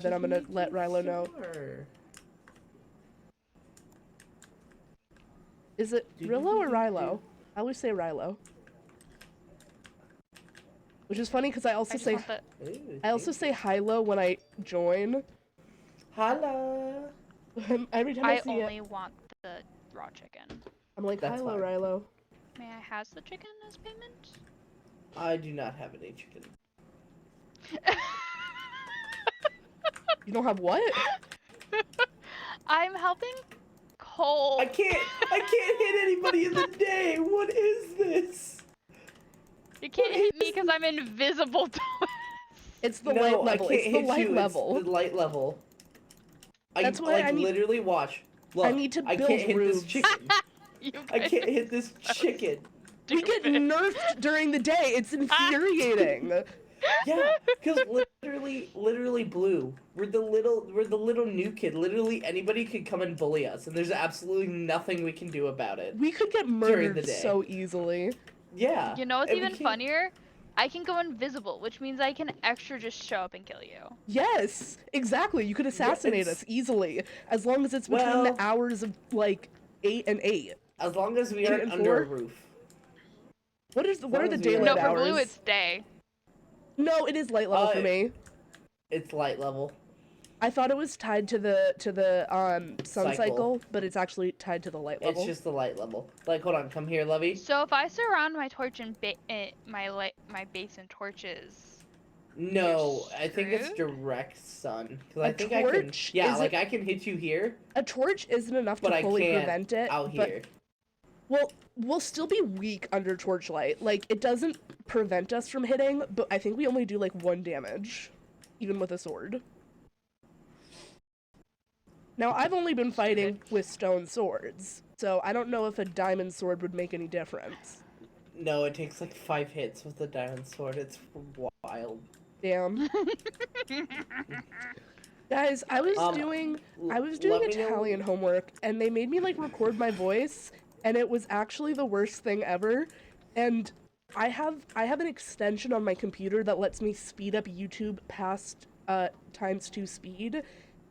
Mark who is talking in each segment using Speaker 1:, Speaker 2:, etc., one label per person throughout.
Speaker 1: then I'm gonna let Rilo know.
Speaker 2: Sure.
Speaker 1: Is it Rilo or Rilo? I always say Rilo. Which is funny because I also say Hilo when I join.
Speaker 2: Hello.
Speaker 1: Every time I see it,
Speaker 3: only want the raw chicken.
Speaker 1: I'm like,
Speaker 2: That's
Speaker 1: Hilo,
Speaker 2: fine.
Speaker 1: Rilo.
Speaker 3: May I has the chicken as payment?
Speaker 2: I do not have any chicken.
Speaker 1: You don't have what?
Speaker 3: I'm helping Cole.
Speaker 2: I can't hit anybody in the day. What is this?
Speaker 3: You can't hit me because I'm invisible to
Speaker 1: It's the light level.
Speaker 2: I can't
Speaker 1: It's the
Speaker 2: hit
Speaker 1: light
Speaker 2: you.
Speaker 1: level.
Speaker 2: It's the light level.
Speaker 1: That's why I need,
Speaker 2: literally watch. Look,
Speaker 1: I need to build
Speaker 2: can't hit
Speaker 1: roofs.
Speaker 2: this chicken. I can't hit this chicken.
Speaker 1: We get nerfed during the day. It's infuriating.
Speaker 2: Yeah, because literally blue. We're the little new kid. Literally anybody could come and bully us, and there's absolutely nothing we can do about it.
Speaker 1: We could get murdered so easily.
Speaker 2: Yeah.
Speaker 3: You know what's even funnier? I can go invisible, which means I can extra just show up and kill you.
Speaker 1: Yes, exactly. You could assassinate us easily, as long as it's between the hours of like 8 and 8.
Speaker 2: As long as we aren't under a roof.
Speaker 1: What are the daylight hours?
Speaker 3: No, for blue it's day.
Speaker 1: No, it is light level for me.
Speaker 2: It's light level.
Speaker 1: I thought it was tied to the sun cycle, but it's actually tied to the light level.
Speaker 2: It's just the light level. Like, hold on, come here, Lovey.
Speaker 3: So if I surround my torch and my base and torches.
Speaker 2: No, I think it's direct sun. Cause I think
Speaker 1: torch?
Speaker 2: I can hit you here.
Speaker 1: A torch isn't enough to fully prevent it.
Speaker 2: Out here.
Speaker 1: Well, we'll still be weak under torchlight. Like, it doesn't prevent us from hitting, but I think we only do like 1 damage, even with a sword. Now, I've only been fighting with stone swords, so I don't know if a diamond sword would make any difference.
Speaker 2: No, it takes like 5 hits with the diamond sword. It's wild.
Speaker 1: Damn. Guys, I was doing Italian homework, and they made me like record my voice, and it was actually the worst thing ever. And I have an extension on my computer that lets me speed up YouTube past ×2 speed.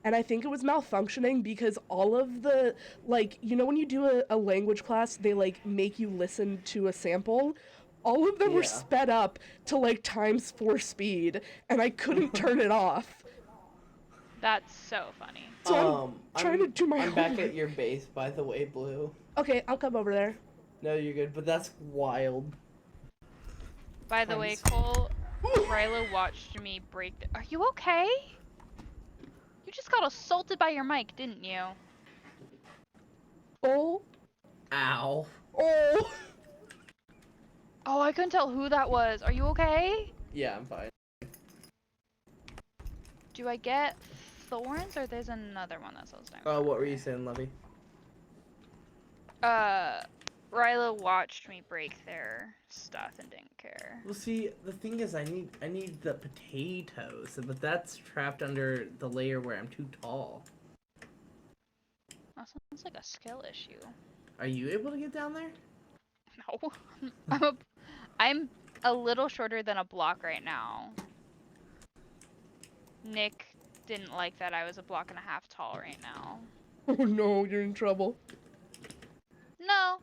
Speaker 1: And I think it was malfunctioning because all of the, like, you know when you do a language class, they, like, make you listen to a sample? All of them were sped up to, like, ×4 speed, and I couldn't turn it off.
Speaker 3: That's so funny.
Speaker 1: So I'm trying to do my
Speaker 2: homework. I'm back at your base, by the way, Blue.
Speaker 1: Okay, I'll come over there.
Speaker 2: No, you're good, but that's wild.
Speaker 3: By the way, Cole, Rilo watched me break Are you okay? You just got assaulted by your mic, didn't you?
Speaker 1: Oh.
Speaker 2: Ow.
Speaker 1: Oh.
Speaker 3: Oh, I couldn't tell who that was. Are you okay?
Speaker 2: Yeah, I'm fine.
Speaker 3: Do I get thorns or there's another one that sells down?
Speaker 2: Oh, what were you saying, Lovey?
Speaker 3: Rilo watched me break their stuff and didn't care.
Speaker 2: Well, see, the thing is, I need the potatoes, but that's trapped under the layer where I'm too tall.
Speaker 3: That sounds like a skill issue.
Speaker 2: Are you able to get down there?
Speaker 3: No. I'm a little shorter than a block right now. Nick didn't like that I was a block and a half tall right now.
Speaker 1: Oh no, you're in trouble.
Speaker 3: No.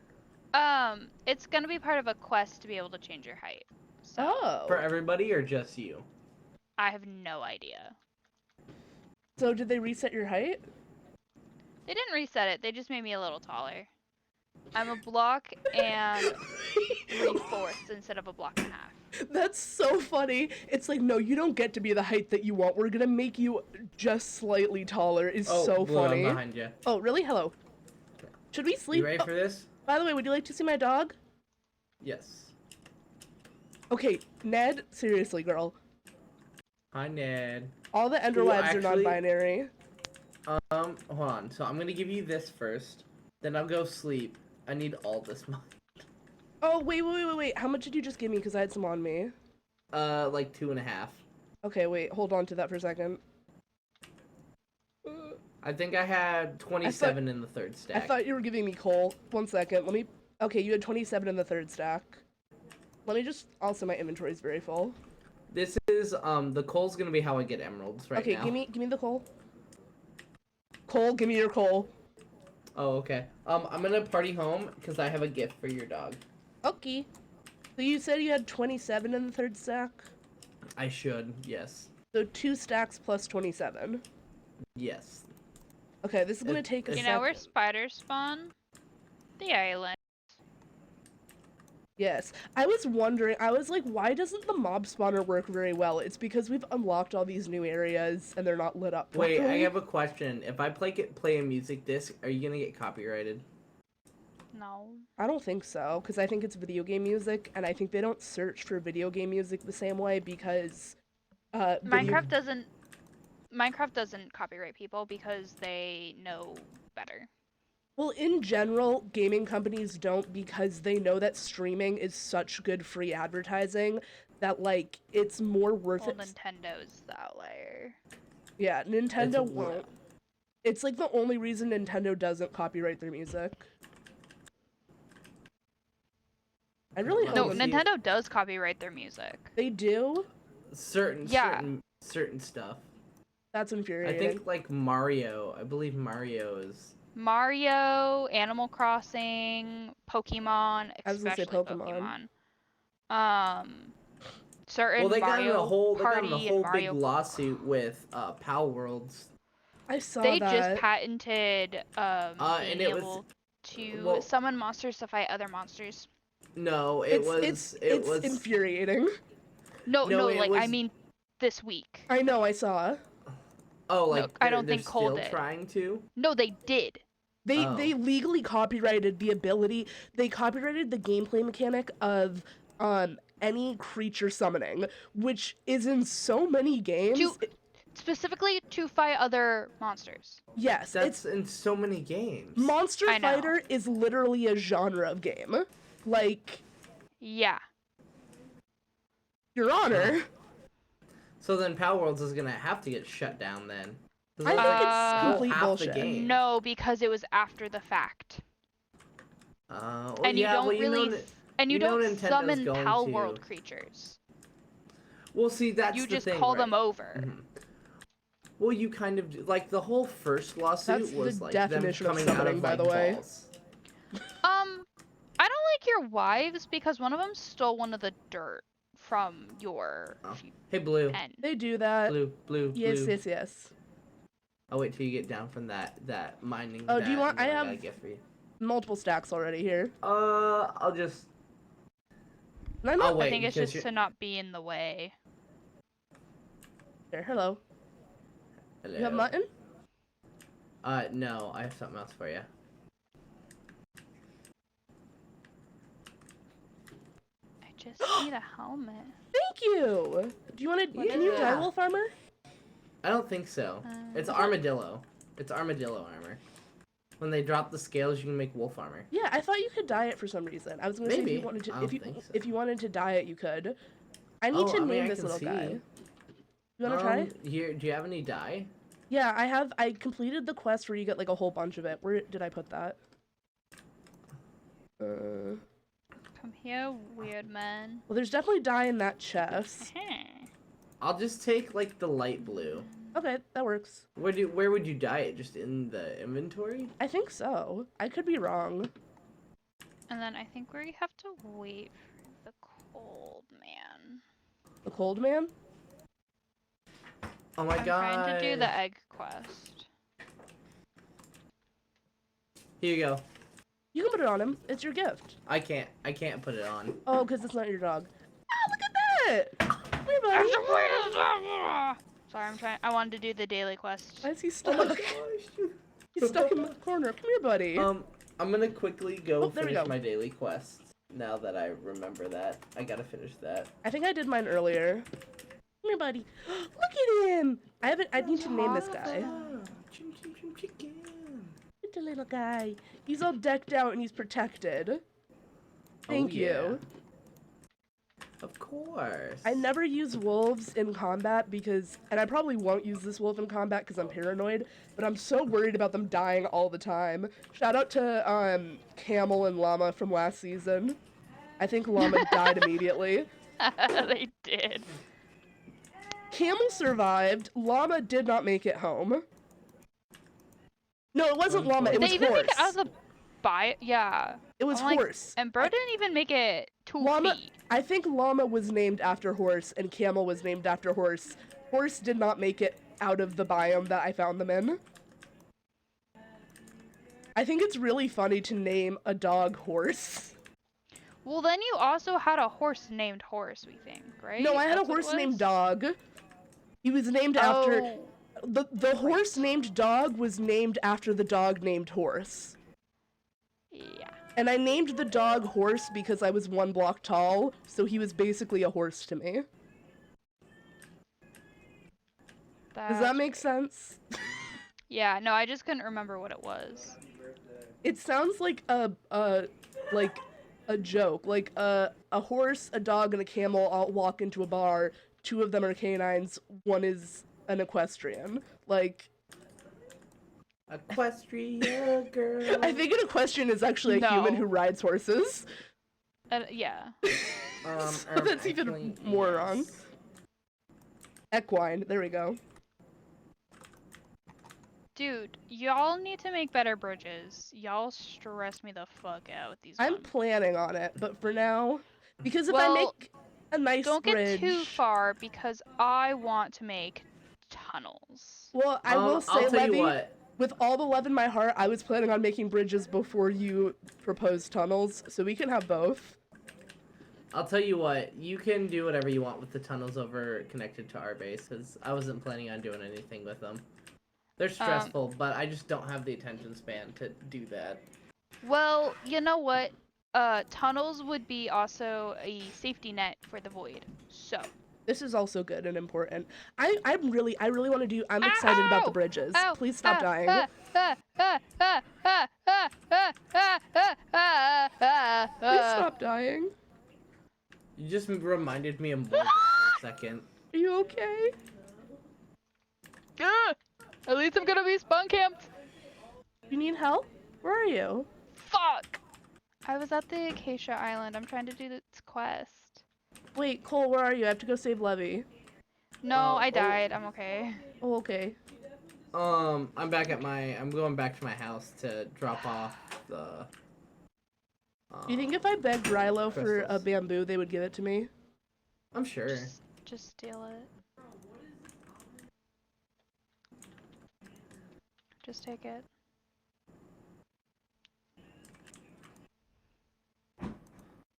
Speaker 3: It's gonna be part of a quest to be able to change your height. So.
Speaker 1: Oh.
Speaker 2: For everybody or just you?
Speaker 3: I have no idea.
Speaker 1: So did they reset your height?
Speaker 3: They didn't reset it, they just made me a little taller. I'm a block and 3/4 instead of a block and a half.
Speaker 1: That's so funny. It's like, no, you don't get to be the height that you want. We're gonna make you just slightly taller. Is so funny.
Speaker 2: I'm behind you.
Speaker 1: Oh, really? Hello. Should we sleep?
Speaker 2: You ready for this?
Speaker 1: By the way, would you like to see my dog?
Speaker 2: Yes.
Speaker 1: Okay, Ned, seriously, girl.
Speaker 2: Hi, Ned.
Speaker 1: All the Ender Wives are non-binary.
Speaker 2: Hold on. So I'm gonna give you this first. Then I'll go sleep. I need all this money.
Speaker 1: Oh, wait. How much did you just give me? Because I had some on me.
Speaker 2: Like 2.5.
Speaker 1: Okay, wait. Hold on to that for a second.
Speaker 2: I think I had 27 in the third stack.
Speaker 1: I thought you were giving me coal. 1 second. Let me... Okay, you had 27 in the third stack. Let me just... Also, my inventory is very full.
Speaker 2: This is the coal's gonna be how I get emeralds right
Speaker 1: Okay,
Speaker 2: now.
Speaker 1: give me the coal. Coal, give me your coal.
Speaker 2: Oh, okay. I'm gonna party home because I have a gift for your dog.
Speaker 1: Okay. So you said you had 27 in the third stack?
Speaker 2: I should, yes.
Speaker 1: So 2 stacks plus 27.
Speaker 2: Yes.
Speaker 1: Okay, this is gonna take a
Speaker 3: You
Speaker 1: second.
Speaker 3: know where spiders spawn? The island.
Speaker 1: Yes. I was wondering, I was like, why doesn't the mob spawner work very well? It's because we've unlocked all these new areas and they're not lit up
Speaker 2: Wait, I
Speaker 1: properly.
Speaker 2: have a question. If I play a music disc, are you gonna get copyrighted?
Speaker 3: No.
Speaker 1: I don't think so, because I think it's video game music, and I think they don't search for video game music the same way because
Speaker 3: Minecraft doesn't copyright people because they know better.
Speaker 1: Well, in general, gaming companies don't because they know that streaming is such good free advertising that, like, it's more worth
Speaker 3: Well,
Speaker 1: it.
Speaker 3: Nintendo's the outlier.
Speaker 1: Yeah, Nintendo
Speaker 2: It's-
Speaker 1: won't. It's like the only reason Nintendo doesn't copyright their music. I really
Speaker 2: No,
Speaker 1: hope
Speaker 3: No,
Speaker 2: see-
Speaker 3: Nintendo does copyright their music.
Speaker 1: they do.
Speaker 3: Yeah.
Speaker 2: certain stuff.
Speaker 1: That's
Speaker 2: I
Speaker 1: infuriating.
Speaker 2: think like Mario. I believe Mario is.
Speaker 3: Mario, Animal Crossing, Pokemon,
Speaker 1: I was gonna say
Speaker 3: especially
Speaker 1: Pokemon.
Speaker 3: Certain
Speaker 2: Well, they got in
Speaker 3: Mario
Speaker 2: a whole
Speaker 3: Party
Speaker 2: big
Speaker 3: and Mario
Speaker 2: lawsuit with Pal Worlds.
Speaker 1: I saw
Speaker 3: They
Speaker 1: that.
Speaker 3: just patented
Speaker 2: And
Speaker 3: being
Speaker 2: it was-
Speaker 3: able to
Speaker 2: well-
Speaker 3: summon monsters to fight other monsters.
Speaker 2: No, it was
Speaker 1: infuriating.
Speaker 3: No,
Speaker 2: No, it
Speaker 3: like I
Speaker 2: was-
Speaker 3: mean this week.
Speaker 1: I know, I saw.
Speaker 2: Oh, like
Speaker 3: No, I don't
Speaker 2: they're
Speaker 3: think Cole
Speaker 2: still
Speaker 3: did.
Speaker 2: trying to.
Speaker 3: No, they did.
Speaker 1: They
Speaker 2: Oh.
Speaker 1: they legally copyrighted the ability. They copyrighted the gameplay mechanic of any creature summoning, which is in so many games.
Speaker 3: To specifically to fight other monsters.
Speaker 1: Yes,
Speaker 2: That's
Speaker 1: it's
Speaker 2: in so many games.
Speaker 1: Monster
Speaker 3: I know.
Speaker 1: Fighter is literally a genre of game. Like,
Speaker 3: Yeah.
Speaker 1: Your Honor.
Speaker 2: So then Pal Worlds is gonna have to get shut down then. 'Cause
Speaker 1: I
Speaker 2: they,
Speaker 1: think
Speaker 2: like,
Speaker 1: it's
Speaker 2: stole
Speaker 1: complete
Speaker 2: half the
Speaker 1: bullshit.
Speaker 2: game.
Speaker 3: No, because it was after the fact.
Speaker 2: Well,
Speaker 3: And you
Speaker 2: yeah,
Speaker 3: don't
Speaker 2: well, you know
Speaker 3: really
Speaker 2: that-
Speaker 3: and you
Speaker 2: you know
Speaker 3: don't
Speaker 2: Nintendo's
Speaker 3: summon
Speaker 2: going
Speaker 3: Pal
Speaker 2: to-
Speaker 3: World creatures.
Speaker 2: Well, see, that's
Speaker 3: You
Speaker 2: the
Speaker 3: just
Speaker 2: thing,
Speaker 3: call
Speaker 2: right?
Speaker 3: them over.
Speaker 2: Mhm. Well, you kind of do, like the whole first lawsuit
Speaker 1: That's
Speaker 2: was
Speaker 1: the
Speaker 2: like
Speaker 1: definition of
Speaker 2: them coming out
Speaker 1: summoning,
Speaker 2: of
Speaker 1: by
Speaker 2: like
Speaker 1: the way.
Speaker 2: balls.
Speaker 3: I don't like your wives because one of them stole one of the dirt from your
Speaker 2: Oh. Hey, Blue.
Speaker 3: pen.
Speaker 1: They do that.
Speaker 2: Blue.
Speaker 1: Yes, yes, yes.
Speaker 2: I'll wait till you get down from that mining.
Speaker 1: Oh, do you
Speaker 2: that,
Speaker 1: want-
Speaker 2: and then
Speaker 1: I
Speaker 2: got
Speaker 1: have-
Speaker 2: a gift for you.
Speaker 1: Multiple stacks already here.
Speaker 2: I'll just.
Speaker 1: And I'm
Speaker 2: I'll
Speaker 1: not
Speaker 2: wait.
Speaker 3: I think it's
Speaker 2: because
Speaker 3: just
Speaker 2: you-
Speaker 3: to not be in the way.
Speaker 1: there. Hello.
Speaker 2: Hello.
Speaker 1: You have mutton?
Speaker 2: No, I have something else for you.
Speaker 3: I just need a helmet.
Speaker 1: Thank you. Do you want to?
Speaker 3: What
Speaker 1: Can
Speaker 3: is
Speaker 1: you
Speaker 3: it?
Speaker 1: die, Wolf Armor?
Speaker 2: I don't think so. It's armadillo. It's armadillo armor. When they drop the scales, you can make wolf armor.
Speaker 1: Yeah, I thought you could dye it for some reason. I was gonna say if
Speaker 2: Maybe.
Speaker 1: you wanted to,
Speaker 2: I don't think so.
Speaker 1: if you wanted to dye it, you could. I need to
Speaker 2: I mean,
Speaker 1: name
Speaker 2: I
Speaker 1: this
Speaker 2: can
Speaker 1: little
Speaker 2: see.
Speaker 1: guy. You wanna try?
Speaker 2: Here, do you have any dye?
Speaker 1: Yeah, I have. I completed the quest where you get like a whole bunch of it. Where did I put that? Well,
Speaker 3: Come here, weird man.
Speaker 1: there's definitely dye in that chest.
Speaker 2: I'll just take like the light blue.
Speaker 1: Okay, that works.
Speaker 2: Where would you dye it? Just in the inventory?
Speaker 1: I think so. I could be wrong.
Speaker 3: And then I think we have to wait for the cold man.
Speaker 1: The cold man?
Speaker 2: Oh my
Speaker 3: I'm
Speaker 2: god.
Speaker 3: trying to do the egg quest.
Speaker 2: Here you go.
Speaker 1: You can put it on him. It's your gift.
Speaker 2: I can't put it on.
Speaker 1: Oh, because it's not your dog. Oh, look at that! Come here, buddy.
Speaker 3: Sorry, I wanted to do the daily quest.
Speaker 1: Why is he
Speaker 2: Oh
Speaker 1: stuck?
Speaker 2: my gosh.
Speaker 1: He's stuck in the corner. Come here, buddy.
Speaker 2: I'm gonna quickly go
Speaker 1: Oh, there we
Speaker 2: finish
Speaker 1: go.
Speaker 2: my daily quest. Now that I remember that, I gotta finish that.
Speaker 1: I think I did mine earlier. Come here, buddy. Look at him. I need to name this guy.
Speaker 2: Chim chim chim chicken.
Speaker 1: Look at the little guy. He's all decked out and he's protected. Thank you.
Speaker 2: Of course.
Speaker 1: I never use wolves in combat because, and I probably won't use this wolf in combat because I'm paranoid, but I'm so worried about them dying all the time. Shout out to Camel and Llama from last season. I think Llama died immediately.
Speaker 3: They did.
Speaker 1: camel survived. Llama did not make it home. No, it wasn't llama. It
Speaker 3: They
Speaker 1: was
Speaker 3: even
Speaker 1: horse.
Speaker 3: make it out of the yeah.
Speaker 1: It was
Speaker 3: I'm like,
Speaker 1: horse.
Speaker 3: And Bro didn't even make it 2
Speaker 1: Llama.
Speaker 3: feet.
Speaker 1: I think llama was named after horse, and camel was named after horse. Horse did not make it out of the biome that I found them in. I think it's really funny to name a dog horse.
Speaker 3: Well, then you also had a horse named Horse, we think, right?
Speaker 1: No, I had
Speaker 3: That's
Speaker 1: a
Speaker 3: what it
Speaker 1: horse named
Speaker 3: was?
Speaker 1: Dog. He was named after
Speaker 3: Oh,
Speaker 1: the horse named Dog was named after the dog named Horse.
Speaker 3: yeah.
Speaker 1: And I named the dog Horse because I was 1 block tall, so he was basically a horse to me. Does that make sense?
Speaker 3: Yeah, no, I just couldn't remember what it was.
Speaker 1: It sounds like a joke. Like a horse, a dog, and a camel all walk into a bar. 2 of them are canines. 1 is an equestrian. Like,
Speaker 2: Equestria girl.
Speaker 1: I think an equestrian is actually a human
Speaker 3: No.
Speaker 1: who rides horses.
Speaker 3: Yeah.
Speaker 1: So that's even
Speaker 2: actually,
Speaker 1: more wrong.
Speaker 2: yes.
Speaker 1: Equine. There we go.
Speaker 3: Dude, y'all need to make better bridges. Y'all stress me the fuck out with these
Speaker 1: I'm
Speaker 3: ones.
Speaker 1: planning on it, but for now, because if I
Speaker 3: Well,
Speaker 1: make a nice
Speaker 3: Don't
Speaker 1: bridge,
Speaker 3: get too far because I want to make tunnels.
Speaker 1: well, I will say,
Speaker 2: I'll tell
Speaker 1: Levy,
Speaker 2: you what.
Speaker 1: with all the love in my heart, I was planning on making bridges before you proposed tunnels, so we can have both.
Speaker 2: I'll tell you what. You can do whatever you want with the tunnels over connected to our base, because I wasn't planning on doing anything with them. They're stressful, but I just don't have the attention span to do that.
Speaker 3: Well, you know what? Tunnels would be also a safety net for the void. So.
Speaker 1: This is also good and important. I really want to do. I'm excited about the
Speaker 3: Ow!
Speaker 1: bridges.
Speaker 3: Ow!
Speaker 1: Please stop dying. Please stop dying.
Speaker 2: You just reminded me of Morgan for a second.
Speaker 1: Are you okay?
Speaker 3: At least I'm gonna be spawn camped.
Speaker 1: You need help? Where are you?
Speaker 3: Fuck! I was at the Acacia Island. I'm trying to do this quest.
Speaker 1: Wait, Cole, where are you? I have to go save Levy.
Speaker 3: No, I died. I'm okay.
Speaker 1: Oh, okay.
Speaker 2: I'm back at I'm going back to my house to drop off the.
Speaker 1: Do you think if I begged Rilo for a
Speaker 2: crystals.
Speaker 1: bamboo, they would give it to me?
Speaker 2: I'm sure.
Speaker 3: Just steal it. Just take it.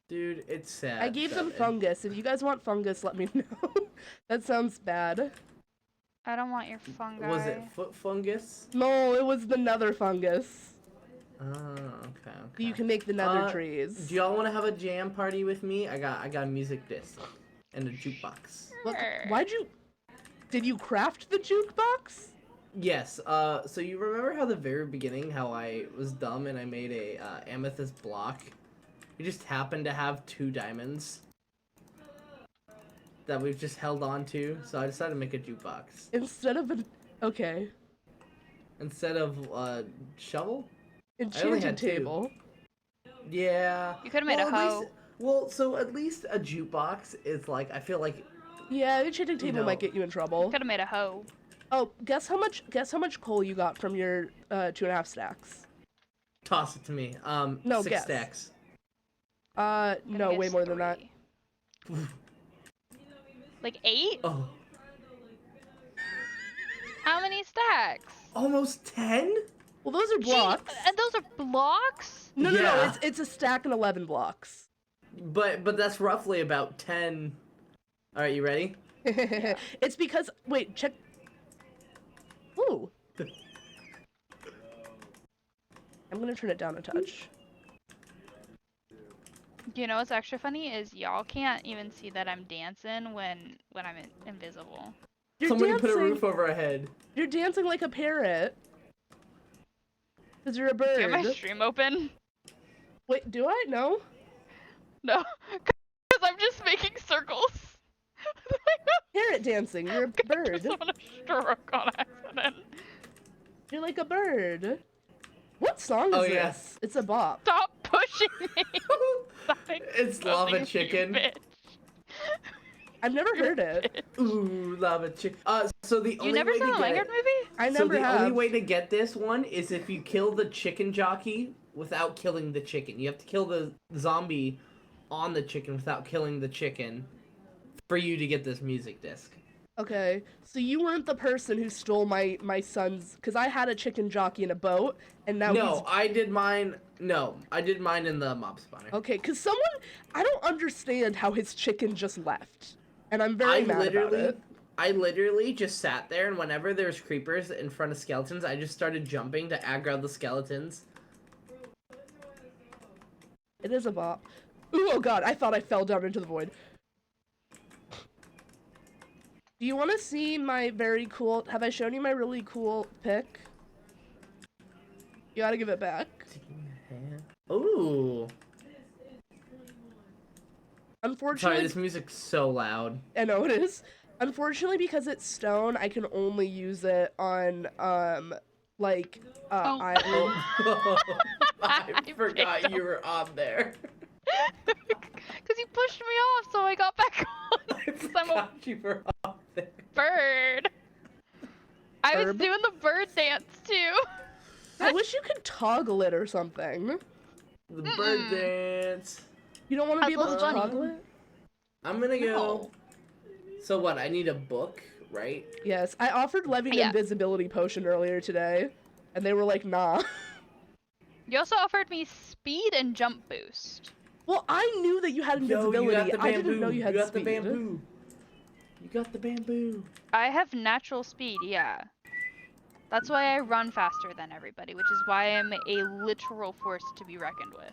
Speaker 2: Dude, it's sad.
Speaker 1: I gave them
Speaker 2: that
Speaker 1: fungus. If you guys want fungus, let me know. That sounds bad.
Speaker 3: I don't want your fungi.
Speaker 2: Was it foot fungus?
Speaker 1: No, it was the nether fungus.
Speaker 2: Oh, okay.
Speaker 1: You can make the nether trees.
Speaker 2: Do y'all want to have a jam party with me? I got a music disc and a jukebox.
Speaker 1: Look,
Speaker 3: Sure.
Speaker 1: why'd you... Did you craft the jukebox?
Speaker 2: Yes. So you remember how the very beginning, how I was dumb and I made a amethyst block? We just happened to have 2 diamonds that we've just held on to, so I decided to make a jukebox
Speaker 1: Instead of an... Okay.
Speaker 2: instead of a shovel.
Speaker 1: Enchanted
Speaker 2: had 2.
Speaker 1: table.
Speaker 2: Yeah.
Speaker 3: You could have made a
Speaker 2: at
Speaker 3: hoe.
Speaker 2: least- well, so at least a jukebox is like, I feel like.
Speaker 1: Yeah, enchanted table
Speaker 2: know.
Speaker 1: might get you in trouble.
Speaker 3: Could have made a hoe.
Speaker 1: Oh, guess how much coal you got from your 2.5 stacks?
Speaker 2: Toss it to me.
Speaker 1: No,
Speaker 2: 6
Speaker 1: guess.
Speaker 2: stacks.
Speaker 3: Gonna
Speaker 1: No,
Speaker 3: guess
Speaker 1: way more than that.
Speaker 3: 3. Like 8?
Speaker 2: Oh,
Speaker 3: How many stacks?
Speaker 2: almost 10?
Speaker 1: Well, those are blocks.
Speaker 3: And those are blocks?
Speaker 1: No,
Speaker 2: Yeah.
Speaker 1: it's a stack and 11 blocks.
Speaker 2: But that's roughly about 10. All right, you ready?
Speaker 1: It's because wait, check. Ooh. I'm gonna turn it down a touch.
Speaker 3: You know what's extra funny is y'all can't even see that I'm dancing when I'm invisible.
Speaker 1: You're
Speaker 2: Somebody
Speaker 1: dancing.
Speaker 2: put a roof over our head.
Speaker 1: You're dancing like a parrot. Cause you're a
Speaker 3: Do you have my
Speaker 1: bird.
Speaker 3: stream open?
Speaker 1: Wait, do I? No.
Speaker 3: No, because I'm just making circles.
Speaker 1: Parrot dancing. You're a bird.
Speaker 3: I'm on a stroke on accident.
Speaker 1: You're like a bird. What song is
Speaker 2: Oh, yeah.
Speaker 1: this? It's a bop.
Speaker 3: Stop pushing me. Stop
Speaker 2: It's Lava
Speaker 3: exposing me,
Speaker 2: Chicken.
Speaker 3: bitch.
Speaker 1: I've never heard it.
Speaker 2: Ooh, lava chicken. So the
Speaker 3: You
Speaker 2: only
Speaker 3: never
Speaker 2: way
Speaker 3: saw
Speaker 2: to
Speaker 3: the
Speaker 2: get
Speaker 3: Minecraft
Speaker 2: it,
Speaker 3: movie?
Speaker 1: I
Speaker 2: so
Speaker 1: never
Speaker 2: the
Speaker 1: have.
Speaker 2: only way to get this one is if you kill the chicken jockey without killing the chicken. You have to kill the zombie on the chicken without killing the chicken for you to get this music disc.
Speaker 1: Okay, so you weren't the person who stole my son's, because I had a chicken jockey in a boat, and now
Speaker 2: No, I did mine. No, I did mine in the mob spawner.
Speaker 1: Okay, because I don't understand how his chicken just left, and I'm very mad about it.
Speaker 2: I literally just sat there, and whenever there's creepers in front of skeletons, I just started jumping to aggro the skeletons.
Speaker 1: It is a bop. Ooh, oh god, I thought I fell down into the void. Do you want to see my very cool... Have I shown you my really cool pic? You gotta give it back.
Speaker 2: Ooh.
Speaker 1: Unfortunately...
Speaker 2: Sorry, this music's so loud.
Speaker 1: I know it is. Unfortunately, because it's stone, I can only use it on, like, island.
Speaker 2: I forgot you were on there.
Speaker 3: Because you pushed me off, so I got back on.
Speaker 2: I forgot you were on there.
Speaker 3: Bird. I was
Speaker 1: Herb?
Speaker 3: doing the bird dance too.
Speaker 1: I wish you could toggle it or something.
Speaker 2: The bird dance.
Speaker 1: You don't want to be able to
Speaker 3: That's funny.
Speaker 1: toggle it?
Speaker 2: I'm gonna go.
Speaker 3: No.
Speaker 2: So what? I need a book, right?
Speaker 1: Yes, I offered Levy an
Speaker 3: Yeah.
Speaker 1: invisibility potion earlier today, and they were like, nah.
Speaker 3: You also offered me speed and jump boost.
Speaker 1: Well, I knew that you had
Speaker 2: Yo,
Speaker 1: invisibility.
Speaker 2: you got the bamboo.
Speaker 1: I didn't know you had
Speaker 2: got
Speaker 1: speed.
Speaker 2: the bamboo. You got the bamboo.
Speaker 3: I have natural speed, yeah. That's why I run faster than everybody, which is why I'm a literal force to be reckoned with.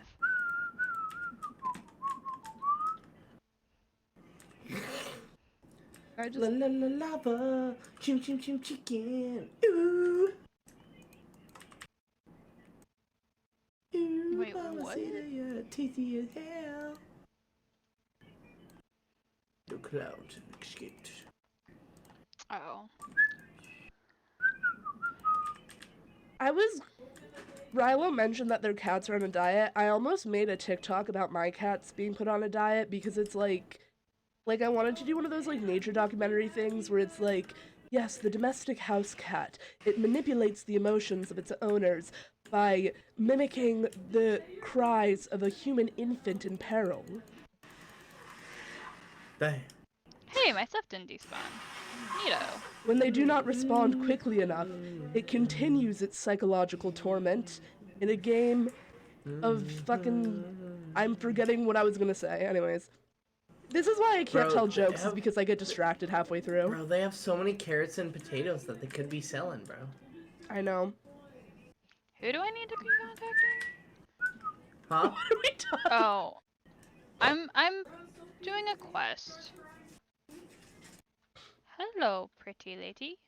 Speaker 1: I just...
Speaker 2: La la la lava, chim chim chim chicken. Ooh. Ooh,
Speaker 3: Wait,
Speaker 2: mama
Speaker 3: what?
Speaker 2: said you're tasty as hell. The clouds have escaped.
Speaker 3: Oh.
Speaker 1: Rilo mentioned that their cats are on a diet. I almost made a TikTok about my cats being put on a diet because it's like I wanted to do one of those like nature documentary things where it's like, yes, the domestic house cat. It manipulates the emotions of its owners by mimicking the cries of a human infant in peril.
Speaker 2: Damn.
Speaker 3: Hey, my stuff didn't despawn. Neato.
Speaker 1: When they do not respond quickly enough, it continues its psychological torment in a game of fucking... I'm forgetting what I was gonna say. Anyways. This is why I can't
Speaker 2: Bro,
Speaker 1: tell
Speaker 2: they
Speaker 1: jokes, is
Speaker 2: have-
Speaker 1: because I get distracted halfway through.
Speaker 2: Bro, they have so many carrots and potatoes that they could be selling, bro.
Speaker 1: I know.
Speaker 3: Who do I need to be contacting?
Speaker 2: Huh?
Speaker 1: What are we talking?
Speaker 3: Oh. I'm doing a quest. Hello, pretty lady.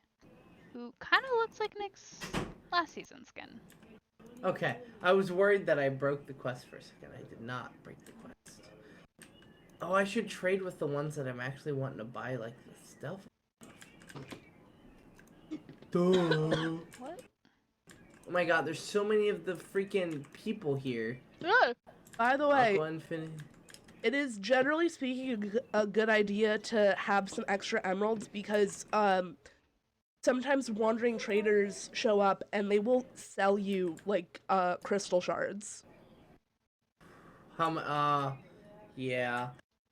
Speaker 3: Who kind of looks like Nick's last season skin.
Speaker 2: Okay, I was worried that I broke the quest for a second. I did not break the quest. Oh, I should trade with the ones that I'm actually wanting to buy, like the stuff. Duh.
Speaker 3: What?
Speaker 2: Oh my god, there's so many of the freaking people here.
Speaker 3: Ugh.
Speaker 1: By the way,
Speaker 2: Aqua Infinity.
Speaker 1: it is generally speaking a good idea to have some extra emeralds because sometimes wandering traders show up and they will sell you like crystal shards
Speaker 2: Yeah.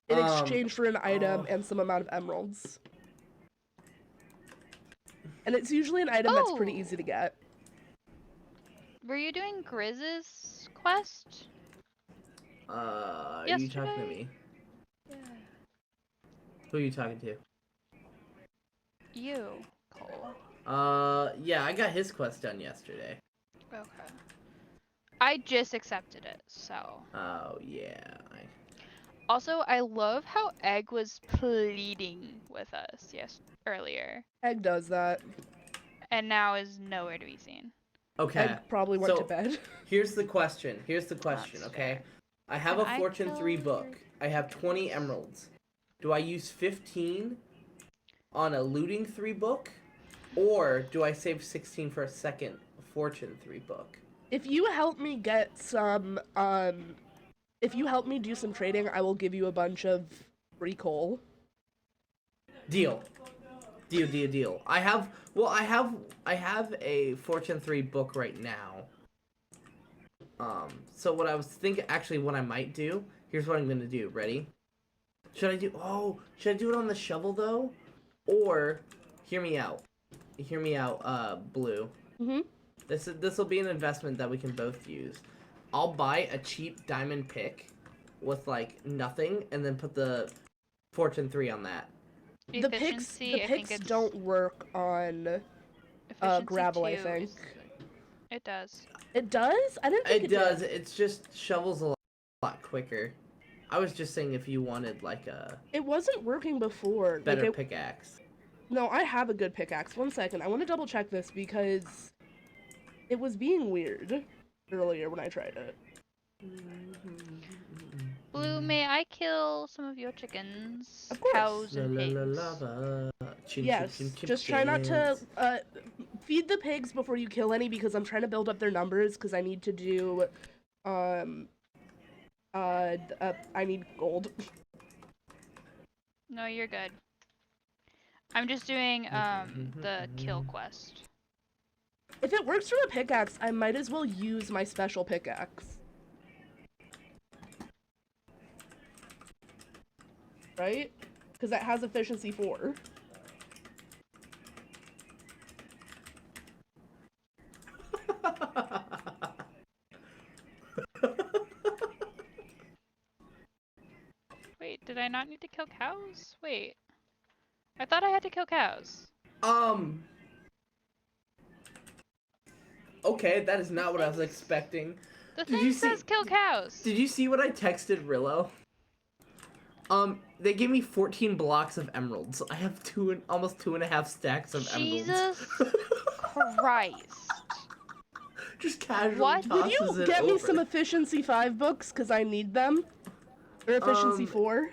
Speaker 1: in exchange for an item and some amount of emeralds. And it's usually an item that's pretty
Speaker 3: Oh.
Speaker 1: easy to get.
Speaker 3: Were you doing Grizz's quest?
Speaker 2: Are you talking to
Speaker 3: Yesterday?
Speaker 2: me?
Speaker 3: Yeah.
Speaker 2: Who are you talking to?
Speaker 3: You, Cole.
Speaker 2: Yeah, I got his quest done yesterday.
Speaker 3: Okay. I just accepted it, so.
Speaker 2: Oh, yeah.
Speaker 3: Also, I love how Egg was pleading with us earlier,
Speaker 1: Egg does that.
Speaker 3: and now is nowhere to be seen.
Speaker 2: Okay.
Speaker 1: Egg probably went
Speaker 2: So-
Speaker 1: to bed.
Speaker 2: Here's the question. Okay?
Speaker 3: fair.
Speaker 2: I have
Speaker 3: Can
Speaker 2: a
Speaker 3: I
Speaker 2: Fortune
Speaker 3: kill
Speaker 2: 3
Speaker 3: your-
Speaker 2: book. I have 20 emeralds. Do I use 15 on a looting 3 book? Or do I save 16 for a second Fortune 3 book?
Speaker 1: If you help me get some, if you help me do some trading, I will give you a bunch of free coal.
Speaker 2: Deal. Deal. I have a Fortune 3 book right now. So what I was thinking, actually, what I might do. Here's what I'm gonna do. Ready? Should I do it on the shovel though, or hear me out, Blue.
Speaker 1: Mhm.
Speaker 2: This will be an investment that we can both use. I'll buy a cheap diamond pick with like nothing, and then put the Fortune 3 on that.
Speaker 1: The picks don't work on gravel, I think.
Speaker 3: It does.
Speaker 1: It does? I didn't think it
Speaker 2: does.
Speaker 1: did.
Speaker 2: It's just shovels a lot quicker. I was just saying if you wanted like a
Speaker 1: It wasn't working before.
Speaker 2: better pickaxe.
Speaker 1: No, I have a good pickaxe. 1 second. I want to double check this because it was being weird earlier when I tried it.
Speaker 3: Blue, may I kill some of your chickens?
Speaker 1: Of course.
Speaker 3: Cows and pigs.
Speaker 1: Yes, just try not to feed the pigs before you kill any because I'm trying to build up their numbers because I need to do I need gold.
Speaker 3: No, you're good. I'm just doing the kill quest.
Speaker 1: If it works for a pickaxe, I might as well use my special pickaxe. Right? Because that has efficiency 4.
Speaker 3: Wait, did I not need to kill cows? Wait. I thought I had to kill cows.
Speaker 2: Okay, that is not what I was expecting.
Speaker 3: The thing says kill cows.
Speaker 2: Did you see what I texted Rillo? They gave me 14 blocks of emeralds. I have almost 2.5 stacks of emeralds.
Speaker 3: Jesus Christ.
Speaker 2: Just casually
Speaker 3: What?
Speaker 1: Would you get me some efficiency 5 books? Because I need them. Or efficiency 4?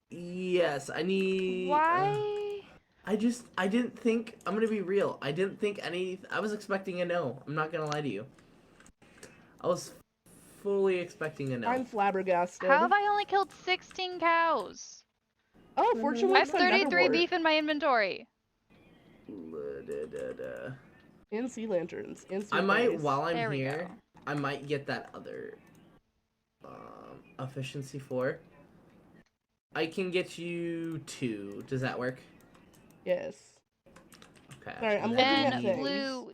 Speaker 2: Yes, I need...
Speaker 3: Why?
Speaker 2: I didn't think... I'm gonna be real. I didn't think I was expecting a no. I'm not gonna lie to you. I was fully expecting a no.
Speaker 1: I'm flabbergasted.
Speaker 3: How have I only killed 16 cows?
Speaker 1: Oh, fortunately,
Speaker 3: I have 33 beef in my inventory.
Speaker 1: And sea lanterns. And sea
Speaker 2: I might,
Speaker 1: fairies.
Speaker 2: while I'm
Speaker 3: There
Speaker 2: here,
Speaker 3: we go.
Speaker 2: I might get that other efficiency 4. I can get you 2. Does that work?
Speaker 1: Yes.
Speaker 2: Okay.
Speaker 1: Sorry, I'm looking at
Speaker 3: And
Speaker 1: things.
Speaker 3: Blue,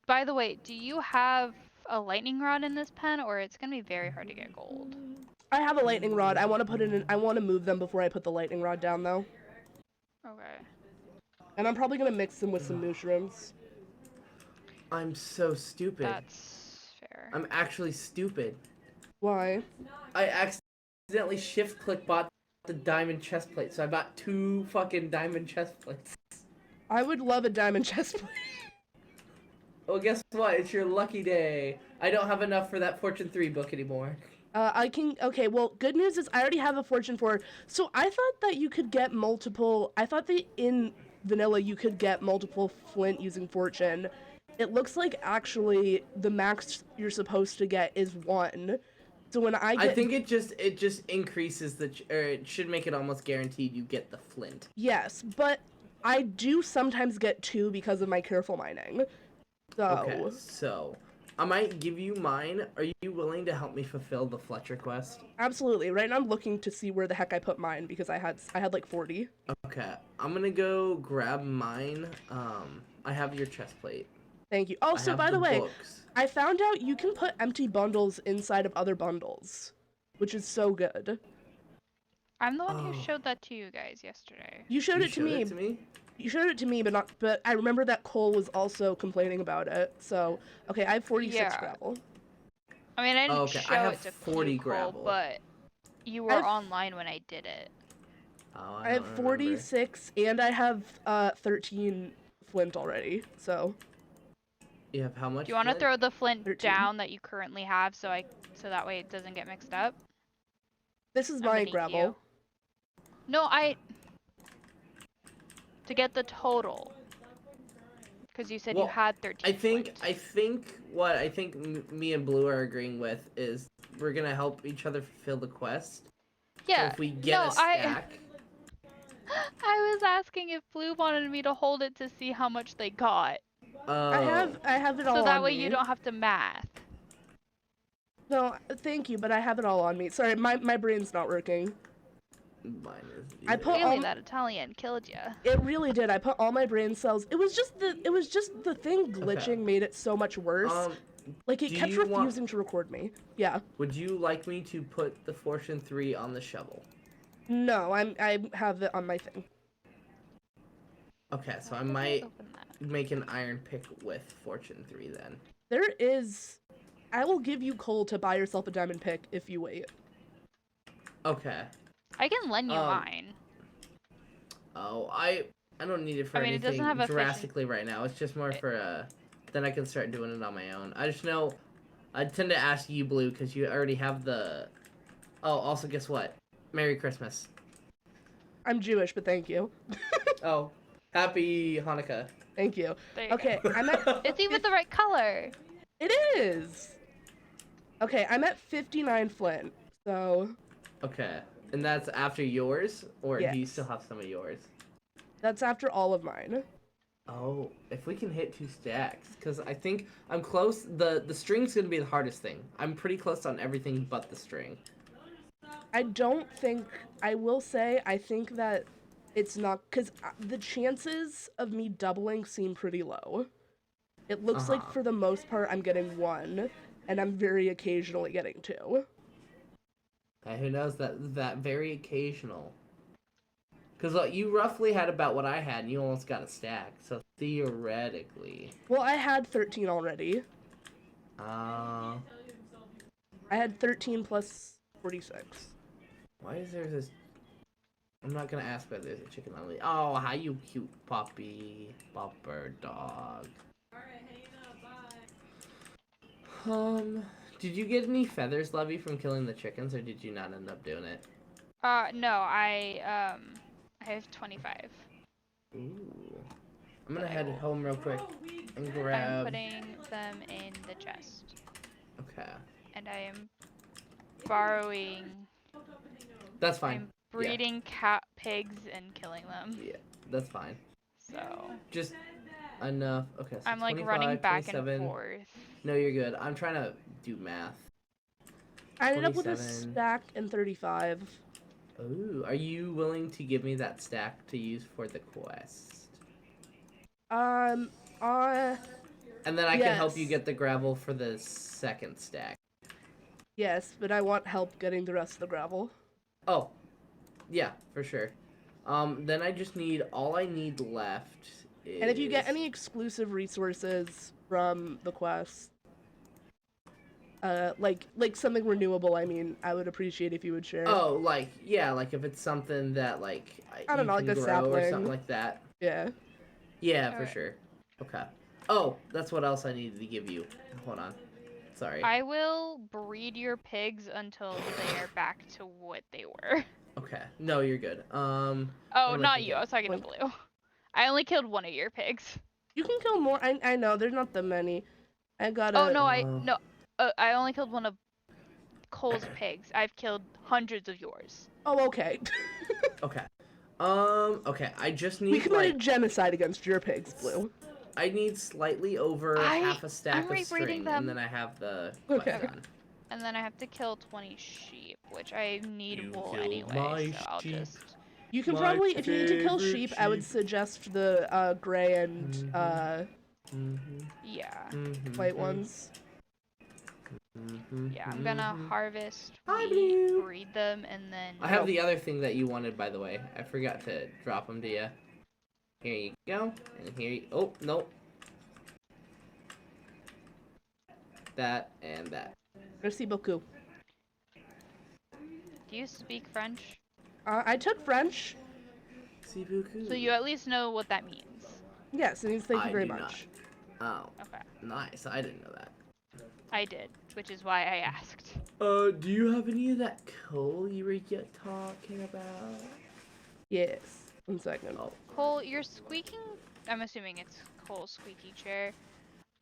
Speaker 3: by the way, do you have a lightning rod in this pen, or it's gonna be very hard to get gold?
Speaker 1: I have a lightning rod. I want to put it in. I want to move them before I put the lightning rod down, though.
Speaker 3: Okay.
Speaker 1: And I'm probably gonna mix them with some mushrooms.
Speaker 2: I'm so stupid.
Speaker 3: That's fair.
Speaker 2: I'm actually stupid.
Speaker 1: Why?
Speaker 2: I accidentally shift-click bought the diamond chest plate, so I bought 2 fucking diamond chest plates.
Speaker 1: I would love a diamond chest plate.
Speaker 2: Well, guess what? It's your lucky day. I don't have enough for that Fortune 3 book anymore.
Speaker 1: Okay, well, good news is I already have a Fortune 4. So I thought that you could get multiple, I thought that in vanilla you could get multiple flint using Fortune. It looks like actually the max you're supposed to get is 1. So when I
Speaker 2: think it just increases or it should make it almost guaranteed you get the flint.
Speaker 1: Yes, but I do sometimes get 2 because of my careful mining. So...
Speaker 2: Okay, so I might give you mine. Are you willing to help me fulfill the Fletcher quest?
Speaker 1: Absolutely. Right now I'm looking to see where the heck I put mine because I had like 40.
Speaker 2: Okay, I'm gonna go grab mine. I have your chest plate.
Speaker 1: Thank you. Oh, so by the way,
Speaker 2: books.
Speaker 1: I found out you can put empty bundles inside of other bundles, which is so good.
Speaker 3: I'm the one who showed that to you guys yesterday.
Speaker 1: You showed it to me. You showed it to me, but I remember that Cole was also complaining about it. So, okay, I have 46 gravel.
Speaker 3: I mean, I didn't
Speaker 2: okay,
Speaker 3: show
Speaker 2: I have
Speaker 3: it to
Speaker 2: 40
Speaker 3: Cole,
Speaker 2: gravel.
Speaker 3: but you were online when I did it.
Speaker 2: Oh,
Speaker 1: I have 46, and I have 13 flint already. So.
Speaker 2: You have how much?
Speaker 3: Do you want to throw the flint
Speaker 1: 13.
Speaker 3: down that you currently have, so that way it doesn't get mixed up?
Speaker 1: This is my gravel.
Speaker 3: You. No, to get the total. Because you said you had 13
Speaker 2: I think
Speaker 3: flint.
Speaker 2: me and Blue are agreeing with is we're gonna help each other fulfill the quest.
Speaker 3: Yeah.
Speaker 2: So if we get a stack.
Speaker 3: I was asking if Blue wanted me to hold it to see how much they got.
Speaker 1: I have it all
Speaker 3: So that
Speaker 1: on
Speaker 3: way
Speaker 1: me.
Speaker 3: you don't have to math.
Speaker 1: No, thank you, but I have it all on me. Sorry, my brain's not working.
Speaker 2: Mine is.
Speaker 1: I put
Speaker 3: Really,
Speaker 1: all.
Speaker 3: that Italian killed you.
Speaker 1: It really did. I put all my brain cells. It was just the thing glitching made it so much worse. Like it
Speaker 2: do
Speaker 1: kept
Speaker 2: you
Speaker 1: refusing to record me. Yeah.
Speaker 2: Would you like me to put the Fortune 3 on the shovel?
Speaker 1: No, I have it on my thing.
Speaker 2: Okay, so I
Speaker 3: How did
Speaker 2: might
Speaker 3: open that?
Speaker 2: make an iron pick with Fortune 3 then.
Speaker 1: There is. I will give you coal to buy yourself a diamond pick if you wait.
Speaker 2: Okay.
Speaker 3: I can lend you mine.
Speaker 2: Oh, I don't need it for
Speaker 3: I mean, it
Speaker 2: anything
Speaker 3: doesn't have a
Speaker 2: drastically right now. It's just more for then I can start doing it on my own. I just know I tend to ask you, Blue, because you already have the. Oh, also guess what? Merry Christmas.
Speaker 1: I'm Jewish, but thank you.
Speaker 2: Oh, Happy Hanukkah.
Speaker 1: Thank you.
Speaker 3: There you
Speaker 1: Okay,
Speaker 3: go.
Speaker 1: I'm at.
Speaker 3: It's even the right color.
Speaker 1: It is. Okay, I'm at 59 flint. So.
Speaker 2: Okay, and that's after yours, or do you
Speaker 1: Yes.
Speaker 2: still have some of yours?
Speaker 1: That's after all of mine.
Speaker 2: Oh, if we can hit 2 stacks, because I think I'm close. The string's gonna be the hardest thing. I'm pretty close on everything but the string.
Speaker 1: I don't think, I will say, I think that it's not, because the chances of me doubling seem pretty low. It looks like for the most part I'm getting 1, and I'm very occasionally getting 2.
Speaker 2: Who knows that very occasional. Because you roughly had about what I had, and you almost got a stack, so theoretically.
Speaker 1: Well, I had 13 already.
Speaker 2: Uh,
Speaker 1: I had 13 plus 46.
Speaker 2: why is there this... I'm not gonna ask whether there's a chicken on the... Oh, how you cute puppy. Bopper dog. Did you get any feathers, Levy, from killing the chickens, or did you not end up doing it?
Speaker 3: No, I have 25.
Speaker 2: Ooh. I'm gonna head home real quick and grab...
Speaker 3: I'm putting them in the chest.
Speaker 2: Okay.
Speaker 3: And I am borrowing...
Speaker 2: That's fine.
Speaker 3: I'm breeding cat pigs and killing them.
Speaker 2: Yeah, that's fine.
Speaker 3: So...
Speaker 2: Just enough. Okay, so
Speaker 3: I'm like
Speaker 2: 25,
Speaker 3: running back
Speaker 2: 27.
Speaker 3: and forth.
Speaker 2: No, you're good. I'm trying to do math.
Speaker 1: I ended up with a
Speaker 2: 27.
Speaker 1: stack and 35.
Speaker 2: Ooh, are you willing to give me that stack to use for the quest?
Speaker 1: Uh,
Speaker 2: And then I can help you
Speaker 1: yes.
Speaker 2: get the gravel for the second stack.
Speaker 1: Yes, but I want help getting the rest of the gravel.
Speaker 2: Oh, yeah, for sure. Then I just need, all I need left is...
Speaker 1: And if you get any exclusive resources from the quest, like something renewable, I mean, I would appreciate if you would share.
Speaker 2: Oh, like, yeah, like if it's something that, like,
Speaker 1: I don't
Speaker 2: you
Speaker 1: know, like
Speaker 2: can
Speaker 1: a
Speaker 2: grow
Speaker 1: sapling.
Speaker 2: or something like that.
Speaker 1: Yeah.
Speaker 2: Yeah, for
Speaker 3: Alright.
Speaker 2: sure. Okay. Oh, that's what else I needed to give you. Hold on. Sorry.
Speaker 3: I will breed your pigs until they are back to what they were.
Speaker 2: Okay. No, you're good.
Speaker 3: Oh,
Speaker 2: am I
Speaker 3: not you.
Speaker 2: thinking?
Speaker 3: I was talking to Blue. I only killed one of your pigs.
Speaker 1: You can kill more. I know, there's not that many. I got
Speaker 3: Oh, no, I only killed one of Cole's pigs. I've killed hundreds of yours.
Speaker 1: Oh, okay.
Speaker 2: Okay. Okay. I just need
Speaker 1: We committed
Speaker 2: like
Speaker 1: genocide against your pigs, Blue.
Speaker 2: I need slightly over half a stack
Speaker 3: I'm
Speaker 2: of
Speaker 3: rebreeding
Speaker 2: string,
Speaker 3: them.
Speaker 2: and then I have the
Speaker 1: Okay.
Speaker 2: quest done.
Speaker 3: And then I have to kill 20 sheep, which I need
Speaker 2: You
Speaker 3: wool
Speaker 2: killed
Speaker 3: anyway,
Speaker 2: my
Speaker 3: so I'll
Speaker 2: sheep.
Speaker 3: just...
Speaker 1: You can
Speaker 2: My
Speaker 1: probably, if you need to kill
Speaker 2: favorite
Speaker 1: sheep, I would
Speaker 2: sheep.
Speaker 1: suggest the gray and
Speaker 3: Yeah.
Speaker 1: white ones.
Speaker 3: Yeah, I'm gonna harvest,
Speaker 2: Hi, Blue.
Speaker 3: breed them, and then...
Speaker 2: I have the other thing that you wanted, by the way. I forgot to drop them to you. Here you go. And here you... Oh, nope. That and that.
Speaker 1: Merci beaucoup.
Speaker 3: Do you speak French?
Speaker 1: I took French.
Speaker 2: See beaucoup.
Speaker 3: So you at least know what that means.
Speaker 1: Yes, it means thank you
Speaker 2: I
Speaker 1: very
Speaker 2: do
Speaker 1: much.
Speaker 2: Oh,
Speaker 3: Okay.
Speaker 2: nice. I didn't know that.
Speaker 3: I did, which is why I asked.
Speaker 2: Do you have any of that coal you were talking about?
Speaker 1: Yes. 1 second.
Speaker 2: Oh,
Speaker 3: Cole, you're squeaking... I'm assuming it's Cole's squeaky chair.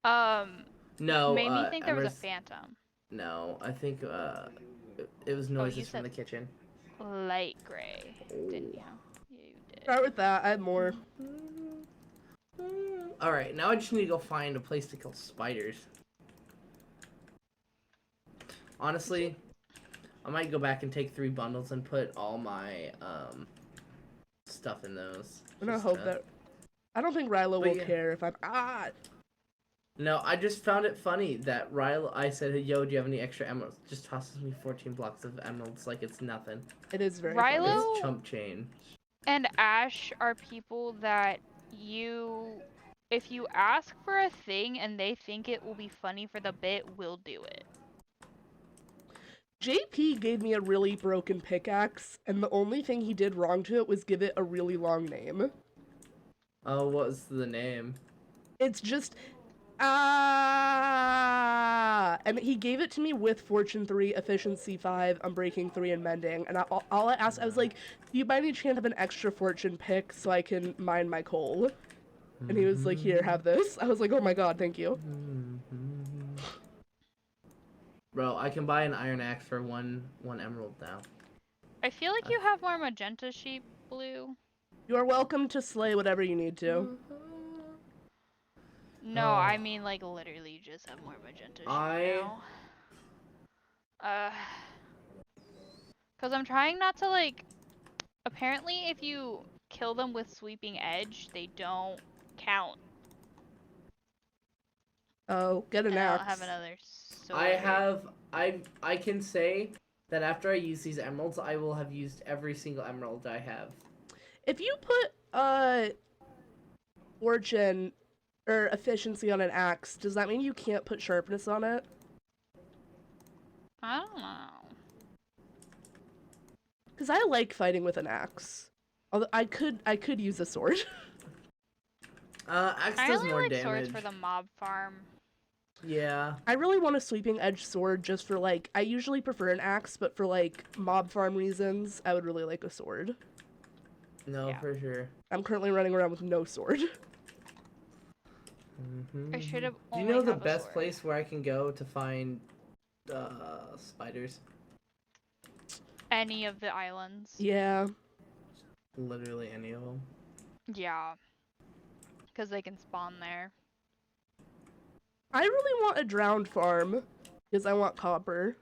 Speaker 2: no.
Speaker 3: Made me think there was a
Speaker 2: Emma's-
Speaker 3: phantom.
Speaker 2: No, I think it was noises from
Speaker 3: said-
Speaker 2: the kitchen.
Speaker 3: Light gray, didn't you?
Speaker 2: Oh.
Speaker 3: You did.
Speaker 1: Start with that. I have more.
Speaker 2: Alright, now I just need to go find a place to kill spiders. Honestly, I might go back and take 3 bundles and put all my stuff in those.
Speaker 1: I'm gonna hope that. I don't think Rilo will
Speaker 2: yeah.
Speaker 1: care if I'm.
Speaker 2: No, I just found it funny that Rilo. I said, "Yo, do you have any extra emeralds?" Just tosses me 14 blocks of emeralds like it's nothing.
Speaker 1: It is very
Speaker 3: Rilo?
Speaker 1: funny.
Speaker 2: It's chump change.
Speaker 3: And Ash are people that if you ask for a thing and they think it will be funny for the bit, will do it.
Speaker 1: JP gave me a really broken pickaxe, and the only thing he did wrong to it was give it a really long name.
Speaker 2: Oh, what was the name?
Speaker 1: It's just and he gave it to me with Fortune 3, Efficiency 5, Unbreaking 3, and Mending. And all I asked, I was like, "Do you by any chance have an extra Fortune pick so I can mine my coal?" And he was like, "Here, have this." I was like, "Oh my god, thank you."
Speaker 2: Bro, I can buy an iron axe for one emerald now.
Speaker 3: I feel like you have more magenta sheep, Blue.
Speaker 1: You are welcome to slay whatever you need to.
Speaker 3: No, I mean like literally you just have more magenta sheep now. Cause I'm trying not to like. Apparently, if you kill them with sweeping edge, they don't count.
Speaker 1: Oh, get an axe.
Speaker 3: I don't have another sword.
Speaker 2: I can say that after I use these emeralds, I will have used every single emerald I have.
Speaker 1: If you put Fortune or Efficiency on an axe, does that mean you can't put Sharpness on it?
Speaker 3: I don't know.
Speaker 1: Because I like fighting with an axe. Although I could use a sword.
Speaker 2: Axe
Speaker 3: I
Speaker 2: does
Speaker 3: only
Speaker 2: more
Speaker 3: like
Speaker 2: damage.
Speaker 3: swords for the mob farm.
Speaker 2: Yeah.
Speaker 1: I really want a sweeping edge sword just for like, I usually prefer an axe, but for like mob farm reasons, I would really like a sword.
Speaker 2: No,
Speaker 3: Yeah.
Speaker 2: for sure.
Speaker 1: I'm currently running around with no sword.
Speaker 3: I should have.
Speaker 2: Do you know the best place where I can go to find spiders?
Speaker 3: Any of the islands.
Speaker 1: Yeah.
Speaker 2: Literally any of them.
Speaker 3: Yeah. Because they can spawn there.
Speaker 1: I really want a drowned farm because I want copper.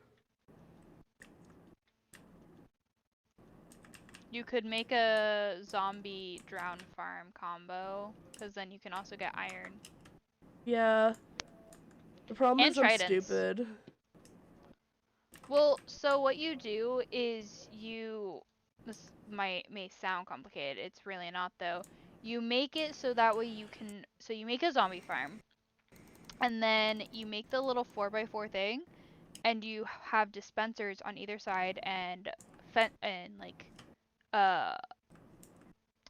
Speaker 3: You could make a zombie drown farm combo, because then you can also get iron.
Speaker 1: Yeah. The problem
Speaker 3: And
Speaker 1: is I'm
Speaker 3: tridents.
Speaker 1: stupid.
Speaker 3: Well, so what you do is this may sound complicated, it's really not though. You make it so that way you can, so you make a zombie farm, and then you make the little 4x4 thing, and you have dispensers on either side and like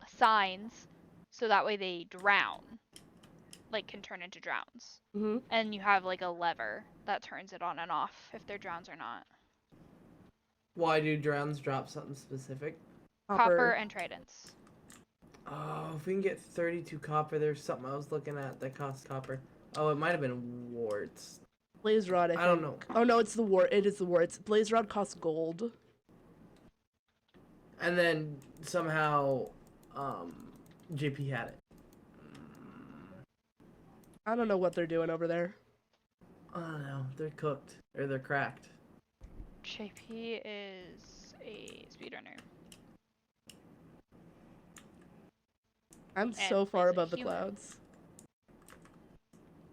Speaker 3: signs, so that way they drown, like can turn into drowns.
Speaker 1: Mm-hmm.
Speaker 3: And you have like a lever that turns it on and off if they're drowns or not.
Speaker 2: Why do drowns drop something specific?
Speaker 3: Copper and tridents.
Speaker 2: Oh, if we can get 32 copper, there's something I was looking at that costs copper. Oh, it might have been warts.
Speaker 1: Blaze rod, I think.
Speaker 2: I don't know.
Speaker 1: Oh no, it's the wart. It is the warts. Blaze rod costs gold.
Speaker 2: And then somehow, JP had it.
Speaker 1: I don't know what they're doing over there.
Speaker 2: I don't know. They're cooked or they're cracked.
Speaker 3: JP is a speedrunner.
Speaker 1: I'm
Speaker 3: And
Speaker 1: so far
Speaker 3: is a
Speaker 1: above the
Speaker 3: human.
Speaker 1: clouds.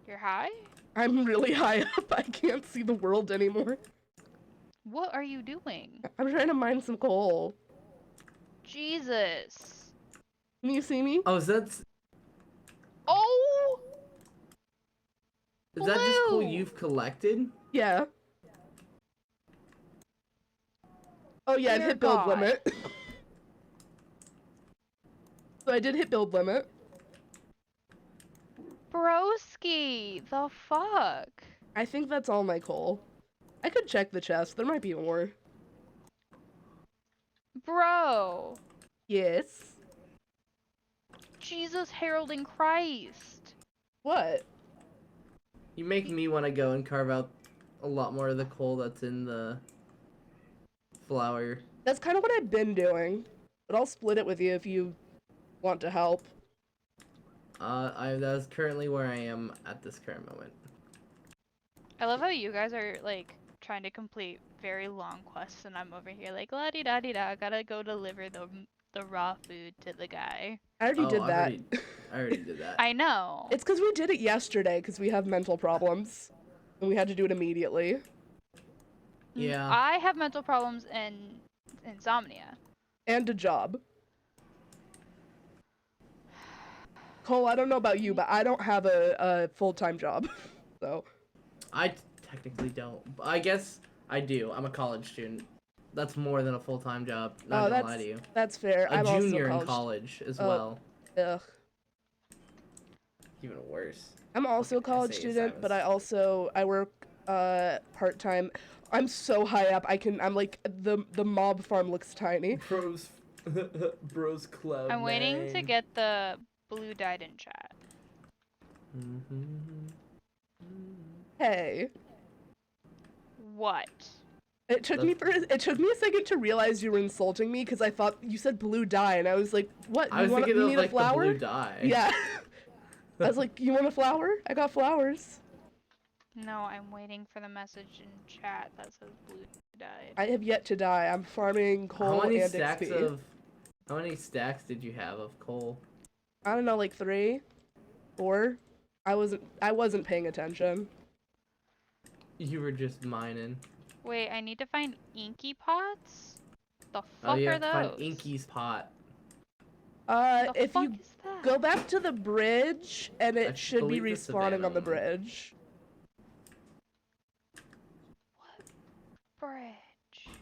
Speaker 3: You're high?
Speaker 1: I'm really high up. I can't see the world anymore.
Speaker 3: What are you doing?
Speaker 1: I'm trying to mine some coal.
Speaker 3: Jesus.
Speaker 1: Can you see me?
Speaker 2: Oh, is that
Speaker 3: Oh!
Speaker 2: just coal
Speaker 3: Blue!
Speaker 2: you've collected?
Speaker 1: Yeah. Oh yeah, it
Speaker 3: Dear
Speaker 1: hit build
Speaker 3: God.
Speaker 1: limit. So I did hit build limit.
Speaker 3: Broski, the fuck?
Speaker 1: I think that's all my coal. I could check the chest. There might be more.
Speaker 3: Bro.
Speaker 1: Yes.
Speaker 3: Jesus heralding Christ.
Speaker 1: What?
Speaker 2: You make me want to go and carve out a lot more of the coal that's in the flour.
Speaker 1: That's kind of what I've been doing. But I'll split it with you if you want to help.
Speaker 2: That's currently where I am at this current moment.
Speaker 3: I love how you guys are like trying to complete very long quests, and I'm over here like la di da di da. Gotta go deliver the raw food to the guy.
Speaker 1: I already did that.
Speaker 2: I already did that.
Speaker 3: I know.
Speaker 1: It's because we did it yesterday because we have mental problems, and we had to do it immediately.
Speaker 2: Yeah.
Speaker 3: I have mental problems and insomnia.
Speaker 1: And a job. Cole, I don't know about you, but I don't have a full-time job, so.
Speaker 2: I technically don't. I guess I do. I'm a college student. That's more than a full-time job. Not gonna lie to you.
Speaker 1: That's fair.
Speaker 2: A
Speaker 1: I'm
Speaker 2: junior
Speaker 1: also
Speaker 2: in college as well.
Speaker 1: Ugh.
Speaker 2: Even worse.
Speaker 1: I'm also a
Speaker 2: Okay,
Speaker 1: college
Speaker 2: SA
Speaker 1: student, but
Speaker 2: Silas.
Speaker 1: I work part-time. I'm so high up. I'm like the mob farm looks tiny.
Speaker 2: Bros club.
Speaker 3: I'm waiting to get the blue dyed in chat.
Speaker 1: Hey.
Speaker 3: What?
Speaker 1: It took me a second to realize you were insulting me because I thought you said blue dye and I was like, what?
Speaker 2: I was thinking
Speaker 1: you
Speaker 2: of
Speaker 1: need
Speaker 2: like
Speaker 1: a flower?
Speaker 2: the blue dye.
Speaker 1: Yeah. I was like, you want a flower? I got flowers.
Speaker 3: No, I'm waiting for the message in chat that says blue dyed.
Speaker 1: I have yet to die. I'm farming coal and XP.
Speaker 2: How many stacks did you have of coal?
Speaker 1: I don't know, like 3, 4. I wasn't paying attention.
Speaker 2: You were just mining.
Speaker 3: Wait, I need to find inky pots? The fuck
Speaker 2: Oh, you
Speaker 3: are
Speaker 2: have to
Speaker 3: those?
Speaker 2: find Inky's pot.
Speaker 3: The
Speaker 1: If
Speaker 3: fuck
Speaker 1: you
Speaker 3: is that?
Speaker 1: go back to the bridge, and
Speaker 2: I
Speaker 1: it should be
Speaker 2: believe the
Speaker 1: respawning
Speaker 2: Savannah
Speaker 1: on the
Speaker 2: one.
Speaker 1: bridge.
Speaker 3: What bridge?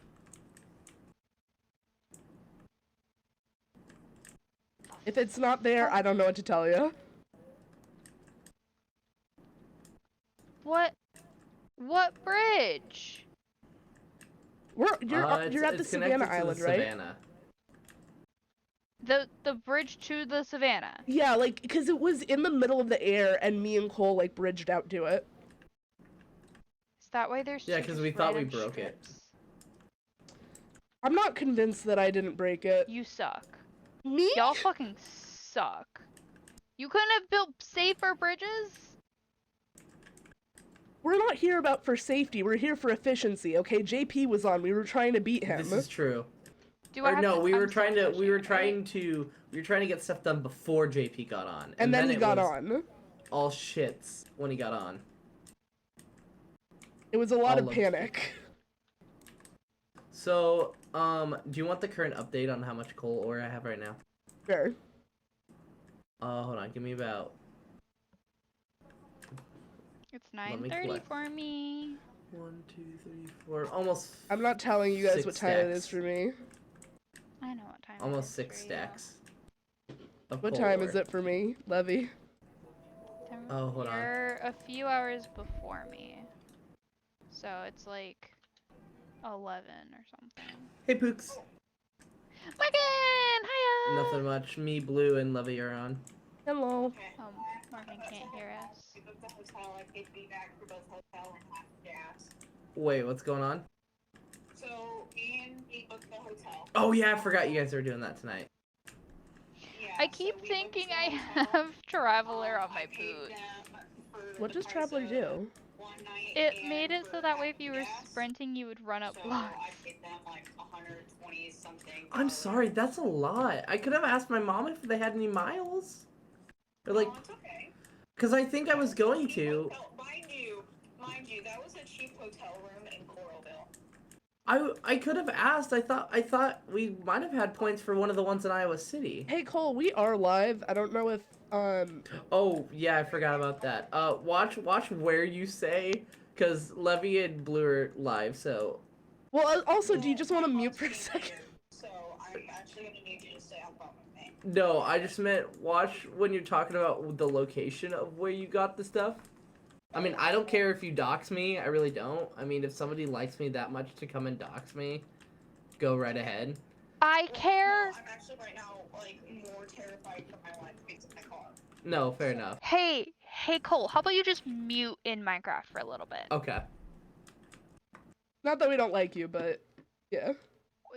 Speaker 1: If it's not there, I don't know what to tell you.
Speaker 3: What bridge?
Speaker 1: You're at the
Speaker 2: It's connected
Speaker 1: Savannah
Speaker 2: to
Speaker 1: Island,
Speaker 2: the
Speaker 1: right?
Speaker 2: Savannah.
Speaker 3: The bridge to the Savannah.
Speaker 1: Yeah, like, because it was in the middle of the air, and me and Cole, like, bridged out to it.
Speaker 3: Is that why there's
Speaker 2: Yeah,
Speaker 3: two
Speaker 2: 'cause
Speaker 3: just
Speaker 2: we thought we
Speaker 3: random
Speaker 2: broke it.
Speaker 3: strips?
Speaker 1: I'm not convinced that I didn't break it.
Speaker 3: You suck.
Speaker 1: Me?
Speaker 3: Y'all fucking suck. You couldn't have built safer bridges?
Speaker 1: We're not here for safety, we're here for efficiency, okay? JP was on, we were trying to beat him.
Speaker 2: This is true.
Speaker 3: Do I
Speaker 2: Or
Speaker 3: have
Speaker 2: no,
Speaker 3: to-
Speaker 2: we
Speaker 3: I'm
Speaker 2: were
Speaker 3: so
Speaker 2: trying to
Speaker 3: efficient,
Speaker 2: get stuff done before JP got on.
Speaker 1: And then he
Speaker 2: it
Speaker 1: got
Speaker 2: was
Speaker 1: on.
Speaker 2: all shits when he got on.
Speaker 1: It was a lot
Speaker 2: all
Speaker 1: of
Speaker 2: of-
Speaker 1: panic.
Speaker 2: So, do you want the current update on how much coal ore I have right now?
Speaker 1: Sure.
Speaker 2: Hold on, give me about
Speaker 3: It's
Speaker 2: Let me
Speaker 3: 9:30
Speaker 2: collect.
Speaker 3: for me.
Speaker 2: 1, 2, 3, 4, almost.
Speaker 1: I'm not telling you guys
Speaker 2: 6
Speaker 1: what time it is
Speaker 2: stacks.
Speaker 1: for me.
Speaker 3: I know what time it
Speaker 2: Almost
Speaker 3: is
Speaker 2: 6
Speaker 3: for you.
Speaker 2: stacks. of
Speaker 1: What
Speaker 2: coal
Speaker 1: time
Speaker 2: ore.
Speaker 1: is it for me, Levy?
Speaker 2: Oh, hold on.
Speaker 3: You're a few hours before me. So it's like 11 or something.
Speaker 2: Hey, Pooks.
Speaker 3: Morgan! Hiya!
Speaker 2: Nothing much. Me, Blue, and Levy are on.
Speaker 1: Hello.
Speaker 3: Morgan can't hear us.
Speaker 2: Wait, what's going on?
Speaker 4: So, Ian, he booked the hotel.
Speaker 2: Oh yeah, I forgot you guys were doing that tonight.
Speaker 4: Yeah,
Speaker 3: I
Speaker 4: so
Speaker 3: keep
Speaker 4: we
Speaker 3: thinking
Speaker 4: booked
Speaker 3: I
Speaker 4: the hotel.
Speaker 3: have Traveler on my
Speaker 4: I paid
Speaker 3: boot.
Speaker 4: them for
Speaker 1: What
Speaker 4: the
Speaker 1: does
Speaker 4: price
Speaker 1: Traveler
Speaker 4: of
Speaker 1: do?
Speaker 4: 1 night
Speaker 3: It
Speaker 4: and
Speaker 3: made it so
Speaker 4: for
Speaker 3: that way if you were
Speaker 4: gas.
Speaker 3: sprinting, you would run up
Speaker 4: So
Speaker 3: blocks.
Speaker 4: I paid them like 120 something.
Speaker 2: I'm sorry, that's a lot. I could have asked my mom if they had any miles. Or like,
Speaker 4: No, it's okay.
Speaker 2: cause I think I was going
Speaker 4: Cheap
Speaker 2: to.
Speaker 4: hotel- Mind you, that was a cheap hotel room in Coralville.
Speaker 2: I could have asked. I thought we might have had points for one of the ones in Iowa City.
Speaker 1: Hey Cole, we are live. I don't know if
Speaker 2: Oh yeah, I forgot about that. Watch where you say, cause Levy and Blue are live. So
Speaker 1: well, also, do you just want to
Speaker 4: My
Speaker 1: mute
Speaker 4: mom's
Speaker 1: for a
Speaker 4: getting
Speaker 1: second?
Speaker 4: later, So I'm actually gonna need you to stay on phone with me.
Speaker 2: no, I just meant watch when you're talking about the location of where you got the stuff. I mean, I don't care if you dox me. I really don't. I mean, if somebody likes me that much to come and dox me, go right ahead.
Speaker 3: I care.
Speaker 4: No, I'm actually right now like more terrified for my life because of my car.
Speaker 2: No, fair enough.
Speaker 3: Hey Cole, how about you just mute in Minecraft for a little bit?
Speaker 2: Okay.
Speaker 1: Not that we don't like you, but yeah.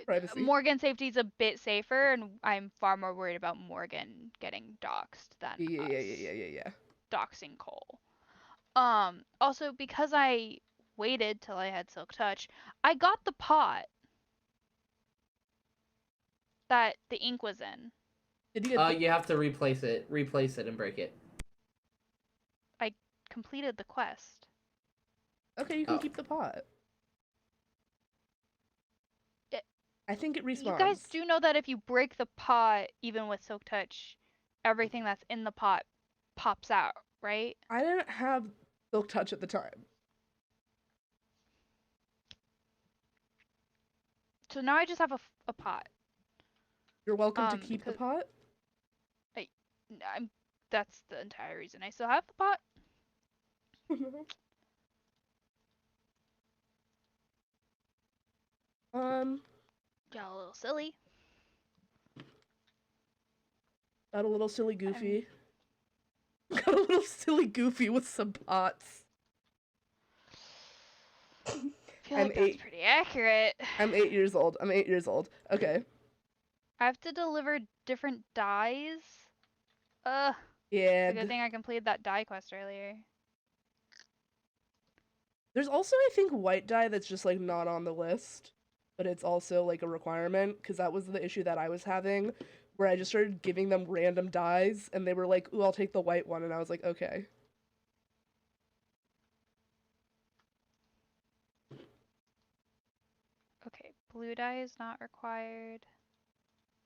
Speaker 1: Privacy.
Speaker 3: Morgan safety is a bit safer, and I'm far more worried about Morgan getting doxxed than
Speaker 1: Yeah.
Speaker 3: doxing Cole. Also, because I waited till I had Silk Touch, I got the pot that the ink was in.
Speaker 1: Did you get
Speaker 2: You have to replace it and break it.
Speaker 3: I completed the quest.
Speaker 1: Okay, you can keep the pot. I think it respawns.
Speaker 3: You guys do know that if you break the pot, even with Silk Touch, everything that's in the pot pops out, right?
Speaker 1: I didn't have Silk Touch at the time.
Speaker 3: So now I just have a pot.
Speaker 1: You're welcome to keep the pot.
Speaker 3: That's the entire reason I still have the pot. Got a little silly.
Speaker 1: Got a little silly goofy. Got a little silly goofy with some pots.
Speaker 3: I feel like that's pretty accurate.
Speaker 1: I'm 8 years old. Okay.
Speaker 3: I have to deliver different dyes. Yeah. It's a good thing I completed that dye quest earlier.
Speaker 1: There's also, I think, white dye that's just, like, not on the list. But it's also, like, a requirement, because that was the issue that I was having, where I just started giving them random dyes, and they were like, ooh, I'll take the white one, and I was like, okay.
Speaker 3: Okay, blue dye is not required.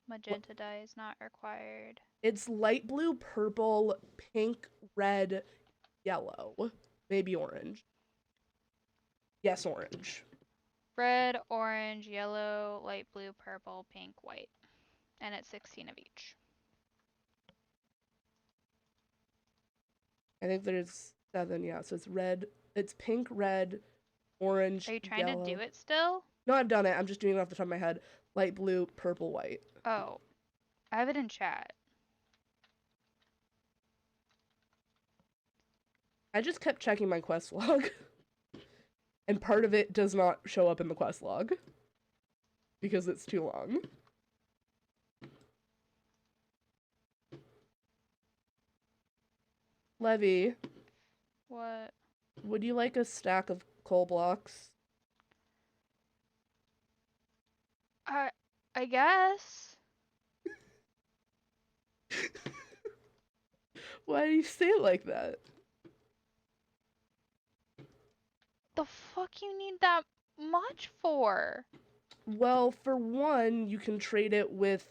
Speaker 3: Magenta dye is not required.
Speaker 1: It's light blue, purple, pink, red, yellow. Maybe orange. Yes, orange.
Speaker 3: Red, orange, yellow, light blue, purple, pink, white. And it's 16 of each.
Speaker 1: I think there's 7, yeah. So it's red. It's pink, red, orange,
Speaker 3: Are you trying
Speaker 1: yellow.
Speaker 3: to do it still?
Speaker 1: No, I've done it. I'm just doing it off the top of my head. Light blue, purple, white.
Speaker 3: Oh. I have it in chat.
Speaker 1: I just kept checking my quest log. And part of it does not show up in the quest log. Because it's too long. Levy.
Speaker 3: What?
Speaker 1: Would you like a stack of coal blocks?
Speaker 3: I guess.
Speaker 1: Why do you say it like that?
Speaker 3: The fuck you need that much for?
Speaker 1: Well, for one, you can trade it with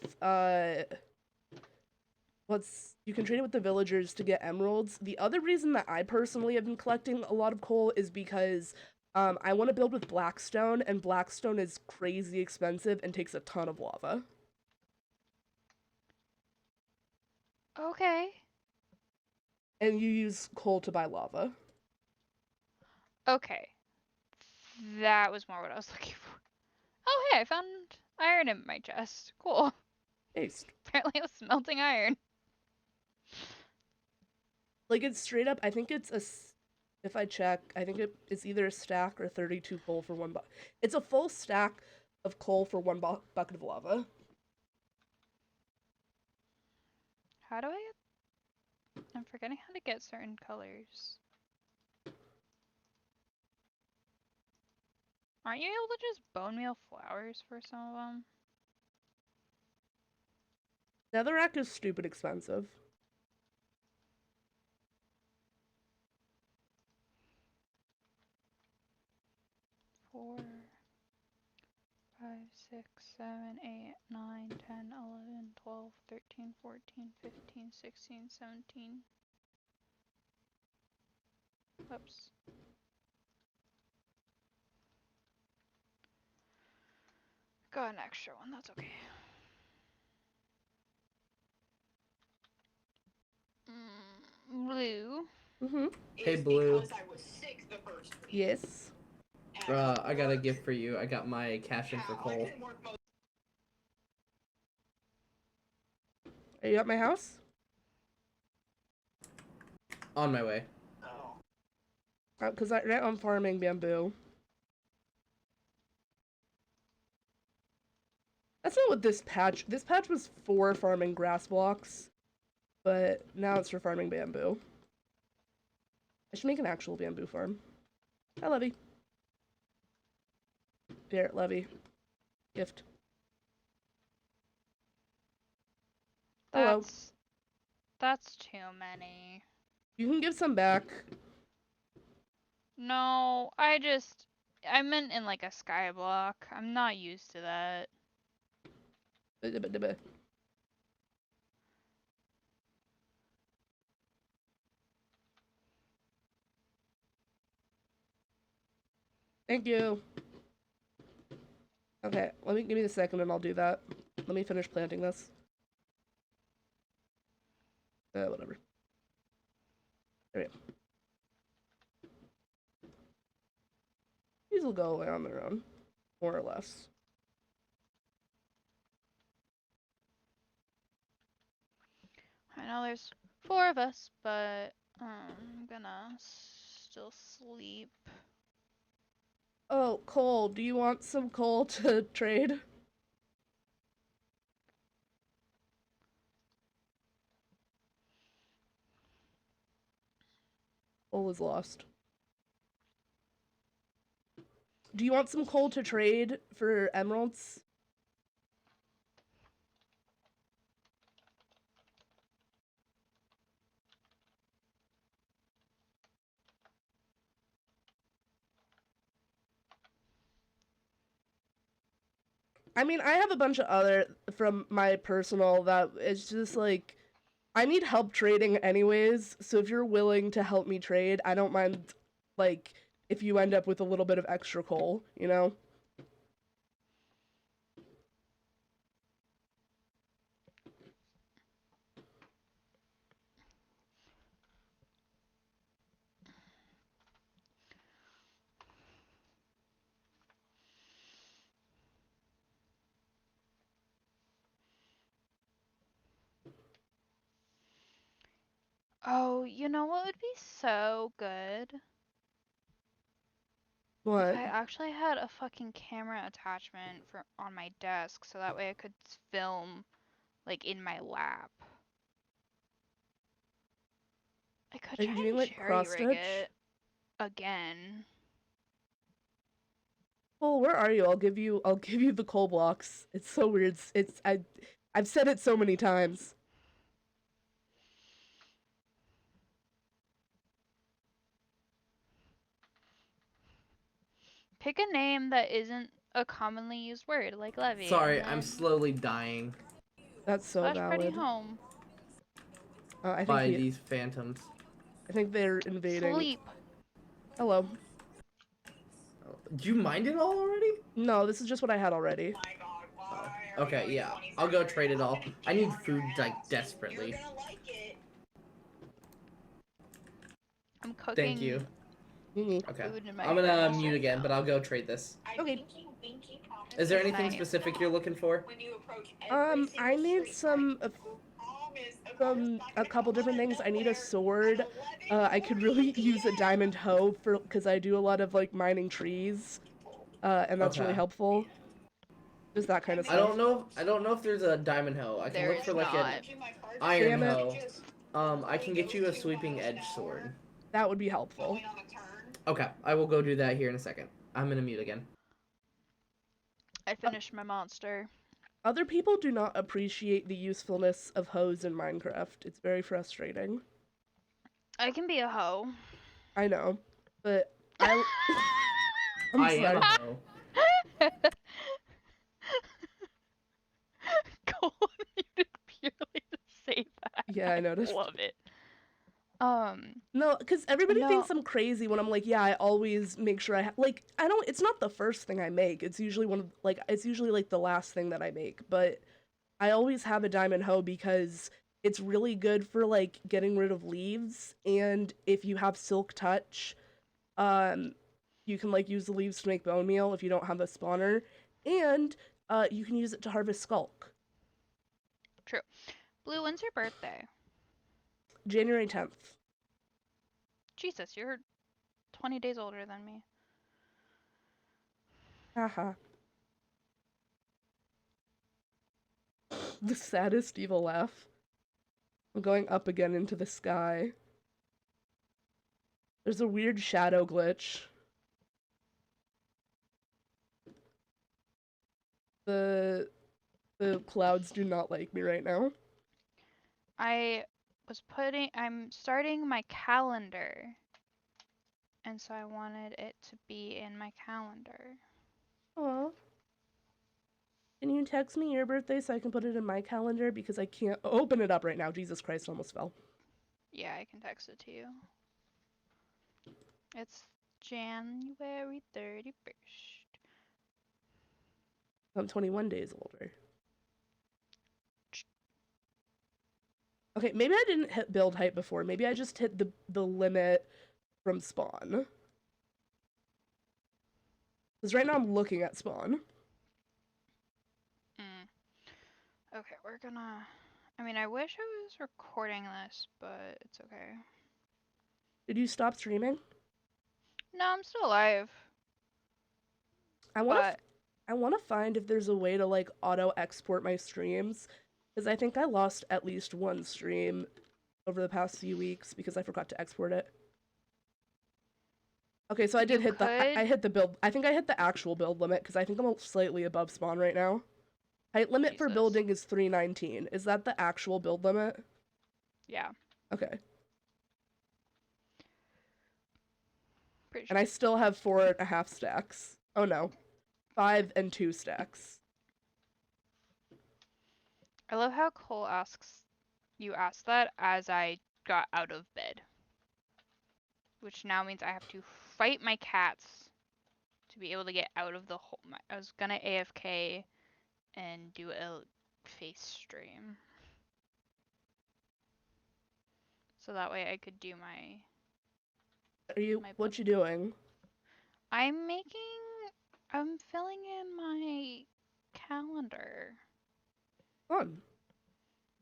Speaker 1: you can trade it with the villagers to get emeralds. The other reason that I personally have been collecting a lot of coal is because I want to build with Blackstone, and Blackstone is crazy expensive and takes a ton of lava.
Speaker 3: Okay.
Speaker 1: And you use coal to buy lava.
Speaker 3: Okay. That was more what I was looking for. Oh, hey, I found iron in my chest. Cool.
Speaker 1: Paste.
Speaker 3: Apparently I was smelting iron.
Speaker 1: Like, it's straight up, I think it's if I check, I think it's either a stack or 32 coal for one bucket. It's a full stack of coal for one bucket of lava.
Speaker 3: How do I get... I'm forgetting how to get certain colors. Aren't you able to just bone meal flowers for some of them?
Speaker 1: Netherrack is stupid expensive.
Speaker 3: 4, 5, 6, 7, 8, 9, 10, 11, 12, 13, 14, 15, 16, 17. Whoops. Got an extra one, that's okay. Blue.
Speaker 2: Hey, Blue.
Speaker 4: Because I was sick the first week.
Speaker 1: Yes.
Speaker 2: I got a gift for you. I got my cash in for coal.
Speaker 1: Are you at my house?
Speaker 2: On my way.
Speaker 4: Oh.
Speaker 1: Because I'm farming bamboo. That's not what this patch. This patch was for farming grass blocks, but now it's for farming bamboo. I should make an actual bamboo farm. Hi, Levy. Barrett Levy. Gift. Hello.
Speaker 3: That's too many.
Speaker 1: You can give some back.
Speaker 3: No, I meant in like a sky block. I'm not used to that.
Speaker 1: Thank you. Okay, give me a second and I'll do that. Let me finish planting this. Whatever. There we go. These will go away on their own, more or less.
Speaker 3: I know there's 4 of us, but I'm gonna still sleep.
Speaker 1: Oh, coal. Do you want some coal to trade? Coal is lost. Do you want some coal to trade for emeralds? I mean, I have a bunch of other from my personal that it's just like I need help trading anyways, so if you're willing to help me trade, I don't mind like if you end up with a little bit of extra coal, you know?
Speaker 3: Oh, you know what would be so good?
Speaker 1: What?
Speaker 3: If I actually had a fucking camera attachment for on my desk, so that way I could film, like, in my lap. I could
Speaker 1: Are you
Speaker 3: try
Speaker 1: doing
Speaker 3: and
Speaker 1: like
Speaker 3: cherry
Speaker 1: cross
Speaker 3: rig
Speaker 1: stitch?
Speaker 3: it again.
Speaker 1: Well, where are you? I'll give you the coal blocks. It's so weird. I've said it so many times.
Speaker 3: Pick a name that isn't a commonly used word, like Levy.
Speaker 2: Sorry,
Speaker 3: and
Speaker 2: I'm
Speaker 3: then
Speaker 2: slowly dying
Speaker 1: That's so
Speaker 3: Slash Pretty
Speaker 1: valid.
Speaker 3: Home.
Speaker 2: by these phantoms.
Speaker 1: I think they're invading.
Speaker 3: Sleep.
Speaker 1: Hello.
Speaker 2: Do you mind it all already?
Speaker 1: No, this is just what I had already.
Speaker 4: My God, why are
Speaker 2: Okay,
Speaker 4: you
Speaker 2: yeah.
Speaker 4: going
Speaker 2: I'll go
Speaker 4: 23rd?
Speaker 2: trade it all.
Speaker 4: Fucking
Speaker 2: I
Speaker 4: get
Speaker 2: need
Speaker 4: on your
Speaker 2: food, like,
Speaker 4: ass.
Speaker 2: desperately.
Speaker 4: You're gonna like it.
Speaker 3: I'm cooking
Speaker 2: Thank you. Okay.
Speaker 3: food in my
Speaker 2: I'm gonna
Speaker 3: furnace
Speaker 2: mute
Speaker 3: right
Speaker 2: again,
Speaker 3: now.
Speaker 2: but I'll go trade this.
Speaker 1: Okay.
Speaker 2: Is there
Speaker 3: It's
Speaker 2: anything
Speaker 3: nice.
Speaker 2: specific you're looking for?
Speaker 4: When you approach every
Speaker 1: I
Speaker 4: single
Speaker 1: need
Speaker 4: street
Speaker 1: some
Speaker 4: sign,
Speaker 1: a couple different things. I need a sword. I could really use a diamond hoe because I do a lot of like mining trees, and that's really
Speaker 2: Okay.
Speaker 1: helpful. Just that kind of
Speaker 2: I
Speaker 1: stuff.
Speaker 2: don't know if there's a diamond hoe. I can
Speaker 3: There
Speaker 2: look for
Speaker 3: is
Speaker 2: like an
Speaker 3: not.
Speaker 2: iron
Speaker 1: Damn it.
Speaker 2: hoe. I can get you a sweeping edge sword.
Speaker 1: That would be helpful.
Speaker 2: Okay, I will go do that here in a second. I'm gonna mute again.
Speaker 3: I finished my monster.
Speaker 1: Other people do not appreciate the usefulness of hoes in Minecraft. It's very frustrating.
Speaker 3: I can be a hoe.
Speaker 1: I know, but I'm
Speaker 2: I
Speaker 1: sorry.
Speaker 2: am a hoe.
Speaker 3: Go muted purely to say that.
Speaker 1: Yeah, I noticed.
Speaker 3: Love it.
Speaker 1: No, because everybody
Speaker 3: No.
Speaker 1: thinks I'm crazy when I'm like, yeah, I always make sure I don't, it's not the first thing I make. It's usually it's usually like the last thing that I make, but I always have a diamond hoe because it's really good for like getting rid of leaves, and if you have silk touch, you can like use the leaves to make bone meal if you don't have a spawner, and you can use it to harvest skulk.
Speaker 3: True. Blue, when's your birthday?
Speaker 1: January 10th.
Speaker 3: Jesus, you're 20 days older than me.
Speaker 1: Haha. The saddest evil laugh. I'm going up again into the sky. There's a weird shadow glitch. The clouds do not like me right now.
Speaker 3: I'm starting my calendar. And so I wanted it to be in my calendar.
Speaker 1: Aw. Can you text me your birthday so I can put it in my calendar? Because I can't open it up right now. Jesus Christ, almost fell.
Speaker 3: Yeah, I can text it to you. It's January 31st.
Speaker 1: I'm 21 days older. Okay, maybe I didn't hit build height before. Maybe I just hit the limit from spawn. Because right now I'm looking at spawn.
Speaker 3: Okay, we're gonna... I mean, I wish I was recording this, but it's okay.
Speaker 1: Did you stop streaming?
Speaker 3: No, I'm still alive.
Speaker 1: I want to find if there's a way to like auto export my streams, because I think I lost at least one stream over the past few weeks because I forgot to export it. Okay, so I did hit I hit the build. I think I hit the actual build limit because I think I'm slightly above spawn right now. Height limit for building is 319. Is that the actual build limit?
Speaker 3: Yeah.
Speaker 1: Okay.
Speaker 3: Pretty sure.
Speaker 1: And I still have 4.5 stacks. Oh no. 5 and 2 stacks.
Speaker 3: I love how Cole you asked that as I got out of bed. Which now means I have to fight my cats to be able to get out of the hole. I was gonna AFK and do a face stream. So that way I could do my...
Speaker 1: What you doing?
Speaker 3: I'm filling in my calendar.
Speaker 1: Fun.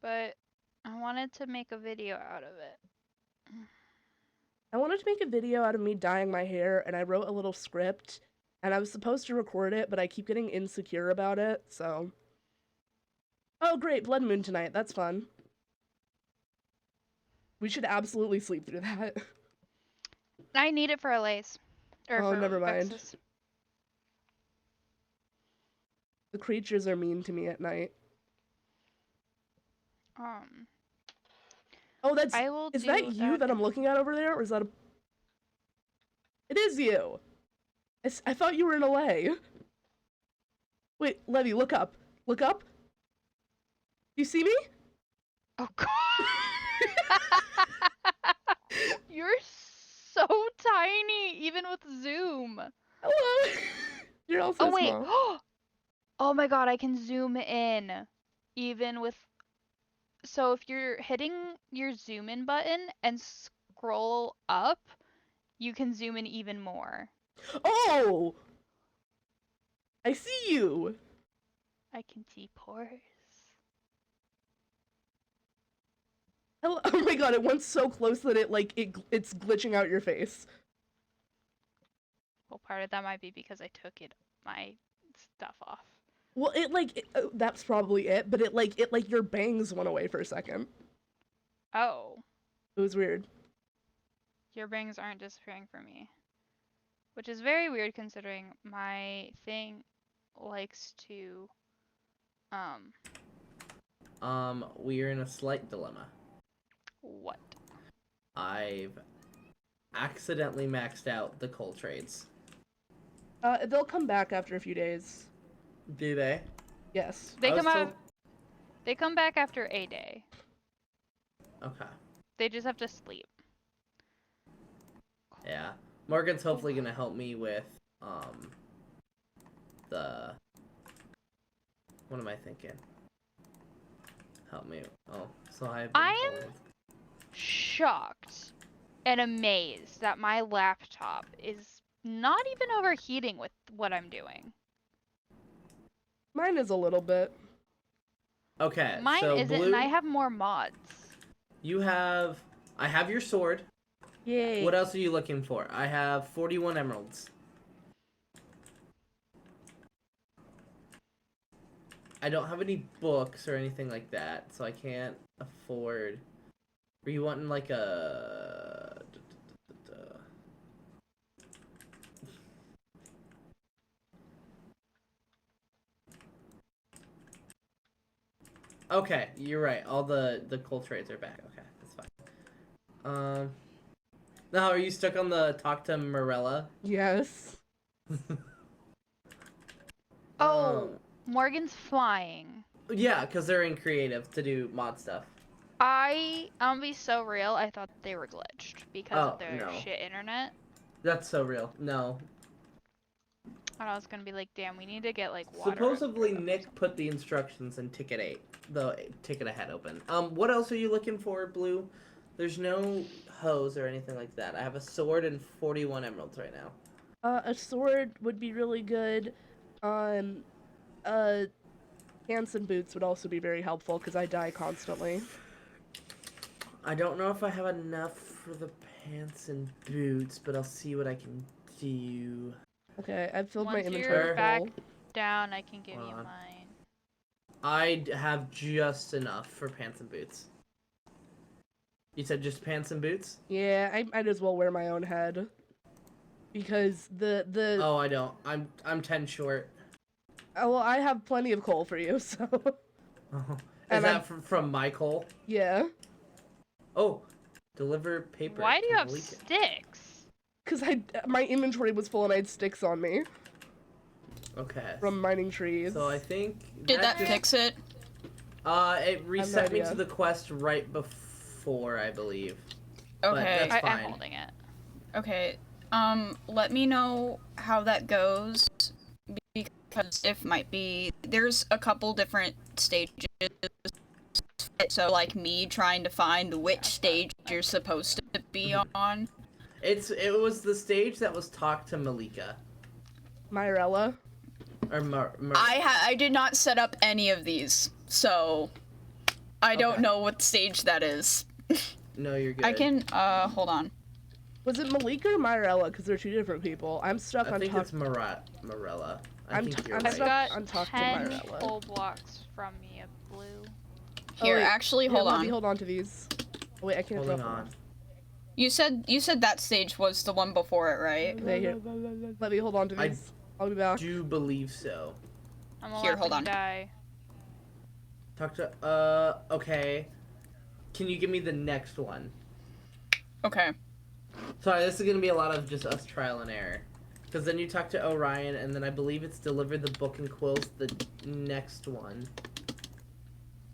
Speaker 3: But I wanted to make a video out of it.
Speaker 1: I wanted to make a video out of me dyeing my hair, and I wrote a little script, and I was supposed to record it, but I keep getting insecure about it, so... Oh great, Blood Moon tonight, that's fun. We should absolutely sleep through that.
Speaker 3: I need it for Allays.
Speaker 1: Oh, never mind.
Speaker 3: Vexus.
Speaker 1: The creatures are mean to me at night. Oh, is that you that I'm looking at over there, or is that a... It is you! I thought you were in LA. Wait, Levy, look up. Look up. You see me?
Speaker 3: Oh god! You're so tiny, even with zoom.
Speaker 1: Hello. You're also
Speaker 3: wait.
Speaker 1: small.
Speaker 3: Oh my god, I can zoom in. Even with... So if you're hitting your zoom in button and scroll up, you can zoom in even more.
Speaker 1: Oh! I see you!
Speaker 3: I can see pores.
Speaker 1: Hello. Oh my god, it went so close that it's glitching out your face.
Speaker 3: Well, part of that might be because I took my stuff off.
Speaker 1: Well, that's probably it, but it your bangs went away for a second.
Speaker 3: Oh.
Speaker 1: It was weird.
Speaker 3: Your bangs aren't disappearing for me. Which is very weird considering my thing likes to,
Speaker 2: we're in a slight dilemma.
Speaker 3: What?
Speaker 2: I've accidentally maxed out the coal trades.
Speaker 1: They'll come back after a few days.
Speaker 2: Do they?
Speaker 1: Yes.
Speaker 3: They come back after a day.
Speaker 2: Okay.
Speaker 3: They just have to sleep.
Speaker 2: Yeah. Morgan's hopefully gonna help me with, what am I thinking? Help me. Oh, so I am
Speaker 3: shocked and amazed that my laptop is not even overheating with what I'm doing.
Speaker 1: Mine is a little bit.
Speaker 2: Okay,
Speaker 3: mine
Speaker 2: so
Speaker 3: isn't,
Speaker 2: Blue,
Speaker 3: and I have more mods.
Speaker 2: I have your sword.
Speaker 1: Yay.
Speaker 2: What else are you looking for? I have 41 emeralds. I don't have any books or anything like that, so I can't afford. Are you wanting like a? Okay, you're right. All the coal trades are back. Okay, that's fine. Now are you stuck on the talk to Morella?
Speaker 1: Yes.
Speaker 3: Oh, Morgan's flying.
Speaker 2: Yeah, because they're in creative to do mod stuff.
Speaker 3: I'm gonna be so real. I thought they were glitched because of their
Speaker 2: no.
Speaker 3: shit internet.
Speaker 2: That's so real. No.
Speaker 3: And I was gonna be like, damn, we need to get like water.
Speaker 2: Supposedly Nick put the instructions in ticket 8. The ticket I had open. What else are you looking for, Blue? There's no hose or anything like that. I have a sword and 41 emeralds right now.
Speaker 1: A sword would be really good. Pants and boots would also be very helpful because I die constantly.
Speaker 2: I don't know if I have enough for the pants and boots, but I'll see what I can do.
Speaker 1: Okay, I've filled my
Speaker 3: Once
Speaker 1: inventory
Speaker 3: you're back
Speaker 1: full.
Speaker 3: down, I can give
Speaker 2: Hold
Speaker 3: you
Speaker 2: on.
Speaker 3: mine.
Speaker 2: I have just enough for pants and boots. You said just pants and boots?
Speaker 1: Yeah, I might as well wear my own head. Because the
Speaker 2: Oh, I don't. I'm 10 short.
Speaker 1: well, I have plenty of coal for you, so
Speaker 2: Is
Speaker 1: And
Speaker 2: that from my coal?
Speaker 1: yeah.
Speaker 2: Oh, deliver paper.
Speaker 3: Why do you
Speaker 2: to
Speaker 3: have
Speaker 2: Malika.
Speaker 3: sticks?
Speaker 1: Because my inventory was full and I had sticks on me
Speaker 2: Okay.
Speaker 1: from mining trees.
Speaker 2: So I think
Speaker 5: Did that
Speaker 2: just-
Speaker 5: fix it?
Speaker 2: It reset me
Speaker 1: idea.
Speaker 2: to the quest right before, I believe. But
Speaker 5: Okay.
Speaker 2: that's
Speaker 3: I'm
Speaker 2: fine.
Speaker 3: holding it.
Speaker 5: Okay. Let me know how that goes, because if might be there's a couple different stages. So like me trying to find which stage you're supposed to be on.
Speaker 2: It was the stage that was talk to Malika
Speaker 1: Myrella.
Speaker 2: or
Speaker 5: I did not set up any of these, so I don't
Speaker 2: Okay.
Speaker 5: know what stage that is.
Speaker 2: No, you're good.
Speaker 5: I can hold on.
Speaker 1: Was it Malika or Myrella? Because they're two different people. I'm stuck
Speaker 2: I
Speaker 1: on
Speaker 2: think
Speaker 1: talk.
Speaker 2: it's Morella. I
Speaker 1: I'm
Speaker 2: think you're
Speaker 1: I'm
Speaker 2: right.
Speaker 3: I've
Speaker 1: stuck
Speaker 3: got
Speaker 1: on talk to
Speaker 3: 10
Speaker 1: Myrella.
Speaker 3: coal blocks from you, Blue.
Speaker 5: Here,
Speaker 1: wait.
Speaker 5: actually,
Speaker 1: Here,
Speaker 5: hold
Speaker 1: let
Speaker 5: on.
Speaker 1: me hold on to these. Oh, wait, I can't
Speaker 2: Holding
Speaker 1: drop
Speaker 2: on.
Speaker 1: them.
Speaker 5: You said that stage was the one before it, right?
Speaker 1: Okay, here. Let me hold on to
Speaker 2: I
Speaker 1: these. I'll be back.
Speaker 2: Do believe so.
Speaker 3: I'm
Speaker 5: Here,
Speaker 3: gonna
Speaker 5: hold
Speaker 3: let
Speaker 5: on.
Speaker 3: you die.
Speaker 2: Talk to okay. Can you give me the next one?
Speaker 5: Okay.
Speaker 2: Sorry, this is gonna be a lot of just us trial and error. Because then you talk to Orion, and then I believe it's deliver the book and quills the next one.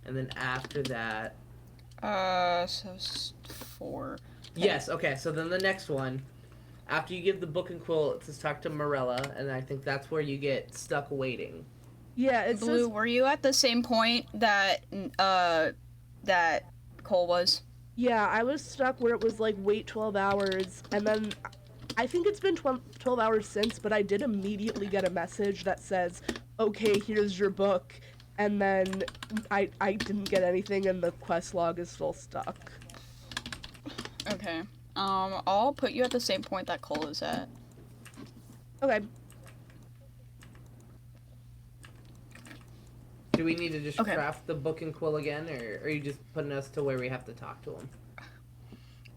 Speaker 2: And then after that...
Speaker 5: So 4.
Speaker 2: Yes, okay, so then the next one, after you give the book and quill, it says talk to Morella, and I think that's where you get stuck waiting.
Speaker 1: Yeah, it
Speaker 5: Blue,
Speaker 1: says.
Speaker 5: were you at the same point that that Cole was?
Speaker 1: Yeah, I was stuck where it was like wait 12 hours, and then I think it's been 12 hours since, but I did immediately get a message that says, okay, here's your book, and then I didn't get anything, and the quest log is still stuck.
Speaker 5: Okay. I'll put you at the same point that Cole is at.
Speaker 1: Okay.
Speaker 2: Do we need to just
Speaker 5: Okay.
Speaker 2: craft the book and quill again, or are you just putting us to where we have to talk to him?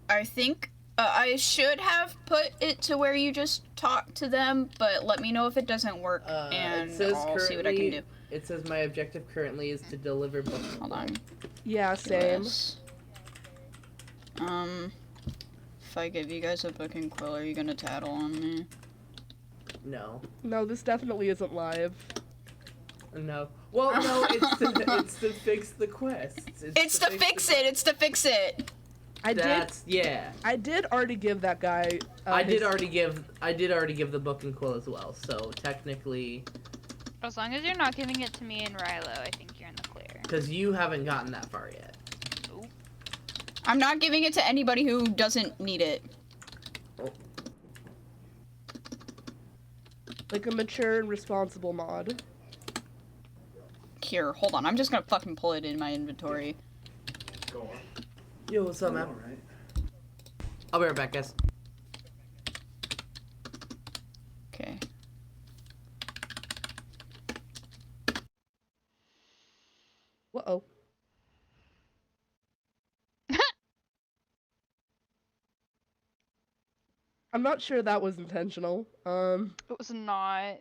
Speaker 5: I think I should have put it to where you just talk to them, but let me know if it doesn't work, and
Speaker 2: it says
Speaker 5: I'll see what I can do.
Speaker 2: It says my objective currently is to deliver book and
Speaker 5: Hold
Speaker 2: quill.
Speaker 5: on.
Speaker 1: Yeah, same.
Speaker 5: US. If I give you guys a book and quill, are you gonna tattle on me?
Speaker 2: No.
Speaker 1: No, this definitely isn't live.
Speaker 2: No. Well, no, it's to fix the quest.
Speaker 5: It's to fix it! It's to fix it!
Speaker 1: I did already give that guy.
Speaker 2: I did already give the book and quill as well. So technically,
Speaker 3: As long as you're not giving it to me and Rilo, I think you're in the clear.
Speaker 2: because you haven't gotten that far yet.
Speaker 5: I'm not giving it to anybody who doesn't need it.
Speaker 1: Like a mature and responsible mod.
Speaker 5: Here, hold on. I'm just gonna fucking pull it in my inventory.
Speaker 2: Yo, what's up, man? I'll be right back, guys.
Speaker 5: Okay.
Speaker 1: Uh-oh. I'm not sure that was intentional.
Speaker 3: It was not.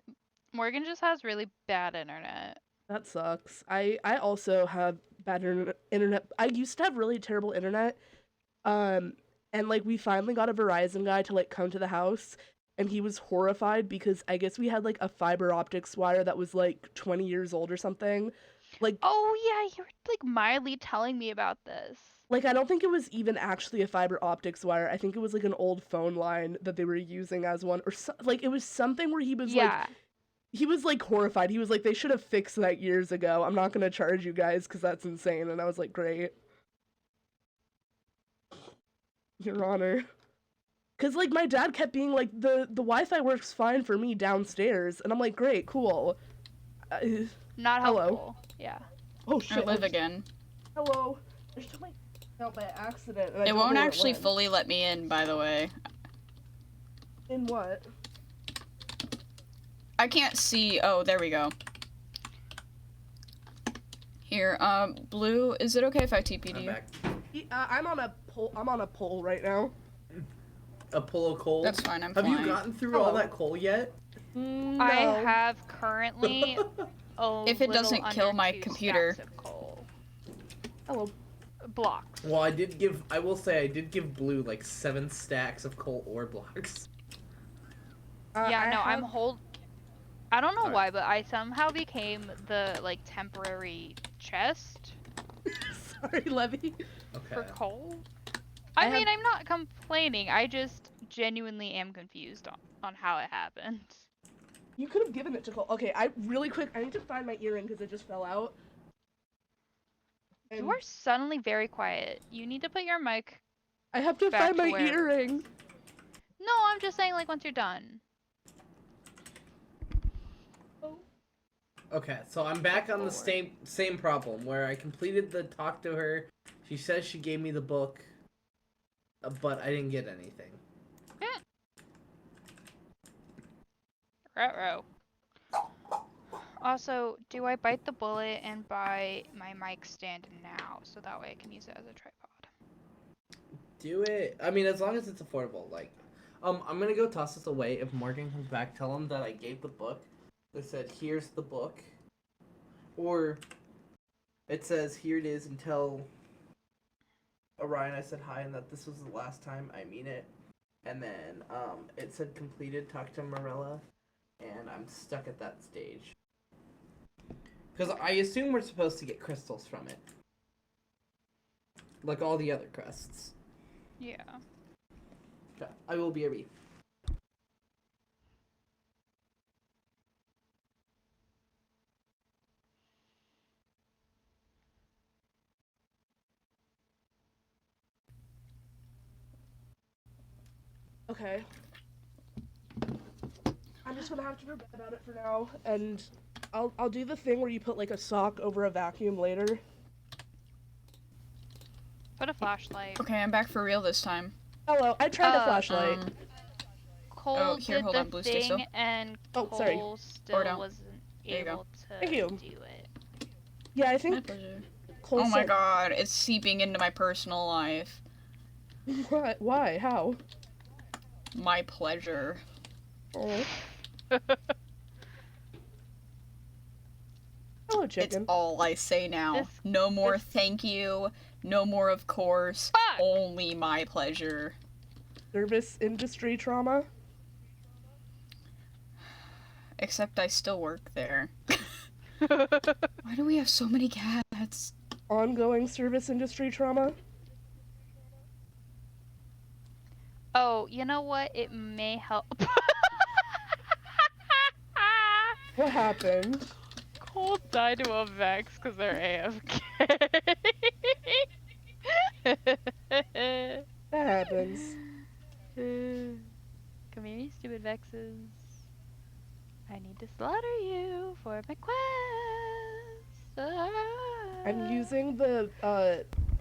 Speaker 3: Morgan just has really bad internet.
Speaker 1: That sucks. I also have bad internet. I used to have really terrible internet. And like we finally got a Verizon guy to like come to the house, and he was horrified because I guess we had like a fiber optics wire that was like 20 years old or something. Like
Speaker 3: Oh yeah, you were like mildly telling me about this.
Speaker 1: I don't think it was even actually a fiber optics wire. I think it was like an old phone line that they were using as one, or like it was something where he was
Speaker 3: Yeah.
Speaker 1: he was like horrified. He was like, they should have fixed that years ago. I'm not gonna charge you guys because that's insane. And I was like, great, Your Honor. Because like my dad kept being like, the Wi-Fi works fine for me downstairs, and I'm like, great, cool.
Speaker 3: Not
Speaker 1: Hello.
Speaker 3: helpful. Yeah.
Speaker 1: Oh
Speaker 5: Or
Speaker 1: shit.
Speaker 5: live again.
Speaker 1: Hello. I just took my out by accident. And I
Speaker 5: It
Speaker 1: don't
Speaker 5: won't
Speaker 1: know where
Speaker 5: actually
Speaker 1: went.
Speaker 5: fully let me in, by the way.
Speaker 1: In what?
Speaker 5: I can't see. Oh, there we go. Here, Blue, is it okay if I TP'd
Speaker 2: I'm
Speaker 5: you?
Speaker 2: back.
Speaker 1: I'm on a pole. I'm on a pole right now.
Speaker 2: A pull of coal.
Speaker 5: That's fine, I'm
Speaker 2: Have
Speaker 5: fine.
Speaker 2: you gotten through
Speaker 1: Hello.
Speaker 2: all that coal yet?
Speaker 1: No.
Speaker 3: I have currently
Speaker 5: If it
Speaker 3: little
Speaker 5: doesn't kill
Speaker 3: under
Speaker 5: my
Speaker 3: 2
Speaker 5: computer.
Speaker 3: stacks of coal.
Speaker 1: Hello.
Speaker 3: Blocks.
Speaker 2: Well, I will say I did give Blue like 7 stacks of coal ore blocks.
Speaker 3: Yeah, no, I'm
Speaker 1: have-
Speaker 3: I don't know
Speaker 2: Alright.
Speaker 3: why, but I somehow became the like temporary chest
Speaker 1: Sorry, Levy.
Speaker 3: for
Speaker 2: Okay.
Speaker 3: coal.
Speaker 1: I
Speaker 3: I mean,
Speaker 1: have-
Speaker 3: I'm not complaining. I just genuinely am confused on how it happened.
Speaker 1: You could have given it to Cole. Okay, really quick. I need to find my earring because it just fell out.
Speaker 3: You are suddenly very quiet. You need to put your mic.
Speaker 1: I have to
Speaker 3: back
Speaker 1: find
Speaker 3: to
Speaker 1: my
Speaker 3: where-
Speaker 1: earring.
Speaker 3: No, I'm just saying like once you're done.
Speaker 2: Okay, so I'm back on the same problem where I completed the talk to her. She says she gave me the book, but I didn't get anything.
Speaker 3: Ruh-roh. Also, do I bite the bullet and buy my mic stand now so that way I can use it as a tripod?
Speaker 2: Do it. I mean, as long as it's affordable. Like, I'm gonna go toss this away. If Morgan comes back, tell him that I gave the book. They said, "Here's the book," or it says, "Here it is," and tell Orion I said hi and that this was the last time. I mean it. And then it said completed. Talk to Morella, and I'm stuck at that stage. Because I assume we're supposed to get crystals from it, like all the other crests.
Speaker 3: Yeah.
Speaker 2: Okay, I will be a read.
Speaker 1: Okay. I'm just gonna have to forget about it for now, and I'll do the thing where you put like a sock over a vacuum later.
Speaker 3: Put a flashlight.
Speaker 5: Okay, I'm back for real this time.
Speaker 1: Hello, I tried a flashlight.
Speaker 3: Cole
Speaker 5: Oh, here,
Speaker 3: did
Speaker 5: hold
Speaker 3: the
Speaker 5: on, Blue, stay
Speaker 3: thing,
Speaker 5: still.
Speaker 3: and
Speaker 1: Oh,
Speaker 3: Cole
Speaker 1: sorry.
Speaker 3: still
Speaker 5: Or don't.
Speaker 3: wasn't
Speaker 5: There you go.
Speaker 3: able to
Speaker 1: Thank you.
Speaker 3: do it.
Speaker 1: Yeah, I
Speaker 5: My
Speaker 1: think
Speaker 5: pleasure.
Speaker 1: Cole
Speaker 5: Oh my
Speaker 1: said-
Speaker 5: god, it's seeping into my personal life.
Speaker 1: What? Why? How?
Speaker 5: My pleasure.
Speaker 1: Oh. Hello,
Speaker 5: It's
Speaker 1: chicken.
Speaker 5: all I say now.
Speaker 3: This-
Speaker 5: No more
Speaker 3: this-
Speaker 5: thank you. No more of course.
Speaker 3: Fuck!
Speaker 5: Only my pleasure.
Speaker 1: Service industry trauma.
Speaker 5: Except I still work there. Why do we have so many cats?
Speaker 1: Ongoing service industry trauma.
Speaker 3: Oh, you know what? It may help.
Speaker 1: What happened?
Speaker 3: Cole died to a Vex because they're AFK.
Speaker 1: That happens.
Speaker 3: Come here, you stupid Vexes. I need to slaughter you for my quest.
Speaker 1: I'm using the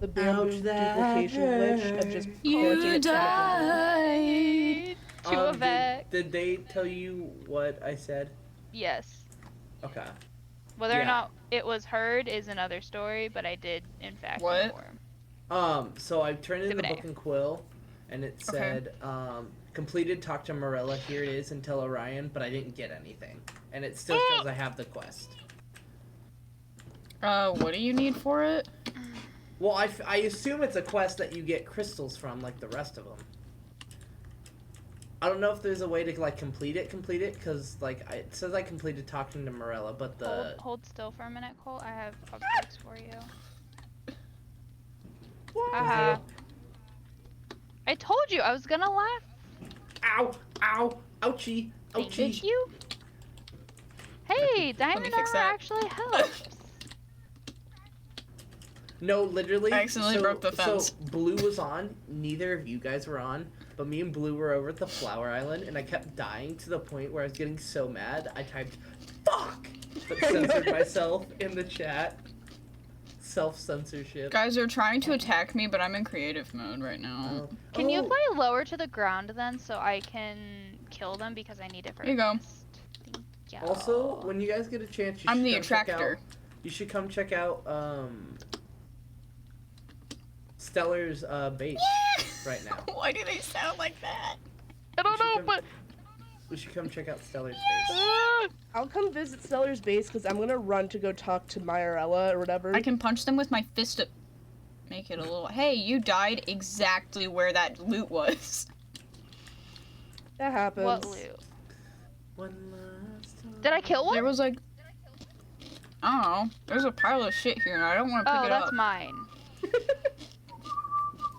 Speaker 1: bamboo
Speaker 2: Ouch, that
Speaker 1: duplication glitch of just
Speaker 5: You
Speaker 1: planting a ton of
Speaker 5: died.
Speaker 3: To a Vex.
Speaker 2: Did they tell you what I said?
Speaker 3: Yes.
Speaker 2: Okay.
Speaker 3: Whether or
Speaker 2: Yeah.
Speaker 3: not it was heard is another story, but I did, in fact,
Speaker 5: What?
Speaker 3: inform.
Speaker 2: So I turned in the
Speaker 3: Exhibit A.
Speaker 2: book and quill, and it
Speaker 5: Okay.
Speaker 2: said, completed, talk to Morella, here it is, and tell Orion, but I didn't get anything. And it still shows I have the quest.
Speaker 5: What do you need for it?
Speaker 2: Well, I assume it's a quest that you get crystals from, like the rest of them. I don't know if there's a way to, like, complete it, because, like, it says I completed talking to Morella, but the...
Speaker 3: Hold still for a minute, Cole. I have updates for you. Haha. I told you I was gonna laugh.
Speaker 2: Ow! Ow! Ouchie! Ouchie!
Speaker 3: Thank you. Hey, diamond
Speaker 5: fix
Speaker 3: armor
Speaker 5: that.
Speaker 3: actually helps.
Speaker 2: No, literally.
Speaker 5: I accidentally broke the fence.
Speaker 2: So Blue was on. Neither of you guys were on, but me and Blue were over at the Flower Island, and I kept dying to the point where I was getting so mad. I typed "fuck," but censored myself in the chat. Self-censorship.
Speaker 5: Guys are trying to attack me, but I'm in creative mode right now.
Speaker 3: Can you
Speaker 2: Oh,
Speaker 3: fly lower to the ground then, so I can kill them because I need it for
Speaker 5: Here you go.
Speaker 3: quest? Thank you.
Speaker 2: Also, when you guys get a chance, you
Speaker 5: I'm
Speaker 2: should
Speaker 5: the
Speaker 2: come check
Speaker 5: attractor.
Speaker 2: You should come check out Stellar's base right now.
Speaker 5: Why do they sound like that?
Speaker 3: I don't
Speaker 2: You should
Speaker 3: know,
Speaker 2: come-
Speaker 3: but
Speaker 2: We should come check out Stellar's base.
Speaker 1: I'll come visit Stellar's base because I'm gonna run to go talk to Myarella or whatever.
Speaker 5: I can punch them with my fist to make it a little. Hey, you died exactly where that loot was.
Speaker 1: That happens.
Speaker 3: what loot?
Speaker 2: One last time.
Speaker 3: Did I kill one?
Speaker 5: There was like, I don't know. There's a pile of shit here, and I don't want to pick
Speaker 3: Oh,
Speaker 5: it
Speaker 3: that's
Speaker 5: up.
Speaker 3: mine.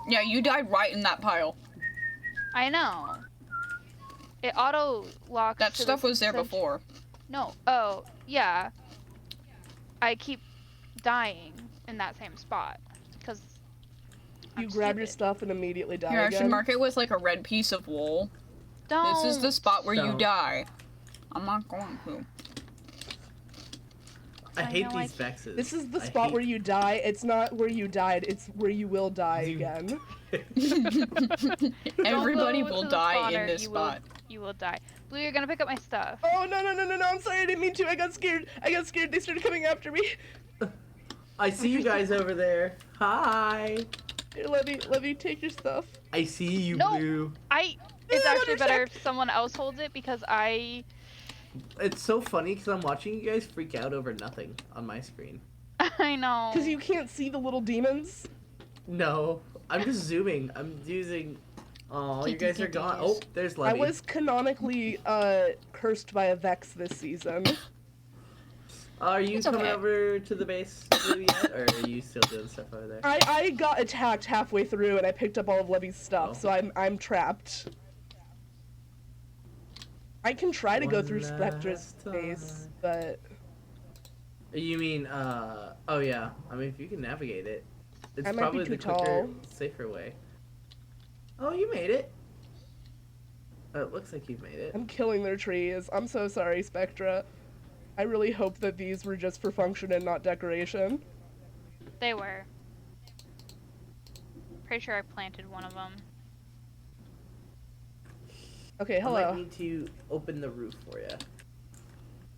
Speaker 5: Yeah, you died right in that pile.
Speaker 3: I know. It auto locks.
Speaker 5: That
Speaker 3: to
Speaker 5: stuff
Speaker 3: the
Speaker 5: was there
Speaker 3: cent-
Speaker 5: before.
Speaker 3: No. Oh, yeah. I keep dying in that same spot because
Speaker 1: You grab your stuff and immediately die
Speaker 5: Here, I
Speaker 1: again.
Speaker 5: should mark it with like a red piece of wool.
Speaker 3: Don't.
Speaker 5: This is the spot where you
Speaker 2: Don't.
Speaker 5: die. I'm not going to.
Speaker 2: I
Speaker 3: I
Speaker 2: hate
Speaker 3: know,
Speaker 2: these vexes.
Speaker 1: This is the
Speaker 2: I
Speaker 1: spot
Speaker 2: hate-
Speaker 1: where you die. It's not where you died. It's where you will die
Speaker 2: You-
Speaker 1: again.
Speaker 5: Everybody
Speaker 3: Don't go
Speaker 5: will
Speaker 3: to the
Speaker 5: die in
Speaker 3: spawner,
Speaker 5: this
Speaker 3: you
Speaker 5: spot.
Speaker 3: You will die. Blue, you're gonna pick up my stuff.
Speaker 1: Oh no! I'm sorry. I didn't mean to. I got scared. They started coming after me.
Speaker 2: I see you guys over there. Hi.
Speaker 1: Here, Levy, take your stuff.
Speaker 2: I see you,
Speaker 3: No.
Speaker 2: Blue.
Speaker 3: It's actually better if someone else holds it because
Speaker 2: It's so funny because I'm watching you guys freak out over nothing on my screen.
Speaker 3: I know.
Speaker 1: Because you can't see the little demons.
Speaker 2: No, I'm just zooming. I'm using. Oh, you guys are gone. Oh, there's Levy.
Speaker 1: I was canonically cursed by a Vex this season.
Speaker 2: Are you
Speaker 5: It's
Speaker 2: coming
Speaker 5: okay.
Speaker 2: over to the base Blue, yet, or are you still doing stuff over there?
Speaker 1: I got attacked halfway through and I picked up all of Levy's stuff,
Speaker 2: Oh.
Speaker 1: so I'm trapped. I can try to go
Speaker 2: One
Speaker 1: through Spectra's
Speaker 2: last
Speaker 1: base,
Speaker 2: time.
Speaker 1: but
Speaker 2: You mean, oh yeah. I mean, if you can navigate it, it's
Speaker 1: I might be
Speaker 2: probably
Speaker 1: too
Speaker 2: the quicker,
Speaker 1: tall.
Speaker 2: safer way. Oh, you made it. Oh, it looks like you've made it.
Speaker 1: I'm killing their trees. I'm so sorry, Spectra. I really hope that these were just for function and not decoration.
Speaker 3: They were. Pretty sure I planted one of them.
Speaker 1: Okay,
Speaker 2: I
Speaker 1: hello.
Speaker 2: might need to open the roof for you.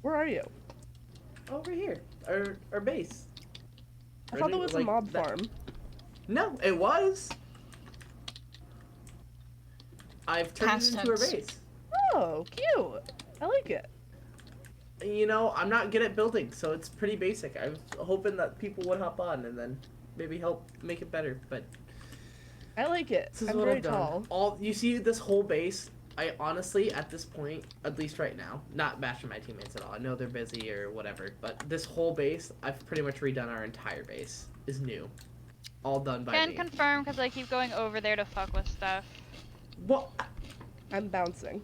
Speaker 1: Where are you?
Speaker 2: Over here, our base.
Speaker 1: I thought that was a
Speaker 2: Like
Speaker 1: mob
Speaker 2: that-
Speaker 1: farm.
Speaker 2: No, it was. I've turned
Speaker 5: Past
Speaker 2: it into a
Speaker 5: tense.
Speaker 2: base.
Speaker 1: Oh, cute. I like it.
Speaker 2: You know, I'm not good at building, so it's pretty basic. I was hoping that people would hop on and then maybe help make it better, but
Speaker 1: I like it.
Speaker 2: this is
Speaker 1: I'm
Speaker 2: what
Speaker 1: very
Speaker 2: I've done.
Speaker 1: tall.
Speaker 2: All you see, this whole base. I honestly, at this point, at least right now, not bashing my teammates at all. I know they're busy or whatever, but this whole base, I've pretty much redone our entire base. Is new, all done by
Speaker 3: Can
Speaker 2: me.
Speaker 3: confirm because I keep going over there to fuck with stuff.
Speaker 2: What?
Speaker 1: I'm bouncing.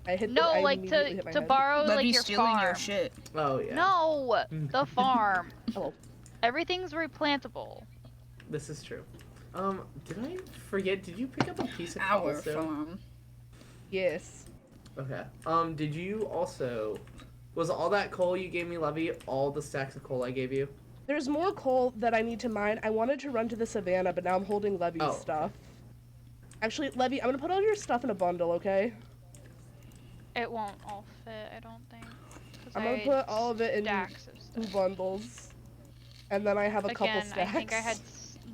Speaker 1: I hit
Speaker 3: No,
Speaker 1: I
Speaker 3: like
Speaker 1: immediately hit my
Speaker 3: to
Speaker 1: head.
Speaker 3: borrow like
Speaker 5: Levy's
Speaker 3: your
Speaker 5: stealing
Speaker 3: farm.
Speaker 5: your shit.
Speaker 2: Oh yeah.
Speaker 3: No, the farm.
Speaker 1: Oh.
Speaker 3: Everything's replantable.
Speaker 2: This is true. Did I forget? Did you pick up a piece of
Speaker 5: Our
Speaker 2: cobblestone?
Speaker 5: farm.
Speaker 1: Yes.
Speaker 2: Okay. Did you also? Was all that coal you gave me, Levy, all the stacks of coal I gave you?
Speaker 1: There's more coal that I need to mine. I wanted to run to the savannah, but now I'm holding Levy's
Speaker 2: Oh.
Speaker 1: stuff. Actually, Levy, I'm gonna put all your stuff in a bundle, okay?
Speaker 3: It won't all fit, I don't think.
Speaker 1: I'm
Speaker 3: I
Speaker 1: gonna
Speaker 3: had
Speaker 1: put all of it in
Speaker 3: stacks of
Speaker 1: 2
Speaker 3: stuff.
Speaker 1: bundles. And then I have a couple
Speaker 3: Again,
Speaker 1: stacks.
Speaker 3: I think I had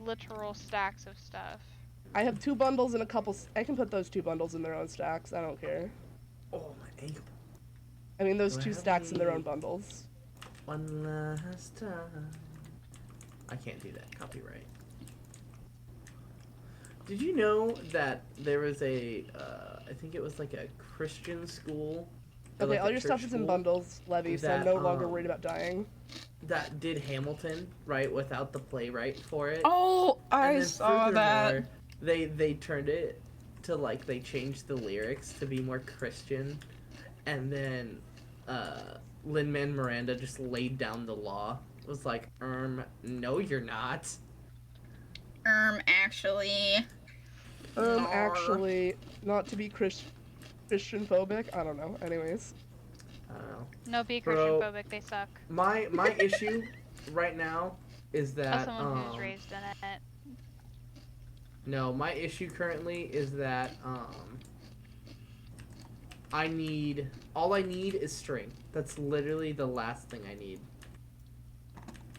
Speaker 3: literal stacks of stuff.
Speaker 1: I have 2 bundles and a couple. I can put those 2 bundles in their own stacks. I don't care.
Speaker 2: Oh, my ankle.
Speaker 1: I mean, those
Speaker 2: Do I
Speaker 1: 2
Speaker 2: have
Speaker 1: stacks in their
Speaker 2: any-
Speaker 1: own bundles.
Speaker 2: One last time. I can't do that. Copyright. Did you know that there was a, I think it was like a Christian school? or
Speaker 1: Okay,
Speaker 2: like
Speaker 1: all
Speaker 2: a
Speaker 1: your stuff
Speaker 2: church
Speaker 1: is in
Speaker 2: school
Speaker 1: bundles, Levy, so I'm
Speaker 2: that,
Speaker 1: no longer worried about dying.
Speaker 2: that did Hamilton, right, without the playwright for it.
Speaker 5: Oh,
Speaker 2: And
Speaker 5: I
Speaker 2: then
Speaker 5: saw that.
Speaker 2: furthermore, they turned it to like they changed the lyrics to be more Christian, and then Lin-Manuel Miranda just laid down the law. It was like, no, you're not.
Speaker 5: Actually. Nar.
Speaker 1: Actually, not to be Christian phobic. I don't know. Anyways,
Speaker 2: I don't know.
Speaker 3: No, be
Speaker 2: Bro.
Speaker 3: Christian phobic. They suck.
Speaker 2: My issue right now is
Speaker 3: As
Speaker 2: that
Speaker 3: someone who's raised in it.
Speaker 2: no, my issue currently is that all I need is string. That's literally the last thing I need.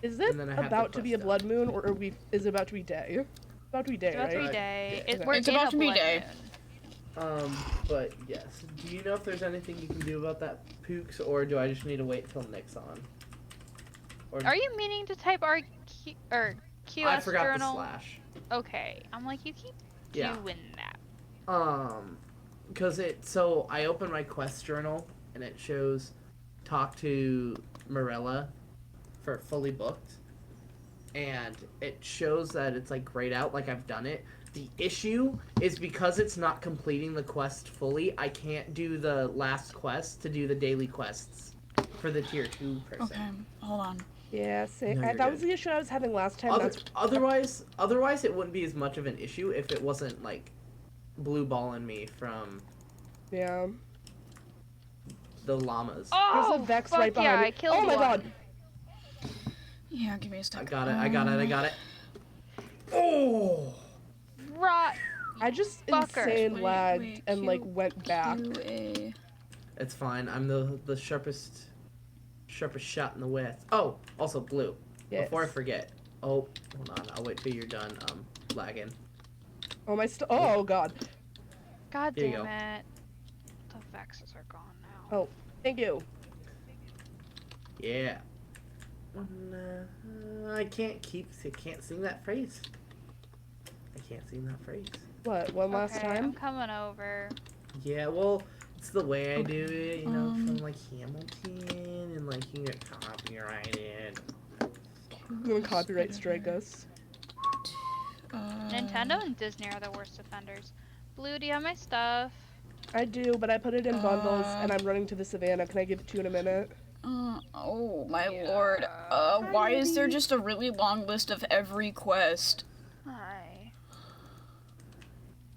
Speaker 1: is it
Speaker 2: And then I have the
Speaker 1: about to be a
Speaker 2: quest
Speaker 1: blood moon, or is it about to be day? It's about to be day,
Speaker 3: It's about to
Speaker 1: right?
Speaker 3: be day.
Speaker 1: Yeah,
Speaker 3: We're
Speaker 5: It's
Speaker 3: in
Speaker 5: about
Speaker 3: a
Speaker 5: to be
Speaker 3: blood
Speaker 5: day.
Speaker 3: moon.
Speaker 2: But yes. Do you know if there's anything you can do about that, Pooks, or do I just need to wait till Nick's on? Or
Speaker 3: Are you meaning to type QS
Speaker 2: I forgot
Speaker 3: journal?
Speaker 2: the slash.
Speaker 3: Okay, I'm like, you keep
Speaker 2: Yeah.
Speaker 3: doing that.
Speaker 2: Cause so I open my quest journal and it shows talk to Morella for fully booked, and it shows that it's like grayed out, like I've done it. The issue is because it's not completing the quest fully, I can't do the last quest to do the daily quests for the tier 2 person.
Speaker 5: Okay, hold on.
Speaker 1: Yeah,
Speaker 2: No,
Speaker 1: that
Speaker 2: you're
Speaker 1: was
Speaker 2: good.
Speaker 1: the issue I was having last time.
Speaker 2: Otherwise it wouldn't be as much of an issue if it wasn't like blue balling me from
Speaker 1: Yeah.
Speaker 2: the llamas.
Speaker 3: Oh,
Speaker 1: There's a Vex
Speaker 3: fuck
Speaker 1: right
Speaker 3: yeah,
Speaker 1: behind me.
Speaker 3: I killed
Speaker 1: Oh my
Speaker 3: one.
Speaker 1: god.
Speaker 5: Yeah, give me a
Speaker 2: I
Speaker 5: second.
Speaker 2: got it. Oh!
Speaker 3: Rot.
Speaker 1: I just
Speaker 3: Fucker.
Speaker 1: insane
Speaker 5: Wait,
Speaker 1: lagged
Speaker 5: wait,
Speaker 1: and
Speaker 5: Q-
Speaker 1: like went back.
Speaker 5: QA.
Speaker 2: It's fine. I'm the sharpest shot in the west. Oh, also blue.
Speaker 1: Yes.
Speaker 2: Before I forget. Oh, hold on. I'll wait till you're done lagging.
Speaker 1: Oh my oh god.
Speaker 3: God
Speaker 2: Here you
Speaker 3: damn
Speaker 2: go.
Speaker 3: it. The Vexes are gone now.
Speaker 1: Oh, thank you.
Speaker 2: Yeah. I can't sing that phrase.
Speaker 1: What? One last
Speaker 3: Okay,
Speaker 1: time?
Speaker 3: I'm coming over.
Speaker 2: Yeah, well, it's the way I do it, you know,
Speaker 5: Um,
Speaker 2: from like Hamilton, and like you get copyrighted.
Speaker 1: I'm gonna copyright strike us.
Speaker 3: Nintendo and Disney are the worst offenders. Blue, do you have my stuff?
Speaker 1: I do, but I put it in bundles and I'm running to the savannah. Can I give it to you in a minute?
Speaker 5: Oh my
Speaker 3: Yeah.
Speaker 5: lord. Why is there just a really long list of every quest?
Speaker 3: Hi.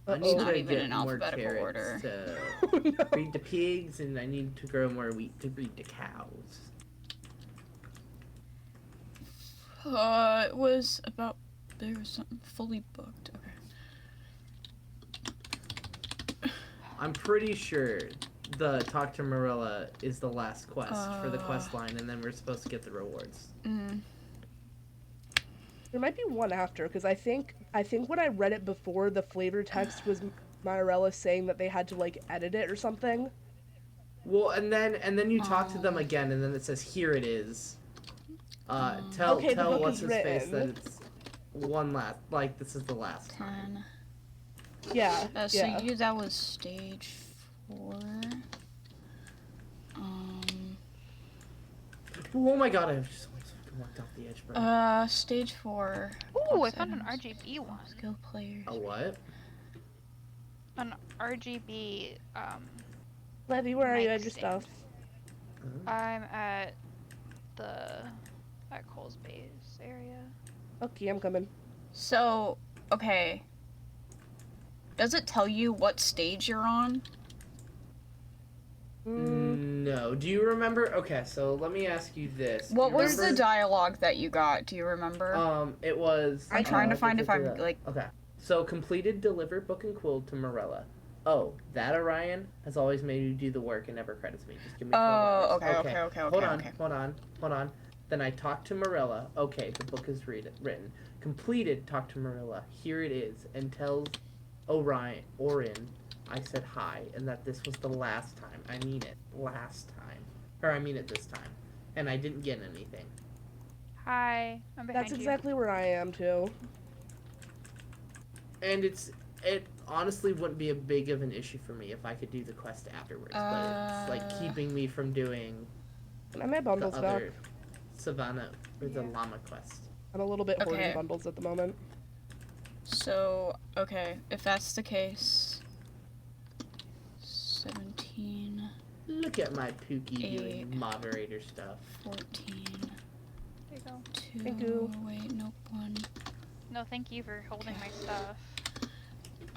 Speaker 2: I
Speaker 1: Uh-oh.
Speaker 2: need
Speaker 5: Not
Speaker 2: to
Speaker 5: even
Speaker 2: get
Speaker 5: in
Speaker 2: more
Speaker 5: alphabetical
Speaker 2: carrots
Speaker 5: order.
Speaker 2: to
Speaker 1: Oh, no.
Speaker 2: breed the pigs, and I need to grow more wheat to breed the cows.
Speaker 5: It was about there was something fully booked. Okay.
Speaker 2: I'm pretty sure the Talk to Marilla is the last quest for the quest line, and then we're supposed to get the rewards.
Speaker 1: There might be one after, because I think when I read it before, the flavor text was Myrella saying that they had to like edit it or something.
Speaker 2: Well, and then you talk to them again, and then it says, "Here it is." Tell
Speaker 1: Okay, the book
Speaker 2: what's
Speaker 1: is
Speaker 2: his face that
Speaker 1: written.
Speaker 2: it's one last, like this is the last time.
Speaker 5: 10.
Speaker 1: Yeah.
Speaker 5: So
Speaker 1: yeah.
Speaker 5: that was stage 4.
Speaker 2: Oh my god, I just walked off the edge, bro.
Speaker 5: Stage 4.
Speaker 3: Ooh, I
Speaker 5: Box
Speaker 3: found an
Speaker 5: items,
Speaker 3: RGB one.
Speaker 5: Skill players.
Speaker 2: A what?
Speaker 3: An RGB,
Speaker 1: Levy, where are you at your
Speaker 3: Nightstand.
Speaker 1: stuff?
Speaker 3: I'm at Cole's Base area.
Speaker 1: Okay, I'm coming.
Speaker 5: So, okay. Does it tell you what stage you're on?
Speaker 2: No. Do you remember? Okay, so let me ask you this.
Speaker 5: What
Speaker 2: Do you
Speaker 5: was the
Speaker 2: remember-
Speaker 5: dialogue that you got? Do you remember?
Speaker 2: It was.
Speaker 5: I'm trying to find if I'm, like-
Speaker 2: Okay. So completed, deliver book and quill to Morella. Oh, that Orion has always made you do the work and never credits me. Just give me 12
Speaker 5: Oh,
Speaker 2: hours.
Speaker 5: okay.
Speaker 2: Hold on,
Speaker 5: okay.
Speaker 2: hold on. Then I talked to Marilla. Okay, the book is written. Completed, talked to Marilla. Here it is. And tells Orin, I said hi, and that this was the last time. I mean it. Last time. Or I mean it this time. And I didn't get anything.
Speaker 3: Hi, I'm behind
Speaker 1: That's
Speaker 3: you.
Speaker 1: exactly where I am too.
Speaker 2: And it honestly wouldn't be a big of an issue for me if I could do the quest afterwards. But it's like keeping me from doing
Speaker 1: Can I have my bundles
Speaker 2: the
Speaker 1: back?
Speaker 2: other Savannah or the llama quest.
Speaker 1: I'm a little bit hoarding
Speaker 5: Okay.
Speaker 1: bundles at the moment.
Speaker 5: So, okay, if that's the case, 17,
Speaker 2: Look at my Pookie
Speaker 5: 8.
Speaker 2: doing moderator stuff.
Speaker 5: 14,
Speaker 3: There you go.
Speaker 5: 2,
Speaker 1: Thank you.
Speaker 5: wait, nope, 1.
Speaker 3: No, thank you for holding my stuff.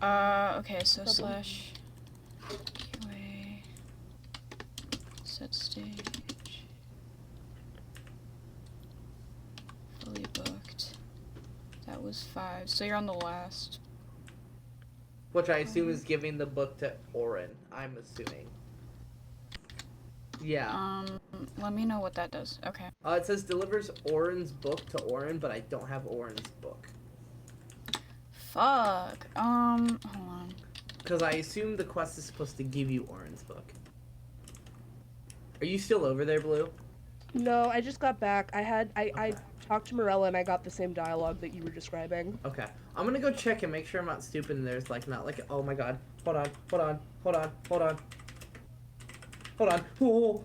Speaker 5: Okay, so
Speaker 1: Problem.
Speaker 5: slash QA, set stage, fully booked. That was 5, so you're on the last.
Speaker 2: Which I assume is giving the book to Orin, I'm assuming. Yeah.
Speaker 5: Let me know what that does. Okay.
Speaker 2: It says delivers Orin's book to Orin, but I don't have Orin's book.
Speaker 5: Fuck. Hold on.
Speaker 2: Because I assume the quest is supposed to give you Orin's book. Are you still over there, Blue?
Speaker 1: No, I just got back. I talked to Morella and I got the same dialogue that you were describing.
Speaker 2: Okay. I'm gonna go check and make sure I'm not stupid and there's like not like, oh my god. Hold on. Oh.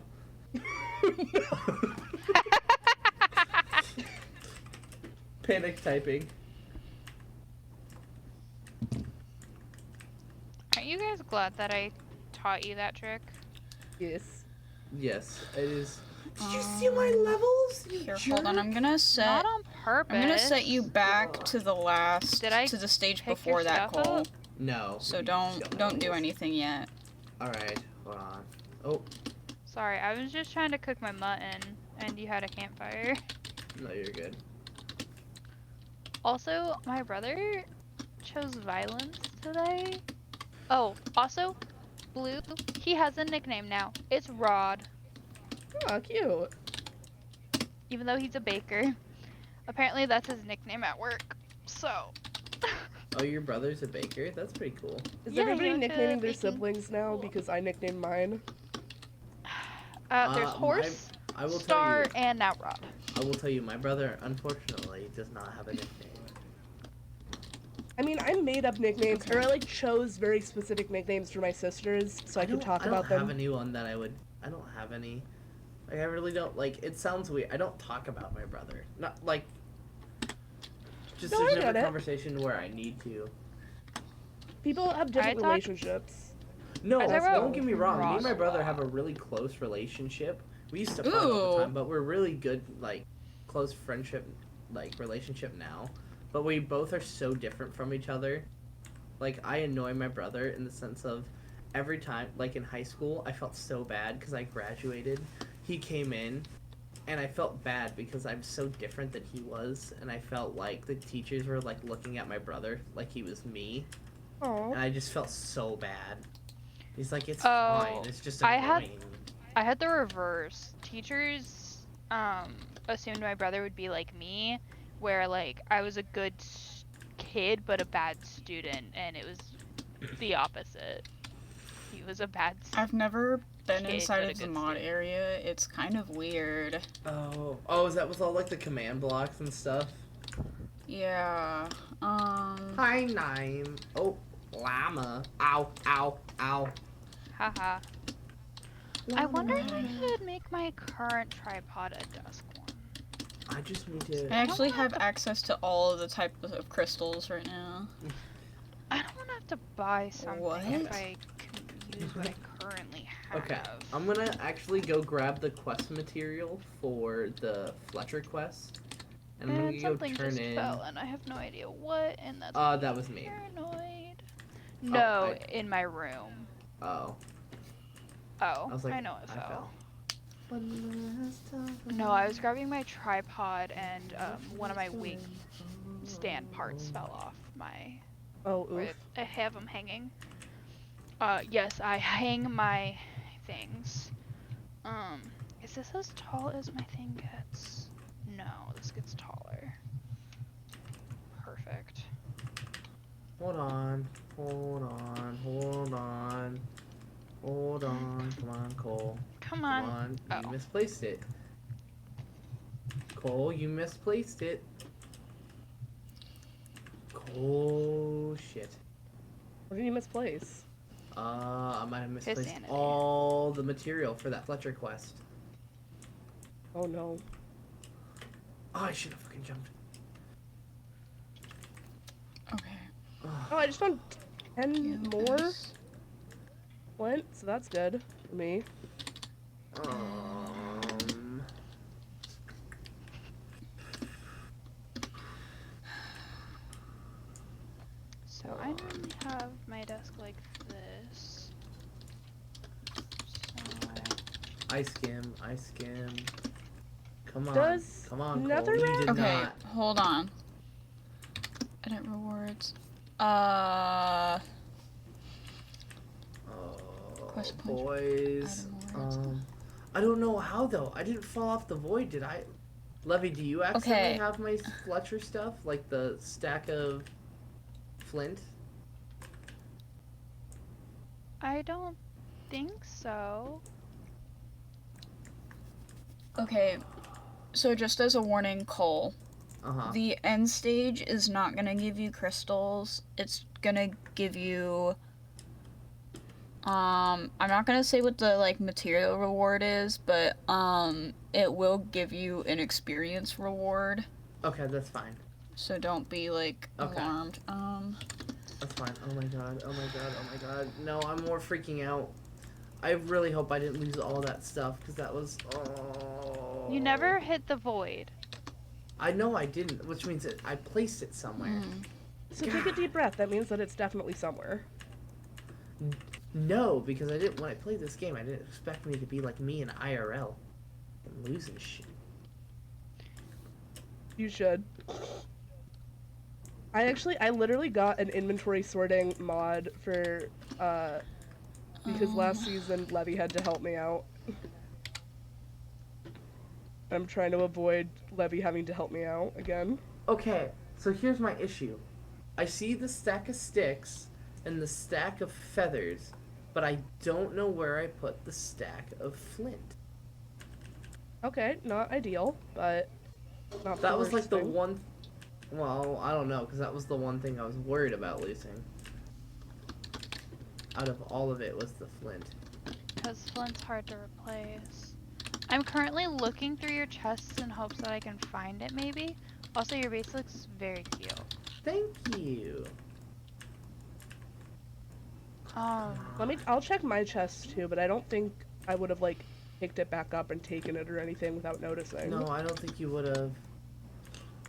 Speaker 2: Panic typing.
Speaker 3: Aren't you guys glad that I taught you that trick?
Speaker 1: Yes.
Speaker 2: Yes, it is. Did you see my levels? You
Speaker 5: Here,
Speaker 2: jerk?
Speaker 5: hold on. I'm gonna set.
Speaker 3: Not on purpose.
Speaker 5: I'm gonna set you back to the last.
Speaker 3: Did I
Speaker 5: to the stage
Speaker 3: pick
Speaker 5: before
Speaker 3: your
Speaker 5: that
Speaker 3: stuff
Speaker 5: goal.
Speaker 3: up?
Speaker 2: No.
Speaker 5: So
Speaker 2: you
Speaker 5: don't do anything yet.
Speaker 2: Alright, hold on. Oh,
Speaker 3: Sorry, I was just trying to cook my mutton, and you had a campfire.
Speaker 2: no, you're good.
Speaker 3: Also, my brother chose violence today. Oh, also, Blue, he has a nickname now. It's Rod,
Speaker 1: Oh, cute.
Speaker 3: even though he's a baker. Apparently that's his nickname at work. So.
Speaker 2: Oh, your brother's a baker? That's pretty cool.
Speaker 1: Is
Speaker 3: Yeah,
Speaker 1: everybody
Speaker 3: yeah,
Speaker 1: nicknaming their
Speaker 3: baking.
Speaker 1: siblings now? Because I nicknamed mine.
Speaker 3: There's Horse,
Speaker 2: I will
Speaker 3: Star,
Speaker 2: tell you.
Speaker 3: and now Rod.
Speaker 2: I will tell you, my brother unfortunately does not have a nickname.
Speaker 1: I mean, I made up nicknames, or I like chose very specific nicknames for my sisters so I could talk about
Speaker 2: I
Speaker 1: them.
Speaker 2: don't have anyone that I don't have any. Like, I really don't, like, it sounds weird. I don't talk about my brother. Not, like, just
Speaker 1: No, I
Speaker 2: there's
Speaker 1: get
Speaker 2: never a
Speaker 1: it.
Speaker 2: conversation where I need to.
Speaker 1: People have different
Speaker 3: talk-
Speaker 1: relationships.
Speaker 2: No,
Speaker 3: I talk about
Speaker 2: don't get me wrong. Me and
Speaker 3: Ross
Speaker 2: my
Speaker 3: a
Speaker 2: brother
Speaker 3: lot.
Speaker 2: have a really close relationship. We used to fight all
Speaker 5: Ooh.
Speaker 2: the time, but we're really good, like, close friendship, like, relationship now. But we both are so different from each other. Like, I annoy my brother in the sense of every time, like in high school, I felt so bad because I graduated. He came in, and I felt bad because I'm so different than he was, and I felt like the teachers were, like, looking at my brother like he was me.
Speaker 1: Oh.
Speaker 2: And I just felt so bad. He's like, it's
Speaker 3: Oh,
Speaker 2: fine. It's just
Speaker 3: I
Speaker 2: annoying.
Speaker 3: had the reverse. Teachers assumed my brother would be like me, where like I was a good kid but a bad student, and it was the opposite. He was a bad
Speaker 5: I've never been
Speaker 3: Kid,
Speaker 5: inside
Speaker 3: but a
Speaker 5: of the
Speaker 3: good
Speaker 5: mod
Speaker 3: student.
Speaker 5: area. It's kind of weird.
Speaker 2: Oh, is that with all like the command blocks and stuff?
Speaker 5: Yeah.
Speaker 2: Hi, Nime. Oh, llama. Ow, ow, ow.
Speaker 3: Haha. I wonder if I should make my current tripod a dusk one.
Speaker 2: I just need to.
Speaker 5: I actually have access to all of the types of crystals right now.
Speaker 3: I don't want to have to buy something
Speaker 5: What?
Speaker 3: if I can use what I currently have.
Speaker 2: Okay, I'm gonna actually go grab the quest material for the Fletcher quest. And I'm
Speaker 3: And
Speaker 2: gonna go
Speaker 3: something
Speaker 2: turn
Speaker 3: just
Speaker 2: in.
Speaker 3: fell, and I have no idea what, and that's
Speaker 2: That was me.
Speaker 3: paranoid. No,
Speaker 2: I-
Speaker 3: in my room.
Speaker 2: Oh.
Speaker 3: Oh,
Speaker 2: I was like,
Speaker 3: I know it
Speaker 2: I
Speaker 3: fell.
Speaker 2: fell.
Speaker 3: No, I was grabbing my tripod, and one of my wig stand parts fell off my.
Speaker 1: Oh,
Speaker 3: Where
Speaker 1: oof.
Speaker 3: I have them hanging. Yes, I hang my things. Is this as tall as my thing gets? No, this gets taller. Perfect.
Speaker 2: Hold on. Hold on. Hold on. Hold on. Come on, Cole.
Speaker 3: Come
Speaker 2: Come
Speaker 3: on.
Speaker 2: on. You
Speaker 3: Oh.
Speaker 2: misplaced it. Cole, you misplaced it. Oh shit.
Speaker 1: What did you misplace?
Speaker 2: I might have misplaced
Speaker 3: sanity.
Speaker 2: all the material for that Fletcher quest.
Speaker 1: Oh no.
Speaker 2: Oh, I should have fucking jumped.
Speaker 5: Okay.
Speaker 1: Oh, I just found 10 more
Speaker 5: Yes.
Speaker 1: flint, so that's good for me.
Speaker 3: So I normally have my desk like this. So
Speaker 2: I skim. Come on.
Speaker 1: Does
Speaker 2: Come on, Cole.
Speaker 1: netherrack-
Speaker 2: You did
Speaker 5: Okay,
Speaker 2: not.
Speaker 5: hold on. Edit rewards.
Speaker 2: Oh,
Speaker 5: Quest points.
Speaker 2: boys.
Speaker 5: Item rewards.
Speaker 2: I don't know how though. I didn't fall off the void, did I? Levy, do you accidentally
Speaker 5: Okay.
Speaker 2: have my Fletcher stuff? Like the stack of flint?
Speaker 3: I don't think so.
Speaker 5: Okay, so just as a warning, Cole,
Speaker 2: Uh-huh.
Speaker 5: the end stage is not gonna give you crystals. It's gonna give you, I'm not gonna say what the, like, material reward is, but, it will give you an experience reward.
Speaker 2: Okay, that's fine.
Speaker 5: So don't be, like,
Speaker 2: Okay.
Speaker 5: alarmed.
Speaker 2: That's fine. Oh my god. Oh my god. Oh my god. No, I'm more freaking out. I really hope I didn't lose all that stuff, because that was... Oh.
Speaker 3: You never hit the void.
Speaker 2: I know I didn't, which means that I placed it somewhere.
Speaker 1: So take a deep breath. That means that it's definitely somewhere.
Speaker 2: No, because I didn't. When I played this game, I didn't expect me to be like me in IRL. I'm losing shit.
Speaker 1: You should. I literally got an inventory sorting mod for, because last season Levy had to help me out. I'm trying to avoid Levy having to help me out again.
Speaker 2: Okay, so here's my issue. I see the stack of sticks and the stack of feathers, but I don't know where I put the stack of flint.
Speaker 1: Okay, not ideal, but not
Speaker 2: That
Speaker 1: the
Speaker 2: was like
Speaker 1: worst
Speaker 2: the
Speaker 1: thing.
Speaker 2: one. Well, I don't know, because that was the one thing I was worried about losing. Out of all of it was the flint.
Speaker 3: Because flint's hard to replace. I'm currently looking through your chests in hopes that I can find it, maybe. Also, your base looks very cute.
Speaker 2: Thank you.
Speaker 1: I'll check my chest too, but I don't think I would have, like, picked it back up and taken it or anything without noticing.
Speaker 2: No, I don't think you would have.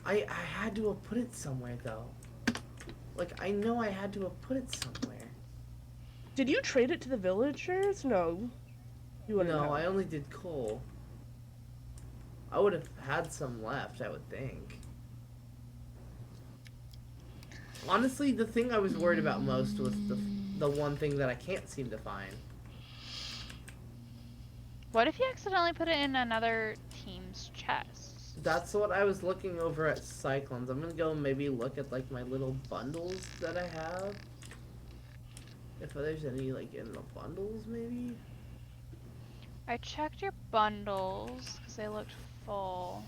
Speaker 2: I had to have put it somewhere, though. Like, I know I had to have put it somewhere.
Speaker 1: Did you trade it to the villagers? No. You wouldn't
Speaker 2: No,
Speaker 1: have.
Speaker 2: I only did coal. I would have had some left, I would think. Honestly, the thing I was worried about most was the one thing that I can't seem to find.
Speaker 3: What if you accidentally put it in another team's chest?
Speaker 2: That's what I was looking over at Cyclones. I'm gonna go maybe look at, like, my little bundles that I have. If there's any, like, in the bundles, maybe?
Speaker 3: I checked your bundles because they looked full.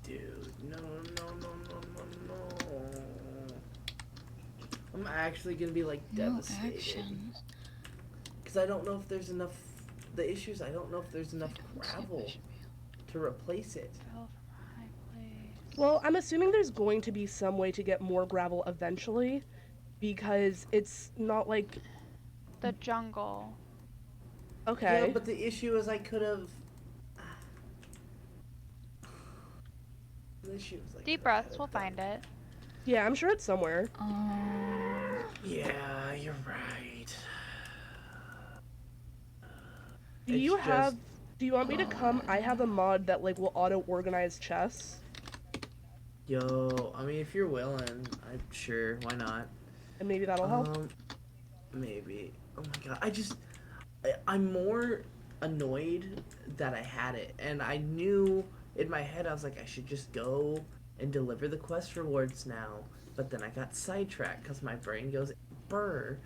Speaker 2: Dude, no. I'm actually gonna be, like,
Speaker 5: No
Speaker 2: devastated.
Speaker 5: actions.
Speaker 2: Because I don't know if there's enough... The issue is I don't know if there's enough gravel to replace it.
Speaker 3: Fell from a high place.
Speaker 1: Well, I'm assuming there's going to be some way to get more gravel eventually, because it's not like...
Speaker 3: The jungle.
Speaker 1: Okay.
Speaker 2: Yeah, but the issue is I could have... The issue is, like,
Speaker 3: Deep
Speaker 2: I
Speaker 3: breaths,
Speaker 2: could've
Speaker 3: we'll
Speaker 2: done-
Speaker 3: find it.
Speaker 1: Yeah, I'm sure it's somewhere.
Speaker 2: Yeah, you're right.
Speaker 1: Do
Speaker 2: It's
Speaker 1: you
Speaker 2: just-
Speaker 1: have... Do you want me to come? I have a mod that, like, will auto-organize chests.
Speaker 2: Yo, I mean, if you're willing, I'm sure. Why not?
Speaker 1: and maybe that'll help.
Speaker 2: Maybe. Oh my god. I'm more annoyed that I had it, and I knew in my head I was like I should just go and deliver the quest rewards now, but then I got sidetracked because my brain goes burr,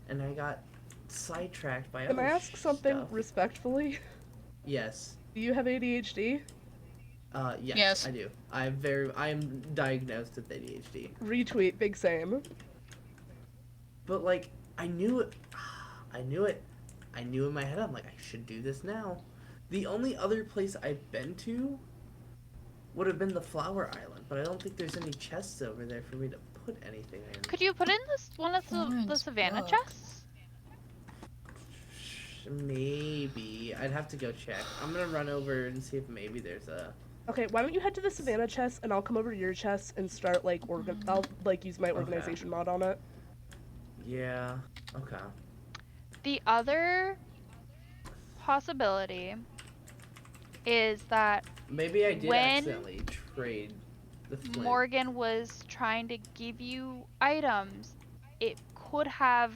Speaker 2: and I got sidetracked by
Speaker 1: Can
Speaker 2: other
Speaker 1: I ask something
Speaker 2: stuff.
Speaker 1: respectfully?
Speaker 2: Yes.
Speaker 1: Do you have ADHD?
Speaker 2: Yes, I do. I am diagnosed with ADHD.
Speaker 1: Retweet, big same.
Speaker 2: But like I knew it. I knew it. I knew in my head I'm like I should do this now. The only other place I've been to would have been the Flower Island, but I don't think there's any chests over there for me to put anything in.
Speaker 3: Could you put in this one of the
Speaker 5: Orange
Speaker 3: savannah
Speaker 5: book.
Speaker 3: chests?
Speaker 2: Maybe. I'd have to go check. I'm gonna run over and see if maybe there's a...
Speaker 1: Okay, why don't you head to the Savannah chest and I'll come over to your chest and start like I'll like use my organization mod on it.
Speaker 2: Yeah. Okay.
Speaker 3: The other possibility is that
Speaker 2: Maybe I did
Speaker 3: when
Speaker 2: accidentally trade the flint.
Speaker 3: Morgan was trying to give you items, it could have,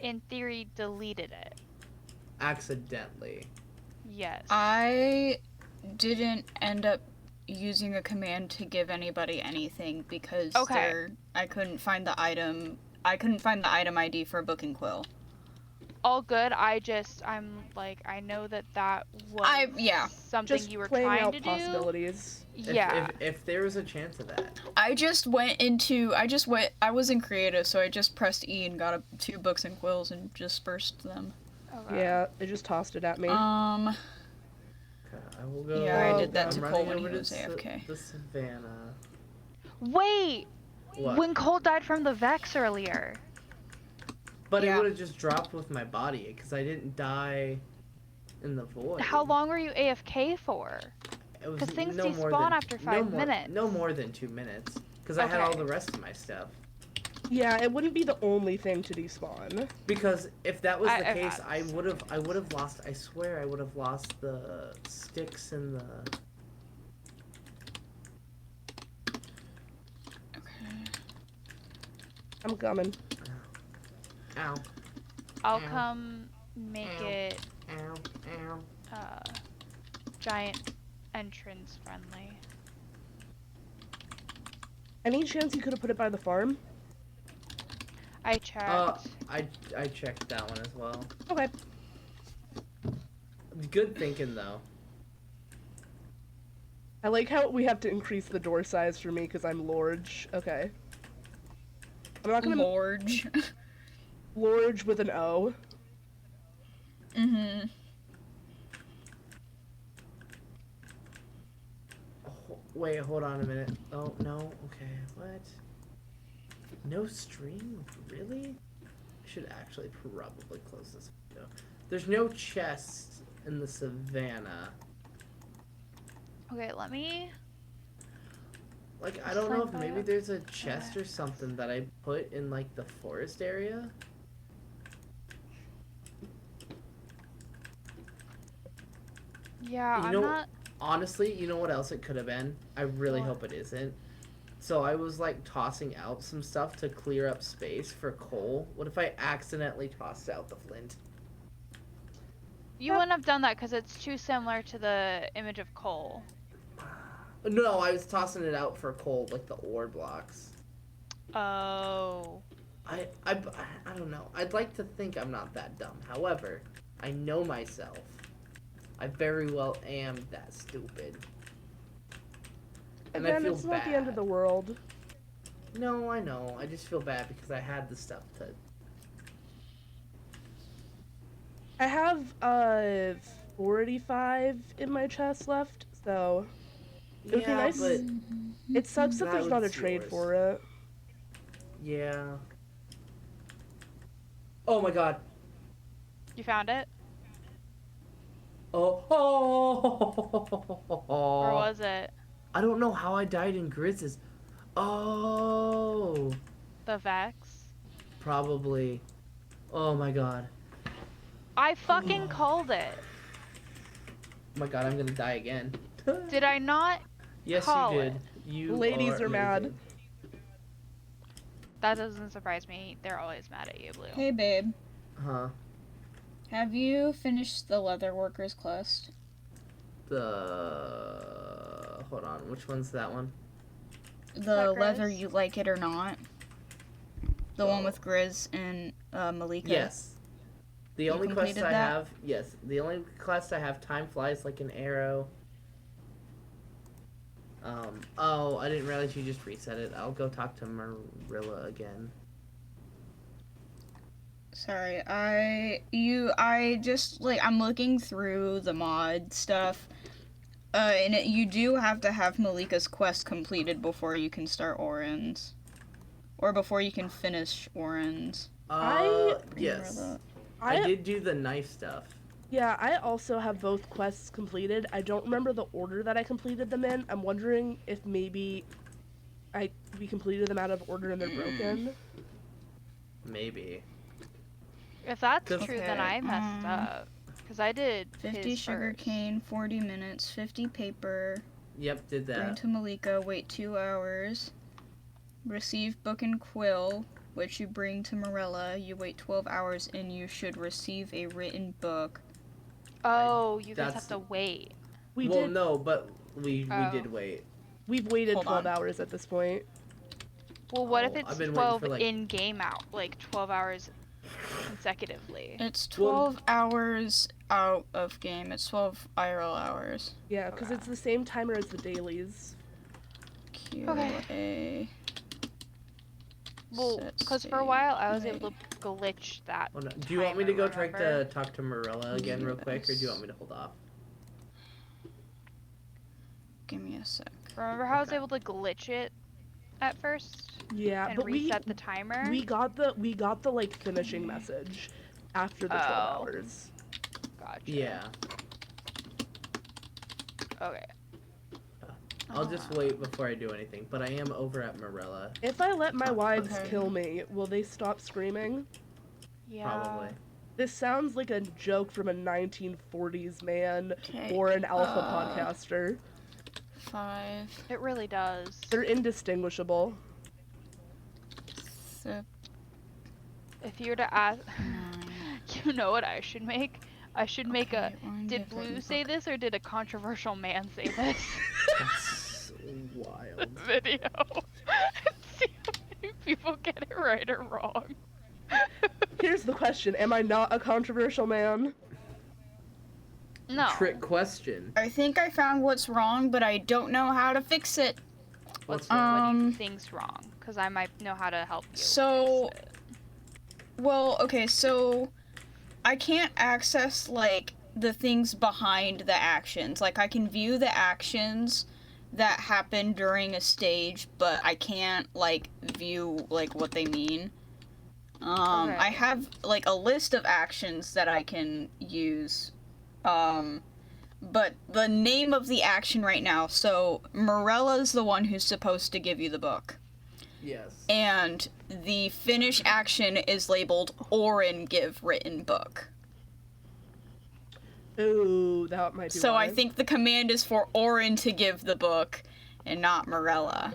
Speaker 3: in theory, deleted it.
Speaker 2: Accidentally.
Speaker 3: Yes.
Speaker 5: I didn't end up using a command to give anybody anything because I couldn't find the item. I couldn't find the item ID for Book and Quill.
Speaker 3: All good. I'm like, I know that was something
Speaker 1: Just
Speaker 3: you were
Speaker 1: playing
Speaker 3: trying
Speaker 1: out
Speaker 3: to
Speaker 1: possibilities.
Speaker 3: Yeah.
Speaker 2: If there was a chance of that.
Speaker 5: I was in creative, so I just pressed E and got 2 Books and Quills and dispersed them.
Speaker 3: Okay.
Speaker 1: Yeah, it just tossed it at me.
Speaker 2: Okay, I will go.
Speaker 5: Yeah, I did that
Speaker 2: I'm
Speaker 5: to
Speaker 2: running
Speaker 5: Cole when he
Speaker 2: over to
Speaker 5: was AFK.
Speaker 2: the Savannah.
Speaker 3: Wait!
Speaker 2: What?
Speaker 3: When Cole died from the Vex earlier.
Speaker 2: But
Speaker 5: Yeah.
Speaker 2: it would have just dropped with my body because I didn't die in the void.
Speaker 3: How long were you AFK for? Because things despawn after 5 minutes.
Speaker 2: No more than 2 minutes. Because I had all
Speaker 3: Okay.
Speaker 2: the rest of my stuff.
Speaker 1: Yeah, it wouldn't be the only thing to despawn.
Speaker 2: Because if that was the
Speaker 3: I've
Speaker 2: case,
Speaker 3: had
Speaker 2: I would have lost. I swear, I would have lost the sticks and the.
Speaker 1: I'm coming.
Speaker 2: Ow!
Speaker 3: I'll
Speaker 2: Ow.
Speaker 3: come make
Speaker 2: Ow.
Speaker 3: it
Speaker 2: Ow! Ow!
Speaker 3: giant entrance friendly.
Speaker 1: Any chance you could have put it by the farm?
Speaker 3: I checked.
Speaker 2: I checked that one as well.
Speaker 1: Okay.
Speaker 2: Good thinking though.
Speaker 1: I like how we have to increase the door size for me because I'm Lorge. Okay. I'm not gonna
Speaker 5: Lorge.
Speaker 1: Lorge with an O.
Speaker 5: Mm-hmm.
Speaker 2: Wait, hold on a minute. Oh, no. Okay, what? No stream? Really? I should actually probably close this window. There's no chests in the Savannah.
Speaker 3: Okay, let me.
Speaker 2: Like, I don't know if maybe there's a chest or something that I put in, like, the forest area.
Speaker 3: Yeah,
Speaker 2: You
Speaker 3: I'm
Speaker 2: know-
Speaker 3: not.
Speaker 2: Honestly, you know what else it could have been? I really
Speaker 3: What?
Speaker 2: hope it isn't. So I was, like, tossing out some stuff to clear up space for coal. What if I accidentally tossed out the flint?
Speaker 3: You wouldn't have done that because it's too similar to the image of Cole.
Speaker 2: No, I was tossing it out for coal, like the ore blocks.
Speaker 3: Oh.
Speaker 2: I don't know. I'd like to think I'm not that dumb. However, I know myself. I very well am that stupid. And I
Speaker 1: Again,
Speaker 2: feel
Speaker 1: it's
Speaker 2: bad.
Speaker 1: not the end of the world.
Speaker 2: No, I know. I just feel bad because I had the stuff to...
Speaker 1: I have 45 in my chest left, so it would be nice.
Speaker 2: but...
Speaker 1: It sucks that
Speaker 2: That
Speaker 1: there's not a
Speaker 2: was
Speaker 1: trade
Speaker 2: yours.
Speaker 1: for it.
Speaker 2: Yeah. Oh my god.
Speaker 3: You found it?
Speaker 2: Oh.
Speaker 3: Or was it
Speaker 2: I don't know how I died in Grizz's. Oh.
Speaker 3: the Vex?
Speaker 2: Probably. Oh my god.
Speaker 3: I fucking called it.
Speaker 2: Oh my god, I'm gonna die again.
Speaker 3: Did I not?
Speaker 2: Yes,
Speaker 3: call
Speaker 2: you did.
Speaker 3: it?
Speaker 2: You
Speaker 1: Ladies are mad.
Speaker 2: amazing.
Speaker 3: That doesn't surprise me. They're always mad at you, Blue.
Speaker 5: Hey, babe.
Speaker 2: Huh?
Speaker 5: Have you finished the leather workers quest?
Speaker 2: Hold on, which one's that one?
Speaker 5: The
Speaker 3: Grizz?
Speaker 5: leather you like it or not. The one with Grizz and Malika.
Speaker 2: Yes. The
Speaker 5: You
Speaker 2: only quest
Speaker 5: completed
Speaker 2: I
Speaker 5: that?
Speaker 2: have, yes, the only quest I have, time flies like an arrow. Oh, I didn't realize you just reset it. I'll go talk to Marilla again.
Speaker 5: Sorry, I just, like, I'm looking through the mod stuff, and you do have to have Malika's quest completed before you can start Orin's. Or before you can finish Orin's.
Speaker 2: Yes.
Speaker 5: Marilla.
Speaker 2: I did do the knife stuff.
Speaker 1: Yeah, I also have both quests completed. I don't remember the order that I completed them in. I'm wondering if maybe we completed them out of order and they're broken.
Speaker 2: Maybe.
Speaker 3: If that's
Speaker 2: Cause-
Speaker 3: true, then
Speaker 5: Okay,
Speaker 3: I messed up. Because I did
Speaker 5: 50
Speaker 3: his
Speaker 5: sugar
Speaker 3: first.
Speaker 5: cane, 40 minutes, 50 paper,
Speaker 2: Yep, did
Speaker 5: bring
Speaker 2: that.
Speaker 5: to Malika, wait 2 hours, receive book and quill, which you bring to Marilla, you wait 12 hours and you should receive a written book.
Speaker 3: Oh, you guys
Speaker 2: that's-
Speaker 3: have to wait.
Speaker 1: We
Speaker 2: well,
Speaker 1: did.
Speaker 2: no, but we
Speaker 3: Oh.
Speaker 2: did wait.
Speaker 1: We've waited
Speaker 5: Hold
Speaker 1: 12
Speaker 5: on.
Speaker 1: hours at this point.
Speaker 3: Well, what if
Speaker 2: Oh,
Speaker 3: it's
Speaker 2: I've been waiting
Speaker 3: 12
Speaker 2: for, like-
Speaker 3: in-game out, like 12 hours consecutively?
Speaker 5: It's
Speaker 2: Well-
Speaker 5: 12 hours out of game, it's 12 IRL hours.
Speaker 1: Yeah, because
Speaker 3: Okay.
Speaker 1: it's the same timer as the dailies.
Speaker 5: QA.
Speaker 3: Well,
Speaker 5: set
Speaker 3: because for a
Speaker 5: state.
Speaker 3: while I was
Speaker 5: Wait.
Speaker 3: able to glitch that.
Speaker 2: Oh, no. Do you want me to go try
Speaker 3: timer,
Speaker 2: to talk to Marilla again real quick, or do you want me to hold off?
Speaker 5: Give me a sec.
Speaker 3: Remember how I was
Speaker 2: Okay.
Speaker 3: able to glitch it at first
Speaker 1: Yeah,
Speaker 3: and
Speaker 1: but
Speaker 3: reset the timer?
Speaker 1: we got the like finishing message after the 12
Speaker 3: Oh.
Speaker 1: hours.
Speaker 3: Gotcha.
Speaker 2: Yeah.
Speaker 3: Okay.
Speaker 2: I'll just wait before I do anything, but I am over at Marilla,
Speaker 1: If I let my wives
Speaker 5: Okay.
Speaker 1: kill me, will they stop screaming?
Speaker 3: Yeah.
Speaker 2: probably.
Speaker 1: This sounds like a joke from a 1940s man
Speaker 5: Okay.
Speaker 1: or an alpha podcaster.
Speaker 5: 5,
Speaker 3: It really does.
Speaker 1: They're indistinguishable.
Speaker 5: 6,
Speaker 3: If you were to ask,
Speaker 5: 9.
Speaker 3: you know what I should make? I should make a.
Speaker 5: Okay, Orange
Speaker 3: Did
Speaker 5: Gift
Speaker 3: Blue
Speaker 5: written
Speaker 3: say
Speaker 5: book.
Speaker 3: this or did a controversial man say this
Speaker 2: That's wild.
Speaker 3: video? See how many people get it right or wrong.
Speaker 1: Here's the question: am I not a controversial man?
Speaker 3: No.
Speaker 2: Trick question.
Speaker 5: I think I found what's wrong, but I don't know how to fix it.
Speaker 2: What's
Speaker 3: What do you
Speaker 5: Um,
Speaker 3: think's wrong? Because I might know how to help you.
Speaker 5: So-
Speaker 3: fix it.
Speaker 5: Well, okay, so I can't access, like, the things behind the actions. Like, I can view the actions that happen during a stage, but I can't, like, view, like, what they mean.
Speaker 3: Okay.
Speaker 5: I have, like, a list of actions that I can use. But the name of the action right now, so Morella's the one who's supposed to give you the book.
Speaker 2: Yes.
Speaker 5: And the finish action is labeled Orin give written book.
Speaker 1: Ooh, that might be
Speaker 5: So I
Speaker 1: why.
Speaker 5: think the command is for Orin to give the book and not Morella.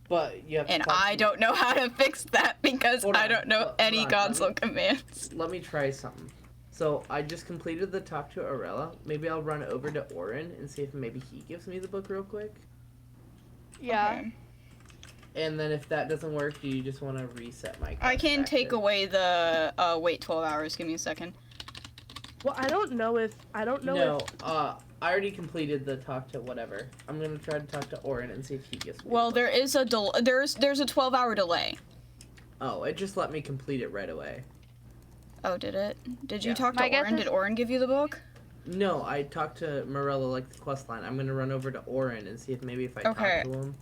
Speaker 2: But you have to
Speaker 5: And
Speaker 2: talk
Speaker 5: I
Speaker 2: to-
Speaker 5: don't know how to fix that because
Speaker 2: Hold
Speaker 5: I
Speaker 2: on,
Speaker 5: don't know
Speaker 2: hold
Speaker 5: any
Speaker 2: on,
Speaker 5: console
Speaker 2: let
Speaker 5: commands.
Speaker 2: Let me try something. So I just completed the talk to Arella. Maybe I'll run over to Orin and see if maybe he gives me the book real quick.
Speaker 3: Yeah.
Speaker 5: Okay.
Speaker 2: And then if that doesn't work, do you just want to reset my?
Speaker 5: I can
Speaker 2: quest
Speaker 5: take
Speaker 2: action?
Speaker 5: away the wait 12 hours. Give me a second.
Speaker 1: Well, I don't know if
Speaker 2: No, I already completed the talk to whatever. I'm gonna try to talk to Orin and see if he gives me.
Speaker 5: Well,
Speaker 2: the
Speaker 5: there
Speaker 2: book.
Speaker 5: is a there's a 12-hour delay.
Speaker 2: Oh, it just let me complete it right away.
Speaker 5: Oh, did it? Did you
Speaker 2: Yeah.
Speaker 5: talk
Speaker 3: My
Speaker 5: to
Speaker 3: guess
Speaker 5: Orin?
Speaker 3: is-
Speaker 5: Did Orin give you the book?
Speaker 2: No, I talked to Morella like the quest line. I'm gonna run over to Orin and see if maybe if I
Speaker 5: Okay.
Speaker 2: talk to him.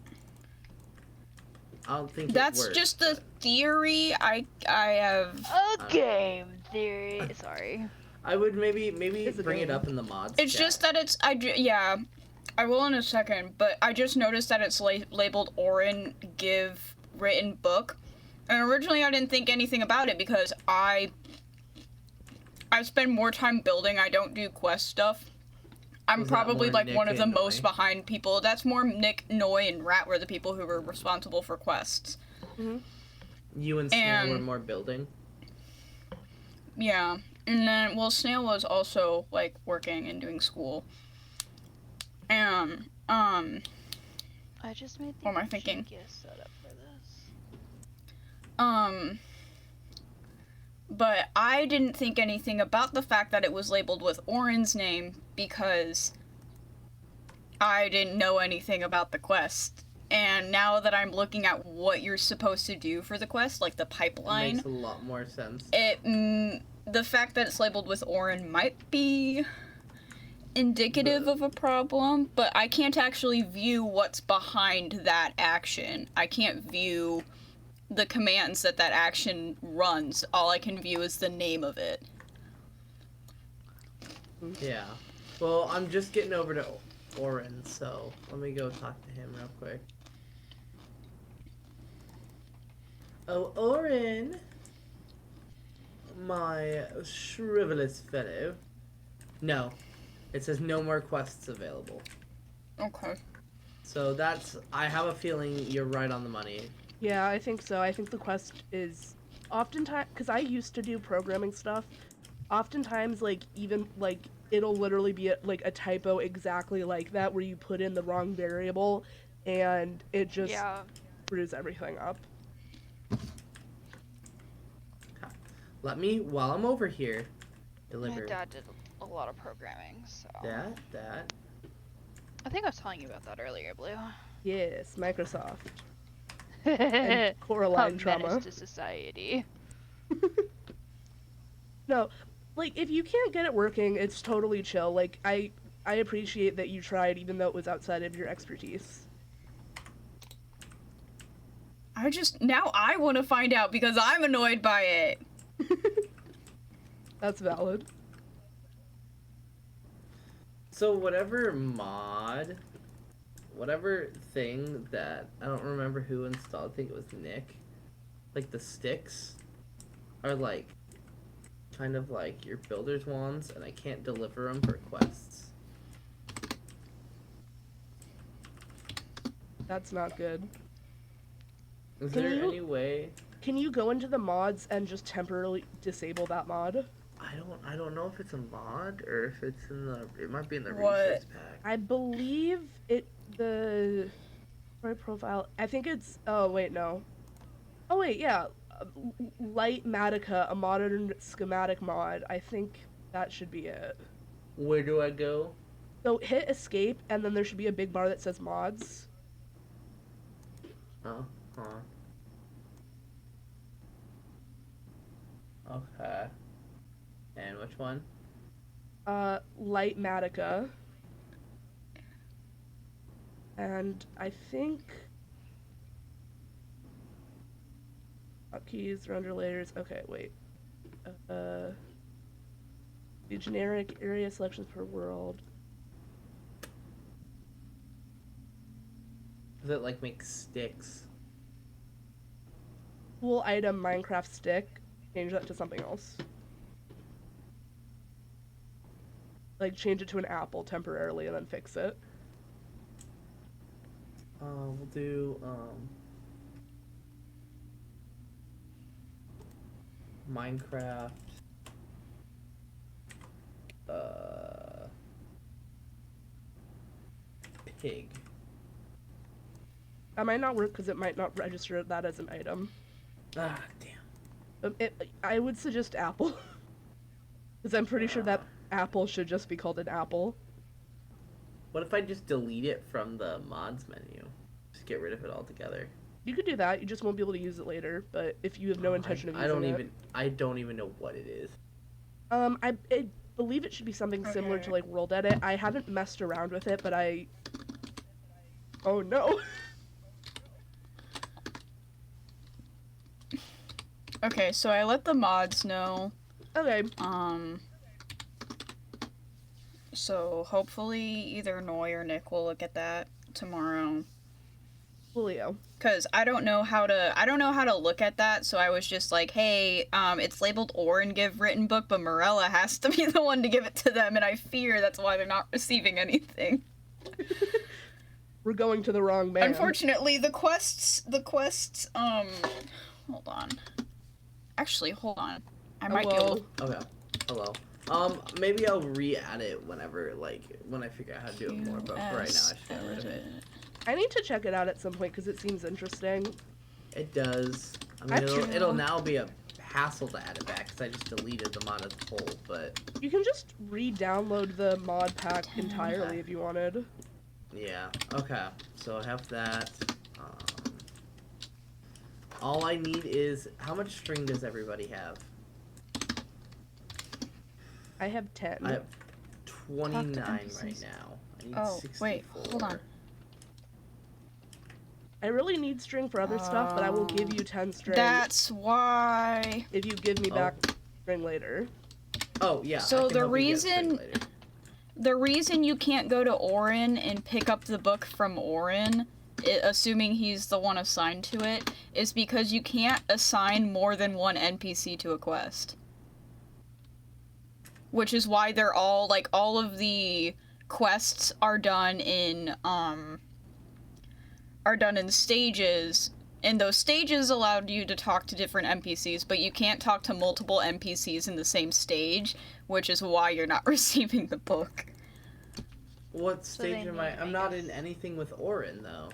Speaker 2: I don't think
Speaker 5: That's
Speaker 2: it works,
Speaker 5: just the
Speaker 2: but
Speaker 5: theory. I have.
Speaker 3: A game theory. Sorry.
Speaker 2: I would maybe
Speaker 1: It's a
Speaker 2: bring it
Speaker 1: game.
Speaker 2: up in the mods.
Speaker 5: It's
Speaker 2: chat.
Speaker 5: just that it's yeah, I will in a second, but I just noticed that it's labeled Orin give written book, and originally I didn't think anything about it because I spend more time building. I don't do quest stuff. I'm
Speaker 2: Was that
Speaker 5: probably
Speaker 2: more
Speaker 5: like
Speaker 2: Nick
Speaker 5: one of the
Speaker 2: and
Speaker 5: most
Speaker 2: Noi?
Speaker 5: behind people. That's more Nick, Noy, and Rat were the people who were responsible for quests.
Speaker 1: Mhm.
Speaker 2: You and Snail were more building.
Speaker 5: Yeah, and then, well, Snail was also, like, working and doing school. And,
Speaker 3: I just made the
Speaker 5: what am I thinking?
Speaker 3: jankiest setup for this.
Speaker 5: But I didn't think anything about the fact that it was labeled with Orin's name because I didn't know anything about the quest. And now that I'm looking at what you're supposed to do for the quest, like the pipeline,
Speaker 2: It makes a lot more sense.
Speaker 5: The fact that it's labeled with Orin might be indicative of a problem, but I can't actually view what's behind that action. I can't view the commands that action runs. All I can view is the name of it.
Speaker 2: Yeah. Well, I'm just getting over to Orin, so let me go talk to him real quick. Oh, Orin! My shrivelous fellow. No. It says no more quests available.
Speaker 5: Okay.
Speaker 2: So I have a feeling you're right on the money.
Speaker 1: Yeah, I think so. I think the quest is oftentimes, because I used to do programming stuff, oftentimes, like, even, like, it'll literally be a typo exactly like that where you put in the wrong variable and it just screws everything up.
Speaker 2: Let me, while I'm over here, deliver.
Speaker 3: My dad did a lot of programming, so.
Speaker 2: That.
Speaker 3: I think I was telling you about that earlier, Blue.
Speaker 1: Yes, Microsoft. And Coraline
Speaker 3: A
Speaker 1: trauma.
Speaker 3: menace to society.
Speaker 1: No, like, if you can't get it working, it's totally chill. Like, I appreciate that you tried even though it was outside of your expertise.
Speaker 5: Now I want to find out because I'm annoyed by it.
Speaker 1: That's valid.
Speaker 2: So whatever thing that, I don't remember who installed, I think it was Nick, like the sticks are like, kind of like your builder's wands, and I can't deliver them for quests.
Speaker 1: That's not good.
Speaker 2: Is
Speaker 1: Can
Speaker 2: there
Speaker 1: you-
Speaker 2: any way?
Speaker 1: Can you go into the mods and just temporarily disable that mod?
Speaker 2: I don't know if it's a mod or if it's it might be in the
Speaker 5: What?
Speaker 2: resource pack.
Speaker 1: I believe the profile, I think it's, oh wait, no. Oh wait, yeah. Lightmatica, a modern schematic mod. I think that should be it.
Speaker 2: Where do I go?
Speaker 1: So hit escape, and then there should be a big bar that says mods.
Speaker 2: Oh, huh. Okay. And which one?
Speaker 1: Lightmatica. And I think hotkeys or under layers. Okay, wait. The generic area selections per world.
Speaker 2: Does it like make sticks?
Speaker 1: Cool item Minecraft stick. Change that to something else. Like change it to an apple temporarily and then fix it.
Speaker 2: We'll do Minecraft pig.
Speaker 1: That might not work because it might not register that as an item.
Speaker 2: Ah, damn.
Speaker 1: I would suggest apple. Because I'm pretty sure that apple should just be called an apple.
Speaker 2: What if I just delete it from the mods menu? Just get rid of it altogether.
Speaker 1: You could do that, you just won't be able to use it later, but if you have no intention of using it.
Speaker 2: I don't even know what it is.
Speaker 1: I believe it should be something similar to like World Edit. I haven't messed around with it, but oh no.
Speaker 5: Okay, so I let the mods know.
Speaker 1: Okay.
Speaker 5: So hopefully either Noi or Nick will look at that tomorrow.
Speaker 1: Julio.
Speaker 5: Cause I don't know how to look at that, so I was just like, hey, it's labeled Orin give written book, but Morella has to be the one to give it to them, and I fear that's why they're not receiving anything.
Speaker 1: We're going to the wrong man.
Speaker 5: Unfortunately, the quests, Hold on. Actually, hold on. I might be
Speaker 1: Hello.
Speaker 5: able to...
Speaker 2: Okay. Hello. Maybe I'll re-add it whenever, like, when I figure out how to do it more, but for right now I should get rid of it.
Speaker 1: I need to check it out at some point because it seems interesting.
Speaker 2: It does. I mean, it'll now be a hassle to add it back because I just deleted the mod as a whole, but...
Speaker 1: You can just re-download the mod pack entirely if you wanted.
Speaker 2: Yeah, okay. So I have that. All I need is... How much string does everybody have?
Speaker 1: I have 10.
Speaker 2: I have 29 right
Speaker 5: NPCs.
Speaker 2: now. I need
Speaker 5: Oh,
Speaker 2: 64.
Speaker 5: wait, hold on.
Speaker 1: I really need string for other stuff, but I will give you 10 string
Speaker 5: That's why...
Speaker 1: if you give me back string later.
Speaker 2: Oh, yeah.
Speaker 5: So
Speaker 2: I can
Speaker 5: the
Speaker 2: help you get string
Speaker 5: reason-
Speaker 2: later.
Speaker 5: The reason you can't go to Orin and pick up the book from Orin, assuming he's the one assigned to it, is because you can't assign more than one NPC to a quest. Which is why they're all, like, all of the quests are done in stages, and those stages allowed you to talk to different NPCs, but you can't talk to multiple NPCs in the same stage, which is why you're not receiving the book.
Speaker 2: What
Speaker 3: So they
Speaker 2: stage am
Speaker 3: need
Speaker 2: I?
Speaker 3: to
Speaker 2: I'm
Speaker 3: make
Speaker 2: not
Speaker 3: us-
Speaker 2: in anything with Orin, though.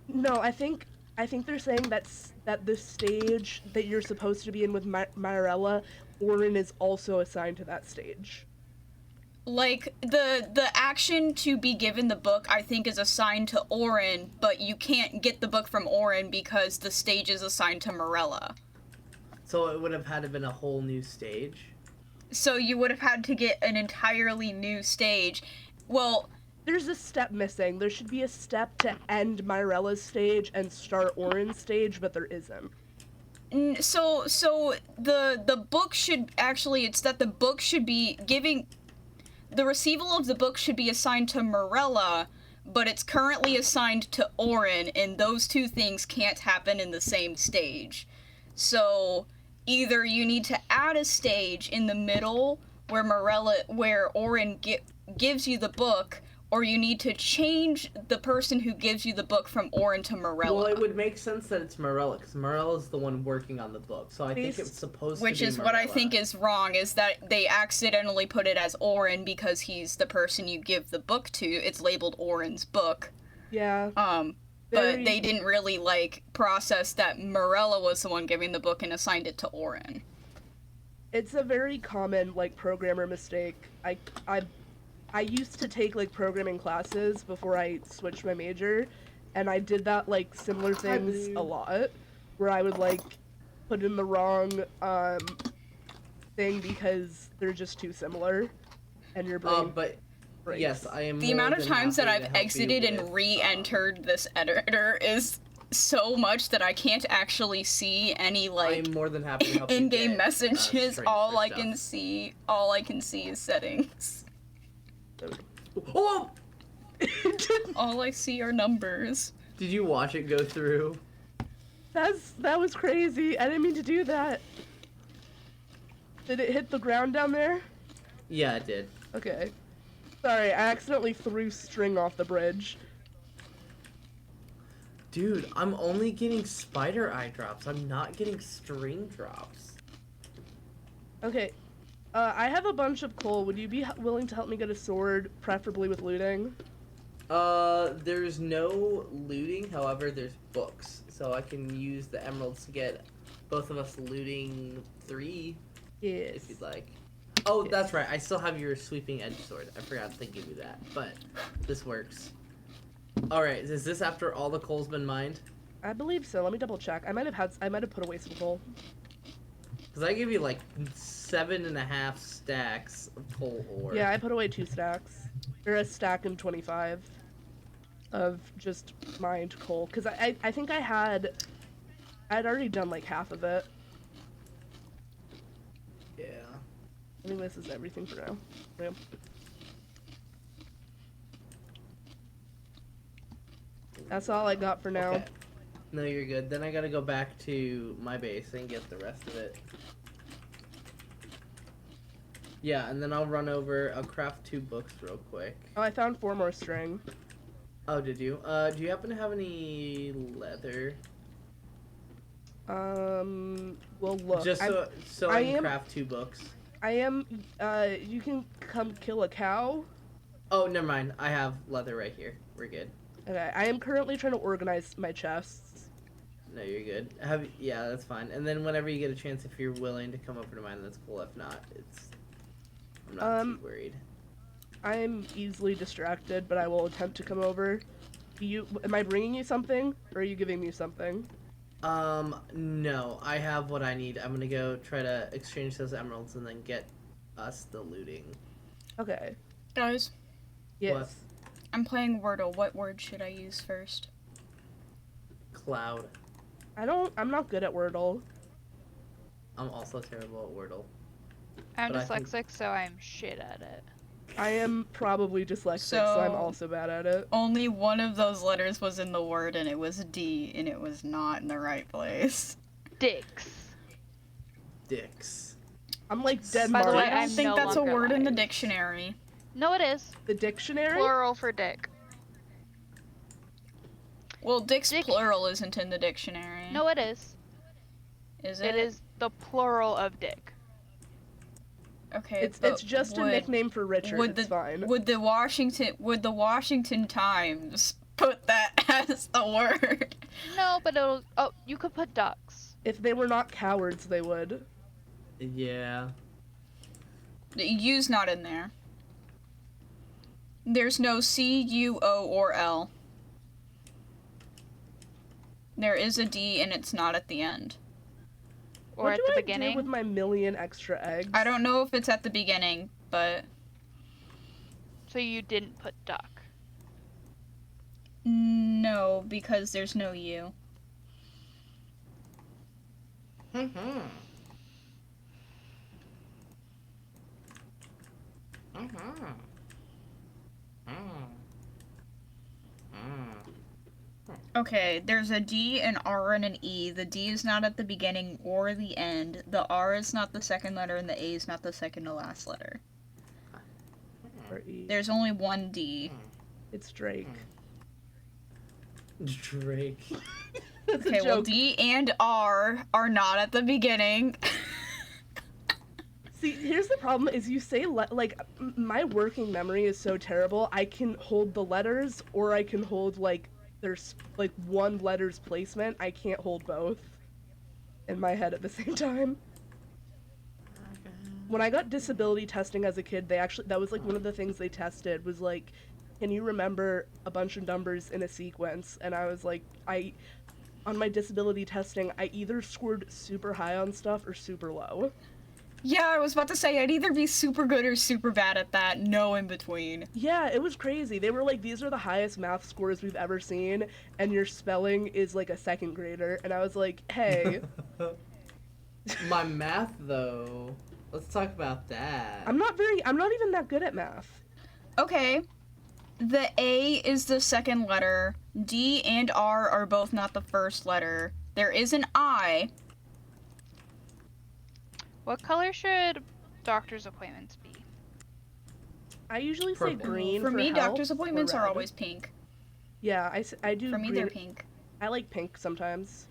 Speaker 1: No, I think they're saying that the stage that you're supposed to be in with Mirella, Orin is also assigned to that stage.
Speaker 5: Like, the action to be given the book, I think, is assigned to Orin, but you can't get the book from Orin because the stage is assigned to Mirella.
Speaker 2: So it would have had to been a whole new stage?
Speaker 5: So you would have had to get an entirely new stage. Well,
Speaker 1: There's a step missing. There should be a step to end Mirella's stage and start Orin's stage, but there isn't.
Speaker 5: so the book should actually, it's that the book should be giving, the receival of the book should be assigned to Mirella, but it's currently assigned to Orin, and those two things can't happen in the same stage. So either you need to add a stage in the middle where Orin gives you the book, or you need to change the person who gives you the book from Orin to Mirella.
Speaker 2: Well, it would make sense that it's Mirella, because Mirella's the one working on the book, so I think it's supposed to be
Speaker 5: Which is what I think is wrong, is that they accidentally put it as Orin because he's the person you give the book to. It's labeled Orin's book.
Speaker 1: Yeah.
Speaker 5: But they didn't really, like, process that Mirella was the one giving the book and assigned it to Orin.
Speaker 1: It's a very common, like, programmer mistake. I used to take, like, programming classes before I switched my major, and I did that, like, similar things a lot, where I would, like, put in the wrong, thing because they're just too similar, and your brain
Speaker 2: but
Speaker 1: breaks.
Speaker 2: yes, I am.
Speaker 5: The
Speaker 2: more
Speaker 5: amount of
Speaker 2: than
Speaker 5: times that
Speaker 2: happy to
Speaker 5: I've
Speaker 2: help you
Speaker 5: exited and
Speaker 2: with,
Speaker 5: re-entered this editor is so much that I can't actually see any, like,
Speaker 2: I'm more than happy to help you
Speaker 5: in-game
Speaker 2: get,
Speaker 5: messages.
Speaker 2: straight
Speaker 5: All
Speaker 2: for
Speaker 5: I
Speaker 2: stuff.
Speaker 5: can see is settings.
Speaker 2: Oh!
Speaker 5: All I see are numbers.
Speaker 2: Did you watch it go through?
Speaker 1: That was crazy. I didn't mean to do that. Did it hit the ground down there?
Speaker 2: Yeah, it did.
Speaker 1: Okay. Sorry, I accidentally threw string off the bridge.
Speaker 2: Dude, I'm only getting spider eye drops. I'm not getting string drops.
Speaker 1: Okay. I have a bunch of coal. Would you be willing to help me get a sword, preferably with looting?
Speaker 2: There's no looting, however, there's books. So I can use the emeralds to get both of us looting 3,
Speaker 1: Yes.
Speaker 2: if you'd like. Oh,
Speaker 1: Yes.
Speaker 2: that's right. I still have your sweeping edge sword. I forgot to give you that, but this works. Alright, is this after all the coal's been mined?
Speaker 1: I believe so. Let me double check. I might have put away some coal.
Speaker 2: Because I give you like 7.5 stacks of coal ore.
Speaker 1: Yeah, I put away 2 stacks. Or a stack and 25 of just mined coal. Because I think I'd already done like half of it.
Speaker 2: Yeah.
Speaker 1: I think this is everything for now. Yeah. That's all I got for now.
Speaker 2: Okay. No, you're good. Then I gotta go back to my base and get the rest of it. Yeah, and then I'll run over. I'll craft 2 books real quick.
Speaker 1: Oh, I found 4 more string.
Speaker 2: Oh, did you? Do you happen to have any leather?
Speaker 1: Well, look.
Speaker 2: Just so
Speaker 1: I
Speaker 2: I can
Speaker 1: am-
Speaker 2: craft 2 books.
Speaker 1: I am. You can come kill a cow.
Speaker 2: Oh, never mind. I have leather right here. We're good.
Speaker 1: Okay. I am currently trying to organize my chests.
Speaker 2: No, you're good. Yeah, that's fine. And then whenever you get a chance, if you're willing to come over to mine, that's cool. If not, I'm not too worried.
Speaker 1: I'm easily distracted, but I will attempt to come over. Am I bringing you something, or are you giving me something?
Speaker 2: No. I have what I need. I'm gonna go try to exchange those emeralds and then get us the looting.
Speaker 1: Okay.
Speaker 5: Guys,
Speaker 1: Yes.
Speaker 2: What?
Speaker 5: I'm playing Wordle. What word should I use first?
Speaker 2: Cloud.
Speaker 1: I'm not good at Wordle.
Speaker 2: I'm also terrible at Wordle.
Speaker 3: I'm
Speaker 2: But I think-
Speaker 3: dyslexic, so I'm shit at it.
Speaker 1: I am probably dyslexic, so I'm
Speaker 5: So-
Speaker 1: also bad at it.
Speaker 5: Only one of those letters was in the word, and it was D, and it was not in the right place.
Speaker 3: Dicks.
Speaker 2: Dicks.
Speaker 1: I'm like dead
Speaker 3: By the way,
Speaker 5: I
Speaker 1: Marge.
Speaker 5: don't
Speaker 3: I'm
Speaker 5: think
Speaker 3: no
Speaker 5: that's a
Speaker 3: longer
Speaker 5: word in the
Speaker 3: alive.
Speaker 5: dictionary.
Speaker 3: No, it is.
Speaker 1: The dictionary?
Speaker 3: Plural for dick.
Speaker 5: Well, dick's
Speaker 3: Dick-
Speaker 5: plural isn't in the dictionary.
Speaker 3: No, it is.
Speaker 5: Is it?
Speaker 3: It is the plural of dick.
Speaker 5: Okay,
Speaker 1: It's
Speaker 5: but
Speaker 1: just a
Speaker 5: would-
Speaker 1: nickname for Richard.
Speaker 5: would
Speaker 1: It's
Speaker 5: the
Speaker 1: fine.
Speaker 5: would the Washington Times put that as a word?
Speaker 3: No, but it'll. Oh, you could put ducks.
Speaker 1: If they were not cowards, they would.
Speaker 2: Yeah.
Speaker 5: The U's not in there. There's no C, U, O, or L. There is a D, and it's not at the end.
Speaker 3: Or
Speaker 1: what
Speaker 3: at
Speaker 1: do
Speaker 3: the
Speaker 1: I
Speaker 3: beginning.
Speaker 1: do with my million extra eggs?
Speaker 5: I don't know if it's at the beginning, but
Speaker 3: So you didn't put duck.
Speaker 5: no, because there's no U.
Speaker 2: Mm-hmm.
Speaker 5: Okay, there's a D, an R, and an E. The D is not at the beginning or the end. The R is not the second letter, and the A is not the second to last letter.
Speaker 1: Or E.
Speaker 5: There's only one D.
Speaker 1: It's Drake.
Speaker 2: Drake.
Speaker 1: That's
Speaker 5: Okay,
Speaker 1: a
Speaker 5: well,
Speaker 1: joke.
Speaker 5: D and R are not at the beginning.
Speaker 1: See, here's the problem: is you say my working memory is so terrible. I can hold the letters, or I can hold there's one letter's placement. I can't hold both in my head at the same time. When I got disability testing as a kid, that was one of the things they tested was can you remember a bunch of numbers in a sequence? And I was on my disability testing, I either scored super high on stuff or super low.
Speaker 5: Yeah, I was about to say I'd either be super good or super bad at that. No in between.
Speaker 1: Yeah, it was crazy. They were like, these are the highest math scores we've ever seen, and your spelling is like a second grader. And I was like, hey,
Speaker 2: My math, though. Let's talk about that.
Speaker 1: I'm not even that good at math.
Speaker 5: Okay. The A is the second letter. D and R are both not the first letter. There is an I.
Speaker 3: What color should doctor's appointments be?
Speaker 1: I usually say
Speaker 2: Purple.
Speaker 1: green
Speaker 5: For me,
Speaker 1: health
Speaker 5: doctor's
Speaker 1: or
Speaker 5: appointments are
Speaker 1: red.
Speaker 5: always pink.
Speaker 1: Yeah, I do
Speaker 5: For me,
Speaker 1: green.
Speaker 5: they're pink.
Speaker 1: I like pink sometimes.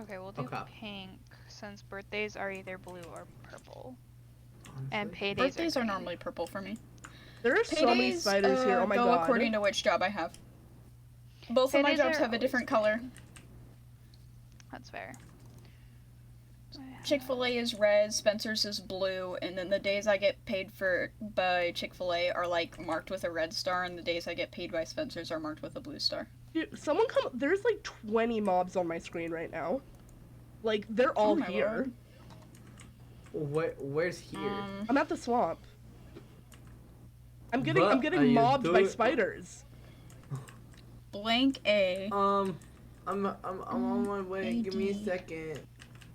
Speaker 3: Okay, we'll do
Speaker 2: Okay.
Speaker 3: pink since birthdays are either blue or purple.
Speaker 2: Honestly.
Speaker 3: And paydays
Speaker 5: Birthdays are
Speaker 3: green.
Speaker 5: normally purple for me.
Speaker 1: There are so many
Speaker 5: Paydays,
Speaker 1: spiders here. Oh my
Speaker 5: go
Speaker 1: god.
Speaker 5: according to which job I have. Both of my
Speaker 3: Paydays
Speaker 5: jobs
Speaker 3: are
Speaker 5: have a
Speaker 3: always
Speaker 5: different color.
Speaker 3: That's fair.
Speaker 5: Chick-fil-A is red, Spencer's is blue, and then the days I get paid by Chick-fil-A are marked with a red star, and the days I get paid by Spencer's are marked with a blue star.
Speaker 1: Dude, there's 20 mobs on my screen right now. They're all
Speaker 5: my
Speaker 1: here.
Speaker 5: Lord.
Speaker 2: Where's here?
Speaker 1: I'm at the swamp. I'm
Speaker 2: What
Speaker 1: getting
Speaker 2: are you
Speaker 1: mobbed by
Speaker 2: doing?
Speaker 1: spiders.
Speaker 5: Blank A.
Speaker 2: I'm on my way. Give me a
Speaker 5: AD.
Speaker 2: second.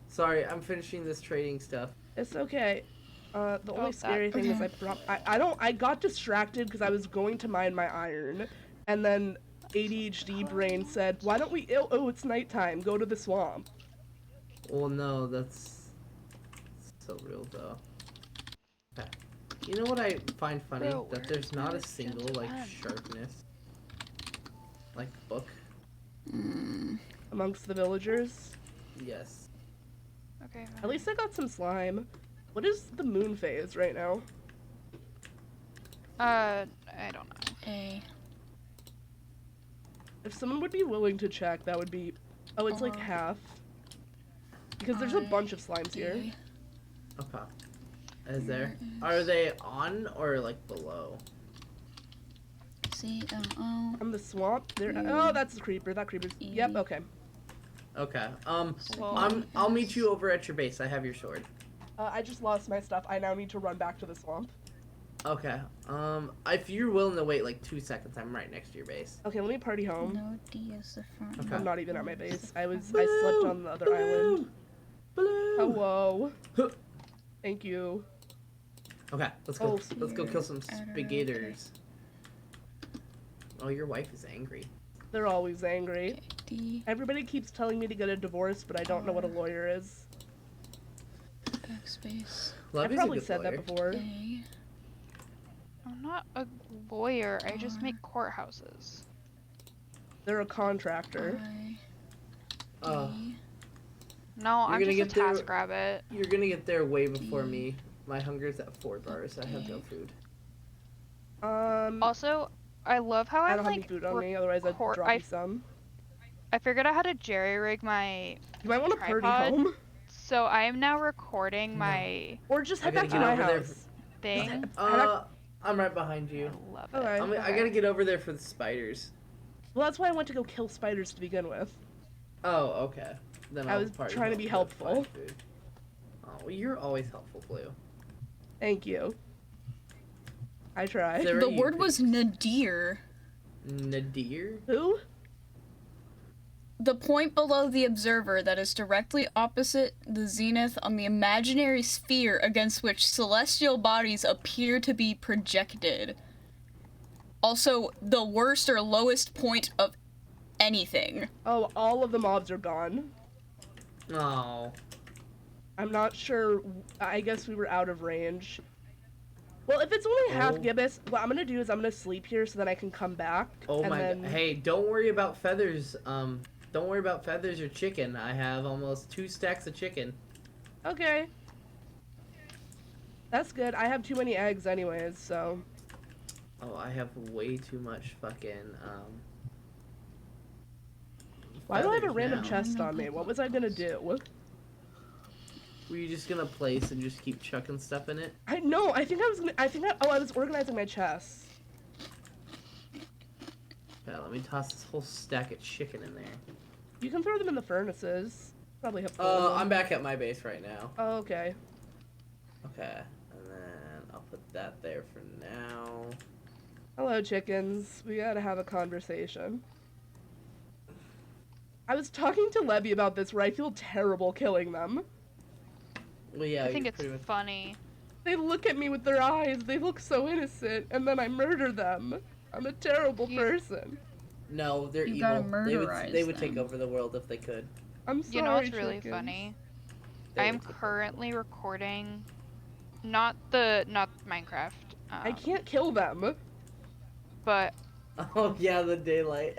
Speaker 2: Sorry, I'm finishing this trading stuff.
Speaker 1: It's okay. The only
Speaker 3: that-
Speaker 1: scary thing is
Speaker 5: okay.
Speaker 1: I got distracted because I was going to mine my iron, and then ADHD brain said, "Why don't we? Oh, it's nighttime. Go to the swamp."
Speaker 2: Well, no, that's so real though. Okay. You know what I find funny?
Speaker 3: Bro,
Speaker 2: That there's
Speaker 3: where
Speaker 2: not a
Speaker 3: is
Speaker 2: single
Speaker 3: Japan?
Speaker 2: sharpness book.
Speaker 1: Amongst the villagers.
Speaker 2: Yes.
Speaker 3: Okay.
Speaker 1: At least I got some slime. What is the moon phase right now?
Speaker 3: I don't know.
Speaker 5: A.
Speaker 1: If someone would be willing to check, that would be... Oh, it's like
Speaker 5: Or-
Speaker 1: half. Because there's a bunch of slimes here.
Speaker 5: D.
Speaker 2: Okay. Is there?
Speaker 5: Where
Speaker 2: Are they on or like below?
Speaker 5: C L O.
Speaker 1: From the swamp, there...
Speaker 5: Mm.
Speaker 1: Oh, that's a creeper. That creeper's...
Speaker 5: E.
Speaker 1: Yep, okay.
Speaker 2: Okay.
Speaker 3: Whoa.
Speaker 2: I'll meet you over at your base. I have your sword.
Speaker 1: I just lost my stuff. I now need to run back to the swamp.
Speaker 2: Okay. If you're willing to wait like 2 seconds, I'm right next to your base.
Speaker 1: Okay, let me party home.
Speaker 5: No D is the front.
Speaker 2: Okay.
Speaker 1: I'm not even at my base. I slept on the other island.
Speaker 2: Blue.
Speaker 1: Hello. Thank you.
Speaker 2: Okay, let's
Speaker 1: Oh,
Speaker 2: go. Let's go kill some
Speaker 5: Spider,
Speaker 2: spaghetters. Oh, your wife is angry.
Speaker 1: They're always angry.
Speaker 5: Okay, D.
Speaker 1: Everybody keeps telling me to get a divorce, but I don't know what a lawyer is.
Speaker 5: Backspace.
Speaker 1: I
Speaker 2: Levy's a
Speaker 1: probably
Speaker 2: good
Speaker 1: said
Speaker 2: lawyer.
Speaker 1: that before.
Speaker 5: A.
Speaker 3: I'm not a lawyer. I just make courthouses.
Speaker 1: They're a contractor.
Speaker 5: I.
Speaker 2: Uh,
Speaker 5: D.
Speaker 3: No,
Speaker 2: You're
Speaker 3: I'm
Speaker 2: gonna
Speaker 3: just a
Speaker 2: get there-
Speaker 3: task rabbit.
Speaker 2: You're gonna get there way before me. My hunger's at 4 bars. I have no food.
Speaker 3: Also, I love how
Speaker 1: I
Speaker 3: I'm
Speaker 1: don't have any
Speaker 3: like.
Speaker 1: food on me, otherwise I'd
Speaker 3: record-
Speaker 1: drop
Speaker 3: I-
Speaker 1: you some.
Speaker 3: I figured out how to jerry rig my.
Speaker 1: You might want to party
Speaker 3: tripod.
Speaker 1: home.
Speaker 3: So I am now recording
Speaker 2: No.
Speaker 3: my
Speaker 1: Or just
Speaker 2: I
Speaker 1: head
Speaker 2: gotta
Speaker 1: back to
Speaker 2: get
Speaker 1: my
Speaker 2: over there
Speaker 1: house.
Speaker 3: thing.
Speaker 2: I'm right behind you.
Speaker 3: I love it.
Speaker 1: Okay.
Speaker 2: I gotta get over there for the spiders.
Speaker 1: Well, that's why I went to go kill spiders to begin with.
Speaker 2: Oh, okay. Then
Speaker 1: I
Speaker 2: I'll
Speaker 1: was
Speaker 2: party
Speaker 1: trying to
Speaker 2: home
Speaker 1: be
Speaker 2: with
Speaker 1: helpful.
Speaker 2: my food. Oh, well, you're always helpful, Blue.
Speaker 1: Thank you. I try.
Speaker 2: Sarah,
Speaker 5: The
Speaker 2: you
Speaker 5: word
Speaker 2: pick-
Speaker 5: was nadir.
Speaker 2: Nadir?
Speaker 1: Who?
Speaker 5: The point below the observer that is directly opposite the zenith on the imaginary sphere against which celestial bodies appear to be projected. Also, the worst or lowest point of anything.
Speaker 1: Oh, all of the mobs are gone.
Speaker 2: Oh.
Speaker 1: I'm not sure. I guess we were out of range. Well, if it's only half
Speaker 2: Oh.
Speaker 1: gibbous, what I'm gonna do is I'm gonna sleep here so that I can come back.
Speaker 2: Oh
Speaker 1: and
Speaker 2: my
Speaker 1: then...
Speaker 2: god. Hey, don't worry about feathers. Don't worry about feathers or chicken. I have almost 2 stacks of chicken.
Speaker 1: Okay. That's good. I have too many eggs anyways, so...
Speaker 2: Oh, I have way too much fucking,
Speaker 1: Why do I have a
Speaker 2: feathers
Speaker 1: random
Speaker 2: now.
Speaker 1: chest on me? What was I gonna do?
Speaker 2: Were you just gonna place and just keep chucking stuff in it?
Speaker 1: I was organizing my chest.
Speaker 2: Yeah, let me toss this whole stack of chicken in there.
Speaker 1: You can throw them in the furnaces. Probably have full of them.
Speaker 2: I'm back at my base right now.
Speaker 1: Oh, okay.
Speaker 2: Okay, and then I'll put that there for now.
Speaker 1: Hello, chickens. We gotta have a conversation. I was talking to Levy about this where I feel terrible killing them.
Speaker 2: Well, yeah,
Speaker 3: I think
Speaker 2: you're
Speaker 3: it's
Speaker 2: pretty much...
Speaker 3: funny.
Speaker 1: They look at me with their eyes, they look so innocent, and then I murder them. I'm a terrible person.
Speaker 2: No, they're
Speaker 5: You
Speaker 2: evil.
Speaker 5: gotta
Speaker 2: They
Speaker 5: murderize
Speaker 2: would take
Speaker 5: them.
Speaker 2: over the world if they could.
Speaker 1: I'm sorry,
Speaker 3: You know what's really
Speaker 1: chickens.
Speaker 3: funny?
Speaker 2: They
Speaker 3: I am
Speaker 2: would take over.
Speaker 3: currently recording, not Minecraft,
Speaker 1: I can't kill them.
Speaker 3: but
Speaker 2: Oh yeah, the daylight.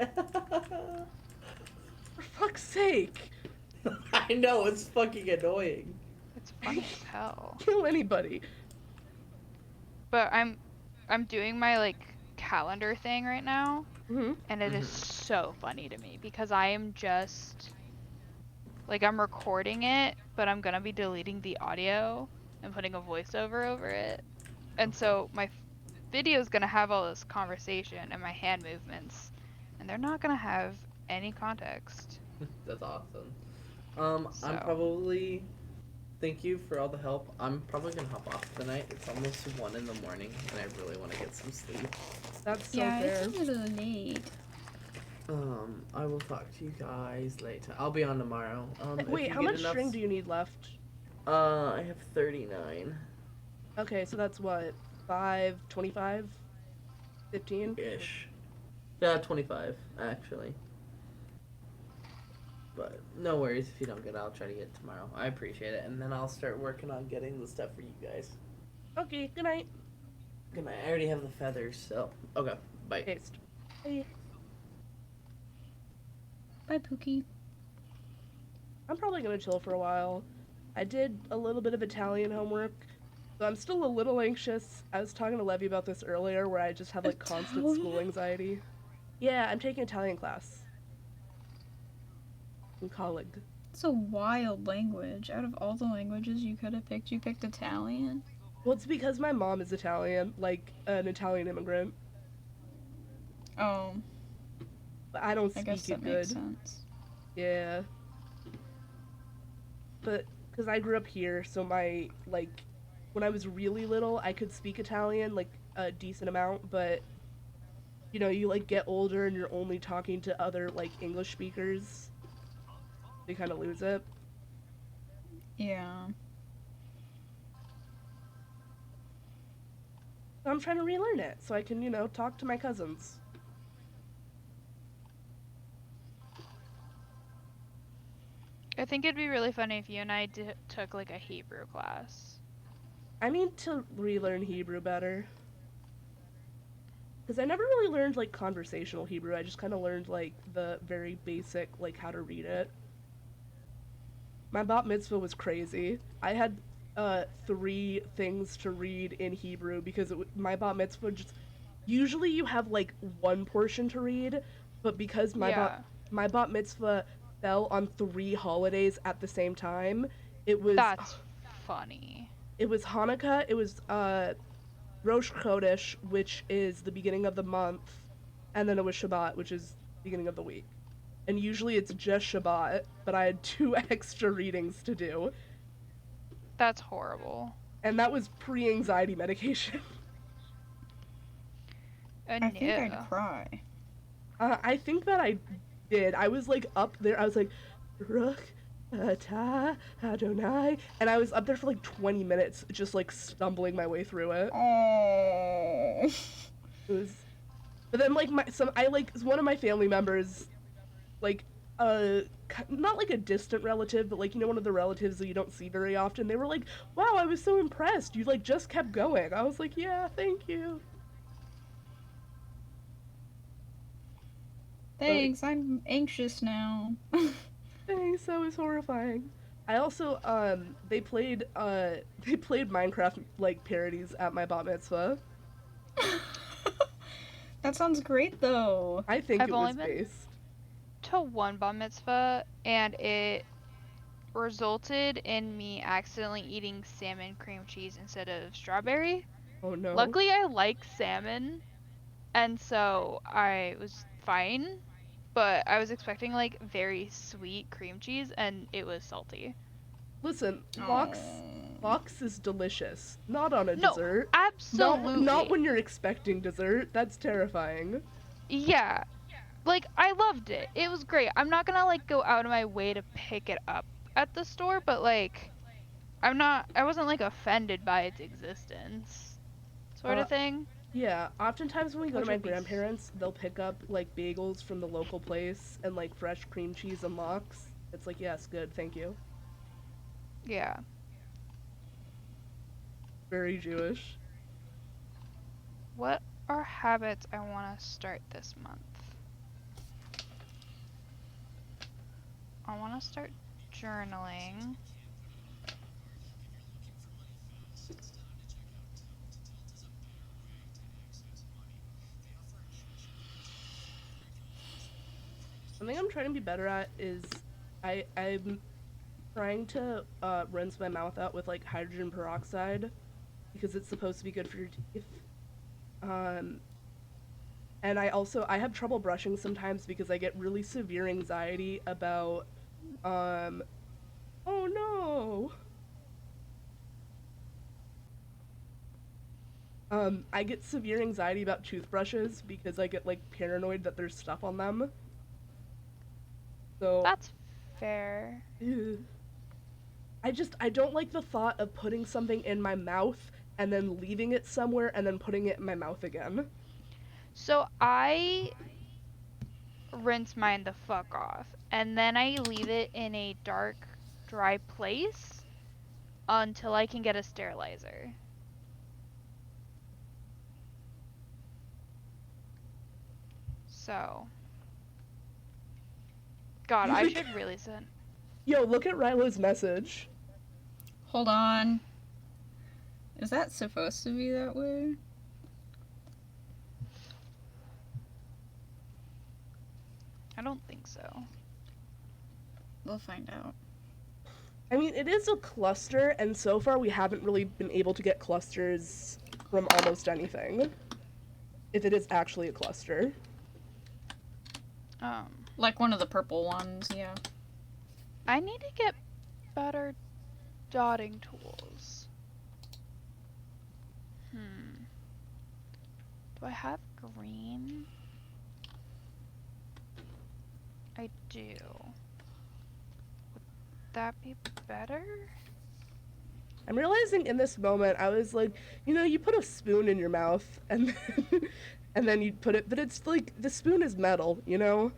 Speaker 1: For fuck's sake.
Speaker 2: I know, it's fucking annoying.
Speaker 3: it's funny as hell.
Speaker 1: Kill anybody.
Speaker 3: But I'm doing my like calendar thing right now,
Speaker 1: Hmm.
Speaker 3: and it is so funny to me because I am just like I'm recording it, but I'm gonna be deleting the audio and putting a voiceover over it, and so my video is gonna have all this conversation and my hand movements, and they're not gonna have any context.
Speaker 2: That's awesome. I'm
Speaker 3: So.
Speaker 2: probably... Thank you for all the help. I'm probably gonna hop off tonight. It's almost 1 in the morning, and I really want to get some sleep.
Speaker 1: That's so
Speaker 5: Yeah,
Speaker 1: fair.
Speaker 5: it's a little late.
Speaker 2: I will talk to you guys later. I'll be on tomorrow. If
Speaker 1: Wait,
Speaker 2: you
Speaker 1: how
Speaker 2: get
Speaker 1: much
Speaker 2: enough
Speaker 1: string do you need left?
Speaker 2: I have 39
Speaker 1: Okay, so that's what? 5, 25? 15?
Speaker 2: ish. Yeah, 25 actually. But no worries if you don't get it. I'll try to get it tomorrow. I appreciate it, and then I'll start working on getting the stuff for you guys.
Speaker 1: Okay, good night.
Speaker 2: Good night. I already have the feathers, so okay. Bye.
Speaker 1: Taste. Hey.
Speaker 5: Bye, Pookie.
Speaker 1: I'm probably gonna chill for a while. I did a little bit of Italian homework, so I'm still a little anxious. I was talking to Levy about this earlier, where I just have like constant school
Speaker 5: Italian?
Speaker 1: anxiety. Yeah, I'm taking Italian class in college.
Speaker 5: It's a wild language. Out of all the languages you could have picked, you picked Italian.
Speaker 1: Well, it's because my mom is Italian, like an Italian immigrant,
Speaker 5: Oh,
Speaker 1: but I don't
Speaker 5: I
Speaker 1: speak
Speaker 5: guess
Speaker 1: it
Speaker 5: that makes
Speaker 1: good.
Speaker 5: sense.
Speaker 1: Yeah, but because I grew up here, so my like when I was really little, I could speak Italian like a decent amount, but you know, you like get older and you're only talking to other like English speakers, you kind of lose it.
Speaker 5: Yeah.
Speaker 1: So I'm trying to relearn it so I can, you know, talk to my cousins.
Speaker 3: I think it'd be really funny if you and I took like a Hebrew class.
Speaker 1: I need to relearn Hebrew better. Because I never really learned like conversational Hebrew. I just kind of learned like the very basic, like how to read it. My bat mitzvah was crazy. I had 3 things to read in Hebrew because my bat mitzvah just usually you have like one portion to read, but because
Speaker 3: Yeah.
Speaker 1: my bat mitzvah fell on 3 holidays at the same time, it was
Speaker 3: That's funny.
Speaker 1: it was Hanukkah, it was Rosh Chodesh, which is the beginning of the month, and then it was Shabbat, which is beginning of the week. And usually it's just Shabbat, but I had 2 extra readings to do,
Speaker 3: That's horrible.
Speaker 1: and that was pre-anxiety medication.
Speaker 3: Oh,
Speaker 5: I think I'd
Speaker 3: no.
Speaker 5: cry.
Speaker 1: I think that I did. I was like up there. I was like, Rook, Ta, Adonai, and I was up there for like 20 minutes, just like stumbling my way through it.
Speaker 5: Oh.
Speaker 1: It was, but then like one of my family members, like not like a distant relative, but like you know one of the relatives that you don't see very often. They were like, "Wow, I was so impressed. You like just kept going." I was like, "Yeah, thank you."
Speaker 5: Thanks, I'm anxious now.
Speaker 1: Thanks, that was horrifying. I also they played Minecraft like parodies at my bat mitzvah.
Speaker 5: That sounds great though.
Speaker 1: I think
Speaker 3: I've
Speaker 1: it
Speaker 3: only
Speaker 1: was
Speaker 3: been
Speaker 1: based.
Speaker 3: to one bar mitzvah, and it resulted in me accidentally eating salmon cream cheese instead of strawberry.
Speaker 1: Oh no.
Speaker 3: Luckily, I like salmon, and so I was fine. But I was expecting like very sweet cream cheese, and it was salty.
Speaker 1: Listen,
Speaker 5: Oh.
Speaker 1: lox is delicious. Not on a
Speaker 3: No,
Speaker 1: dessert.
Speaker 3: absolutely.
Speaker 1: Not when you're expecting dessert. That's terrifying.
Speaker 3: Yeah, like I loved it. It was great. I'm not gonna like go out of my way to pick it up at the store, but like I wasn't like offended by its existence, sort
Speaker 1: Uh,
Speaker 3: of thing.
Speaker 1: Yeah, oftentimes when we go
Speaker 3: Which
Speaker 1: to my
Speaker 3: would be
Speaker 1: grandparents, they'll pick up like bagels from the local place and like fresh cream cheese and lox. It's like, yes, good, thank you.
Speaker 3: Yeah.
Speaker 1: Very Jewish.
Speaker 3: What are habits I want to start this month? I want to start journaling.
Speaker 1: Something I'm trying to be better at is I'm trying to rinse my mouth out with like hydrogen peroxide because it's supposed to be good for your teeth. Um, and I have trouble brushing sometimes because I get really severe anxiety about um oh no. I get severe anxiety about toothbrushes because I get like paranoid that there's stuff on them. So
Speaker 3: That's fair.
Speaker 1: ew. I don't like the thought of putting something in my mouth and then leaving it somewhere and then putting it in my mouth again.
Speaker 3: So I rinse mine the fuck off, and then I leave it in a dark, dry place until I can get a sterilizer. So, God, I should really send.
Speaker 1: Yo, look at Rilo's message.
Speaker 5: Hold on. Is that supposed to be that way?
Speaker 3: I don't think so.
Speaker 5: We'll find out.
Speaker 1: I mean, it is a cluster, and so far we haven't really been able to get clusters from almost anything. If it is actually a cluster.
Speaker 5: Like one of the purple ones, yeah.
Speaker 3: I need to get better dotting tools. Do I have green? I do. Would that be better?
Speaker 1: I'm realizing in this moment, I was like, you know, you put a spoon in your mouth, and then, and then you put it, but it's like, the spoon is metal, you know?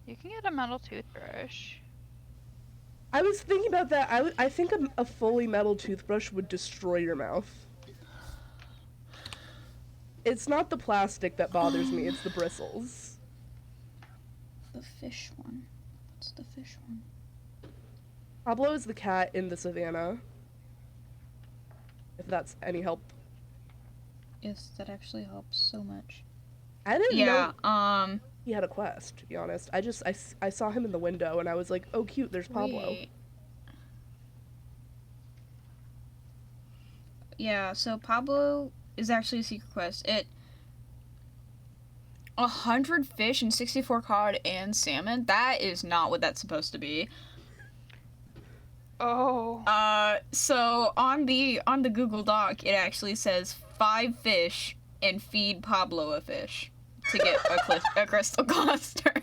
Speaker 3: You can get a metal toothbrush.
Speaker 1: I was thinking about that. I think a fully metal toothbrush would destroy your mouth. It's not the plastic that bothers me, it's the bristles.
Speaker 5: The fish one. What's the fish one?
Speaker 1: Pablo is the cat in the savannah. If that's any help.
Speaker 5: Yes, that actually helps so much.
Speaker 1: I didn't know
Speaker 5: Yeah,
Speaker 1: he had a quest, to be honest. I saw him in the window and I was like, oh cute, there's Pablo.
Speaker 5: wait. Yeah, so Pablo is actually a secret quest. 100 fish and 64 cod and salmon? That is not what that's supposed to be.
Speaker 3: Oh.
Speaker 5: So on the Google Doc, it actually says 5 fish and feed Pablo a fish to get a crystal cluster.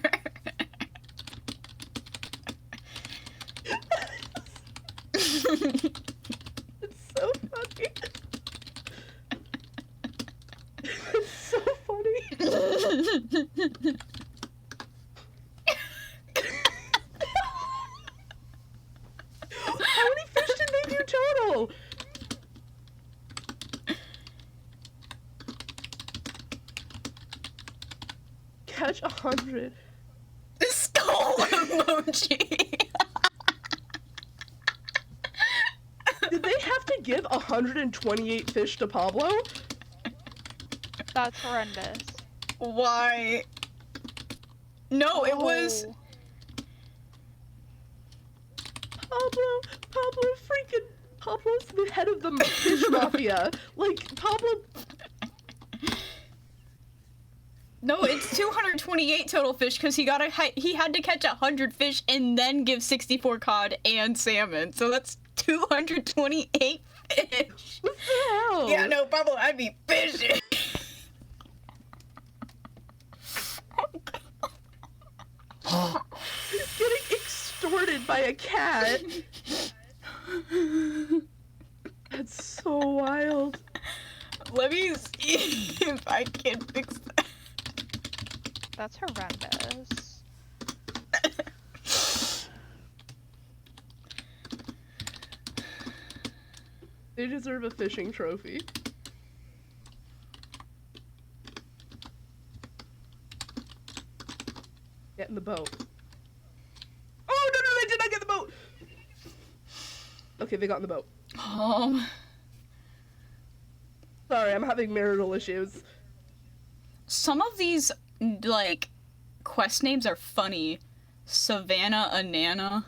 Speaker 1: It's so funny. It's so funny. How many fish did they do total? Catch 100.
Speaker 5: Skull emoji.
Speaker 1: Did they have to give 128 fish to Pablo?
Speaker 3: That's horrendous.
Speaker 5: Why? No, it was.
Speaker 1: Pablo's the head of the fish mafia. Like, Pablo.
Speaker 5: No, it's 228 total fish because he had to catch 100 fish and then give 64 cod and salmon. So that's 228 fish.
Speaker 1: What the hell?
Speaker 5: Yeah, no, Pablo, I'd be fishing.
Speaker 1: He's getting extorted by a cat. That's so wild.
Speaker 5: Let me see if I can fix that.
Speaker 3: That's horrendous.
Speaker 1: They deserve a fishing trophy. Get in the boat. Oh, no, they did not get the boat! Okay, they got in the boat. Sorry, I'm having marital issues.
Speaker 5: Some of these, like, quest names are funny. Savannah Anana.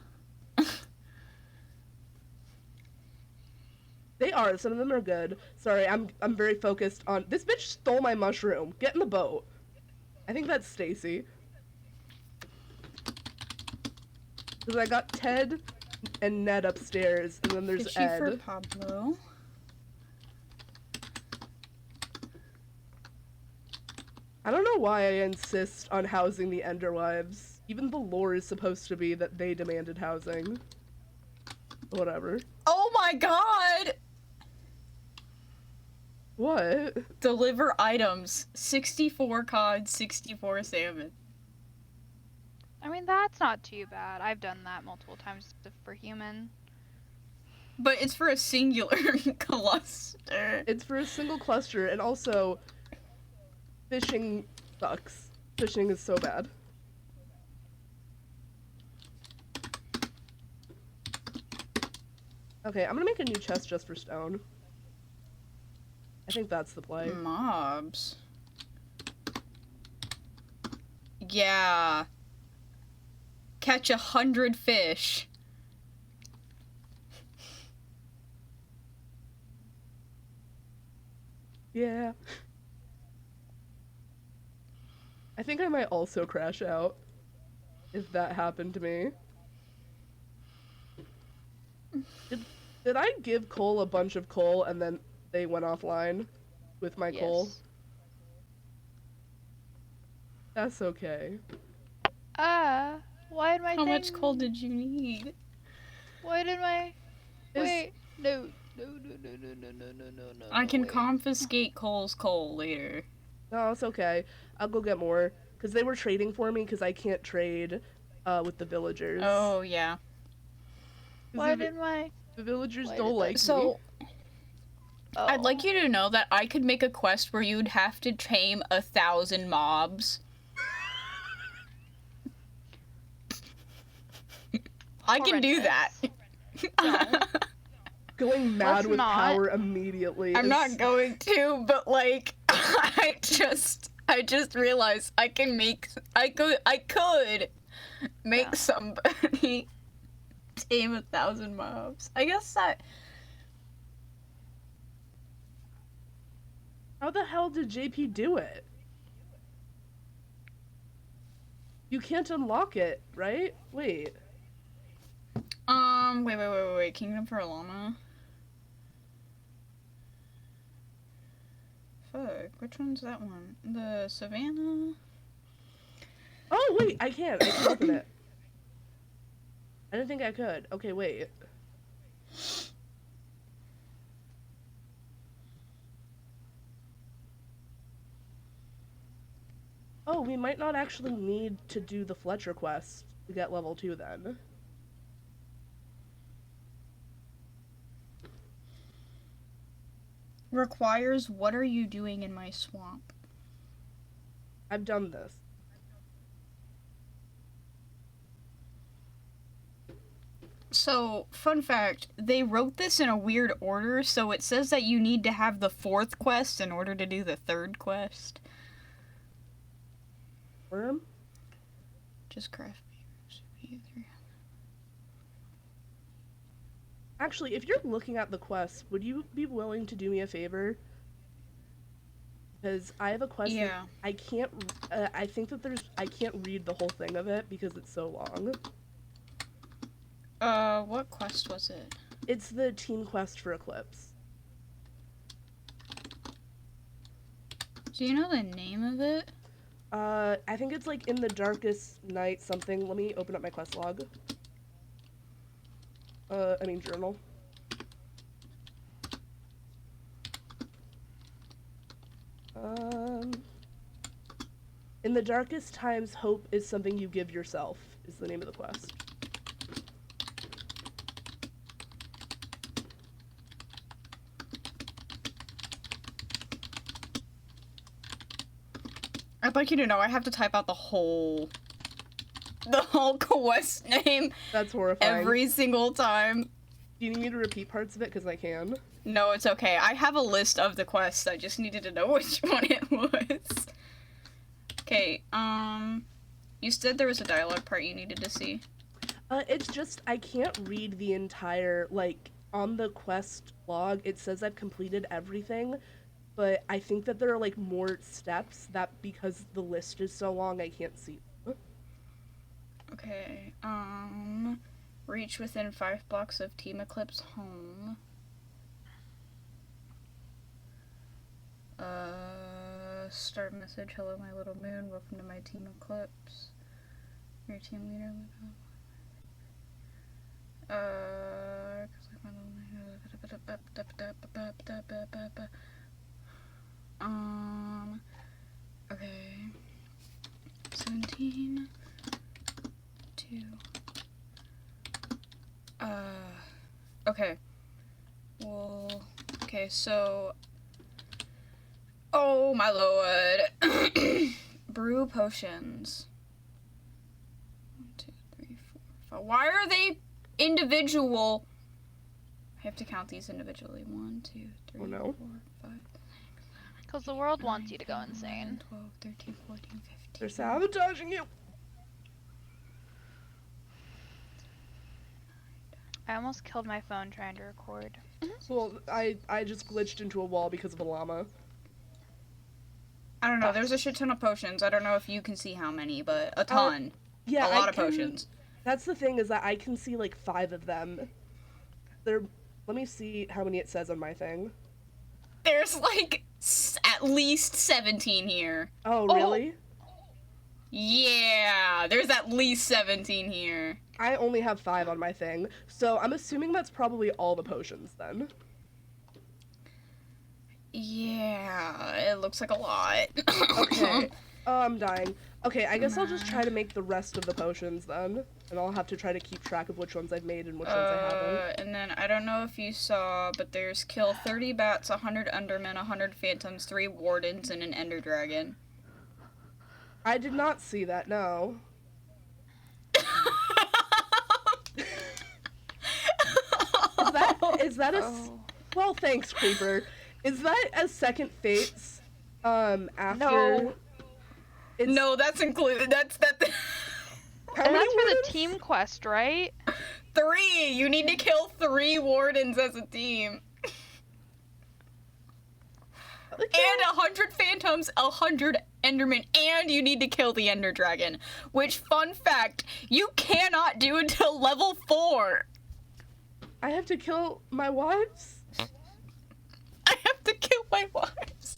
Speaker 1: They are. Some of them are good. Sorry, I'm very focused on... This bitch stole my mushroom. Get in the boat. I think that's Stacy. Because I got Ted and Ned upstairs, and then there's
Speaker 5: Fishy
Speaker 1: Ed.
Speaker 5: for Pablo.
Speaker 1: I don't know why I insist on housing the Enderwives. Even the lore is supposed to be that they demanded housing. Whatever.
Speaker 5: Oh my god!
Speaker 1: What?
Speaker 5: Deliver items. 64 cod, 64 salmon.
Speaker 3: I mean, that's not too bad. I've done that multiple times for human.
Speaker 5: But it's for a singular cluster.
Speaker 1: It's for a single cluster, and also, fishing sucks. Fishing is so bad. Okay, I'm gonna make a new chest just for stone. I think that's the play.
Speaker 5: Mobs. Yeah. Catch 100 fish.
Speaker 1: Yeah. I think I might also crash out if that happened to me. Did I give Cole a bunch of coal and then they went offline with my coal?
Speaker 3: Yes.
Speaker 1: That's okay.
Speaker 3: Why did my
Speaker 5: How
Speaker 3: thing...
Speaker 5: much coal did you need?
Speaker 3: Why did my...
Speaker 1: Is-
Speaker 3: Wait, no. No.
Speaker 5: I can
Speaker 3: wait.
Speaker 5: confiscate Cole's coal later.
Speaker 1: No, it's okay. I'll go get more. Because they were trading for me because I can't trade with the villagers.
Speaker 5: Oh, yeah.
Speaker 1: 'Cause
Speaker 3: Why
Speaker 1: the,
Speaker 3: did my...
Speaker 1: the villagers
Speaker 3: why
Speaker 1: don't
Speaker 3: did
Speaker 1: like me.
Speaker 5: So,
Speaker 3: Oh.
Speaker 5: I'd like you to know that I could make a quest where you'd have to tame 1,000 mobs. I can do that.
Speaker 1: Going mad
Speaker 3: Let's
Speaker 1: with
Speaker 3: not.
Speaker 1: power immediately.
Speaker 5: I'm
Speaker 1: is-
Speaker 5: not going to, but like, I just realized I could make
Speaker 3: Yeah.
Speaker 5: somebody tame 1,000 mobs. I guess that.
Speaker 1: How the hell did JP do it? You can't unlock it, right? Wait.
Speaker 5: Wait. Kingdom for Llama. Fuck, which one's that one? The Savannah?
Speaker 1: Oh, wait, I can open it. I didn't think I could. Okay, wait. Oh, we might not actually need to do the Fletcher quest to get level 2 then.
Speaker 5: Requires what are you doing in my swamp?
Speaker 1: I've done this.
Speaker 5: So, fun fact, they wrote this in a weird order, so it says that you need to have the 4th quest in order to do the 3rd quest.
Speaker 1: Worm?
Speaker 5: Just craft me.
Speaker 1: Actually, if you're looking at the quest, would you be willing to do me a favor? Because I have a quest that
Speaker 5: Yeah.
Speaker 1: I can't, I think that I can't read the whole thing of it because it's so long.
Speaker 5: What quest was it?
Speaker 1: It's the team quest for Eclipse.
Speaker 5: Do you know the name of it?
Speaker 1: I think it's like in the darkest night something. Let me open up my quest log. Journal. In the darkest times, hope is something you give yourself, is the name of the quest.
Speaker 5: I'd like you to know I have to type out the whole quest name
Speaker 1: That's horrifying.
Speaker 5: every single time.
Speaker 1: Do you need me to repeat parts of it? Because I can.
Speaker 5: No, it's okay. I have a list of the quests. I just needed to know which one it was. Okay, you said there was a dialogue part you needed to see.
Speaker 1: It's just, I can't read the entire, like, on the quest log, it says I've completed everything, but I think that there are, like, more steps that, because the list is so long, I can't see.
Speaker 5: Okay, reach within 5 blocks of Team Eclipse home. Start message, hello my little moon, welcome to my Team Eclipse. Your team leader, okay. 17 2 okay. Well, okay, so oh my lord. Brew potions. 1, 2, 3, 4, 5. Why are they individual? have to count these individually. 1, 2, 3,
Speaker 1: Oh, no.
Speaker 5: 4, 5,
Speaker 3: Because the world wants
Speaker 5: 9,
Speaker 3: you to go
Speaker 5: 10,
Speaker 3: insane.
Speaker 5: 11, 12, 13, 14, 15.
Speaker 1: They're sabotaging you.
Speaker 3: I almost killed my phone trying to record.
Speaker 1: Well, I just glitched into a wall because of a llama.
Speaker 5: I don't know, there's a shit ton of potions. I don't know if you can see how many, but a ton.
Speaker 1: Yeah,
Speaker 5: a lot
Speaker 1: I
Speaker 5: of
Speaker 1: can-
Speaker 5: potions.
Speaker 1: That's the thing, is that I can see like 5 of them. Let me see how many it says on my thing.
Speaker 5: There's like at least 17 here.
Speaker 1: Oh, really?
Speaker 5: Yeah, there's at least 17 here.
Speaker 1: I only have 5 on my thing, so I'm assuming that's probably all the potions then.
Speaker 5: Yeah, it looks like a lot.
Speaker 1: Okay. Oh, I'm dying. Okay, I guess I'll just try to make the rest of the potions then. And I'll have to try to keep track of which ones I've made and which ones I haven't.
Speaker 5: And then I don't know if you saw, but there's kill 30 bats, 100 Endermen, 100 Phantoms, 3 Wardens, and an Ender Dragon.
Speaker 1: I did not see that, no. Is that a... Well, thanks, Creeper. Is that a second fates, after...
Speaker 3: No.
Speaker 1: It's...
Speaker 5: No, that's included. That's
Speaker 1: How
Speaker 3: And
Speaker 1: many
Speaker 3: that's for the
Speaker 1: wardens?
Speaker 3: team quest, right?
Speaker 5: 3. You need to kill 3 Wardens as a team.
Speaker 1: Okay.
Speaker 5: And 100 Phantoms, 100 Endermen, and you need to kill the Ender Dragon. Which, fun fact, you cannot do until level 4.
Speaker 1: I have to kill my wives?
Speaker 5: I have to kill my wives.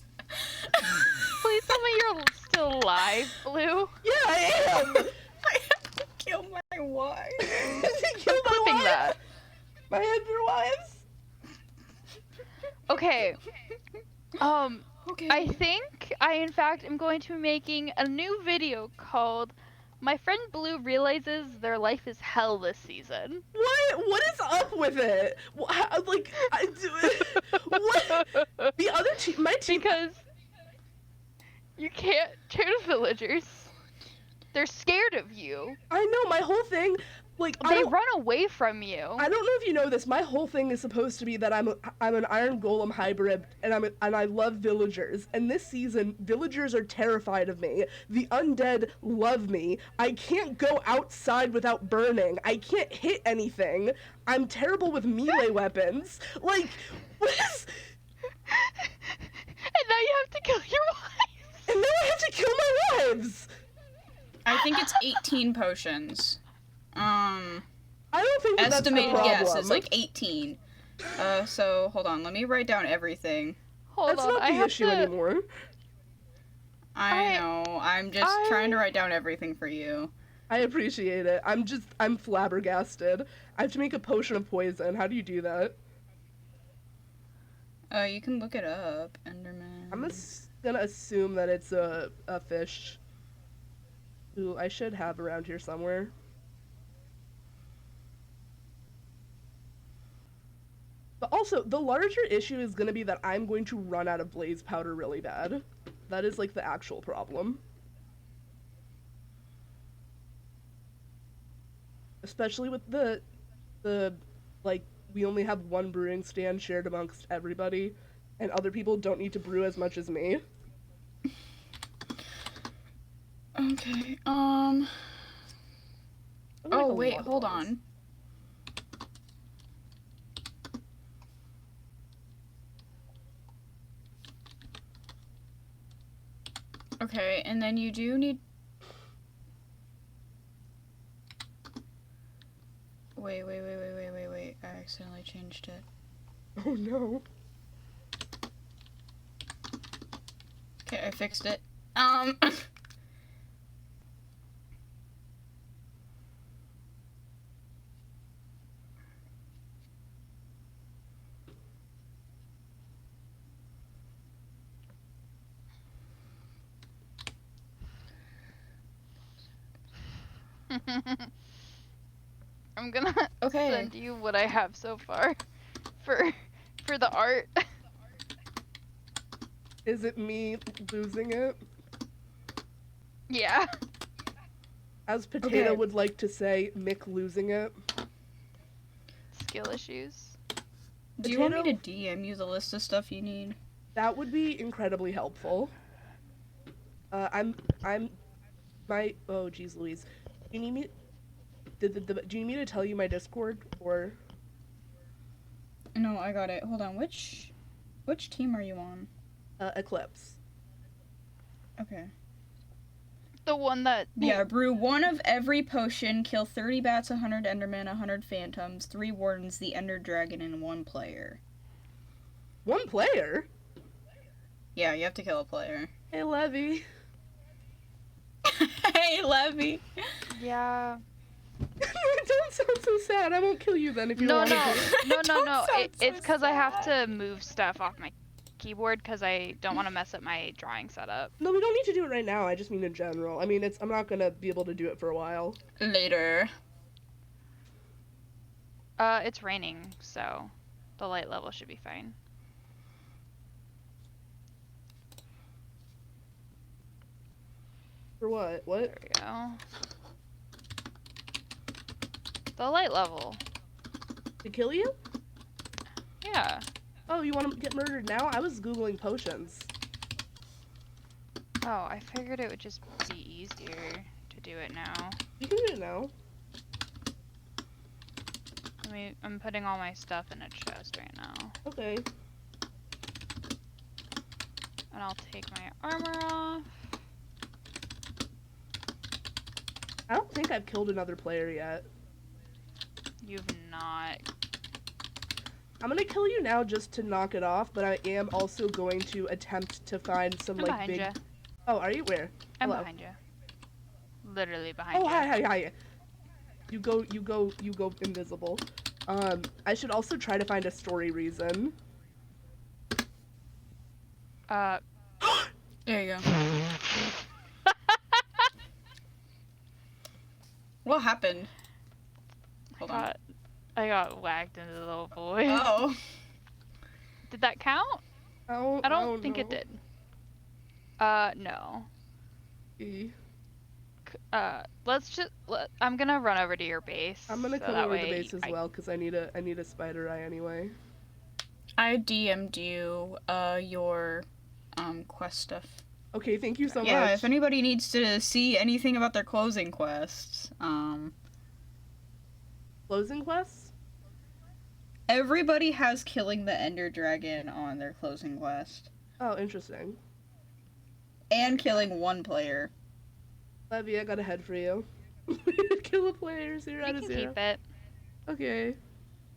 Speaker 3: Please tell me you're still alive, Blue.
Speaker 1: Yeah, I am!
Speaker 5: I have to kill my wives.
Speaker 1: I have to kill my
Speaker 3: Clipping
Speaker 1: wives!
Speaker 3: that.
Speaker 1: My Ender wives?
Speaker 3: Okay.
Speaker 5: Okay.
Speaker 3: I think I, in fact, am going to be making a new video called My Friend Blue Realizes Their Life is Hell This Season.
Speaker 1: What is up with it? Like, I do what? The other team, my team.
Speaker 3: Because you can't choose villagers. They're scared of you.
Speaker 1: I know, my whole thing, like,
Speaker 3: They run away from you.
Speaker 1: I don't know if you know this. My whole thing is supposed to be that I'm an Iron Golem hybrid, and I love villagers. And this season, villagers are terrified of me. The undead love me. I can't go outside without burning. I can't hit anything. I'm terrible with melee weapons. Like, what is?
Speaker 3: And now you have to kill your wives.
Speaker 1: And now I have to kill my wives.
Speaker 5: I think it's 18 potions.
Speaker 1: I don't think that's the
Speaker 5: Estimated
Speaker 1: problem.
Speaker 5: guess is like 18. So hold on, let me write down everything.
Speaker 3: Hold
Speaker 1: That's
Speaker 3: on,
Speaker 1: not
Speaker 3: I
Speaker 1: the
Speaker 3: have
Speaker 1: issue
Speaker 3: to.
Speaker 1: anymore.
Speaker 5: I know, I'm just trying to write down everything for you.
Speaker 1: I appreciate it. I'm flabbergasted. I have to make a potion of poison. How do you do that?
Speaker 5: You can look it up, Enderman.
Speaker 1: I'm gonna assume that it's a fish. Who I should have around here somewhere. But also, the larger issue is gonna be that I'm going to run out of blaze powder really bad. That is, like, the actual problem. Especially with the like, we only have one brewing stand shared amongst everybody, and other people don't need to brew as much as me.
Speaker 5: Okay,
Speaker 1: I'm gonna make
Speaker 5: Oh,
Speaker 1: a
Speaker 5: wait,
Speaker 1: lot of
Speaker 5: hold
Speaker 1: those.
Speaker 5: on. Okay, and then you do need... Wait. I accidentally changed it.
Speaker 1: Oh no.
Speaker 5: Okay, I fixed it.
Speaker 3: I'm gonna
Speaker 5: Okay.
Speaker 3: send you what I have so far for the art.
Speaker 1: Is it me losing it?
Speaker 3: Yeah.
Speaker 1: As Potato
Speaker 5: Okay.
Speaker 1: would like to say, Mick losing it.
Speaker 3: Skill issues.
Speaker 5: Do you want me to
Speaker 1: Potato?
Speaker 5: DM you the list of stuff you need?
Speaker 1: That would be incredibly helpful. I'm oh geez Louise. Do you need me do you need me to tell you my Discord or
Speaker 5: No, I got it. Hold on. Which team are you on?
Speaker 1: Eclipse?
Speaker 5: Okay.
Speaker 3: The one that
Speaker 5: Yeah, brew 1 of every potion, kill 30 bats, 100 endermen, 100 phantoms, 3 wardens, the ender dragon, and 1 player.
Speaker 1: One player?
Speaker 5: Yeah, you have to kill a player.
Speaker 1: Hey Levy.
Speaker 5: Hey, Levy!
Speaker 3: Yeah.
Speaker 1: Don't sound so sad. I won't kill you then if you
Speaker 3: No,
Speaker 1: want
Speaker 3: no,
Speaker 1: to.
Speaker 3: no, no,
Speaker 5: Don't
Speaker 3: no.
Speaker 5: sound
Speaker 3: It's
Speaker 5: so
Speaker 3: because I have
Speaker 5: sad.
Speaker 3: to move stuff off my keyboard because I don't want to mess up my drawing setup.
Speaker 1: No, we don't need to do it right now. I just mean in general. I mean, I'm not gonna be able to do it for a while.
Speaker 5: Later.
Speaker 3: It's raining, so the light level should be fine.
Speaker 1: For what? What?
Speaker 3: There we go. The light level.
Speaker 1: To kill you?
Speaker 3: Yeah.
Speaker 1: Oh, you want to get murdered now? I was googling potions.
Speaker 3: Oh, I figured it would just be easier to do it now.
Speaker 1: You can do it now.
Speaker 3: I'm putting all my stuff in a chest right now.
Speaker 1: Okay.
Speaker 3: And I'll take my armor off.
Speaker 1: I don't think I've killed another player yet.
Speaker 3: You've not.
Speaker 1: I'm gonna kill you now just to knock it off, but I am also going to attempt to find some
Speaker 3: I'm
Speaker 1: like
Speaker 3: behind
Speaker 1: big.
Speaker 3: you.
Speaker 1: Oh, are you where?
Speaker 3: I'm
Speaker 1: Hello.
Speaker 3: behind you. Literally behind
Speaker 1: Oh,
Speaker 3: you.
Speaker 1: hi. You go invisible. I should also try to find a story reason.
Speaker 3: Uh,
Speaker 5: There you go. What happened? Hold on.
Speaker 3: I got whacked into the little void.
Speaker 5: Oh.
Speaker 3: Did that count?
Speaker 1: Oh,
Speaker 3: I don't think it
Speaker 1: no.
Speaker 3: did. No.
Speaker 1: E.
Speaker 3: I'm gonna run over to your base.
Speaker 1: I'm gonna
Speaker 3: so
Speaker 1: come
Speaker 3: that
Speaker 1: over to
Speaker 3: way
Speaker 1: base as well because I need a spider eye anyway.
Speaker 5: I DM'd you, your, quest stuff.
Speaker 1: Okay, thank you so
Speaker 5: Yeah,
Speaker 1: much.
Speaker 5: if anybody needs to see anything about their closing quests,
Speaker 1: Closing quests?
Speaker 5: everybody has killing the ender dragon on their closing quest.
Speaker 1: Oh, interesting.
Speaker 5: And killing 1 player.
Speaker 1: Levy, I got a head for you. Kill a player, 0 out
Speaker 3: You
Speaker 1: of
Speaker 3: can
Speaker 1: 0.
Speaker 3: keep it.
Speaker 1: Okay.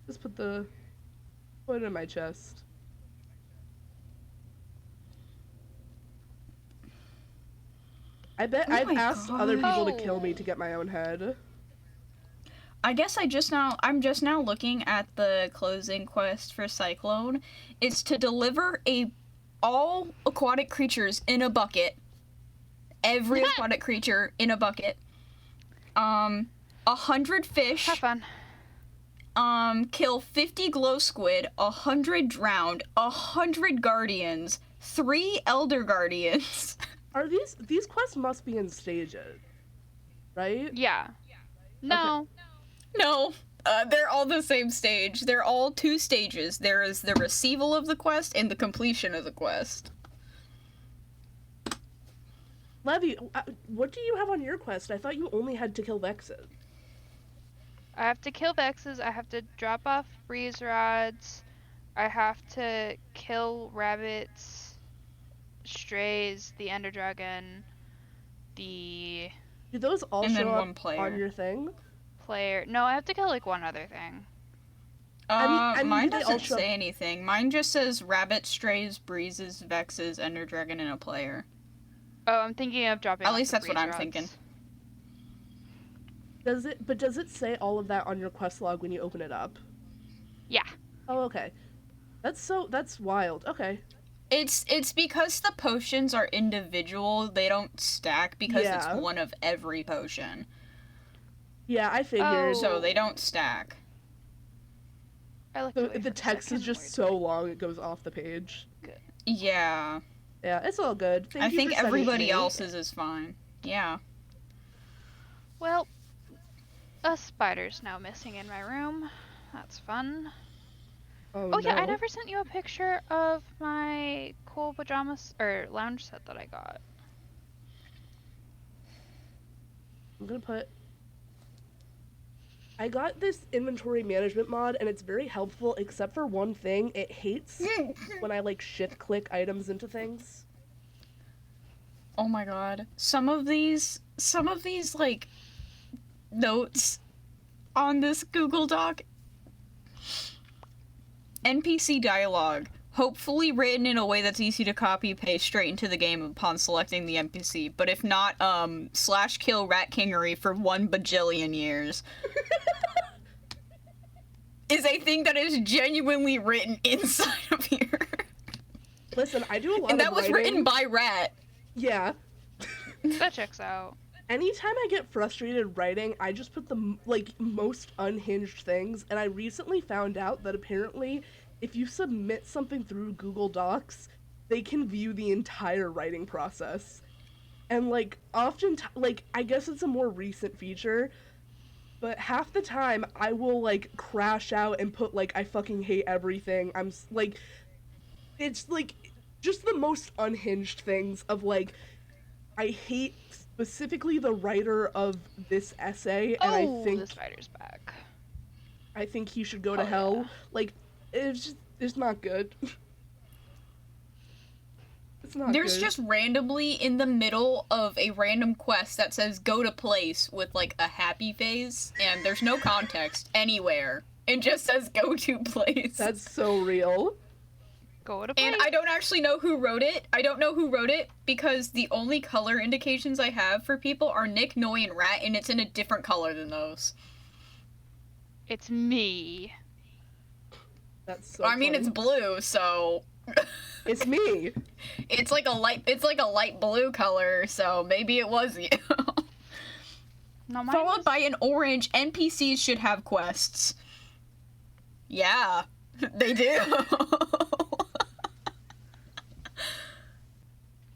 Speaker 1: Just put it in my chest. I bet
Speaker 5: Oh
Speaker 1: I've
Speaker 5: my
Speaker 1: asked other people to
Speaker 3: God.
Speaker 1: kill me to get my own head.
Speaker 5: I guess I'm just now looking at the closing quest for Cyclone. It's to deliver all aquatic creatures in a bucket. Every aquatic creature in a bucket. 100 fish.
Speaker 3: Have fun.
Speaker 5: Kill 50 glow squid, 100 drowned, 100 guardians, 3 elder guardians.
Speaker 1: Are these quests must be in stages, right?
Speaker 3: Yeah. No.
Speaker 5: No, they're all the same stage. They're all 2 stages. There is the receival of the quest and the completion of the quest.
Speaker 1: Levy, what do you have on your quest? I thought you only had to kill Vexes.
Speaker 3: I have to kill Vexes. I have to drop off breeze rods. I have to kill rabbits, strays, the ender dragon, the
Speaker 1: Do those all
Speaker 5: And then
Speaker 1: show
Speaker 5: one
Speaker 1: up
Speaker 5: player.
Speaker 1: on your thing?
Speaker 3: player. No, I have to kill like one other thing.
Speaker 1: I mean,
Speaker 5: Mine
Speaker 1: do they all
Speaker 5: doesn't
Speaker 1: show up-
Speaker 5: say anything. Mine just says rabbit, strays, breezes, vexes, ender dragon, and a player.
Speaker 3: Oh, I'm thinking of dropping.
Speaker 5: At
Speaker 3: off
Speaker 5: least
Speaker 3: the
Speaker 5: that's what
Speaker 3: breeze
Speaker 5: I'm
Speaker 3: rods.
Speaker 5: thinking.
Speaker 1: Does it say all of that on your quest log when you open it up?
Speaker 3: Yeah.
Speaker 1: Oh, okay. That's wild. Okay.
Speaker 5: It's because the potions are individual. They don't stack because
Speaker 1: Yeah.
Speaker 5: it's one of every potion.
Speaker 1: Yeah, I figured.
Speaker 5: So they don't stack.
Speaker 3: I looked
Speaker 1: The,
Speaker 3: away
Speaker 1: the
Speaker 3: for a
Speaker 1: text is
Speaker 3: second.
Speaker 1: just so long it goes off the page.
Speaker 5: Yeah.
Speaker 1: Yeah, it's all good. Thank
Speaker 5: I
Speaker 1: you
Speaker 5: think
Speaker 1: for sending it to
Speaker 5: everybody
Speaker 1: me.
Speaker 5: else's is fine. Yeah.
Speaker 3: Well, a spider's now missing in my room. That's fun.
Speaker 1: Oh,
Speaker 3: Oh yeah, I
Speaker 1: no.
Speaker 3: never sent you a picture of my cool pajamas or lounge set that I got.
Speaker 1: I'm gonna put... I got this inventory management mod, and it's very helpful, except for one thing. It hates when I, like, shift-click items into things.
Speaker 5: Oh my god. Some of these, like, notes on this Google Doc. NPC dialogue. Hopefully written in a way that's easy to copy paste straight into the game upon selecting the NPC. But if not, /kill rat kingery for 1 bajillion years. Is a thing that is genuinely written inside of here.
Speaker 1: Listen, I do a lot
Speaker 5: And
Speaker 1: of
Speaker 5: that was written by Rat.
Speaker 1: Yeah.
Speaker 3: That checks out.
Speaker 1: Anytime I get frustrated writing, I just put the, like, most unhinged things, and I recently found out that apparently if you submit something through Google Docs, they can view the entire writing process. And, like, often, like, I guess it's a more recent feature, but half the time I will, like, crash out and put, like, I fucking hate everything. Like, it's, like, just the most unhinged things of, like, I hate specifically the writer of this essay, and
Speaker 3: Oh, the spider's back.
Speaker 1: I think he should go to
Speaker 3: Oh,
Speaker 1: hell.
Speaker 3: yeah.
Speaker 1: Like, it's not good. It's not
Speaker 5: There's
Speaker 1: good.
Speaker 5: just randomly in the middle of a random quest that says go to place with like a happy face, and there's no context anywhere. It just says go to place.
Speaker 1: That's so real.
Speaker 3: Go to
Speaker 5: And
Speaker 3: place.
Speaker 5: I don't actually know who wrote it. I don't know who wrote it because the only color indications I have for people are Nick, Noi, and Rat, and it's in a different color than those.
Speaker 3: It's me.
Speaker 1: That's so
Speaker 5: I mean,
Speaker 1: funny.
Speaker 5: it's blue, so
Speaker 1: It's me.
Speaker 5: it's like a light blue color, so maybe it was you.
Speaker 3: No, mine
Speaker 5: Followed
Speaker 3: was-
Speaker 5: by an orange. NPCs should have quests. Yeah, they do.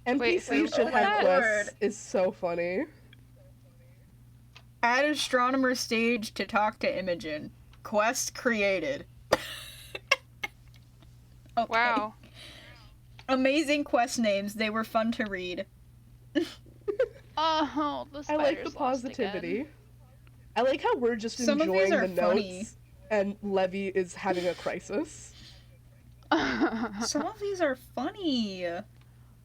Speaker 1: NPCs
Speaker 3: wait,
Speaker 1: should
Speaker 3: what
Speaker 1: have
Speaker 3: was
Speaker 5: that?
Speaker 1: quests. Is so funny.
Speaker 5: Add astronomer stage to talk to Imogen. Quest created. Okay.
Speaker 3: Wow.
Speaker 5: Amazing quest names. They were fun to read.
Speaker 3: Oh, the
Speaker 1: I
Speaker 3: spider's
Speaker 1: like the
Speaker 3: lost
Speaker 1: positivity.
Speaker 3: again.
Speaker 1: I like how we're just
Speaker 5: Some of these
Speaker 1: enjoying
Speaker 5: are
Speaker 1: the
Speaker 5: funny.
Speaker 1: notes, and Levy is having a crisis.
Speaker 5: Some of these are funny.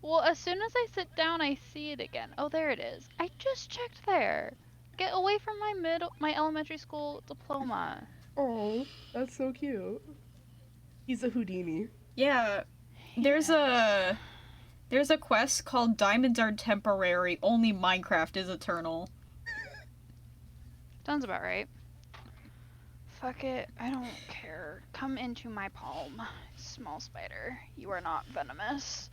Speaker 3: Well, as soon as I sit down, I see it again. Oh, there it is. I just checked there. Get away from my elementary school diploma.
Speaker 1: Oh, that's so cute. He's a Houdini.
Speaker 5: Yeah, there's a quest called Diamonds Are Temporary, Only Minecraft is Eternal.
Speaker 3: Sounds about right. Fuck it, I don't care. Come into my palm, small spider. You are not venomous.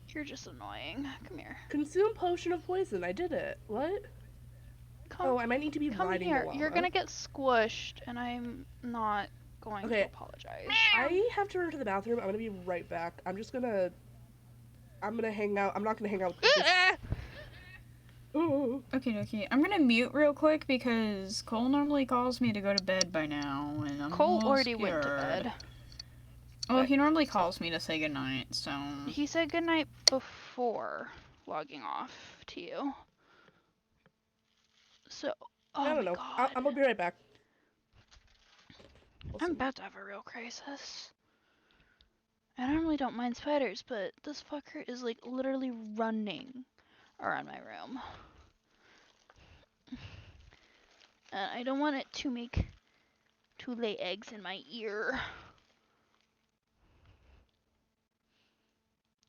Speaker 3: You're just annoying. Come here.
Speaker 1: Consume potion of poison. I did it. What?
Speaker 3: Come,
Speaker 1: Oh, I might need to be
Speaker 3: come
Speaker 1: riding
Speaker 3: here.
Speaker 1: the llama.
Speaker 3: You're gonna get squished, and I'm not going
Speaker 1: Okay.
Speaker 3: to apologize.
Speaker 1: I have to run to the bathroom. I'm gonna be right back. I'm gonna hang out. I'm not gonna hang out with this. Ooh.
Speaker 5: Okay. I'm gonna mute real quick because Cole normally calls me to go to bed by now, and I'm a
Speaker 3: Cole
Speaker 5: little
Speaker 3: already went to
Speaker 5: scared.
Speaker 3: bed.
Speaker 5: Well, he normally calls me to say goodnight, so...
Speaker 3: He said goodnight before logging off to you. So, oh
Speaker 1: I don't
Speaker 3: my
Speaker 1: know.
Speaker 3: God.
Speaker 1: I'm gonna be right back.
Speaker 3: I'm about to have a real crisis. I normally don't mind spiders, but this fucker is like literally running around my room. And I don't want it to lay eggs in my ear.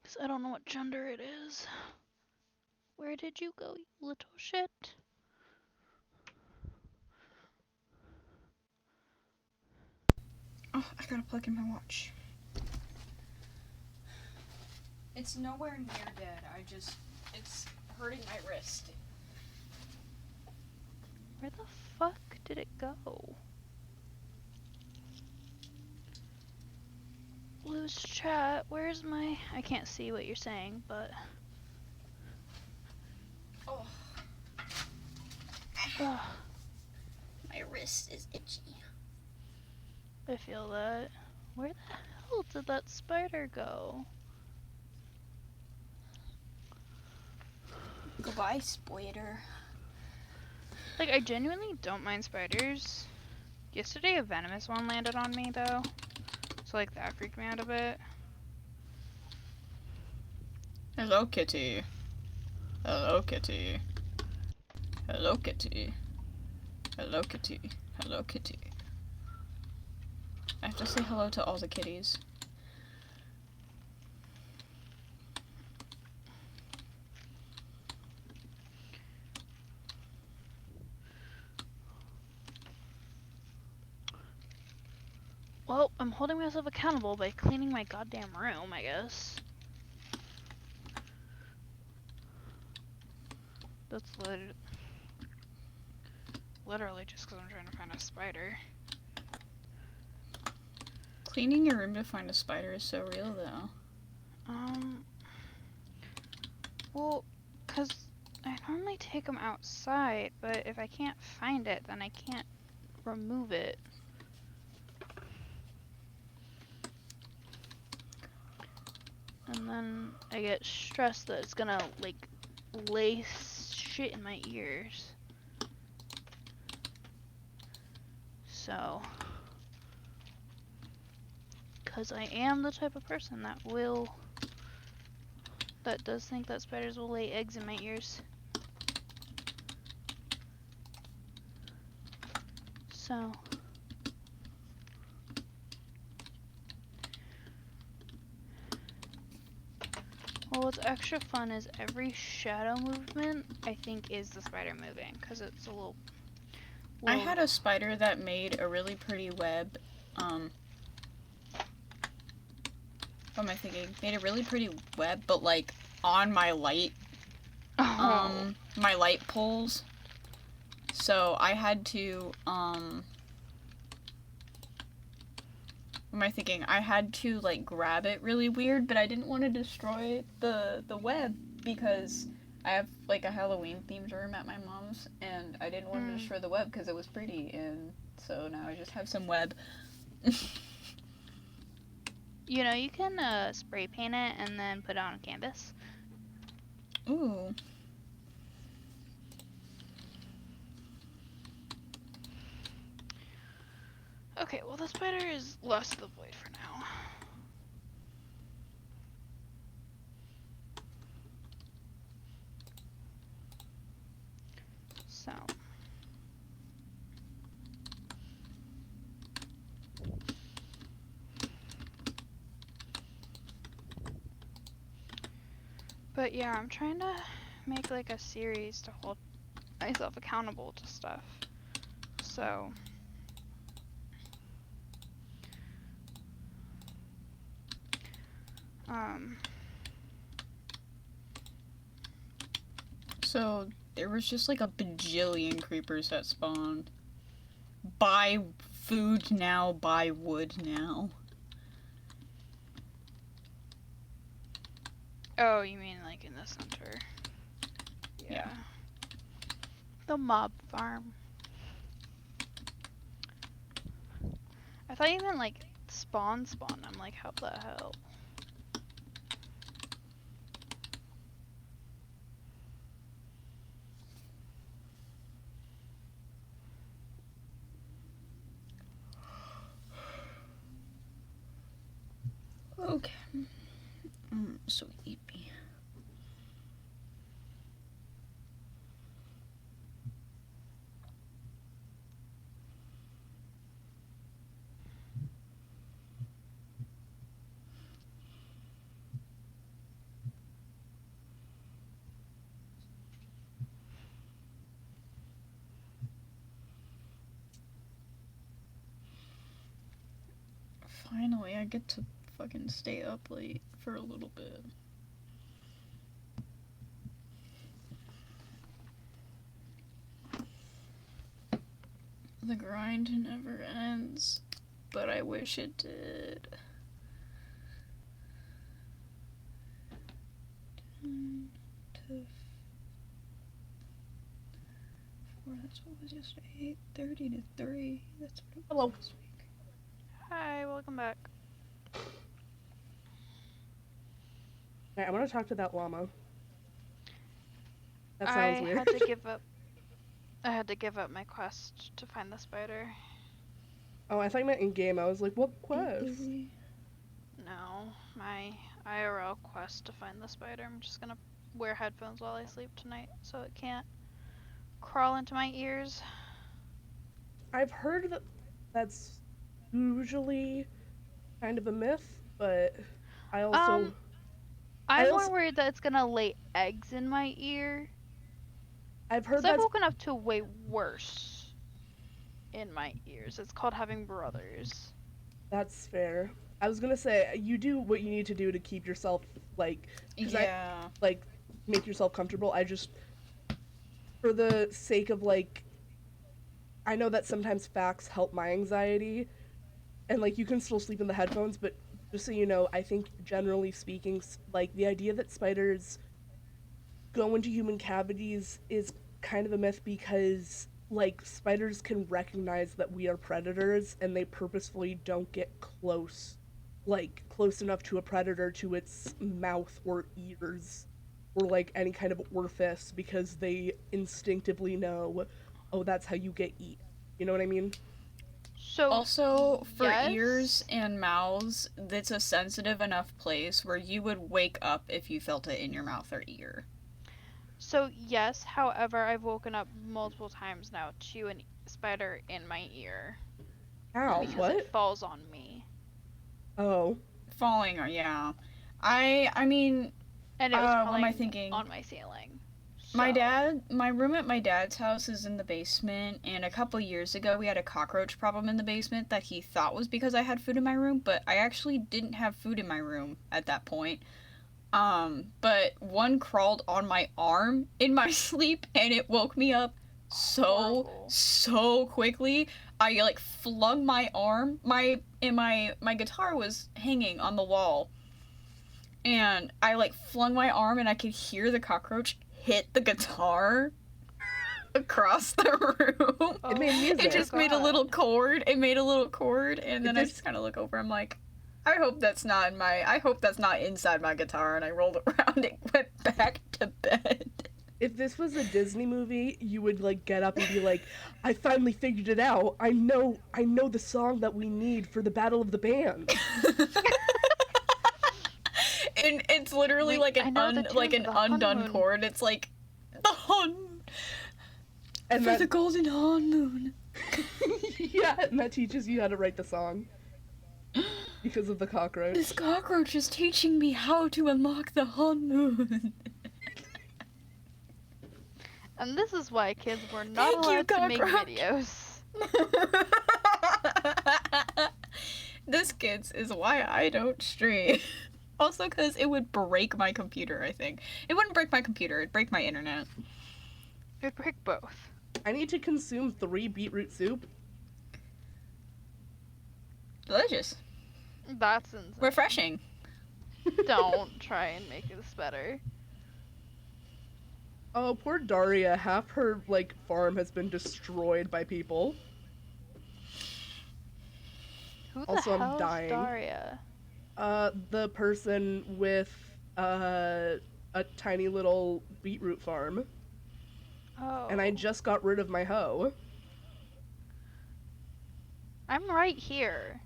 Speaker 3: 'Cause I don't know what gender it is. Where did you go, you little shit?
Speaker 5: Oh, I gotta plug in my watch. It's nowhere near dead. It's hurting my wrist.
Speaker 3: Where the fuck did it go? Lose chat. Where's my... I can't see what you're saying, but...
Speaker 5: Oh,
Speaker 3: Ugh,
Speaker 5: my wrist is itchy.
Speaker 3: I feel that. Where the hell did that spider go?
Speaker 5: Goodbye, spider.
Speaker 3: Like, I genuinely don't mind spiders. Yesterday a venomous one landed on me, though. So, like, that freaked me out a bit.
Speaker 5: Hello, kitty. Hello, kitty. Hello, kitty. Hello, kitty. Hello, kitty. I have to say hello to all the kitties.
Speaker 3: Well, I'm holding myself accountable by cleaning my goddamn room, I guess. That's literally just because I'm trying to find a spider.
Speaker 5: Cleaning your room to find a spider is so real, though.
Speaker 3: Well, because I normally take them outside, but if I can't find it, then I can't remove it. And then I get stressed that it's gonna, like, lay shit in my ears. So, because I am the type of person that does think that spiders will lay eggs in my ears. So, well, what's extra fun is every shadow movement, I think, is the spider moving, because it's a little...
Speaker 5: I had a spider that made a really pretty web. What am I thinking? Made a really pretty web, but like on my light, my light poles. So I had to, what am I thinking? I had to like grab it really weird, but I didn't want to destroy the web because I have like a Halloween themed room at my mom's, and I didn't want to destroy the web because it was pretty, and so now I just have some web.
Speaker 3: You know, you can spray paint it and then put it on canvas.
Speaker 5: Ooh.
Speaker 3: Okay, well, the spider is lost to the void for now. So. But yeah, I'm trying to make like a series to hold myself accountable to stuff. So.
Speaker 5: So there was just like a bajillion creepers that spawned. Buy food now, buy wood now.
Speaker 3: Oh, you mean like in the center?
Speaker 5: Yeah.
Speaker 3: The mob farm. I thought you meant like spawn. I'm like, how the hell?
Speaker 5: Okay. So sleepy. Finally, I get to fucking stay up late for a little bit. The grind never ends, but I wish it did. That's what was yesterday. 8:30 to 3. That's what it was this week.
Speaker 3: Hi, welcome back.
Speaker 1: Alright, I want to talk to that llama. That
Speaker 3: I
Speaker 1: sounds weird.
Speaker 3: had to give up. I had to give up my quest to find the spider.
Speaker 1: Oh, I thought you meant in game. I was like, what quest?
Speaker 3: No, my IRL quest to find the spider. I'm just gonna wear headphones while I sleep tonight so it can't crawl into my ears.
Speaker 1: I've heard that that's usually kind of a myth, but I also
Speaker 3: I'm
Speaker 1: also-
Speaker 3: more worried that it's gonna lay eggs in my ear.
Speaker 1: I've heard
Speaker 3: 'Cause I've
Speaker 1: that's
Speaker 3: woken up to way worse in my ears. It's called having brothers.
Speaker 1: fair. I was gonna say you do what you need to do to keep yourself like, 'cause
Speaker 5: Yeah.
Speaker 1: like make yourself comfortable. I just, for the sake of like, I know that sometimes facts help my anxiety, and like you can still sleep in the headphones, but just so you know, I think generally speaking, like the idea that spiders go into human cavities is kind of a myth because like spiders can recognize that we are predators and they purposefully don't get close enough to a predator to its mouth or ears or like any kind of orifice because they instinctively know, oh, that's how you get eaten. You know what I mean?
Speaker 3: So
Speaker 5: Also, for
Speaker 3: yes.
Speaker 5: ears and mouths, that's a sensitive enough place where you would wake up if you felt it in your mouth or ear.
Speaker 3: So yes, however, I've woken up multiple times now to a spider in my ear
Speaker 1: Ow,
Speaker 3: because
Speaker 1: what?
Speaker 3: it falls on me.
Speaker 1: Oh.
Speaker 5: Falling, or yeah. I mean,
Speaker 3: And it was
Speaker 5: what am I
Speaker 3: crawling
Speaker 5: thinking?
Speaker 3: on my ceiling.
Speaker 5: My
Speaker 3: So-
Speaker 5: my room at my dad's house is in the basement, and a couple years ago we had a cockroach problem in the basement that he thought was because I had food in my room, but I actually didn't have food in my room at that point. But one crawled on my arm in my sleep, and it woke me up
Speaker 3: Horrible.
Speaker 5: so quickly. I like flung my arm, my guitar was hanging on the wall, and I like flung my arm, and I could hear the cockroach hit the guitar across the room.
Speaker 1: It made music.
Speaker 5: It just made a
Speaker 3: God.
Speaker 5: little chord. It made a little chord, and then I
Speaker 1: just-
Speaker 5: just kind of look over. I'm like, I hope that's not inside my guitar. And I rolled around and went back to bed.
Speaker 1: If this was a Disney movie, you would like get up and be like, I finally figured it out. I know the song that we need for the Battle of the Bands.
Speaker 5: And it's literally
Speaker 3: Wait,
Speaker 5: like
Speaker 3: I know the tune
Speaker 5: an
Speaker 3: for the
Speaker 5: undone
Speaker 3: honeymoon.
Speaker 5: chord. It's like the hun
Speaker 1: And
Speaker 5: for
Speaker 1: that,
Speaker 5: the golden honeymoon.
Speaker 1: yeah, and that teaches you how to write the song. Because of the cockroach.
Speaker 5: This cockroach is teaching me how to unlock the honeymoon.
Speaker 3: And this is why kids were not
Speaker 5: Thank you,
Speaker 3: allowed to make
Speaker 5: cockroach.
Speaker 3: videos.
Speaker 5: This, kids, is why I don't stream. Also, because it would break my computer, I think. It wouldn't break my computer, it'd break my internet.
Speaker 3: It break both.
Speaker 1: I need to consume 3 beetroot soup.
Speaker 5: Delicious.
Speaker 3: That's insane.
Speaker 5: Refreshing.
Speaker 3: Don't try and make this better.
Speaker 1: Oh, poor Daria. Half her, like, farm has been destroyed by people.
Speaker 3: Who the
Speaker 1: Also, I'm
Speaker 3: hell
Speaker 1: dying.
Speaker 3: is Daria?
Speaker 1: The person with, a tiny little beetroot farm.
Speaker 3: Oh.
Speaker 1: And I just got rid of my hoe.
Speaker 3: I'm right here.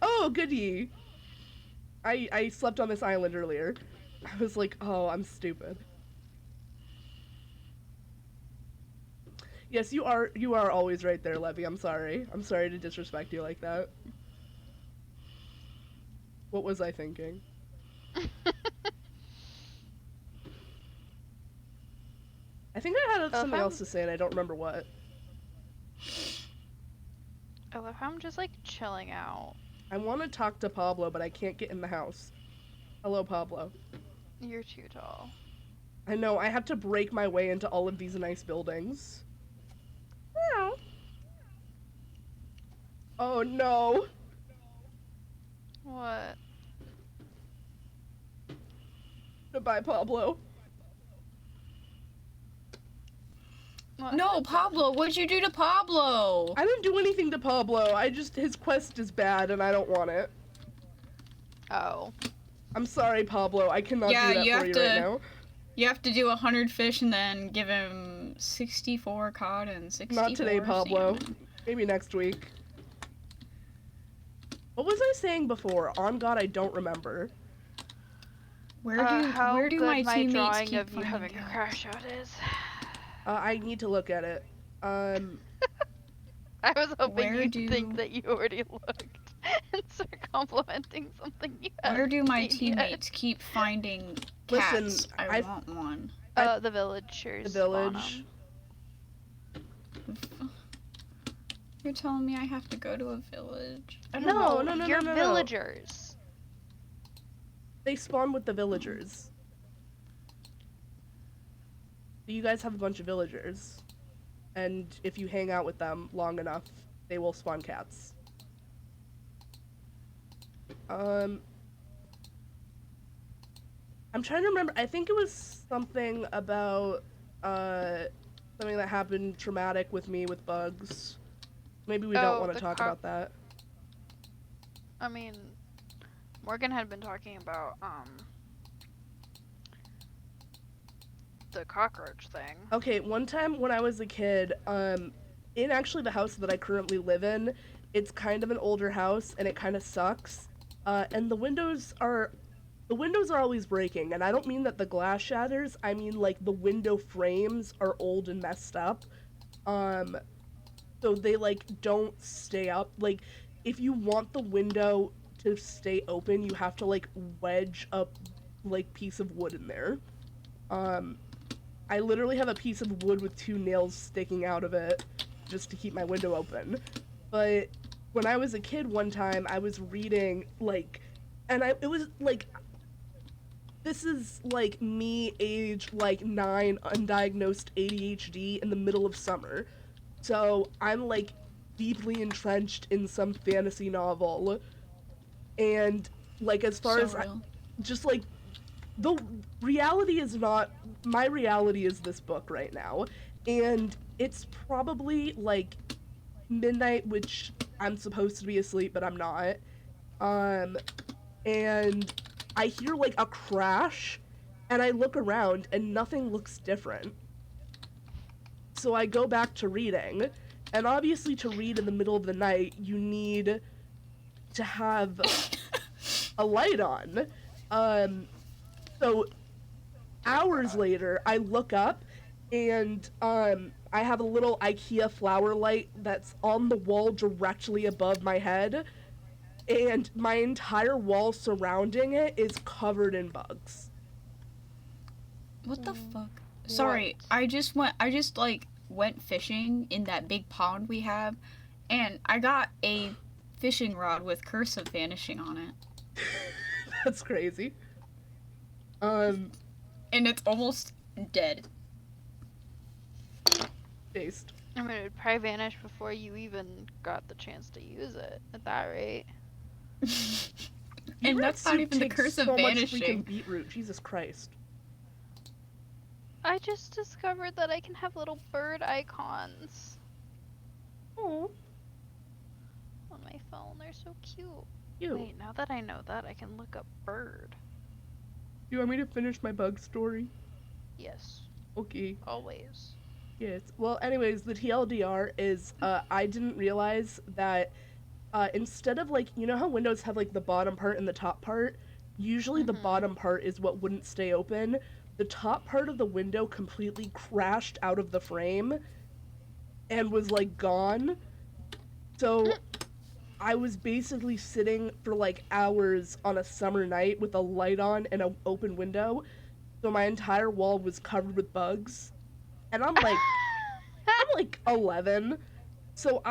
Speaker 1: Oh, goody! I slept on this island earlier. I was like, oh, I'm stupid. Yes, you are always right there, Levy. I'm sorry. I'm sorry to disrespect you like that. What was I thinking? I think I had something else to say and I don't remember what.
Speaker 3: I love how I'm just like chilling out.
Speaker 1: I want to talk to Pablo, but I can't get in the house. Hello, Pablo.
Speaker 3: You're too tall.
Speaker 1: I know, I have to break my way into all of these nice buildings. Oh no!
Speaker 3: What?
Speaker 1: Goodbye, Pablo.
Speaker 3: What?
Speaker 5: No, Pablo, what'd you do to Pablo?
Speaker 1: I didn't do anything to Pablo. His quest is bad and I don't want it.
Speaker 3: Oh.
Speaker 1: I'm sorry, Pablo. I cannot
Speaker 5: Yeah,
Speaker 1: do that
Speaker 5: you
Speaker 1: for
Speaker 5: have
Speaker 1: you
Speaker 5: to-
Speaker 1: right now.
Speaker 5: You have to do 100 fish and then give him 64 cod and 64
Speaker 1: Not today, Pablo.
Speaker 5: salmon.
Speaker 1: Maybe next week. What was I saying before? On God, I don't remember.
Speaker 5: Where
Speaker 3: How
Speaker 5: do
Speaker 3: good
Speaker 5: my teammates
Speaker 3: drawing
Speaker 5: keep
Speaker 3: of you
Speaker 5: finding
Speaker 3: having a
Speaker 5: cats?
Speaker 3: crash out is.
Speaker 1: I need to look at it.
Speaker 3: I was hoping
Speaker 5: Where
Speaker 3: you'd
Speaker 5: do-
Speaker 3: think that you already looked and start complimenting something you
Speaker 5: Where
Speaker 3: haven't
Speaker 5: do my
Speaker 3: seen yet.
Speaker 5: teammates keep finding
Speaker 1: Listen,
Speaker 5: cats? I
Speaker 1: I've-
Speaker 5: want one.
Speaker 3: The villagers.
Speaker 1: The
Speaker 3: spawn
Speaker 1: village.
Speaker 3: 'em.
Speaker 5: You're telling me I have to go to a village?
Speaker 3: I
Speaker 1: No,
Speaker 3: don't know.
Speaker 1: no, no,
Speaker 3: You're
Speaker 1: no, no.
Speaker 3: villagers.
Speaker 1: They spawn with the villagers. You guys have a bunch of villagers. And if you hang out with them long enough, they will spawn cats. I'm trying to remember. I think it was something about something that happened traumatic with me with bugs. Maybe we don't
Speaker 3: Oh,
Speaker 1: want to
Speaker 3: the
Speaker 1: talk
Speaker 3: cock-
Speaker 1: about that.
Speaker 3: I mean, Morgan had been talking about the cockroach thing.
Speaker 1: Okay, one time when I was a kid, in actually the house that I currently live in, it's kind of an older house and it kind of sucks. And the windows are always breaking, and I don't mean that the glass shatters, I mean like the window frames are old and messed up. So they like don't stay up. Like if you want the window to stay open, you have to like wedge a like piece of wood in there. I literally have a piece of wood with 2 nails sticking out of it just to keep my window open. But when I was a kid one time, I was reading, like, and it was, like, this is, like, me age, like, 9, undiagnosed ADHD in the middle of summer. So I'm, like, deeply entrenched in some fantasy novel. And, like, as far as, just, like, the reality is not, my reality is this book right now, and it's probably like midnight, which I'm supposed to be asleep, but I'm not, and I hear like a crash, and I look around, and nothing looks different. So I go back to reading, and obviously to read in the middle of the night, you need to have a light on, so hours later, I look up, and I have a little IKEA flower light that's on the wall directly above my head, and my entire wall surrounding it is covered in bugs.
Speaker 5: What the fuck? Sorry, I just went fishing in that big pond we have, and I got a fishing rod with Curse of Vanishing on it.
Speaker 1: That's crazy.
Speaker 5: And it's almost dead.
Speaker 1: Based.
Speaker 3: I mean, it would probably vanish before you even got the chance to use it, at that rate.
Speaker 5: And that's not even the
Speaker 1: Takes
Speaker 5: Curse of
Speaker 1: so much
Speaker 5: Vanishing.
Speaker 1: freaking beetroot, Jesus Christ.
Speaker 3: I just discovered that I can have little bird icons
Speaker 1: Oh,
Speaker 3: on my phone. They're so cute.
Speaker 1: you.
Speaker 3: Wait, now that I know that, I can look up bird.
Speaker 1: You want me to finish my bug story?
Speaker 3: Yes,
Speaker 1: Okay.
Speaker 3: always.
Speaker 1: Yes. Well, anyways, the TLDR is, I didn't realize that, instead of, like, you know how windows have, like, the bottom part and the top part? Usually the bottom part is what wouldn't stay open. The top part of the window completely crashed out of the frame and was, like, gone. So I was basically sitting for, like, hours on a summer night with a light on and an open window. So my entire wall was covered with bugs. And I'm like, I'm like 11. So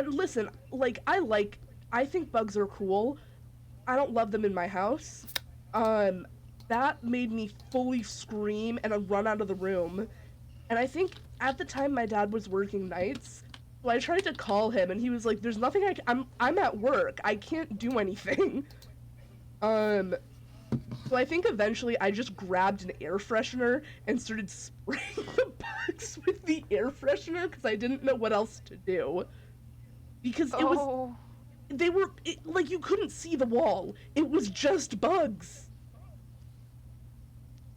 Speaker 1: listen, like, I think bugs are cool. I don't love them in my house. That made me fully scream and run out of the room. And I think at the time my dad was working nights, so I tried to call him and he was like, there's nothing I'm at work. I can't do anything. So I think eventually I just grabbed an air freshener and started spraying the bugs with the air freshener because I didn't know what else to do. Because it was,
Speaker 3: Oh,
Speaker 1: like, you couldn't see the wall. It was just bugs.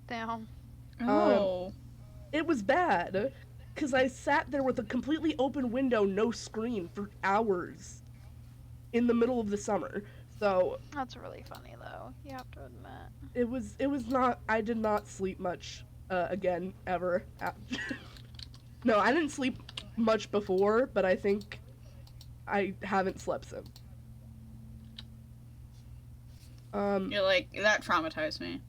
Speaker 3: damn.
Speaker 5: Oh.
Speaker 1: It was bad. Because I sat there with a completely open window, no screen, for hours in the middle of the summer. So
Speaker 3: That's really funny though. You have to admit.
Speaker 1: it was not, I did not sleep much again ever. No, I didn't sleep much before, but I think I haven't slept since.
Speaker 5: You're like, that traumatized me.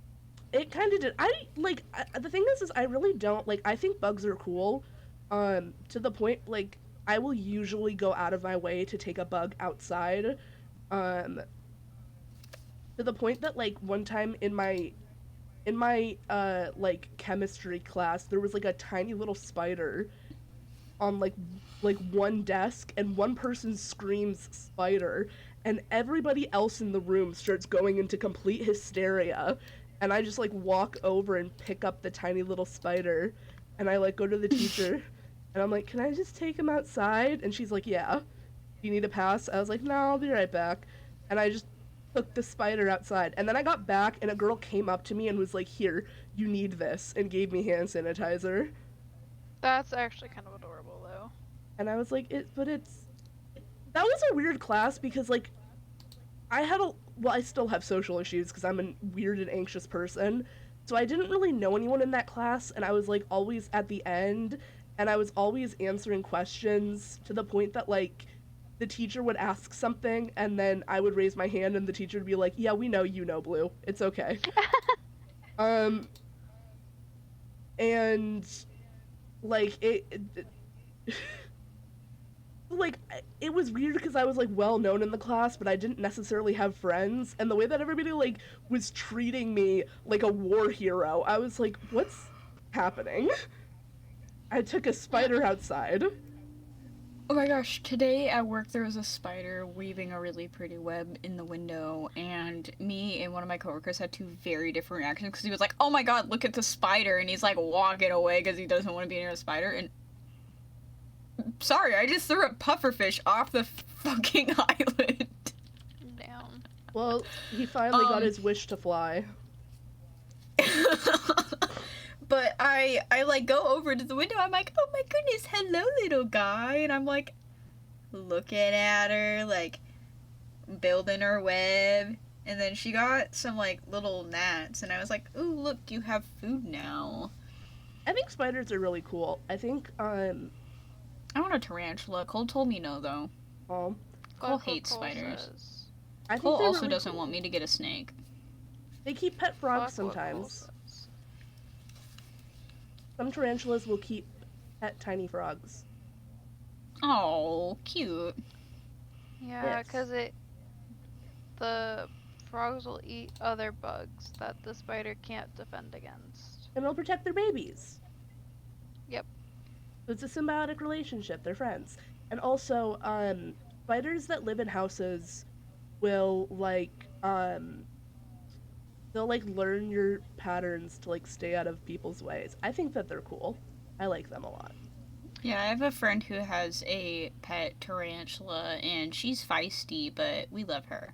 Speaker 1: It kind of did. The thing is I really don't, like, I think bugs are cool, to the point, like, I will usually go out of my way to take a bug outside, to the point that, like, one time in my, like, chemistry class, there was, like, a tiny little spider on, like, one desk, and one person screams spider, and everybody else in the room starts going into complete hysteria, and I just, like, walk over and pick up the tiny little spider, and I, like, go to the teacher, and I'm like, can I just take him outside? And she's like, yeah. Do you need a pass? I was like, no, I'll be right back. And I just took the spider outside. And then I got back, and a girl came up to me and was like, here, you need this, and gave me hand sanitizer.
Speaker 3: That's actually kind of adorable though.
Speaker 1: And I was like, that was a weird class because, like, I still have social issues because I'm a weird and anxious person. So I didn't really know anyone in that class, and I was, like, always at the end, and I was always answering questions to the point that, like, the teacher would ask something, and then I would raise my hand, and the teacher would be like, yeah, we know you know, Blue. It's okay. And, like, like, it was weird because I was, like, well known in the class, but I didn't necessarily have friends, and the way that everybody, like, was treating me like a war hero, I was like, what's happening? I took a spider outside.
Speaker 5: Oh my gosh, today at work there was a spider weaving a really pretty web in the window, and me and one of my coworkers had two very different reactions because he was like, oh my god, look at the spider, and he's like walking away because he doesn't want to be near the spider, and sorry, I just threw a pufferfish off the fucking island.
Speaker 3: Damn.
Speaker 1: Well, he finally got his wish to fly.
Speaker 5: But I like go over to the window, I'm like, oh my goodness, hello little guy, and I'm like looking at her, like building her web, and then she got some like little gnats, and I was like, ooh, look, you have food now.
Speaker 1: I think spiders are really cool. I think,
Speaker 5: I want a tarantula. Cole told me no, though.
Speaker 1: Cole
Speaker 5: Cole hates spiders.
Speaker 3: Says.
Speaker 1: I think
Speaker 5: Cole
Speaker 1: they're
Speaker 5: also
Speaker 1: really
Speaker 5: doesn't
Speaker 1: cool.
Speaker 5: want me to get a snake.
Speaker 1: They keep pet frogs
Speaker 3: Fuck what Cole
Speaker 1: sometimes.
Speaker 3: says.
Speaker 1: Some tarantulas will keep pet tiny frogs.
Speaker 5: Oh, cute.
Speaker 3: Yeah,
Speaker 1: Yes.
Speaker 3: because the frogs will eat other bugs that the spider can't defend against.
Speaker 1: And they'll protect their babies.
Speaker 3: Yep.
Speaker 1: So it's a symbiotic relationship. They're friends. And also, spiders that live in houses will, like, they'll, like, learn your patterns to, like, stay out of people's ways. I think that they're cool. I like them a lot.
Speaker 5: Yeah, I have a friend who has a pet tarantula, and she's feisty, but we love her.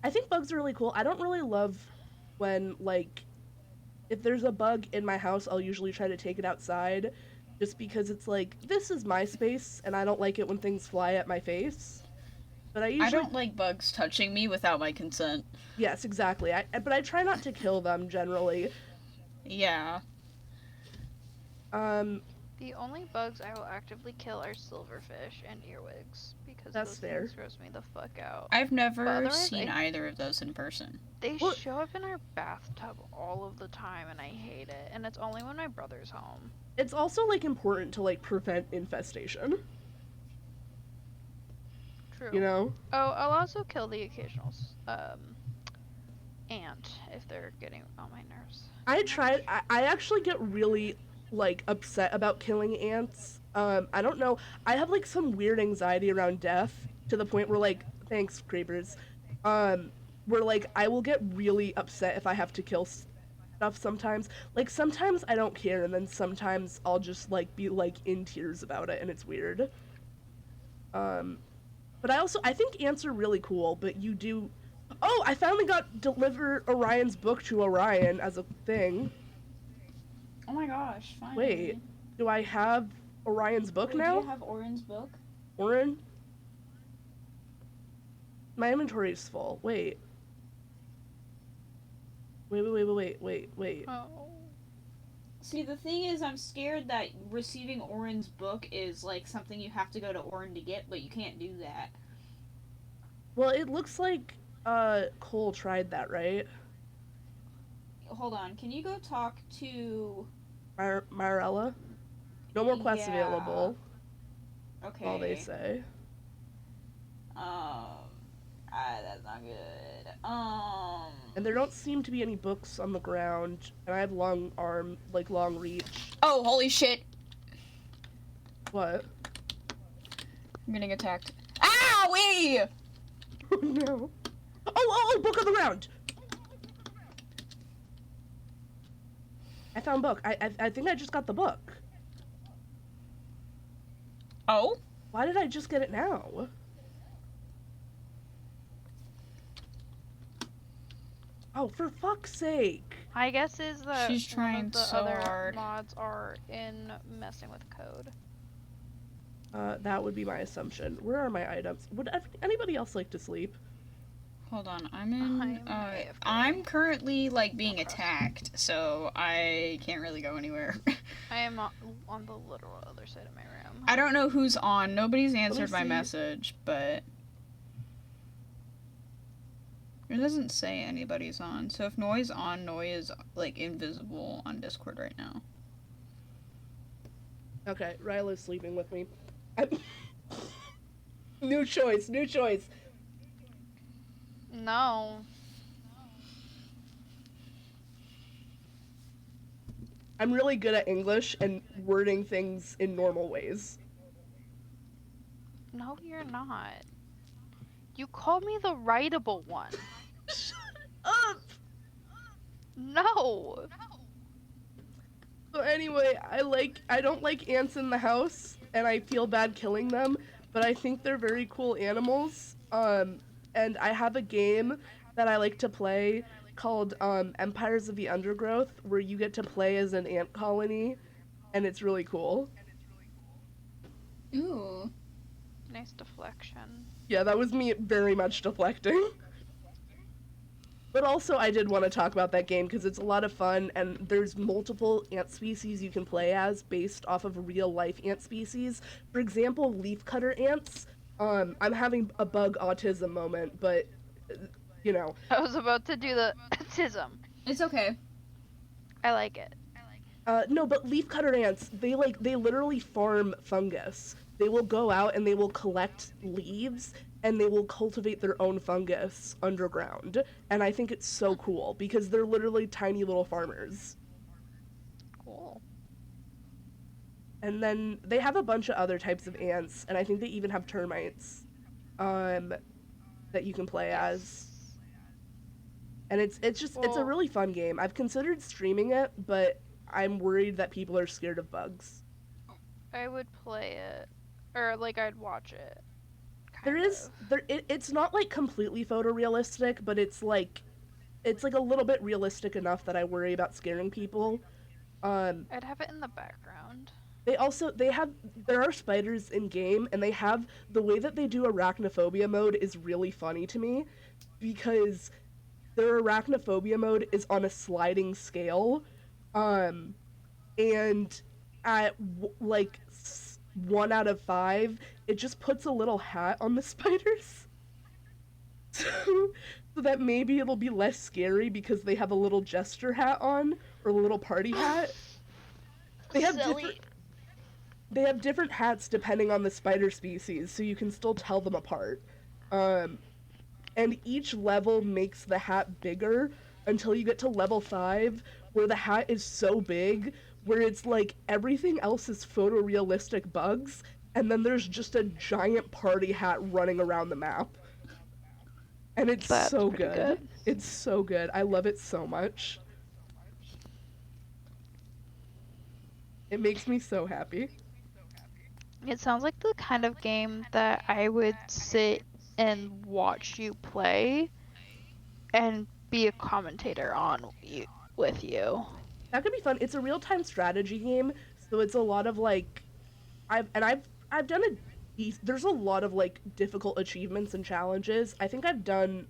Speaker 1: I think bugs are really cool. I don't really love when, like, if there's a bug in my house, I'll usually try to take it outside, just because it's like, this is my space, and I don't like it when things fly at my face. But I
Speaker 5: don't like bugs touching me without my consent.
Speaker 1: Yes, exactly. But I try not to kill them, generally.
Speaker 5: Yeah.
Speaker 3: The only bugs I will actively kill are silverfish and earwigs because
Speaker 1: That's
Speaker 3: those
Speaker 1: fair.
Speaker 3: things gross me the fuck out.
Speaker 5: I've never
Speaker 3: otherwise,
Speaker 5: seen either of those in person.
Speaker 3: They
Speaker 1: Well-
Speaker 3: show up in our bathtub all of the time and I hate it. And it's only when my brother's home.
Speaker 1: It's also, like, important to, like, prevent infestation,
Speaker 3: True.
Speaker 1: you know?
Speaker 3: Oh, I'll also kill the occasional ant if they're getting on my nerves.
Speaker 1: I actually get really, like, upset about killing ants. I don't know. I have, like, some weird anxiety around death to the point where, like, thanks, creepers. where like I will get really upset if I have to kill stuff sometimes. Like sometimes I don't care, and then sometimes I'll just like be like in tears about it, and it's weird. But I think ants are really cool, but you do. Oh, I finally got deliver Orion's book to Orion as a thing.
Speaker 5: Oh my gosh, finally.
Speaker 1: Wait, do I have Orion's book
Speaker 5: Wait,
Speaker 1: now?
Speaker 5: Do you have Orin's book?
Speaker 1: Orin? My inventory is full. Wait. Wait.
Speaker 3: Oh.
Speaker 5: See, the thing is, I'm scared that receiving Orin's book is, like, something you have to go to Orin to get, but you can't do that.
Speaker 1: Well, it looks like, Cole tried that, right?
Speaker 5: Hold on, can you go talk to...
Speaker 1: Mirella? No more quests
Speaker 5: Yeah.
Speaker 1: available.
Speaker 5: Okay.
Speaker 1: All they say.
Speaker 5: That's not good.
Speaker 1: And there don't seem to be any books on the ground, and I have long reach.
Speaker 5: Oh, holy shit!
Speaker 1: What?
Speaker 5: I'm getting attacked. Owie!
Speaker 1: Oh no. Oh, book on the ground! I found book. I think I just got the book.
Speaker 5: Oh?
Speaker 1: Why did I just get it now? Oh, for fuck's sake.
Speaker 3: My guess is that
Speaker 5: She's
Speaker 3: one
Speaker 5: trying
Speaker 3: of the
Speaker 5: so
Speaker 3: other
Speaker 5: hard.
Speaker 3: mods are in messing with code.
Speaker 1: That would be my assumption. Where are my items? Would anybody else like to sleep?
Speaker 5: Hold on, I'm in...
Speaker 3: I'm AFK.
Speaker 5: I'm currently, like, being attacked, so I can't really go anywhere.
Speaker 3: I am on the literal other side of my room.
Speaker 5: I don't know who's on. Nobody's answered my
Speaker 1: see.
Speaker 5: message, but... It doesn't say anybody's on, so if Noi's on, Noi is, like, invisible on Discord right now.
Speaker 1: Okay, Ryla's sleeping with me. New choice.
Speaker 3: No.
Speaker 1: I'm really good at English and wording things in normal ways.
Speaker 3: No, you're not. You called me the writable one.
Speaker 1: Shut up!
Speaker 3: No.
Speaker 1: So anyway, I don't like ants in the house, and I feel bad killing them, but I think they're very cool animals. And I have a game that I like to play called Empires of the Undergrowth, where you get to play as an ant colony, and it's really cool.
Speaker 5: Ooh.
Speaker 3: Nice deflection.
Speaker 1: Yeah, that was me very much deflecting. But also, I did want to talk about that game because it's a lot of fun, and there's multiple ant species you can play as based off of real-life ant species. For example, leafcutter ants. I'm having a bug autism moment, but, you know.
Speaker 3: I was about to do the autism.
Speaker 5: It's okay.
Speaker 3: I like it.
Speaker 1: No, but leafcutter ants, they literally farm fungus. They will go out and they will collect leaves and they will cultivate their own fungus underground. And I think it's so cool because they're literally tiny little farmers.
Speaker 3: Cool.
Speaker 1: And then they have a bunch of other types of ants, and I think they even have termites that you can play as. And it's a really fun game. I've considered streaming it, but I'm worried that people are scared of bugs.
Speaker 3: I would play it, or like I'd watch it.
Speaker 1: It's not like completely photorealistic, but it's like a little bit realistic enough that I worry about scaring people.
Speaker 3: I'd have it in the background.
Speaker 1: There are spiders in game, and they have, the way that they do arachnophobia mode is really funny to me, because their arachnophobia mode is on a sliding scale, and at like 1 out of 5, it just puts a little hat on the spiders, so that maybe it'll be less scary because they have a little jester hat on, or a little party hat. They have different hats depending on the spider species, so you can still tell them apart. And each level makes the hat bigger until you get to level 5, where the hat is so big, where it's like everything else is photorealistic bugs, and then there's just a giant party hat running around the map. And it's
Speaker 3: That's
Speaker 1: so
Speaker 3: pretty
Speaker 1: good.
Speaker 3: good.
Speaker 1: It's so good. I love it so much. It makes me so happy.
Speaker 3: It sounds like the kind of game that I would sit and watch you play and be a commentator on you with you.
Speaker 1: That could be fun. It's a real-time strategy game, so it's a lot of like I've done there's a lot of like difficult achievements and challenges. I think I've done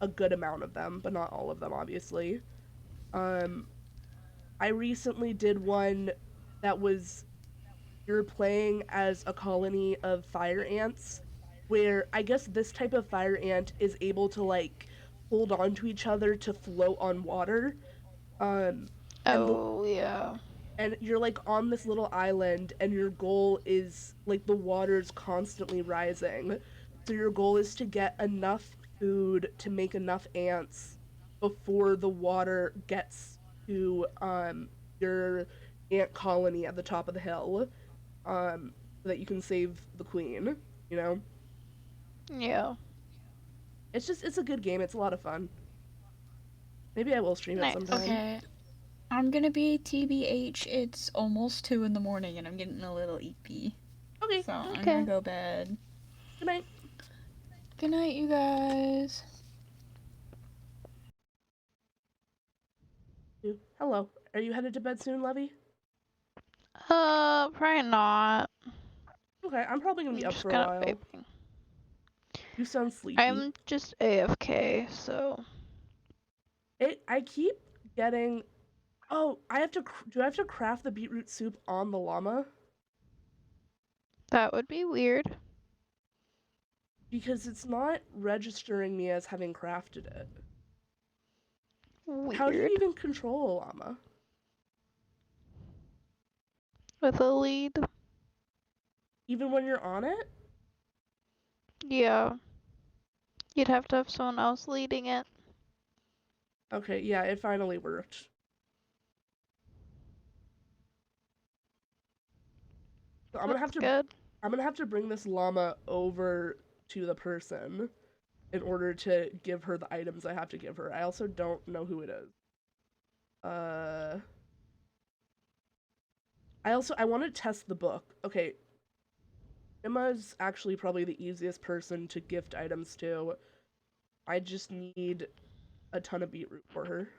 Speaker 1: a good amount of them, but not all of them obviously. Um I recently did one that was you're playing as a colony of fire ants where I guess this type of fire ant is able to like hold on to each other to float on water. Um and the
Speaker 3: Oh, yeah.
Speaker 1: and you're like on this little island and your goal is like the water's constantly rising. So your goal is to get enough food to make enough ants before the water gets to your ant colony at the top of the hill so that you can save the queen, you know?
Speaker 3: Yeah.
Speaker 1: It's a good game. It's a lot of fun. Maybe I will stream it
Speaker 3: Nice.
Speaker 1: sometime.
Speaker 5: Okay. I'm gonna be TBH. It's almost 2 in the morning and I'm getting a little EP.
Speaker 1: Okay.
Speaker 5: So I'm
Speaker 3: Okay.
Speaker 5: gonna go bed.
Speaker 1: Good night.
Speaker 5: Good night, you guys.
Speaker 1: Hello. Are you headed to bed soon, Levy?
Speaker 3: Probably not.
Speaker 1: Okay, I'm probably gonna
Speaker 3: I'm
Speaker 1: be up
Speaker 3: just
Speaker 1: for a
Speaker 3: kind of
Speaker 1: while.
Speaker 3: vaping.
Speaker 1: You sound sleepy.
Speaker 3: I'm just AFK, so.
Speaker 1: I keep getting. Oh, do I have to craft the beetroot soup on the llama?
Speaker 3: That would be weird.
Speaker 1: Because it's not registering me as having crafted it.
Speaker 3: Weird.
Speaker 1: How do you even control a llama?
Speaker 3: With a lead.
Speaker 1: Even when you're on it?
Speaker 3: Yeah. You'd have to have someone else leading it.
Speaker 1: Okay, yeah, it finally worked. So I'm
Speaker 3: That's good.
Speaker 1: gonna have to bring this llama over to the person in order to give her the items I have to give her. I also don't know who it is. I want to test the book. Okay, Emma's actually probably the easiest person to gift items to. I just need a ton of beetroot for her.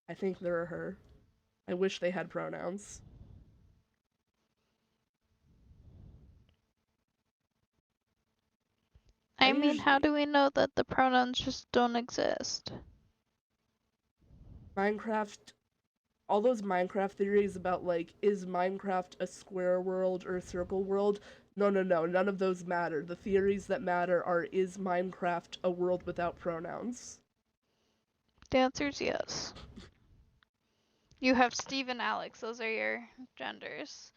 Speaker 1: I think they're her. I wish they had pronouns.
Speaker 3: I mean, how
Speaker 1: usually
Speaker 3: do we know that the pronouns just don't exist?
Speaker 1: Minecraft, all those Minecraft theories about like, is Minecraft a square world or a circle world? No, none of those matter. The theories that matter are, is Minecraft a world without pronouns?
Speaker 3: The answer is yes. You have Steve and Alex. Those are your genders.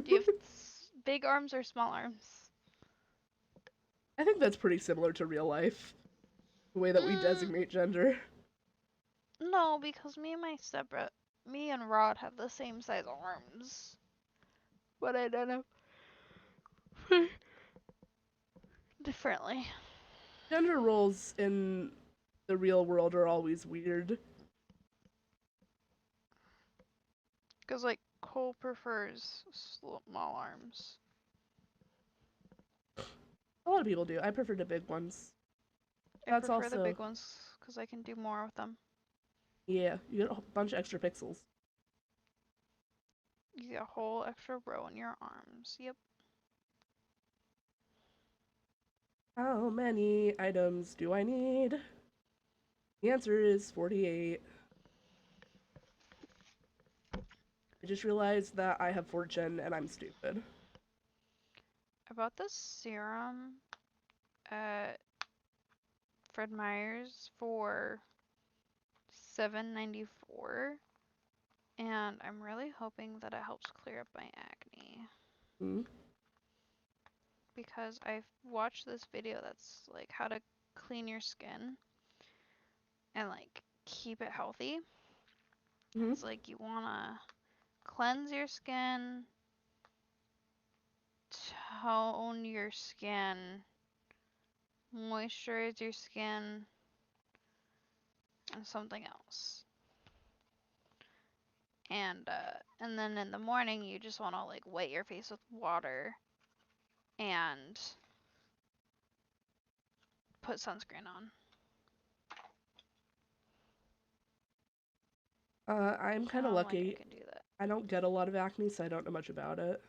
Speaker 3: Do you have big arms or small arms?
Speaker 1: I think that's pretty similar to real life, the way that we designate gender.
Speaker 3: No, because me and Rod have the same size arms. But I don't know. Differently.
Speaker 1: Gender roles in the real world are always weird.
Speaker 3: Because, like, Cole prefers small arms.
Speaker 1: A lot of people do. I prefer the big ones.
Speaker 3: I prefer the big ones because I can do more with them.
Speaker 1: Yeah, you get a bunch of extra pixels.
Speaker 3: You get a whole extra row in your arms. Yep.
Speaker 1: How many items do I need? The answer is 48. I just realized that I have fortune and I'm stupid.
Speaker 3: I bought this serum at Fred Meyer's for $7.94, and I'm really hoping that it helps clear up my acne.
Speaker 1: Hmm?
Speaker 3: Because I've watched this video that's like how to clean your skin and like keep it healthy.
Speaker 1: Mm-hmm.
Speaker 3: It's like you wanna cleanse your skin, tone your skin, moisturize your skin, and something else. And then in the morning you just want to like wet your face with water and put sunscreen on.
Speaker 1: I'm kind of
Speaker 3: Sound like I
Speaker 1: lucky.
Speaker 3: can do that.
Speaker 1: I don't get a lot of acne, so I don't know much about it.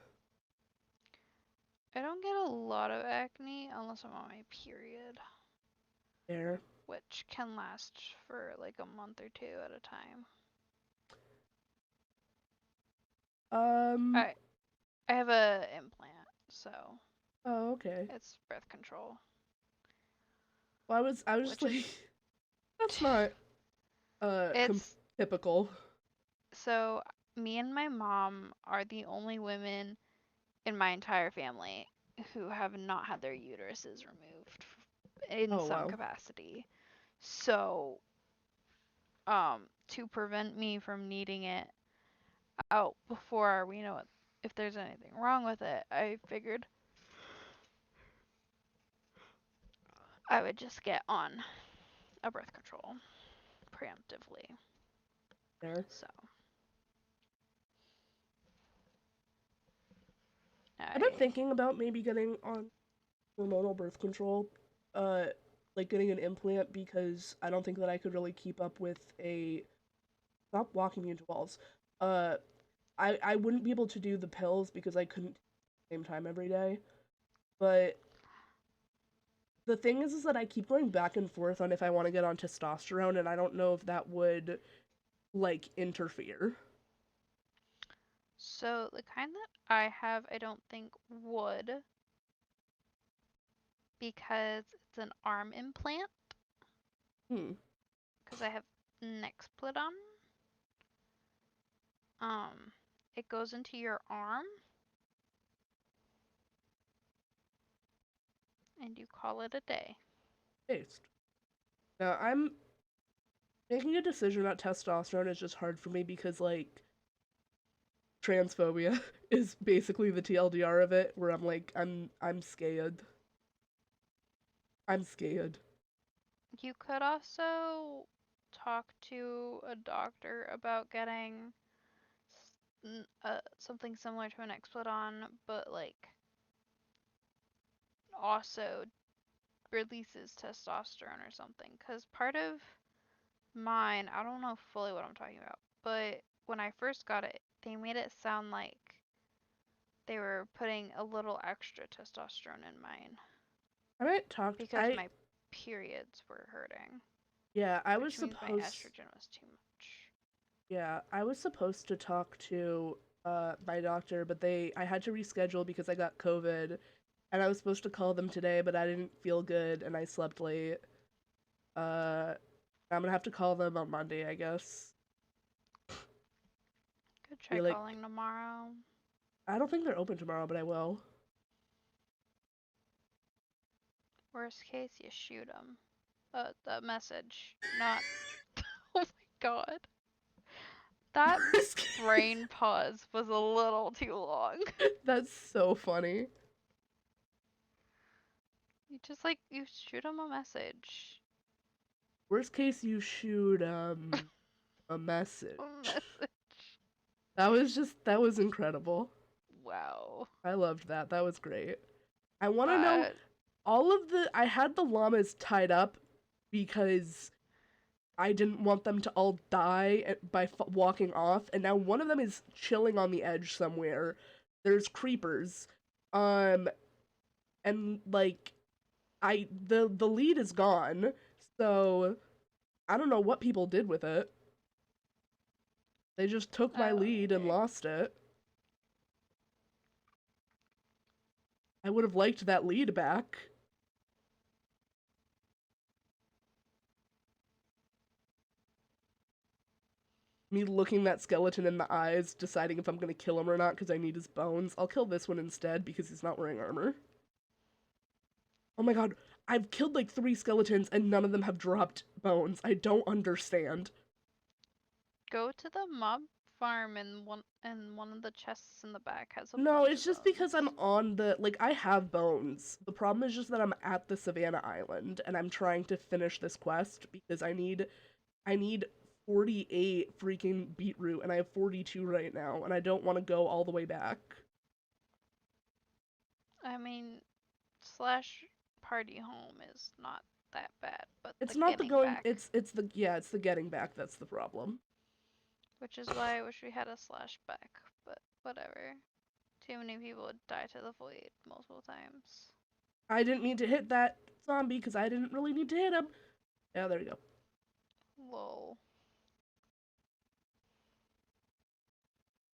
Speaker 3: I don't get a lot of acne unless I'm on my period,
Speaker 1: There.
Speaker 3: which can last for like a month or two at a time. I have a implant, so
Speaker 1: Oh, okay.
Speaker 3: it's birth control.
Speaker 1: Well, I was just
Speaker 3: Which
Speaker 1: like,
Speaker 3: is
Speaker 1: that's not
Speaker 3: it's
Speaker 1: typical.
Speaker 3: so me and my mom are the only women in my entire family who have not had their uteruses removed in
Speaker 1: Oh,
Speaker 3: some
Speaker 1: wow.
Speaker 3: capacity. So, to prevent me from needing it out before we know if there's anything wrong with it, I figured I would just get on a birth control preemptively.
Speaker 1: There.
Speaker 3: So,
Speaker 1: I've been thinking about maybe getting on hormonal birth control, uh, like getting an implant because I don't think that I could really keep up with a. Stop walking me into walls. Uh, I wouldn't be able to do the pills because I couldn't at the same time every day. But the thing is that I keep going back and forth on if I want to get on testosterone, and I don't know if that would like interfere.
Speaker 3: so the kind that I have, I don't think would, because it's an arm implant.
Speaker 1: Hmm.
Speaker 3: Because I have Nexplanon. It goes into your arm, and you call it a day.
Speaker 1: Based. Now I'm making a decision about testosterone is just hard for me because like transphobia is basically the TLDR of it, where I'm like I'm scared. I'm scared.
Speaker 3: You could also talk to a doctor about getting something similar to an Nexplanon, but like also releases testosterone or something. Because part of mine, I don't know fully what I'm talking about, but when I first got it, they made it sound like they were putting a little extra testosterone in mine
Speaker 1: I might talk.
Speaker 3: because my periods were hurting,
Speaker 1: Yeah, I was
Speaker 3: which means my
Speaker 1: supposed.
Speaker 3: estrogen was too much.
Speaker 1: Yeah, I was supposed to talk to my doctor, but I had to reschedule because I got COVID, and I was supposed to call them today, but I didn't feel good and I slept late. I'm gonna have to call them on Monday, I guess.
Speaker 3: Could try
Speaker 1: Be like,
Speaker 3: calling tomorrow.
Speaker 1: I don't think they're open tomorrow, but I will.
Speaker 3: Worst case, you shoot them. The message, not. Oh my god. That brain pause was a little too long.
Speaker 1: That's so funny.
Speaker 3: You just like, you shoot them a message.
Speaker 1: Worst case, you shoot a message.
Speaker 3: A message.
Speaker 1: That was incredible.
Speaker 3: Wow.
Speaker 1: I loved that. That was great. I want to know I had the llamas tied up because I didn't want them to all die by walking off, and now one of them is chilling on the edge somewhere. There's creepers. And like the lead is gone, so I don't know what people did with it. They just took my lead and lost it. I would have liked that lead back. Me looking that skeleton in the eyes, deciding if I'm gonna kill him or not because I need his bones. I'll kill this one instead because he's not wearing armor. Oh my god, I've killed like 3 skeletons and none of them have dropped bones. I don't understand.
Speaker 3: Go to the mob farm, and one of the chests in the back has a
Speaker 1: No,
Speaker 3: bunch
Speaker 1: it's
Speaker 3: of
Speaker 1: just because I'm
Speaker 3: bones.
Speaker 1: on the, like, I have bones. The problem is just that I'm at the Savannah Island, and I'm trying to finish this quest because I need 48 freaking beetroot, and I have 42 right now, and I don't want to go all the way back.
Speaker 3: I mean, slash party home is not that bad, but
Speaker 1: It's
Speaker 3: the
Speaker 1: not the
Speaker 3: getting
Speaker 1: going,
Speaker 3: back,
Speaker 1: it's the, yeah, it's the getting back that's the problem.
Speaker 3: which is why I wish we had a slash back, but whatever. Too many people would die to the void multiple times.
Speaker 1: I didn't mean to hit that zombie because I didn't really need to hit him. Yeah, there you go.
Speaker 3: Lol.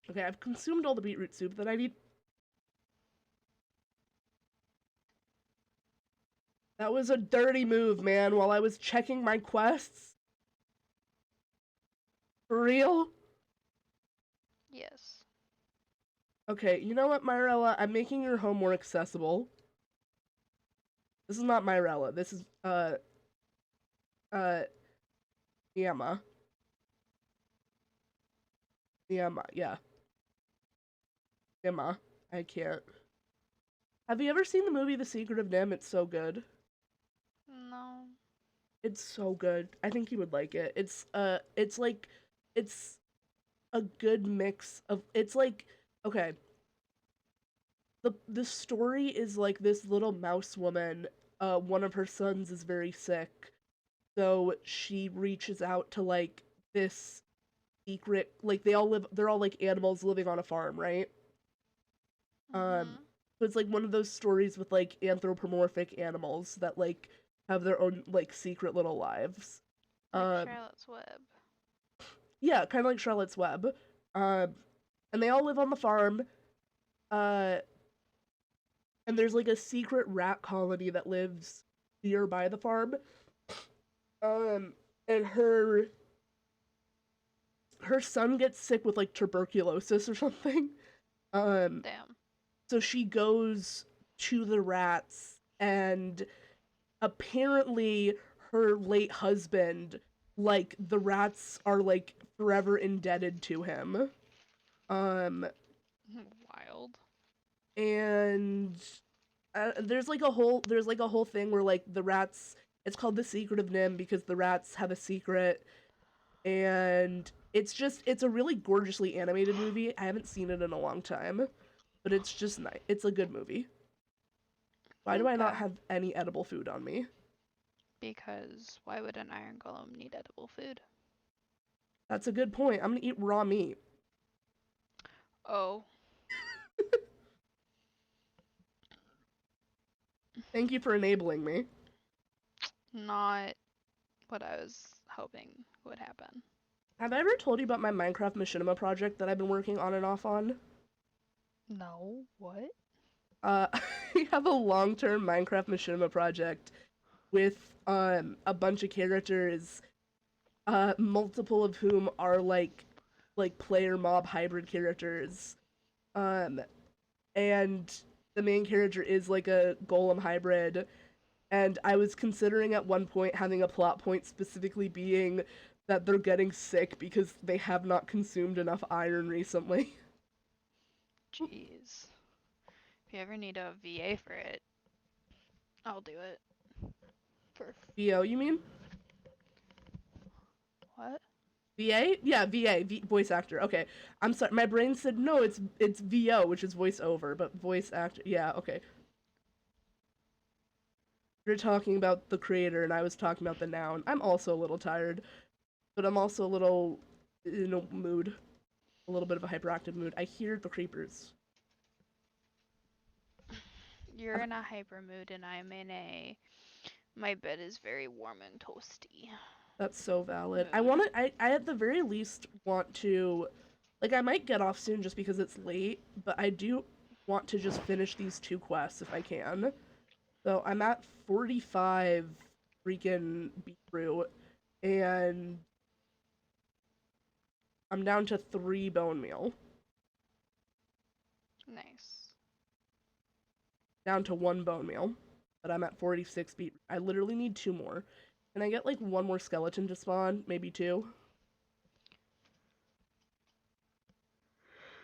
Speaker 1: Okay, I've consumed all the beetroot soup that I need. That was a dirty move, man, while I was checking my quests. For real?
Speaker 3: Yes.
Speaker 1: Okay, you know what, Myrella? I'm making your home more accessible. This is not Myrella. This is, Yama. Yama, yeah. Yama. I can't. Have you ever seen the movie The Secret of Nim? It's so good.
Speaker 3: No.
Speaker 1: It's so good. I think you would like it. It's like, it's a good mix of, it's like, okay. The story is like this little mouse woman, one of her sons is very sick. So she reaches out to like this secret, like they're all like animals living on a farm, right?
Speaker 3: Mhm.
Speaker 1: So it's like one of those stories with like anthropomorphic animals that like have their own like secret little lives.
Speaker 3: Like Charlotte's Web.
Speaker 1: Yeah, kind of like Charlotte's Web. And they all live on the farm. Uh, and there's like a secret rat colony that lives nearby the farm. And her son gets sick with like tuberculosis or something.
Speaker 3: Damn.
Speaker 1: So she goes to the rats, and apparently her late husband, like the rats are like forever indebted to him.
Speaker 3: Wild.
Speaker 1: And there's like a whole thing where like the rats, it's called The Secret of Nim because the rats have a secret, and it's a really gorgeously animated movie. I haven't seen it in a long time, but it's just nice. It's a good movie. Why do I not
Speaker 3: Okay.
Speaker 1: have any edible food on me?
Speaker 3: Because why would an iron golem need edible food?
Speaker 1: That's a good point. I'm gonna eat raw meat.
Speaker 3: Oh.
Speaker 1: Thank you for enabling me.
Speaker 3: Not what I was hoping would happen.
Speaker 1: Have I ever told you about my Minecraft Machinima project that I've been working on and off on?
Speaker 3: No. What?
Speaker 1: I have a long-term Minecraft Machinima project with a bunch of characters, multiple of whom are like player mob hybrid characters. And the main character is like a golem hybrid, and I was considering at one point having a plot point specifically being that they're getting sick because they have not consumed enough iron recently.
Speaker 3: Jeez. If you ever need a VA for it, I'll do it. For
Speaker 1: VO, you mean?
Speaker 3: what?
Speaker 1: VA? Yeah, voice actor. Okay. I'm sorry. My brain said no, it's VO, which is voice over, but voice actor. Yeah, okay. You're talking about the creator and I was talking about the noun. I'm also a little tired, but I'm also a little in a mood. A little bit of a hyperactive mood. I hear the creepers.
Speaker 3: You're in a hyper mood and I'm in a my bed is very warm and toasty.
Speaker 1: That's so valid.
Speaker 3: Mood.
Speaker 1: I at the very least want to, like, I might get off soon just because it's late, but I do want to just finish these two quests if I can. So I'm at 45 freaking beetroot, and I'm down to 3 bone meal.
Speaker 3: Nice.
Speaker 1: Down to 1 bone meal, but I'm at 46 beetroot. I literally need 2 more. Can I get like 1 more skeleton to spawn? Maybe 2?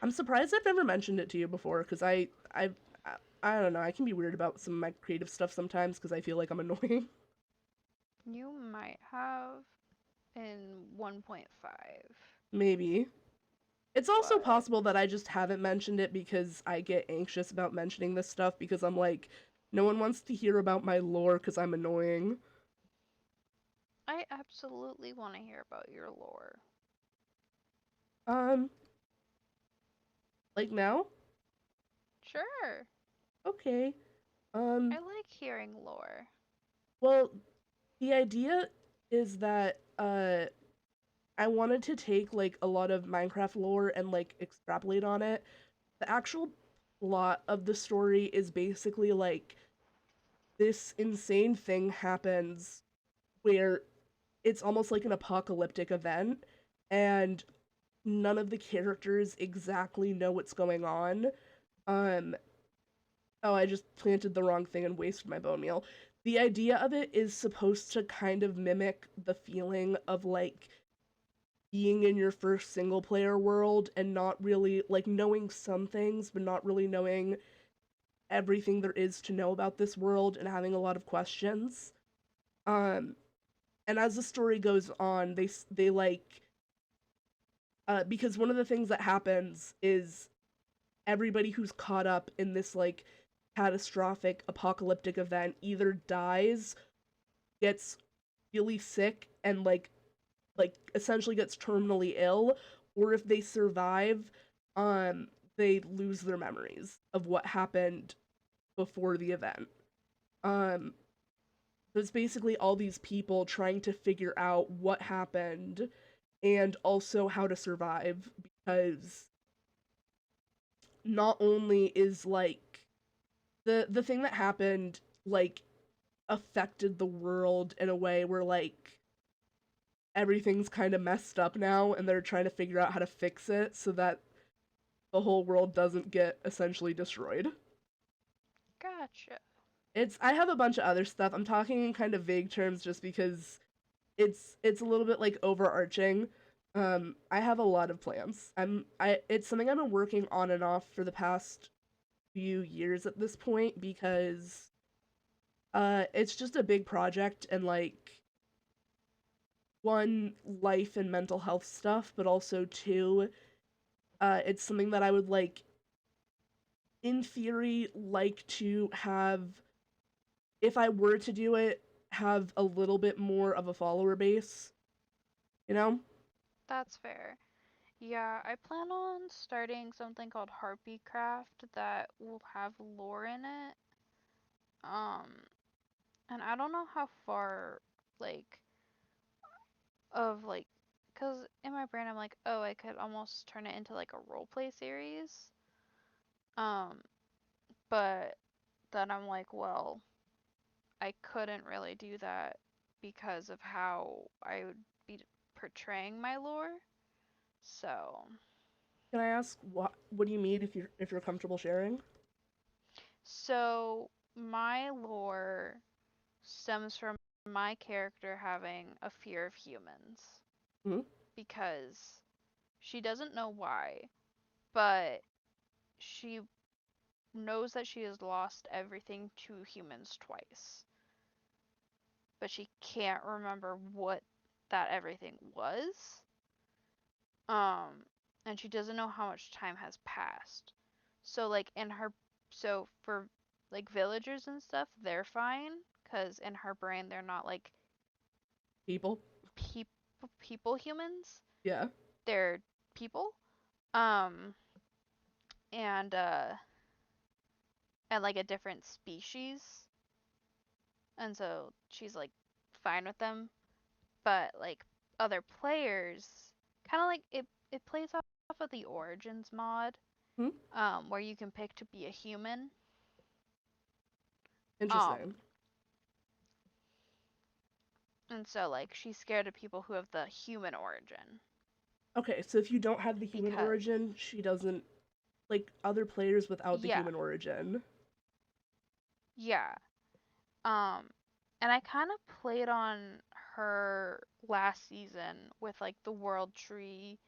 Speaker 1: I'm surprised I've never mentioned it to you before, because I don't know, I can be weird about some of my creative stuff sometimes because I feel like I'm annoying.
Speaker 3: You might have in 1.5,
Speaker 1: Maybe. It's also
Speaker 3: but
Speaker 1: possible that I just haven't mentioned it because I get anxious about mentioning this stuff because I'm like, no one wants to hear about my lore because I'm annoying.
Speaker 3: I absolutely want to hear about your lore.
Speaker 1: Um, like now?
Speaker 3: Sure.
Speaker 1: Okay.
Speaker 3: I
Speaker 1: Um,
Speaker 3: like hearing lore.
Speaker 1: well, the idea is that I wanted to take like a lot of Minecraft lore and like extrapolate on it. The actual plot of the story is basically like this insane thing happens where it's almost like an apocalyptic event and none of the characters exactly know what's going on. Um oh, I just planted the wrong thing and wasted my bone meal. The idea of it is supposed to kind of mimic the feeling of like being in your first single player world and not really like knowing some things but not really knowing everything there is to know about this world and having a lot of questions. Um and as the story goes on, they like because one of the things that happens is everybody who's caught up in this like catastrophic apocalyptic event either dies, gets really sick and like essentially gets terminally ill, or if they survive, um they lose their memories of what happened before the event. Um so it's basically all these people trying to figure out what happened and also how to survive because not only is like the thing that happened like affected the world in a way where like everything's kind of messed up now and they're trying to figure out how to fix it so that the whole world doesn't get essentially destroyed.
Speaker 3: Gotcha.
Speaker 1: It's I have a bunch of other stuff. I'm talking in kind of vague terms just because it's a little bit like overarching. I have a lot of plans. I it's something I've been working on and off for the past few years at this point because it's just a big project and like one life and mental health stuff, but also two, it's something that I would like in theory like to have if I were to do it have a little bit more of a follower base, you know?
Speaker 3: That's fair. Yeah, I plan on starting something called Harpy Craft that will have lore in it. Um, and I don't know how far, like, of like, cause in my brain I'm like, oh, I could almost turn it into like a roleplay series. Um, but then I'm like, well, I couldn't really do that because of how I would be portraying my lore. So,
Speaker 1: Can I ask what do you mean if you're comfortable sharing?
Speaker 3: so my lore stems from my character having a fear of humans
Speaker 1: Hmm.
Speaker 3: because she doesn't know why, but she knows that she has lost everything to humans twice, but she can't remember what that everything was. Um, and she doesn't know how much time has passed. So like in her, so for like villagers and stuff, they're fine because in her brain they're not like
Speaker 1: People?
Speaker 3: people people humans.
Speaker 1: Yeah.
Speaker 3: They're people. Um, and and like a different species. And so she's like fine with them, but like other players kind of like it plays off of the Origins mod,
Speaker 1: Hmm?
Speaker 3: where you can pick to be a human. Um,
Speaker 1: Interesting.
Speaker 3: and so like she's scared of people who have the human origin
Speaker 1: Okay, so if you don't have the human
Speaker 3: because
Speaker 1: origin, she doesn't like other players without the
Speaker 3: yeah,
Speaker 1: human origin.
Speaker 3: yeah. Um, and I kind of played on her last season with like the world tree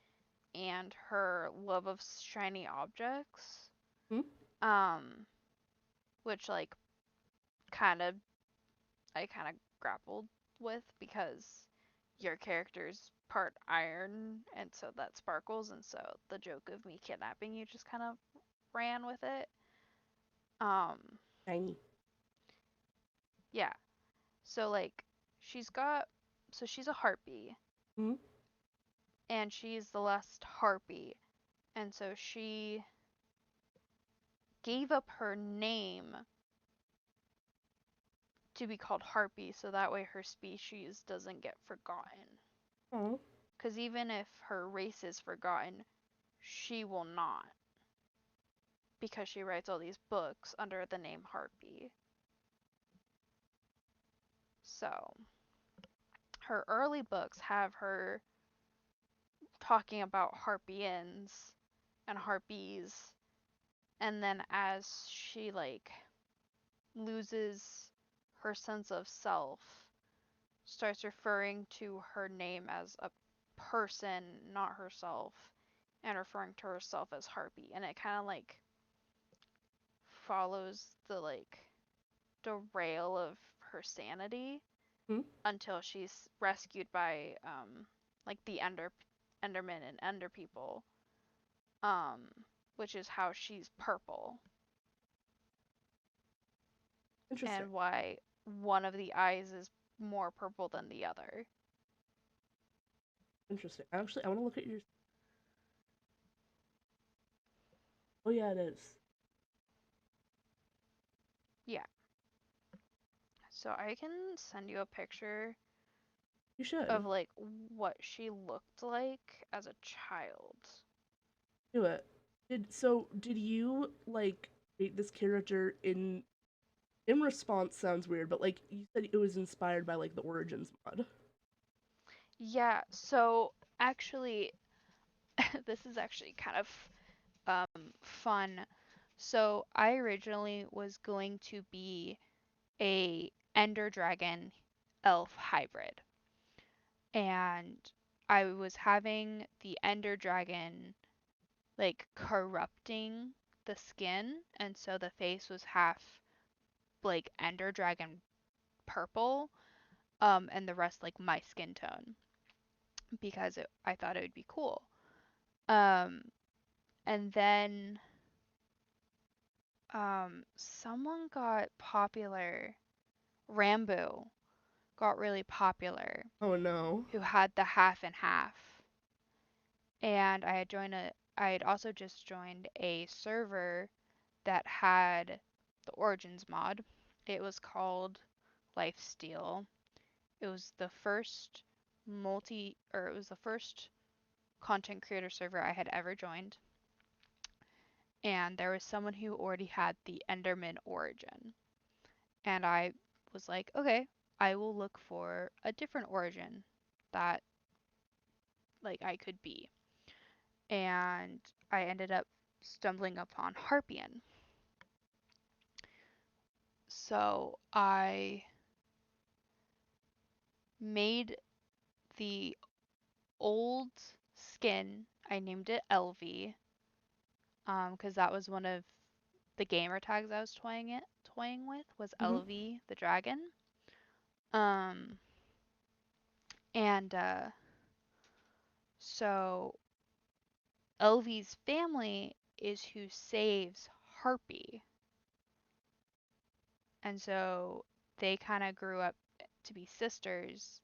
Speaker 3: and her love of shiny objects.
Speaker 1: Hmm?
Speaker 3: Which like I kind of grappled with because your character's part iron and so that sparkles, and so the joke of me kidnapping you just kind of ran with it. Um
Speaker 1: Tiny.
Speaker 3: yeah. So like she's got so she's a harpy
Speaker 1: Hmm?
Speaker 3: and she's the last harpy, and so she gave up her name to be called harpy so that way her species doesn't get forgotten.
Speaker 1: Oh.
Speaker 3: Because even if her race is forgotten, she will not. Because she writes all these books under the name Harpy. So, her early books have her talking about harpians and harpies, and then as she like loses her sense of self, starts referring to her name as a person, not herself, and referring to herself as Harpy, and it kind of like follows the like derail of her sanity
Speaker 1: Hmm?
Speaker 3: until she's rescued by like the Endermen and Ender people, um which is how she's purple
Speaker 1: Interesting.
Speaker 3: and why one of the eyes is more purple than the other.
Speaker 1: Interesting. Actually, I want to look at your. Oh yeah, it is.
Speaker 3: Yeah. So I can send you a picture
Speaker 1: You should
Speaker 3: of like what she looked like as a child.
Speaker 1: do it. Did you like create this character in response? Sounds weird, but like you said, it was inspired by like the Origins mod.
Speaker 3: Yeah, so actually this is actually kind of fun. So I originally was going to be a Ender Dragon elf hybrid. And I was having the Ender Dragon like corrupting the skin, and so the face was half like Ender Dragon purple, and the rest like my skin tone because I thought it would be cool. Um, and then someone got popular. Rambo got really popular,
Speaker 1: Oh no.
Speaker 3: who had the half and half. And I had also just joined a server that had the Origins mod. It was called Lifesteal. It was the first it was the first content creator server I had ever joined. And there was someone who already had the Enderman origin. And I was like, okay, I will look for a different origin that like I could be. And I ended up stumbling upon Harpian. So I made the old skin, I named it Elvie, because that was one of the gamer tags I was toying with was
Speaker 1: Mm-hmm.
Speaker 3: Elvie the dragon. Um, and so Elvie's family is who saves Harpy, and so they kind of grew up to be sisters.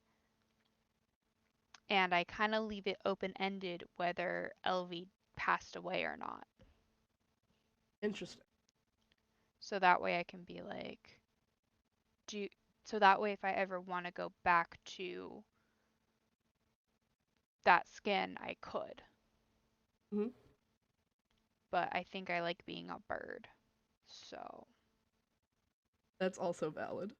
Speaker 3: And I kind of leave it open ended whether Elvie passed away or not.
Speaker 1: Interesting.
Speaker 3: So that way I can be like, do so that way if I ever want to go back to that skin, I could.
Speaker 1: Mm-hmm.
Speaker 3: But I think I like being a bird. So,
Speaker 1: That's also valid.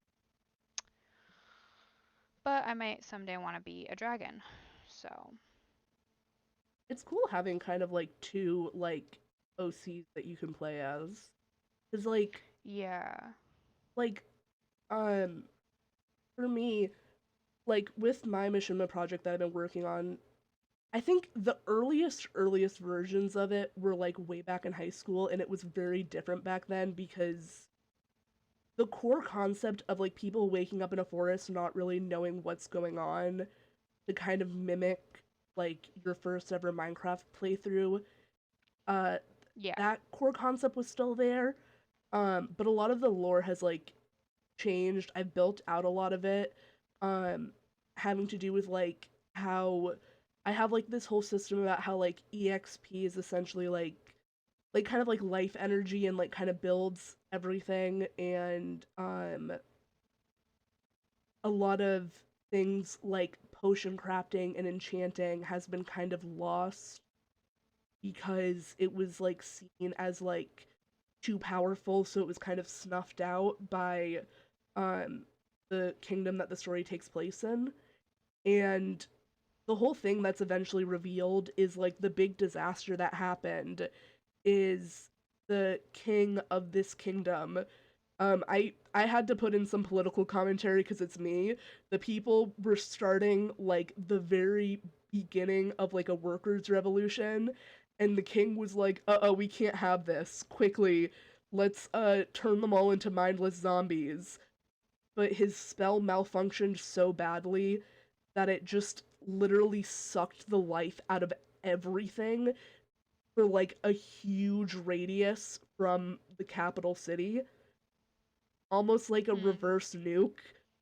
Speaker 3: but I might someday want to be a dragon. So,
Speaker 1: It's cool having kind of like two like OCs that you can play as. Cause
Speaker 3: yeah.
Speaker 1: like um for me, like with my Mishima project that I've been working on, I think the earliest versions of it were like way back in high school, and it was very different back then because the core concept of like people waking up in a forest not really knowing what's going on to kind of mimic like your first ever Minecraft playthrough, uh
Speaker 3: Yeah.
Speaker 1: that core concept was still there. But a lot of the lore has like changed. I've built out a lot of it, um, having to do with like how I have like this whole system about how like EXP is essentially like kind of like life energy and like kind of builds everything, and a lot of things like potion crafting and enchanting has been kind of lost because it was like seen as like too powerful, so it was kind of snuffed out by um the kingdom that the story takes place in. And the whole thing that's eventually revealed is like the big disaster that happened is the king of this kingdom. I had to put in some political commentary because it's me. The people were starting like the very beginning of like a workers' revolution, and the king was like, we can't have this. Quickly, let's turn them all into mindless zombies." But his spell malfunctioned so badly that it just literally sucked the life out of everything for like a huge radius from the capital city, almost like a
Speaker 3: Hmm.
Speaker 1: reverse nuke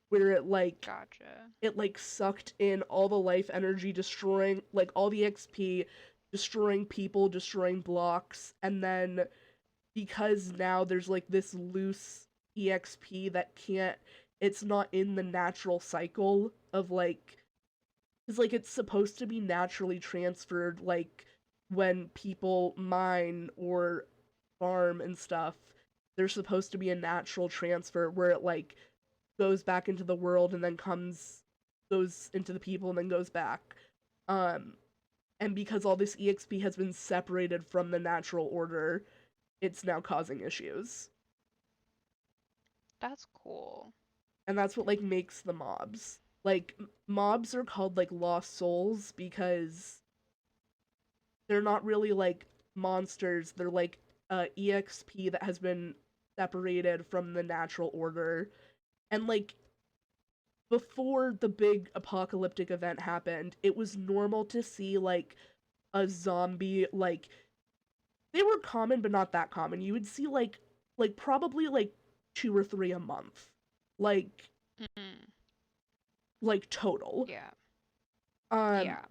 Speaker 1: where
Speaker 3: Gotcha.
Speaker 1: it like sucked in all the life energy, destroying like all the XP, destroying people, destroying blocks, and then because now there's like this loose EXP that can't, it's not in the natural cycle of like, because like it's supposed to be naturally transferred like when people mine or farm and stuff. There's supposed to be a natural transfer where it like goes back into the world and then goes into the people and then goes back. Um and because all this EXP has been separated from the natural order, it's now causing issues.
Speaker 3: That's cool.
Speaker 1: And that's what like makes the mobs. Like mobs are called like lost souls because they're not really like monsters. They're like EXP that has been separated from the natural order. And like before the big apocalyptic event happened, it was normal to see like a zombie, like they were common but not that common. You would see like probably like 2 or 3 a month. Like
Speaker 3: Mm.
Speaker 1: like total.
Speaker 3: Yeah.
Speaker 1: Um
Speaker 3: Yeah.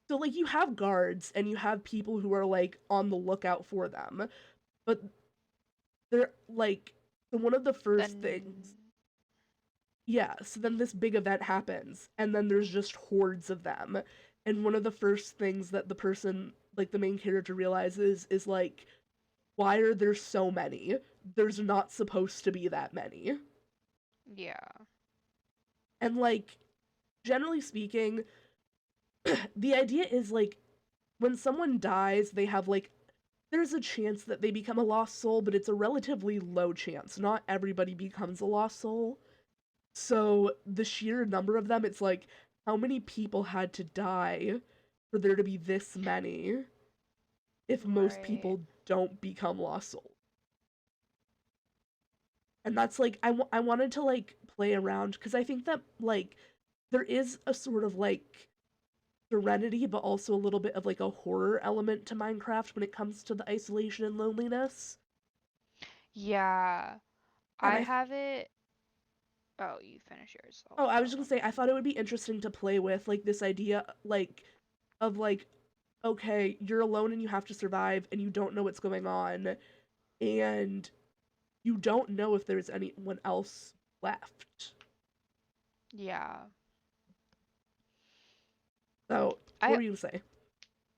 Speaker 1: so like you have guards and you have people who are like on the lookout for them. But they're like, so one of the first things,
Speaker 3: Then
Speaker 1: yeah, so then this big event happens and then there's just hordes of them. And one of the first things that the person, like the main character, realizes is like, why are there so many? There's not supposed to be that many.
Speaker 3: yeah.
Speaker 1: And like, generally speaking, the idea is like, when someone dies, they have like, there's a chance that they become a lost soul, but it's a relatively low chance. Not everybody becomes a lost soul. So the sheer number of them, it's like, how many people had to die for there to be this many if most
Speaker 3: Right.
Speaker 1: people don't become lost souls? And that's like, I wanted to like play around because I think that like there is a sort of like serenity, but also a little bit of like a horror element to Minecraft when it comes to the isolation and loneliness.
Speaker 3: Yeah.
Speaker 1: And
Speaker 3: I have it. Oh, you finish yours.
Speaker 1: oh, I
Speaker 3: I'll
Speaker 1: was
Speaker 3: go
Speaker 1: just gonna
Speaker 3: on
Speaker 1: say, I
Speaker 3: mine.
Speaker 1: thought it would be interesting to play with like this idea like of like, okay, you're alone and you have to survive and you don't know what's going on and you don't know if there's anyone else left.
Speaker 3: Yeah.
Speaker 1: So, what
Speaker 3: I
Speaker 1: were you gonna say?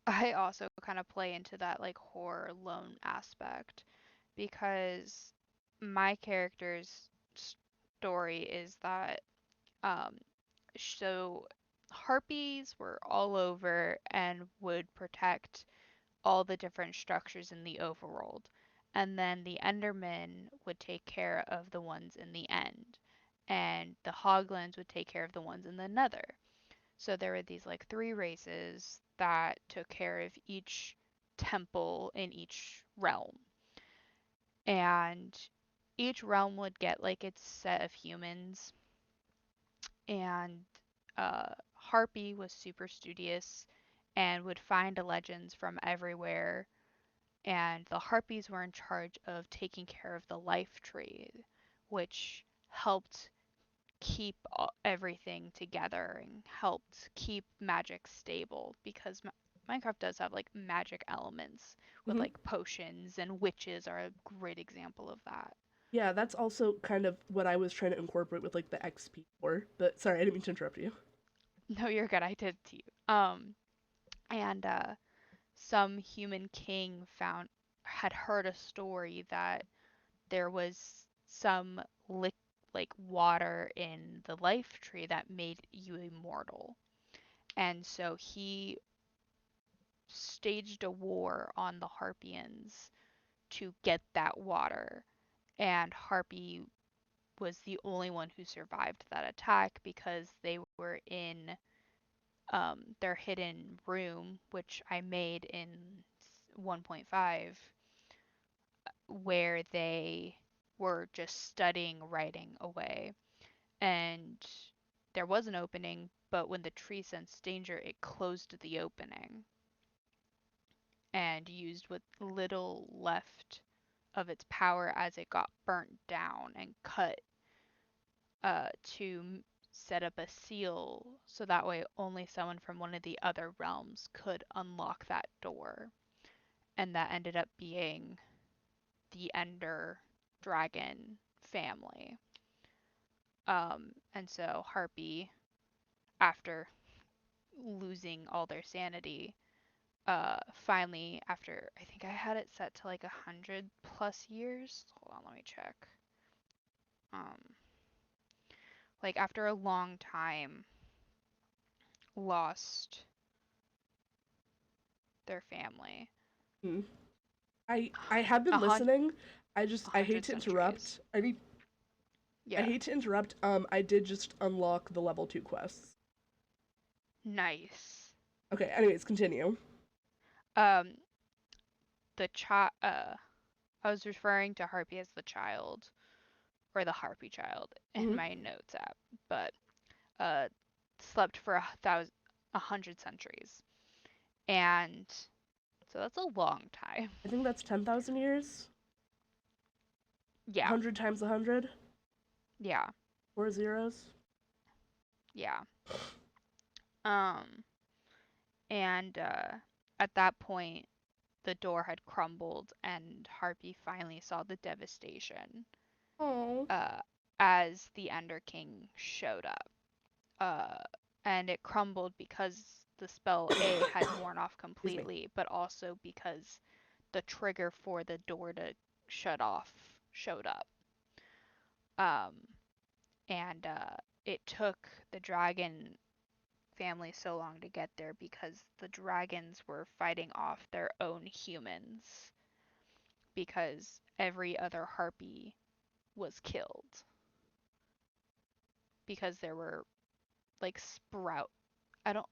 Speaker 3: I also kind of play into that like horror lone aspect because my character's story is that um so harpies were all over and would protect all the different structures in the overworld. And then the Endermen would take care of the ones in the end. And the Hoglins would take care of the ones in the Nether. So there were these like 3 races that took care of each temple in each realm. And each realm would get like its set of humans. And Harpy was super studious and would find legends from everywhere. And the Harpies were in charge of taking care of the life tree, which helped keep everything together and helped keep magic stable because Minecraft does have like magic elements with
Speaker 1: Mhm.
Speaker 3: like potions, and witches are a great example of that.
Speaker 1: Yeah, that's also kind of what I was trying to incorporate with like the XP core. But sorry, I didn't mean to interrupt you.
Speaker 3: No, you're good. I did to you. And some human king had heard a story that there was some like water in the life tree that made you immortal. And so he staged a war on the Harpians to get that water. And Harpy was the only one who survived that attack because they were in their hidden room, which I made in 1.5, where they were just studying writing away. And there was an opening, but when the tree sensed danger, it closed the opening and used what little left of its power as it got burnt down and cut to set up a seal so that way only someone from one of the other realms could unlock that door. And that ended up being the Ender Dragon family. And so Harpy, after losing all their sanity, finally, after I think I had it set to like 100+ years. Hold on, let me check. Um, like after a long time, lost their family.
Speaker 1: Mm. I have
Speaker 3: A
Speaker 1: been
Speaker 3: hun-
Speaker 1: listening. I hate
Speaker 3: 100
Speaker 1: to
Speaker 3: centuries.
Speaker 1: interrupt. I
Speaker 3: Yeah.
Speaker 1: hate to interrupt. I did just unlock the level 2 quests.
Speaker 3: Nice.
Speaker 1: Okay, anyways, continue.
Speaker 3: Um, the I was referring to Harpy as the child, or the Harpy child in
Speaker 1: Hmm.
Speaker 3: my notes app, but uh, slept for 100 centuries, and so that's a long time.
Speaker 1: I think that's 10,000 years.
Speaker 3: Yeah,
Speaker 1: 100 times 100.
Speaker 3: yeah,
Speaker 1: 4 zeros.
Speaker 3: yeah. Um, and at that point, the door had crumbled, and Harpy finally saw the devastation
Speaker 1: Oh.
Speaker 3: uh, as the Ender King showed up. Uh, and it crumbled because the spell A had worn off
Speaker 1: Excuse me.
Speaker 3: completely, but also because the trigger for the door to shut off showed up. Um, and it took the dragon family so long to get there because the dragons were fighting off their own humans because every other harpy was killed because there were like sprout. I don't.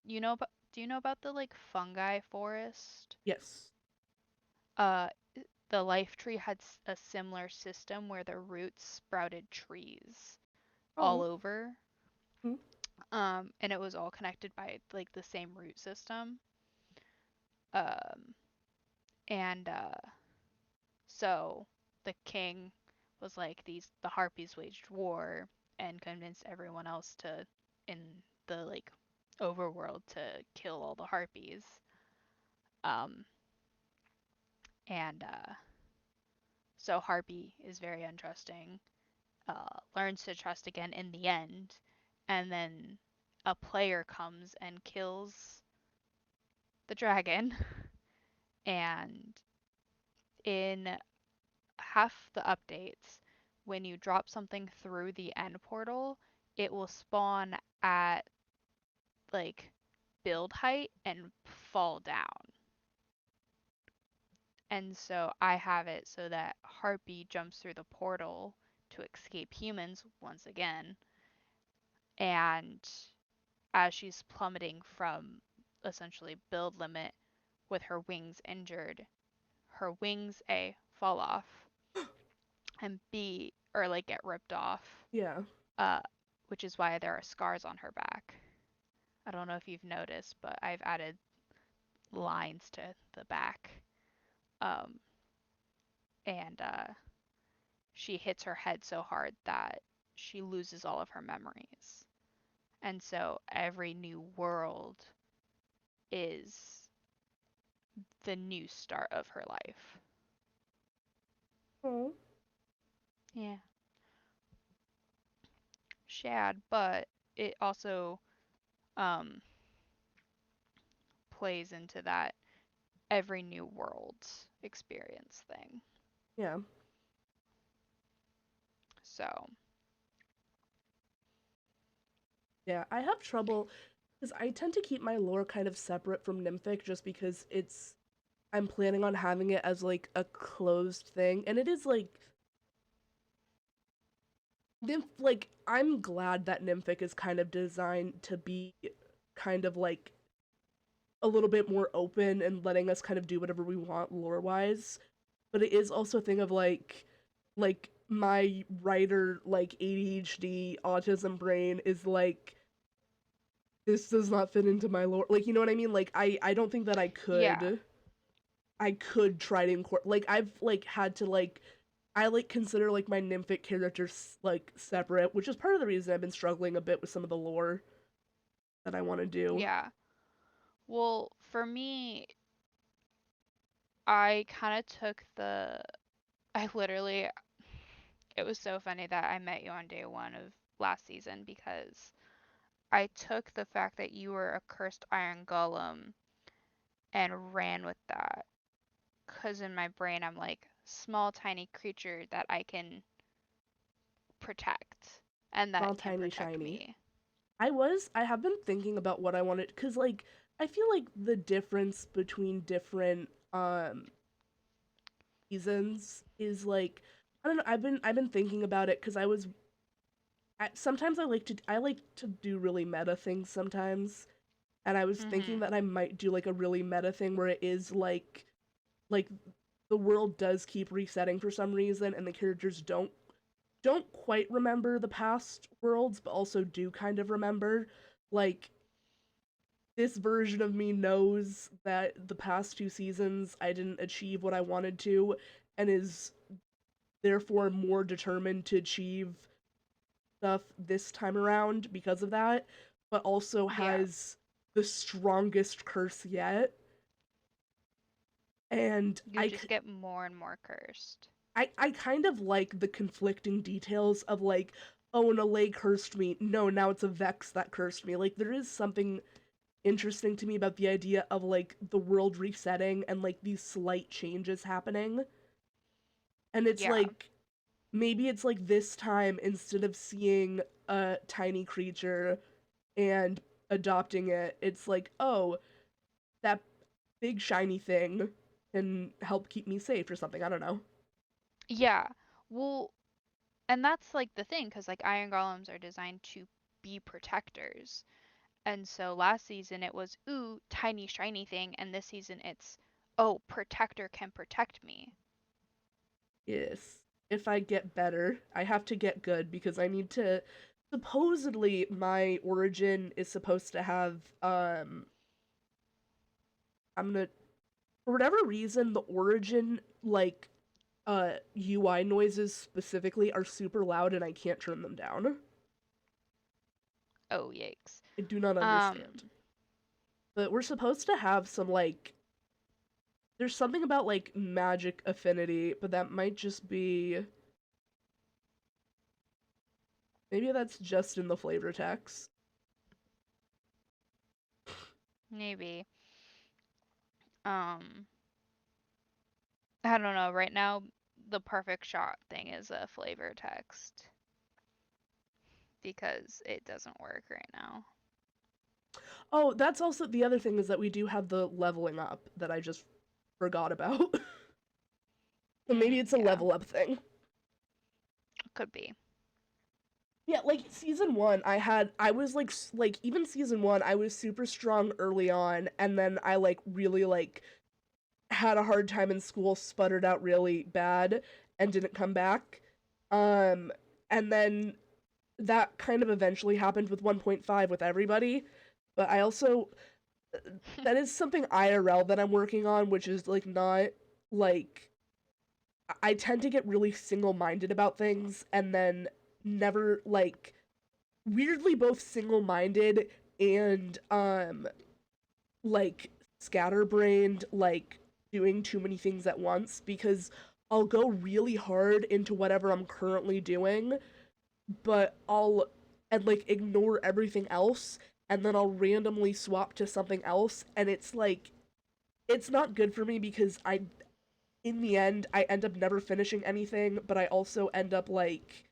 Speaker 3: You know about? Do you know about the like fungi forest?
Speaker 1: Yes.
Speaker 3: Uh, the life tree had a similar system where the roots sprouted trees all
Speaker 1: Oh.
Speaker 3: over.
Speaker 1: Hmm.
Speaker 3: And it was all connected by like the same root system. Um, and so the king was like the harpies waged war and convinced everyone else to in the like overworld to kill all the harpies. Um, and so Harpy is very interesting. Learns to trust again in the end, and then a player comes and kills the dragon. And in half the updates, when you drop something through the end portal, it will spawn at like build height and fall down. And so I have it so that Harpy jumps through the portal to escape humans once again. And as she's plummeting from essentially build limit with her wings injured, her wings A fall off and B or like get ripped off.
Speaker 1: Yeah.
Speaker 3: Which is why there are scars on her back. I don't know if you've noticed, but I've added lines to the back. And she hits her head so hard that she loses all of her memories. And so every new world is the new start of her life.
Speaker 1: Oh.
Speaker 3: Yeah. Shad, but it also plays into that every new world experience thing.
Speaker 1: Yeah.
Speaker 3: So.
Speaker 1: Yeah, I have trouble because I tend to keep my lore kind of separate from Nymphic just because I'm planning on having it as like a closed thing, and it is like I'm glad that Nymphic is kind of designed to be kind of like a little bit more open and letting us kind of do whatever we want lore wise. But it is also a thing of like my writer like ADHD autism brain is like this does not fit into my lore. Like, you know what I mean? Like I don't think that
Speaker 3: Yeah.
Speaker 1: I could try to incorporate like I've like had to like I like consider like my Nymphic characters like separate, which is part of the reason I've been struggling a bit with some of the lore that I want to do.
Speaker 3: Yeah. Well, for me, I kind of took I literally, it was so funny that I met you on day one of last season because I took the fact that you were a cursed iron golem and ran with that. Because in my brain, I'm like, small, tiny creature that I can protect and
Speaker 1: All
Speaker 3: that can
Speaker 1: tiny
Speaker 3: protect
Speaker 1: shiny.
Speaker 3: me.
Speaker 1: I have been thinking about what I wanted because like I feel like the difference between different seasons is like I don't know. I've been thinking about it because sometimes I like to do really meta things sometimes, and I was thinking
Speaker 3: Mm-hmm.
Speaker 1: that I might do like a really meta thing where it is like the world does keep resetting for some reason, and the characters don't quite remember the past worlds, but also do kind of remember. Like this version of me knows that the past two seasons I didn't achieve what I wanted to, and is therefore more determined to achieve stuff this time around because of that, but also
Speaker 3: Yeah.
Speaker 1: has the strongest curse yet. And
Speaker 3: You just get more and more cursed.
Speaker 1: I kind of like the conflicting details of like, oh, an Allay cursed me. No, now it's a Vex that cursed me. Like there is something interesting to me about the idea of like the world resetting and like these slight changes happening. And it's
Speaker 3: Yeah.
Speaker 1: like maybe it's like this time instead of seeing a tiny creature and adopting it, it's like, oh, that big shiny thing can help keep me safe or something. I don't know.
Speaker 3: Yeah. Well, and that's like the thing, because like iron golems are designed to be protectors. And so last season it was, ooh, tiny shiny thing, and this season it's, oh, protector can protect me.
Speaker 1: Yes. If I get better, I have to get good because I need to. Supposedly, my origin is supposed to have. I'm gonna. For whatever reason, the origin, like, UI noises specifically are super loud and I can't turn them down.
Speaker 3: Oh, yikes.
Speaker 1: I do not
Speaker 3: Um,
Speaker 1: understand. But we're supposed to have some, like. There's something about, like, magic affinity, but that might just be. Maybe that's just in the flavor text.
Speaker 3: maybe. Um, I don't know. Right now, the perfect shot thing is a flavor text because it doesn't work right now.
Speaker 1: Oh, that's also the other thing is that we do have the leveling up that I just forgot about. So maybe it's a
Speaker 3: Yeah,
Speaker 1: level up thing.
Speaker 3: could be.
Speaker 1: Yeah, like season 1, I was like even season 1, I was super strong early on, and then I like really like had a hard time in school, sputtered out really bad, and didn't come back. Um, and then that kind of eventually happened with 1.5 with everybody. But I also that is something IRL that I'm working on, which is like not like I tend to get really single-minded about things and then never like weirdly both single-minded and like scatterbrained, like doing too many things at once because I'll go really hard into whatever I'm currently doing, but I'll and like ignore everything else, and then I'll randomly swap to something else, and it's like it's not good for me because I in the end I end up never finishing anything, but I also end up like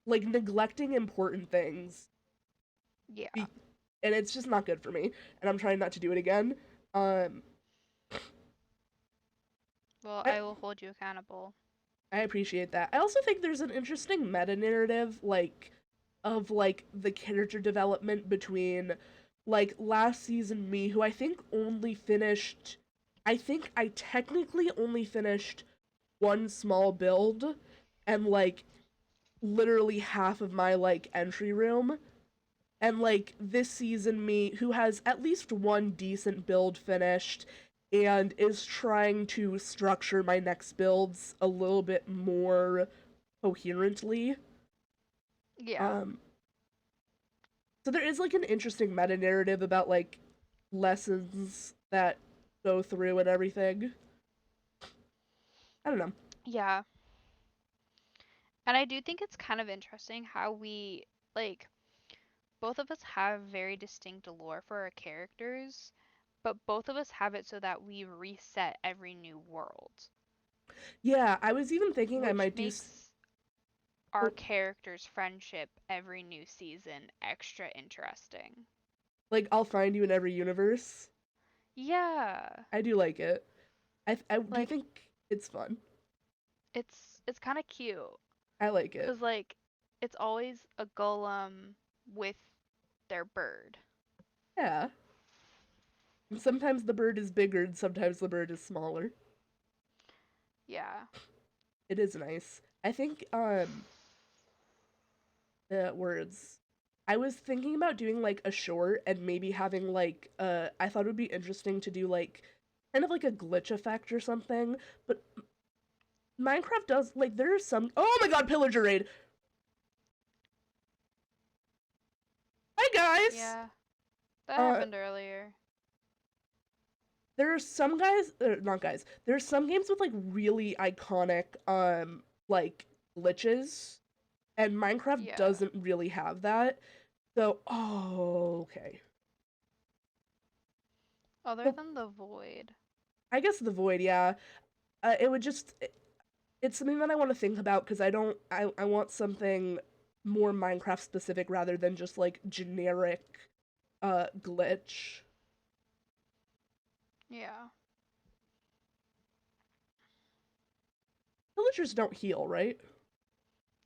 Speaker 1: neglecting important things,
Speaker 3: Yeah.
Speaker 1: and it's just not good for me, and I'm trying not to do it again. Um
Speaker 3: Well,
Speaker 1: I,
Speaker 3: I will hold you accountable.
Speaker 1: I appreciate that. I also think there's an interesting meta narrative like of like the character development between like last season me, who I think I technically only finished one small build and like literally half of my like entry room, and like this season me, who has at least one decent build finished and is trying to structure my next builds a little bit more coherently.
Speaker 3: Yeah.
Speaker 1: um so there is like an interesting meta narrative about like lessons that go through and everything. I don't know.
Speaker 3: Yeah. And I do think it's kind of interesting how we, like, both of us have very distinct lore for our characters, but both of us have it so that we reset every new world,
Speaker 1: Yeah, I was even thinking I
Speaker 3: which
Speaker 1: might
Speaker 3: makes our
Speaker 1: oh,
Speaker 3: characters' friendship every new season extra interesting.
Speaker 1: like I'll find you in every universe.
Speaker 3: Yeah.
Speaker 1: I do like it. I do
Speaker 3: Like,
Speaker 1: think it's fun.
Speaker 3: it's kind of cute
Speaker 1: I like it.
Speaker 3: cuz like it's always a golem with their bird.
Speaker 1: Yeah. And sometimes the bird is bigger and sometimes the bird is smaller.
Speaker 3: Yeah.
Speaker 1: It is nice. I think words. I was thinking about doing like a short and maybe having like I thought it would be interesting to do like kind of like a glitch effect or something, but Minecraft does like there's some oh my god, pillager raid. Hi guys.
Speaker 3: Yeah. That
Speaker 1: Uh
Speaker 3: happened earlier.
Speaker 1: there are some guys not guys. There's some games with like really iconic like glitches, and Minecraft
Speaker 3: Yeah.
Speaker 1: doesn't really have that. So, oh, okay.
Speaker 3: Other
Speaker 1: Well,
Speaker 3: than the void.
Speaker 1: I guess the void, yeah. It would just it's something that I want to think about because I want something more Minecraft specific rather than just like generic glitch.
Speaker 3: Yeah.
Speaker 1: Villagers don't heal, right?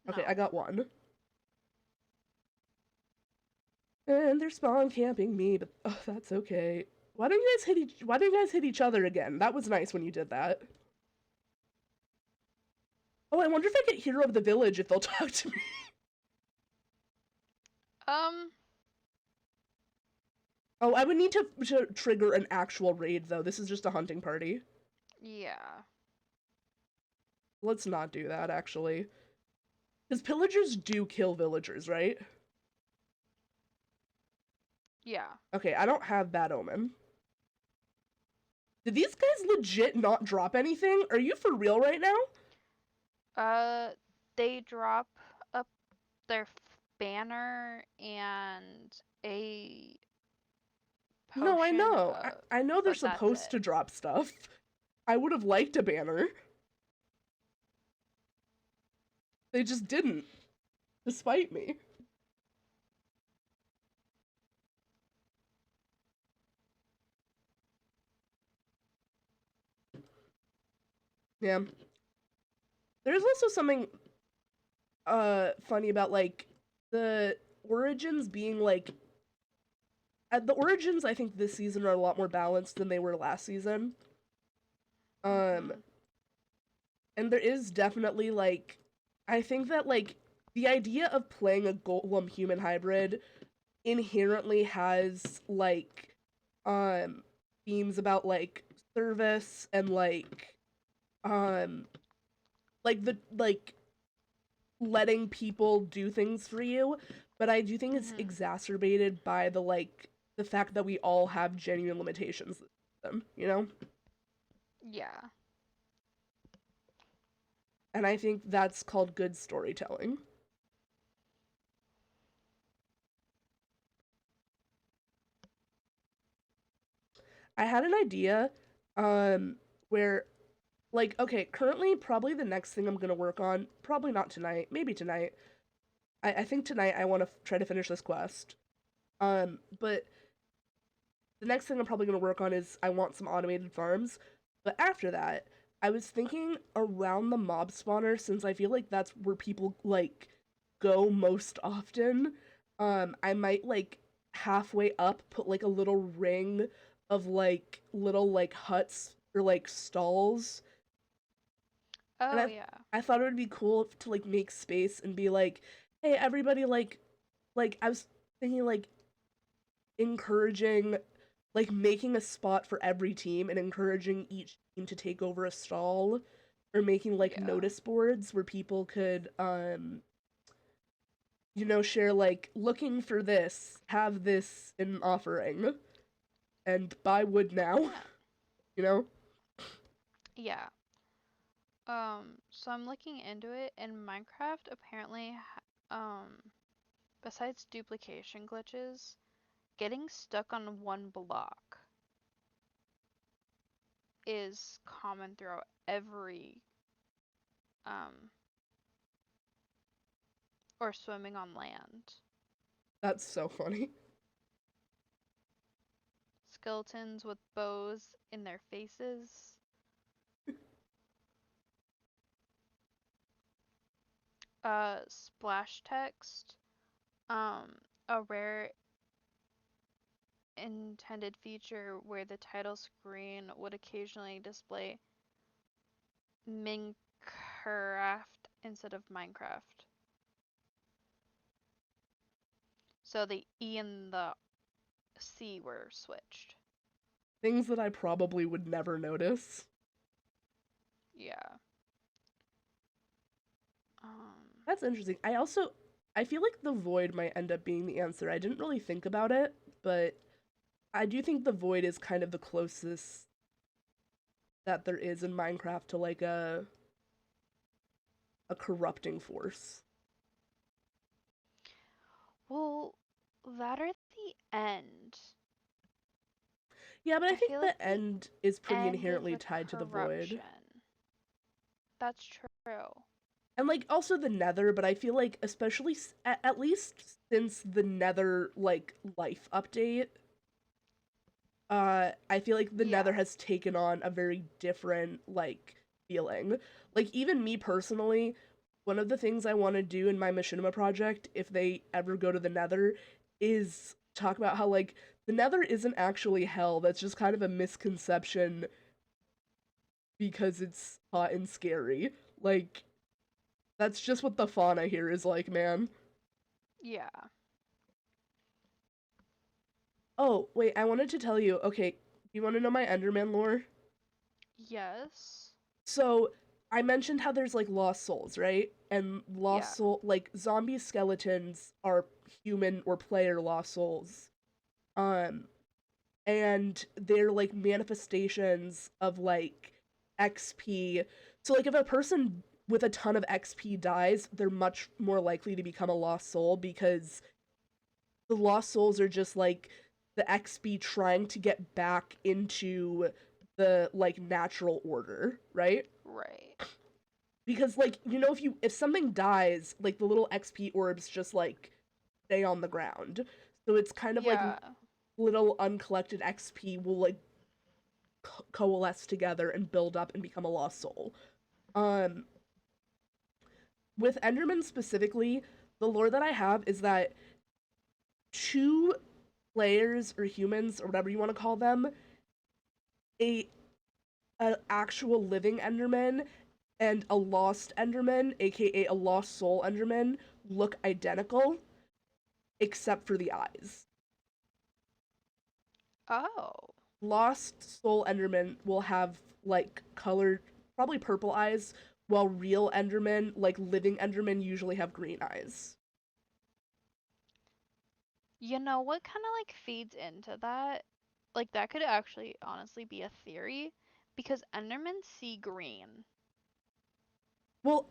Speaker 1: Okay, I
Speaker 3: No.
Speaker 1: got one. And they're spawn camping me, but oh, that's okay. Why don't you guys hit each other again? That was nice when you did that. Oh, I wonder if I get Hero of the Village if they'll talk to me.
Speaker 3: Um,
Speaker 1: Oh, I would need to trigger an actual raid though. This is just a hunting party.
Speaker 3: yeah.
Speaker 1: Let's not do that actually. Because pillagers do kill villagers, right?
Speaker 3: Yeah.
Speaker 1: Okay, I don't have Bad Omen. Did these guys legit not drop anything? Are you for real right now?
Speaker 3: They drop up their banner and a
Speaker 1: No, I
Speaker 3: potion,
Speaker 1: know. I know they're
Speaker 3: but that's
Speaker 1: supposed
Speaker 3: it.
Speaker 1: to drop stuff. I would have liked a banner. They just didn't, despite me. Yeah. There's also something funny about like the origins being like at the origins I think this season are a lot more balanced than they were last season. Um and there is definitely like I think that like the idea of playing a golem human hybrid inherently has um themes about like service and um the letting people do things for you, but I do think it's
Speaker 3: Mhm.
Speaker 1: exacerbated by the fact that we all have genuine limitations with them, you know?
Speaker 3: Yeah.
Speaker 1: And I think that's called good storytelling. I had an idea where like okay, currently probably the next thing I'm gonna work on, probably not tonight, maybe tonight. I think tonight I want to try to finish this quest. But the next thing I'm probably gonna work on is I want some automated farms. But after that, I was thinking around the mob spawner since I feel like that's where people like go most often. I might like halfway up put like a little ring of like little like huts or like stalls. And
Speaker 3: Oh
Speaker 1: I
Speaker 3: yeah.
Speaker 1: I thought it would be cool to like make space and be like, hey everybody like I was thinking like encouraging like making a spot for every team and encouraging each team to take over a stall or making like
Speaker 3: Yeah.
Speaker 1: notice boards where people could share like looking for this, have this in offering and buy wood now,
Speaker 3: Yeah.
Speaker 1: you know?
Speaker 3: Yeah. So I'm looking into it, and Minecraft apparently, besides duplication glitches, getting stuck on one block is common throughout every, um, or swimming on land.
Speaker 1: That's so funny.
Speaker 3: Skeletons with bows in their faces. Splash text. A rare intended feature where the title screen would occasionally display Minecraft instead of Minecraft. So the E and the C were switched.
Speaker 1: Things that I probably would never notice.
Speaker 3: Yeah. Um,
Speaker 1: That's interesting. I feel like the void might end up being the answer. I didn't really think about it, but I do think the void is kind of the closest that there is in Minecraft to like a corrupting force.
Speaker 3: well, that or the end.
Speaker 1: Yeah, but I
Speaker 3: I
Speaker 1: think
Speaker 3: feel like
Speaker 1: the
Speaker 3: the
Speaker 1: end is pretty
Speaker 3: end is
Speaker 1: inherently
Speaker 3: the
Speaker 1: tied to the void.
Speaker 3: corruption. That's true.
Speaker 1: And like also the nether, but I feel like especially at least since the nether like life update, I feel like the
Speaker 3: Yeah.
Speaker 1: nether has taken on a very different like feeling. Like even me personally, one of the things I want to do in my machinima project if they ever go to the nether is talk about how like the nether isn't actually hell. That's just kind of a misconception because it's hot and scary. Like that's just what the fauna here is like, man.
Speaker 3: Yeah.
Speaker 1: Oh, wait, I wanted to tell you. Okay, do you want to know my Enderman lore?
Speaker 3: Yes.
Speaker 1: So, I mentioned how there's like lost souls, right? And
Speaker 3: Yeah.
Speaker 1: lost soul like zombie skeletons are human or player lost souls. Um and they're like manifestations of like XP. So like if a person with a ton of XP dies, they're much more likely to become a lost soul because the lost souls are just like the XP trying to get back into the like natural order, right?
Speaker 3: Right.
Speaker 1: Because like if something dies, like the little XP orbs just like stay on the ground. So it's kind of like
Speaker 3: Yeah.
Speaker 1: little uncollected XP will like coalesce together and build up and become a lost soul. Um with Enderman specifically, the lore that I have is that two players or humans or whatever you want to call them, a actual living Enderman and a lost Enderman, aka a lost soul Enderman, look identical except for the eyes.
Speaker 3: Oh.
Speaker 1: Lost soul Enderman will have like colored, probably purple eyes, while real Enderman, like living Enderman, usually have green eyes.
Speaker 3: You know what kind of like feeds into that? Like that could actually honestly be a theory because Endermen see green.
Speaker 1: Well,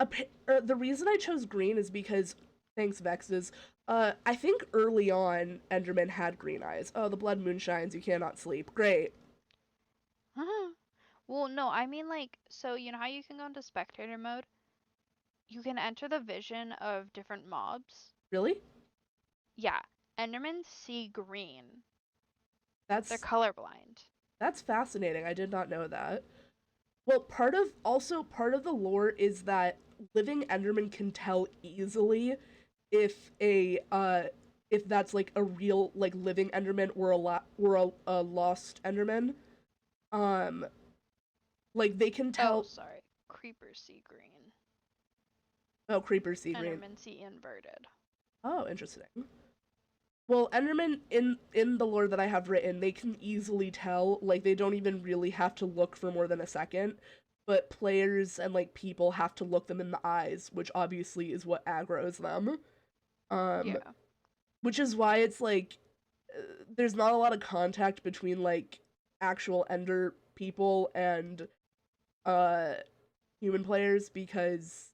Speaker 1: the reason I chose green is because, thanks Vexes, I think early on Enderman had green eyes. Oh, the blood moon shines, you cannot sleep. Great.
Speaker 3: Well, no, I mean like so you know how you can go into spectator mode? You can enter the vision of different mobs.
Speaker 1: Really?
Speaker 3: Yeah, Endermen see green. They're
Speaker 1: That's
Speaker 3: colorblind.
Speaker 1: that's fascinating. I did not know that. Well, part of the lore is that living Enderman can tell easily if if that's like a real like living Enderman or a lost Enderman. Um like they can
Speaker 3: Oh,
Speaker 1: tell.
Speaker 3: sorry. Creepers see green.
Speaker 1: Oh, creepers see green.
Speaker 3: Endermen see inverted.
Speaker 1: Oh, interesting. Well, Enderman in the lore that I have written, they can easily tell, like they don't even really have to look for more than a second, but players and like people have to look them in the eyes, which obviously is what aggroes them. Um
Speaker 3: Yeah.
Speaker 1: which is why it's like there's not a lot of contact between like actual Ender people and uh human players because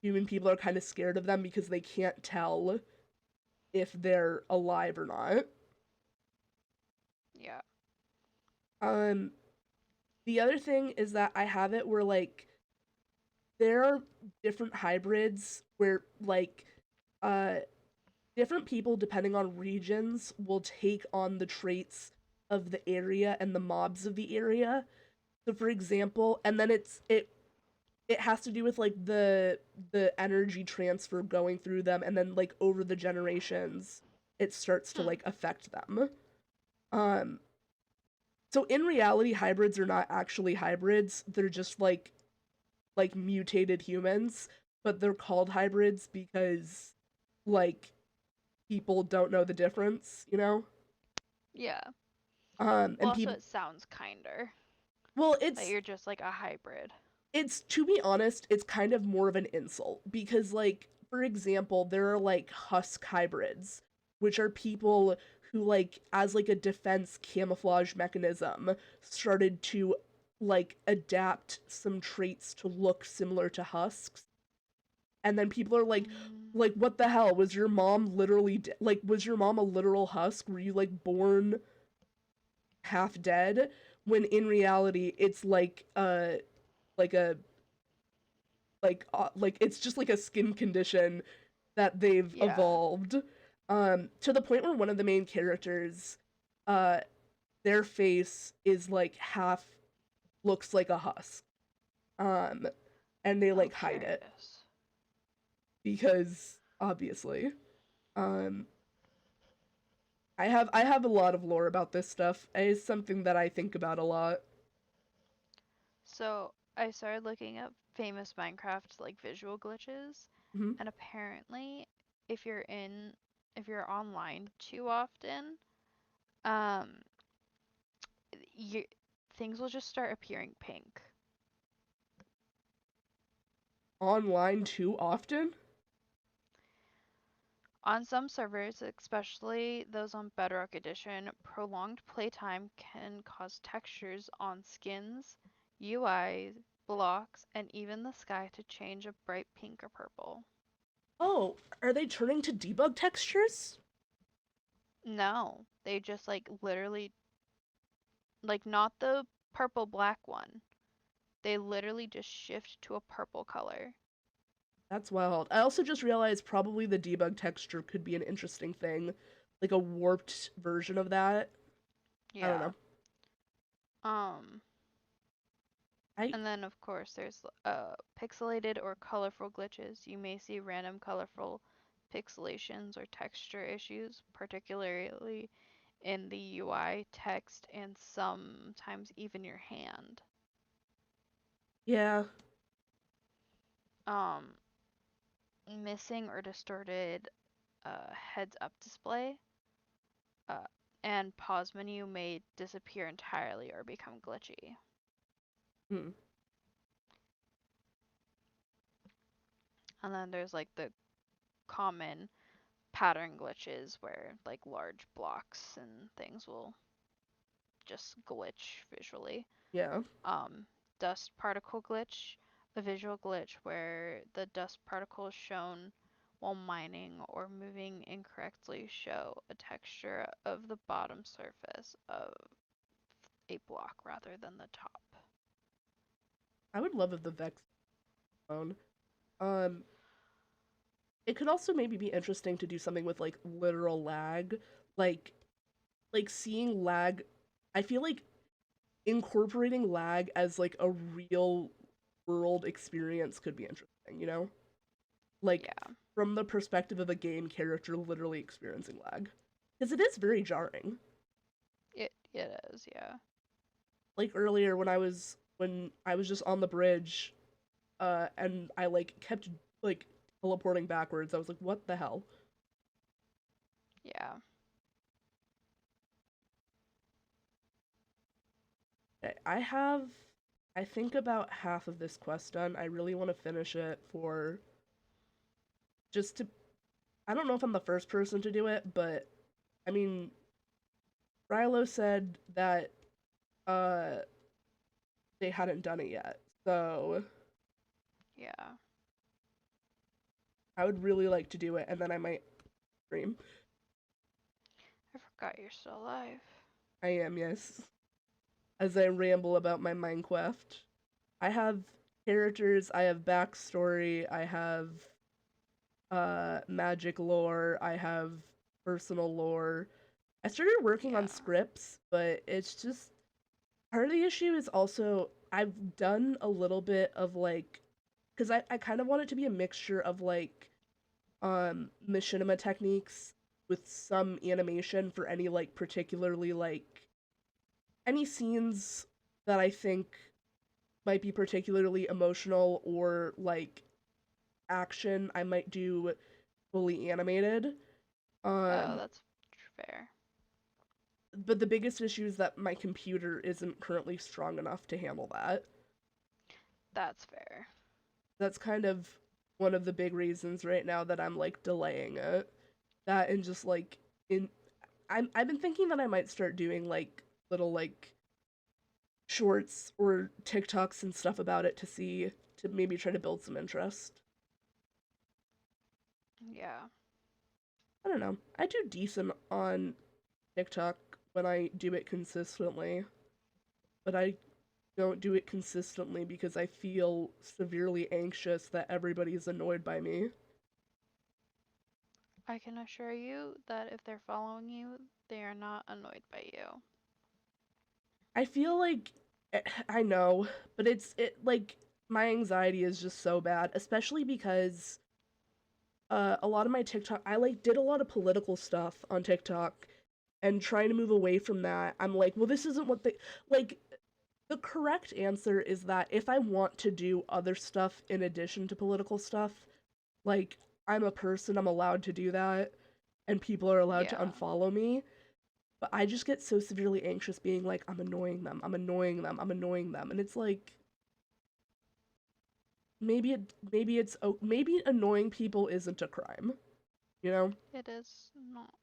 Speaker 1: human people are kind of scared of them because they can't tell if they're alive or not.
Speaker 3: Yeah.
Speaker 1: Um, the other thing is that I have it where like there are different hybrids where like uh different people depending on regions will take on the traits of the area and the mobs of the area. So for example, and then it has to do with like the energy transfer going through them and then like over the generations it starts to
Speaker 3: Hmm.
Speaker 1: like affect them. Um so in reality hybrids are not actually hybrids. They're just like mutated humans, but they're called hybrids because like people don't know the difference, you know?
Speaker 3: Yeah. Well,
Speaker 1: And
Speaker 3: also
Speaker 1: people
Speaker 3: it sounds kinder.
Speaker 1: well,
Speaker 3: That
Speaker 1: it's
Speaker 3: you're just like a hybrid.
Speaker 1: it's to be honest, it's kind of more of an insult because like for example, there are like husk hybrids, which are people who like as like a defense camouflage mechanism started to like adapt some traits to look similar to husks. And then people are
Speaker 3: Mm.
Speaker 1: like what the hell was your mom literally like was your mom a literal husk? Were you like born half dead when in reality it's like a like it's just like a skin condition that they've
Speaker 3: Yeah.
Speaker 1: evolved to the point where one of the main characters uh their face is like half looks like a husk um and they
Speaker 3: I'm
Speaker 1: like hide it
Speaker 3: curious.
Speaker 1: because obviously um I have a lot of lore about this stuff. It's something that I think about a lot.
Speaker 3: So I started looking up famous Minecraft like visual glitches,
Speaker 1: Mhm.
Speaker 3: and apparently, if you're in, if you're online too often, um, you things will just start appearing pink.
Speaker 1: Online too often.
Speaker 3: On some servers, especially those on Bedrock Edition, prolonged playtime can cause textures on skins, UI, blocks, and even the sky to change a bright pink or purple.
Speaker 1: Oh, are they turning to debug textures?
Speaker 3: No, they just like literally, like not the purple black one. They literally just shift to a purple color.
Speaker 1: That's wild. I also just realized probably the debug texture could be an interesting thing, like a warped version of that. I don't
Speaker 3: Yeah.
Speaker 1: know.
Speaker 3: Um, And then, of course, there's pixelated or colorful glitches. You may see random colorful pixelations or texture issues, particularly in the UI, text, and sometimes even your hand.
Speaker 1: Yeah.
Speaker 3: Missing or distorted heads-up display and pause menu may disappear entirely or become glitchy.
Speaker 1: Hmm.
Speaker 3: And then there's like the common pattern glitches where like large blocks and things will just glitch visually.
Speaker 1: Yeah.
Speaker 3: Dust particle glitch, a visual glitch where the dust particles shown while mining or moving incorrectly show a texture of the bottom surface of a block rather than the top.
Speaker 1: I would love if the Vex phone. Um, it could also maybe be interesting to do something with like literal lag, like seeing lag. I feel like incorporating lag as like a real world experience could be interesting, you know? Like
Speaker 3: Yeah,
Speaker 1: from the perspective of a game character literally experiencing lag. Because it is very jarring.
Speaker 3: it is, yeah.
Speaker 1: Like earlier when I was just on the bridge, and I like kept like teleporting backwards, I was like, what the hell?
Speaker 3: Yeah.
Speaker 1: I have I think about half of this quest done. I really want to finish it for just to I don't know if I'm the first person to do it, but I mean, Rilo said that uh they hadn't done it yet. So
Speaker 3: Yeah.
Speaker 1: I would really like to do it and then I might stream.
Speaker 3: I forgot you're still alive.
Speaker 1: I am, yes. As I ramble about my Minecraft. I have characters, I have backstory, I have magic lore, I have personal lore. I started working on
Speaker 3: Yeah.
Speaker 1: scripts, but it's just part of the issue is also I've done a little bit of like because I kind of want it to be a mixture of like machinima techniques with some animation for any like particularly like any scenes that I think might be particularly emotional or like action I might do fully animated.
Speaker 3: Oh,
Speaker 1: Um
Speaker 3: that's fair.
Speaker 1: but the biggest issue is that my computer isn't currently strong enough to handle that.
Speaker 3: That's fair.
Speaker 1: That's kind of one of the big reasons right now that I'm like delaying it. That and just like in I've been thinking that I might start doing like little like shorts or TikToks and stuff about it to maybe try to build some interest.
Speaker 3: Yeah.
Speaker 1: I don't know. I do decent on TikTok when I do it consistently, but I don't do it consistently because I feel severely anxious that everybody's annoyed by me.
Speaker 3: I can assure you that if they're following you, they are not annoyed by you.
Speaker 1: I feel like I know, but it like my anxiety is just so bad, especially because a lot of my TikTok I like did a lot of political stuff on TikTok and trying to move away from that. I'm like, well this isn't what they like the correct answer is that if I want to do other stuff in addition to political stuff, like I'm a person, I'm allowed to do that and people are allowed to
Speaker 3: Yeah.
Speaker 1: unfollow me. But I just get so severely anxious being like, I'm annoying them, I'm annoying them, I'm annoying them. And it's like, maybe annoying people isn't a crime, you know?
Speaker 3: It is not.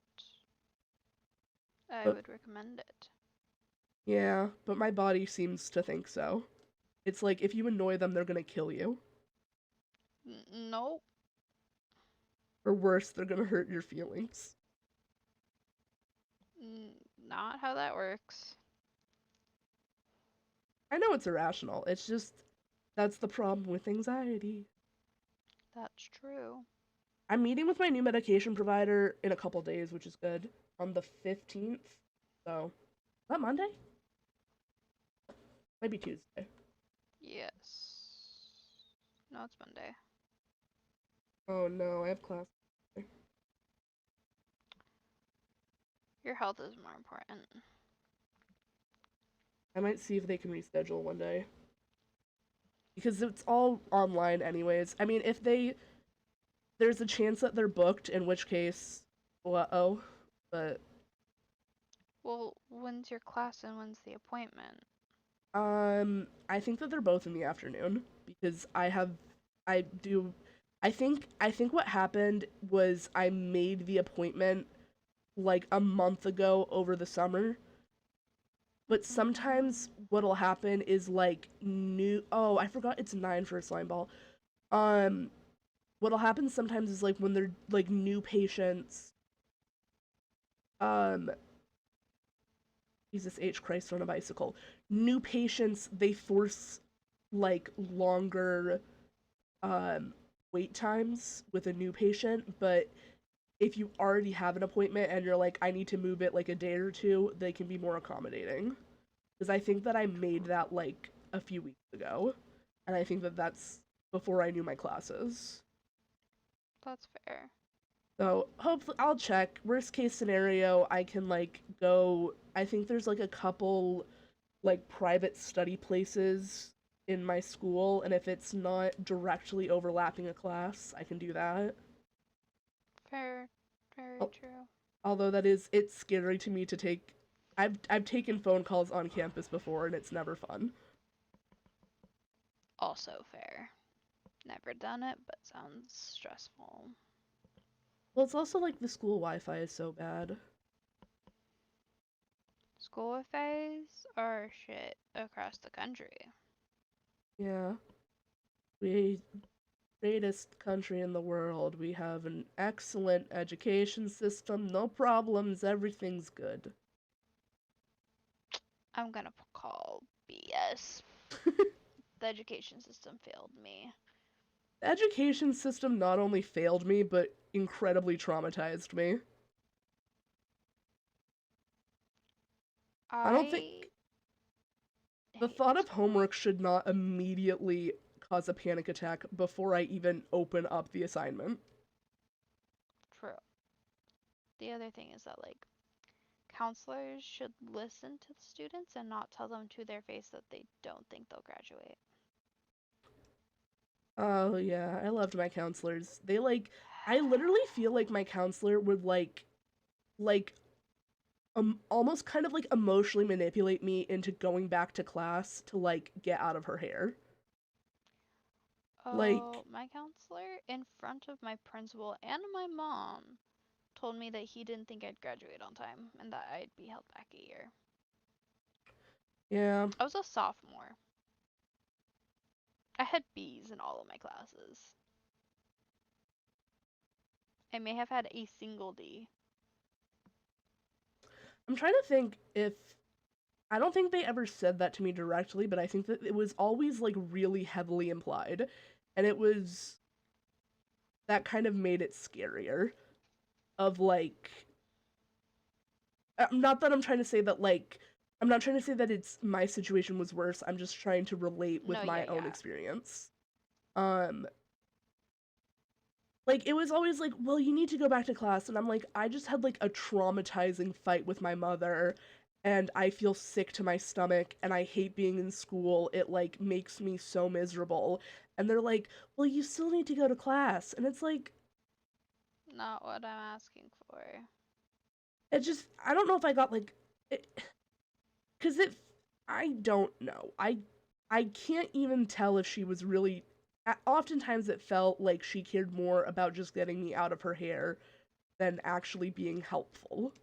Speaker 3: I
Speaker 1: But
Speaker 3: would recommend it.
Speaker 1: yeah, but my body seems to think so. It's like, if you annoy them, they're gonna kill you.
Speaker 3: Nope.
Speaker 1: Or worse, they're gonna hurt your feelings.
Speaker 3: Not how that works.
Speaker 1: I know it's irrational, it's just, that's the problem with anxiety.
Speaker 3: That's true.
Speaker 1: I'm meeting with my new medication provider in a couple days, which is good, on the 15th. So, is that Monday? Maybe Tuesday.
Speaker 3: Yes. No, it's Monday.
Speaker 1: Oh no, I have class.
Speaker 3: Your health is more important.
Speaker 1: I might see if they can reschedule one day. Because it's all online anyways. I mean, if there's a chance that they're booked, in which case, oh, but
Speaker 3: Well, when's your class and when's the appointment?
Speaker 1: I think that they're both in the afternoon because I do, I think what happened was I made the appointment like a month ago over the summer. But sometimes what'll happen is like oh, I forgot it's 9 for a slime ball. Um, what'll happen sometimes is like when they're like new patients, um, Jesus H. Christ on a bicycle. New patients, they force like longer um wait times with a new patient, but if you already have an appointment and you're like, I need to move it like a day or two, they can be more accommodating. Because I think that I made that like a few weeks ago, and I think that that's before I knew my classes.
Speaker 3: That's fair.
Speaker 1: So hopefully I'll check. Worst case scenario, I can like go. I think there's like a couple like private study places in my school, and if it's not directly overlapping a class, I can do that.
Speaker 3: Fair. Very
Speaker 1: Al-
Speaker 3: true.
Speaker 1: Although it's scary to me to take. I've taken phone calls on campus before, and it's never fun.
Speaker 3: Also fair. Never done it, but sounds stressful.
Speaker 1: Well, it's also like the school Wi-Fi is so bad.
Speaker 3: School affairs are shit across the country.
Speaker 1: Yeah, we greatest country in the world. We have an excellent education system, no problems, everything's good.
Speaker 3: I'm gonna call BS. The education system failed me.
Speaker 1: The education system not only failed me, but incredibly traumatized me. I don't think
Speaker 3: I
Speaker 1: the
Speaker 3: hate
Speaker 1: thought of
Speaker 3: school.
Speaker 1: homework should not immediately cause a panic attack before I even open up the assignment.
Speaker 3: True. The other thing is that like counselors should listen to the students and not tell them to their face that they don't think they'll graduate.
Speaker 1: Oh yeah, I loved my counselors. They like I literally feel like my counselor would like almost kind of like emotionally manipulate me into going back to class to like get out of her hair. Like,
Speaker 3: Oh, my counselor in front of my principal and my mom told me that he didn't think I'd graduate on time and that I'd be held back a year.
Speaker 1: yeah.
Speaker 3: I was a sophomore. I had B's in all of my classes. I may have had a single D.
Speaker 1: I'm trying to think if I don't think they ever said that to me directly, but I think that it was always like really heavily implied. And it was that kind of made it scarier of like not that I'm trying to say that like I'm not trying to say that it's my situation was worse. I'm just trying to relate
Speaker 3: No,
Speaker 1: with my
Speaker 3: yeah,
Speaker 1: own
Speaker 3: yeah.
Speaker 1: experience. Um like it was always like, well, you need to go back to class, and I'm like, I just had like a traumatizing fight with my mother, and I feel sick to my stomach, and I hate being in school. It like makes me so miserable. And they're like, well, you still need to go to class, and it's like
Speaker 3: Not what I'm asking for.
Speaker 1: it just I don't know if I got like it, because it I don't know. I can't even tell if she was really. Oftentimes, it felt like she cared more about just getting me out of her hair than actually being helpful.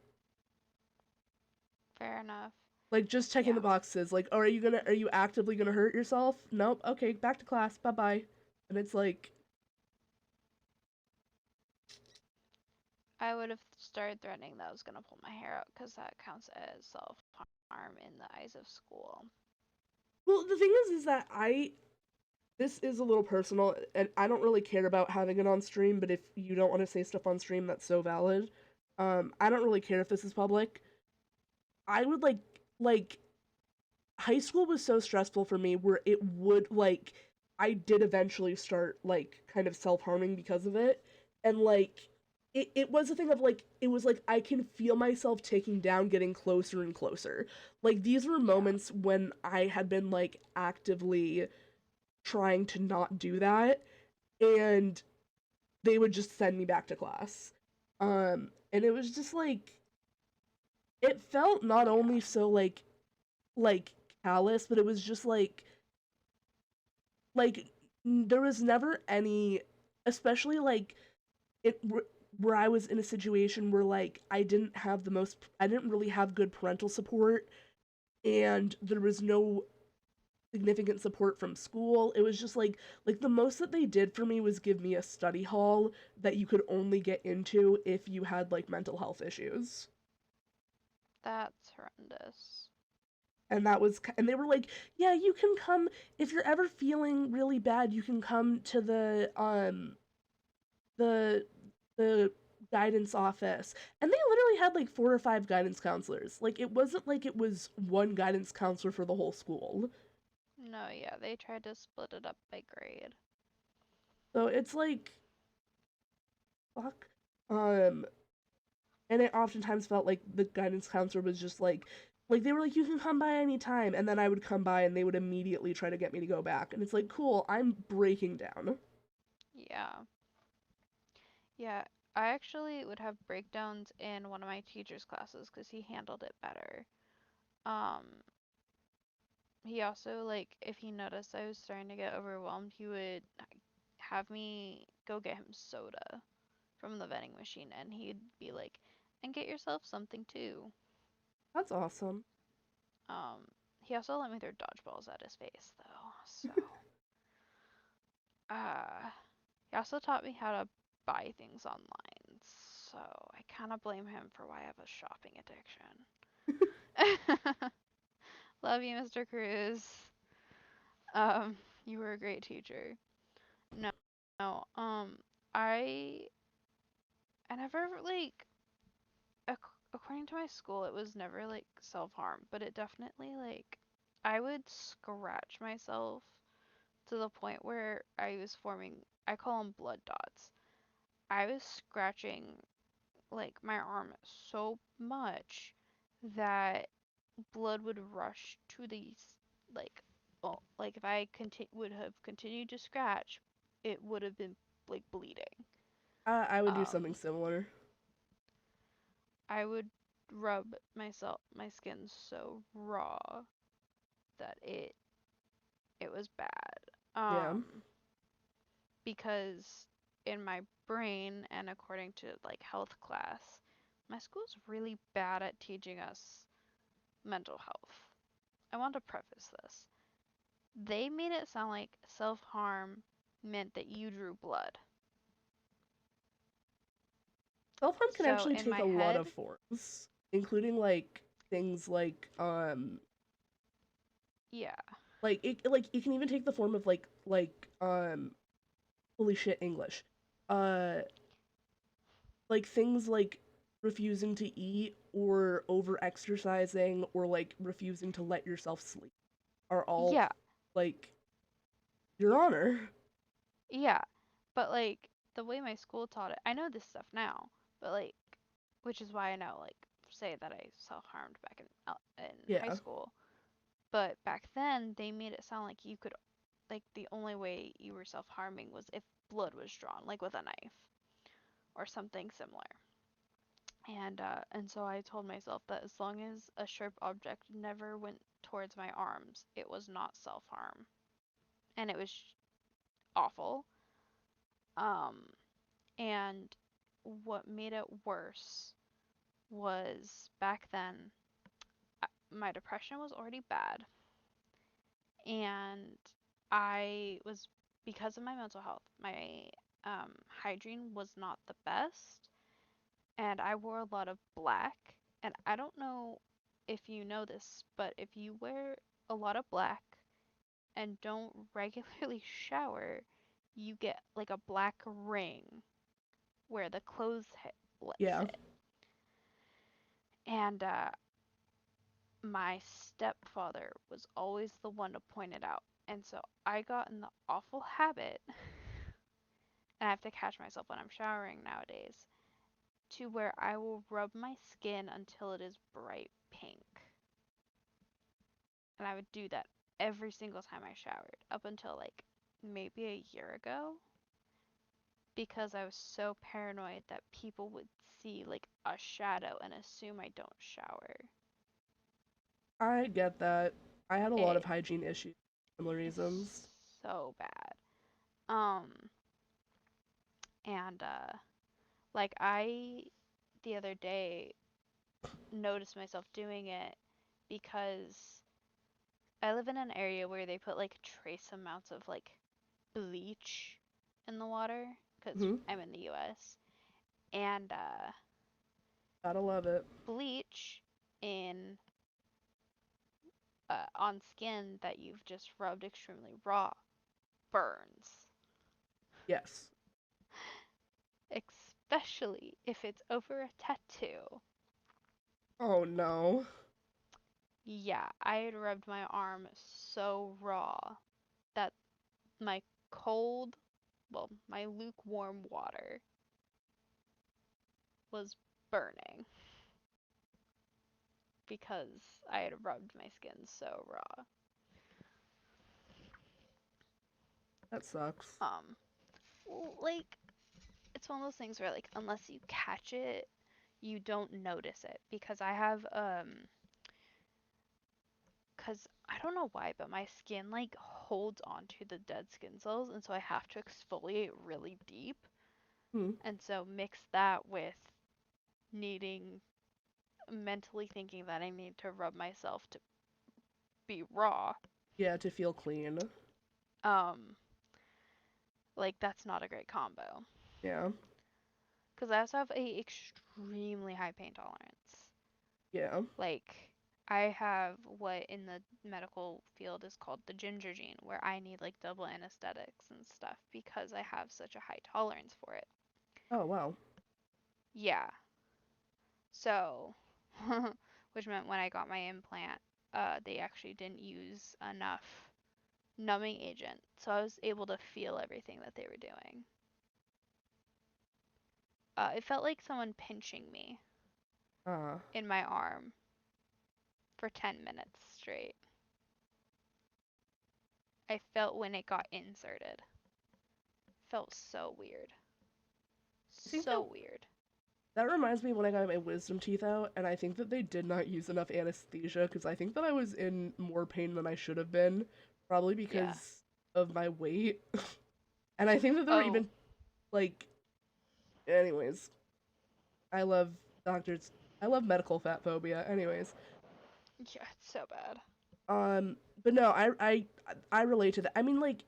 Speaker 3: Fair enough.
Speaker 1: Like just checking
Speaker 3: Yeah.
Speaker 1: the boxes. Like, oh, are you actively gonna hurt yourself? Nope. Okay, back to class. Bye bye. And it's like,
Speaker 3: I would have started threatening that I was gonna pull my hair out because that counts as self-harm in the eyes of school.
Speaker 1: well, the thing is that this is a little personal, and I don't really care about having it on stream. But if you don't want to say stuff on stream, that's so valid. I don't really care if this is public. I would like high school was so stressful for me where it would like I did eventually start like kind of self-harming because of it. And like it was a thing of like it was like I can feel myself taking down, getting closer and closer. Like these were
Speaker 3: Yeah.
Speaker 1: moments when I had been like actively trying to not do that, and they would just send me back to class. And it was just like it felt not
Speaker 3: Yeah.
Speaker 1: only so like callous, but it was just like there was never any, especially like it where I was in a situation where like I didn't really have good parental support, and there was no significant support from school. It was just like the most that they did for me was give me a study hall that you could only get into if you had like mental health issues.
Speaker 3: That's horrendous.
Speaker 1: And they were like, yeah, you can come if you're ever feeling really bad, you can come to the the guidance office. And they literally had like 4 or 5 guidance counselors. Like it wasn't like it was one guidance counselor for the whole school.
Speaker 3: No, yeah, they tried to split it up by grade.
Speaker 1: So it's like fuck. Um and it oftentimes felt like the guidance counselor was just like they were like, you can come by anytime, and then I would come by and they would immediately try to get me to go back, and it's like, cool, I'm breaking down.
Speaker 3: Yeah. Yeah, I actually would have breakdowns in one of my teacher's classes because he handled it better. Um, he also, like, if he noticed I was starting to get overwhelmed, he would have me go get him soda from the vending machine, and he'd be like, and get yourself something too.
Speaker 1: That's awesome.
Speaker 3: Um, he also let me throw dodgeballs at his face, though, so. Uh, he also taught me how to buy things online, so I kind of blame him for why I have a shopping addiction. Love you, Mr. Cruz. You were a great teacher. No, no, I I never like according to my school, it was never like self-harm, but it definitely like I would scratch myself to the point where I was forming, I call them blood dots. I was scratching like my arm so much that blood would rush to these like oh like if I would have continued to scratch, it would have been like bleeding.
Speaker 1: I would do something
Speaker 3: Um,
Speaker 1: similar.
Speaker 3: I would rub my skin so raw that it was bad.
Speaker 1: Yeah.
Speaker 3: Because in my brain and according to like health class, my school's really bad at teaching us mental health. I want to preface this. They made it sound like self harm meant that you drew blood.
Speaker 1: Self harm can
Speaker 3: So
Speaker 1: actually
Speaker 3: in
Speaker 1: take
Speaker 3: my
Speaker 1: a lot
Speaker 3: head,
Speaker 1: of forms, including like things
Speaker 3: yeah,
Speaker 1: like it can even take the form of holy shit English. Uh like things like refusing to eat or over exercising or like refusing to let yourself sleep are all
Speaker 3: yeah,
Speaker 1: like your honor.
Speaker 3: yeah. But like the way my school taught it, I know this stuff now, but like, which is why I know like say that I self harmed back in high
Speaker 1: Yeah.
Speaker 3: school. But back then they made it sound like you could like the only way you were self harming was if blood was drawn, like with a knife or something similar. And so I told myself that as long as a sharp object never went towards my arms, it was not self harm, and it was awful. Um, and what made it worse was back then my depression was already bad, and I was because of my mental health, my hygiene was not the best, and I wore a lot of black. And I don't know if you know this, but if you wear a lot of black and don't regularly shower, you get like a black ring where the clothes
Speaker 1: Yeah.
Speaker 3: sit. And my stepfather was always the one to point it out. And so I got in the awful habit, and I have to catch myself when I'm showering nowadays, to where I will rub my skin until it is bright pink. And I would do that every single time I showered, up until like maybe a year ago, because I was so paranoid that people would see like a shadow and assume I don't shower.
Speaker 1: I get that. I had a lot of
Speaker 3: It
Speaker 1: hygiene issues for similar
Speaker 3: is
Speaker 1: reasons.
Speaker 3: so bad. Um, and like the other day noticed myself doing it because I live in an area where they put like trace amounts of like bleach in the water because
Speaker 1: Hmm.
Speaker 3: I'm in the US. And
Speaker 1: Gotta love it.
Speaker 3: bleach in on skin that you've just rubbed extremely raw burns,
Speaker 1: Yes.
Speaker 3: especially if it's over a tattoo.
Speaker 1: Oh no.
Speaker 3: Yeah, I had rubbed my arm so raw that my cold, well, my lukewarm water was burning because I had rubbed my skin so raw.
Speaker 1: That sucks.
Speaker 3: Like, it's one of those things where, like, unless you catch it, you don't notice it. Because because I don't know why, but my skin, like, holds onto the dead skin cells, and so I have to exfoliate really deep.
Speaker 1: Hmm.
Speaker 3: And so mix that with needing, mentally thinking that I need to rub myself to be raw.
Speaker 1: Yeah, to feel clean.
Speaker 3: Um, like, that's not a great combo.
Speaker 1: Yeah.
Speaker 3: Because I also have a extremely high pain tolerance.
Speaker 1: Yeah.
Speaker 3: Like, I have what in the medical field is called the ginger gene, where I need like double anesthetics and stuff because I have such a high tolerance for it.
Speaker 1: Oh wow.
Speaker 3: Yeah. So, which meant when I got my implant, they actually didn't use enough numbing agent, so I was able to feel everything that they were doing. It felt like someone pinching me
Speaker 1: Ah.
Speaker 3: in my arm for 10 minutes straight. I felt when it got inserted. Felt so weird.
Speaker 1: I think
Speaker 3: So weird.
Speaker 1: that reminds me when I got my wisdom teeth out, and I think that they did not use enough anesthesia because I think that I was in more pain than I should have been, probably
Speaker 3: Yeah.
Speaker 1: because of my weight. And I think that there were
Speaker 3: Oh,
Speaker 1: even like, anyways, I love doctors. I love medical fat phobia. Anyways,
Speaker 3: yeah, it's so bad.
Speaker 1: but no, I relate to that. I mean, like,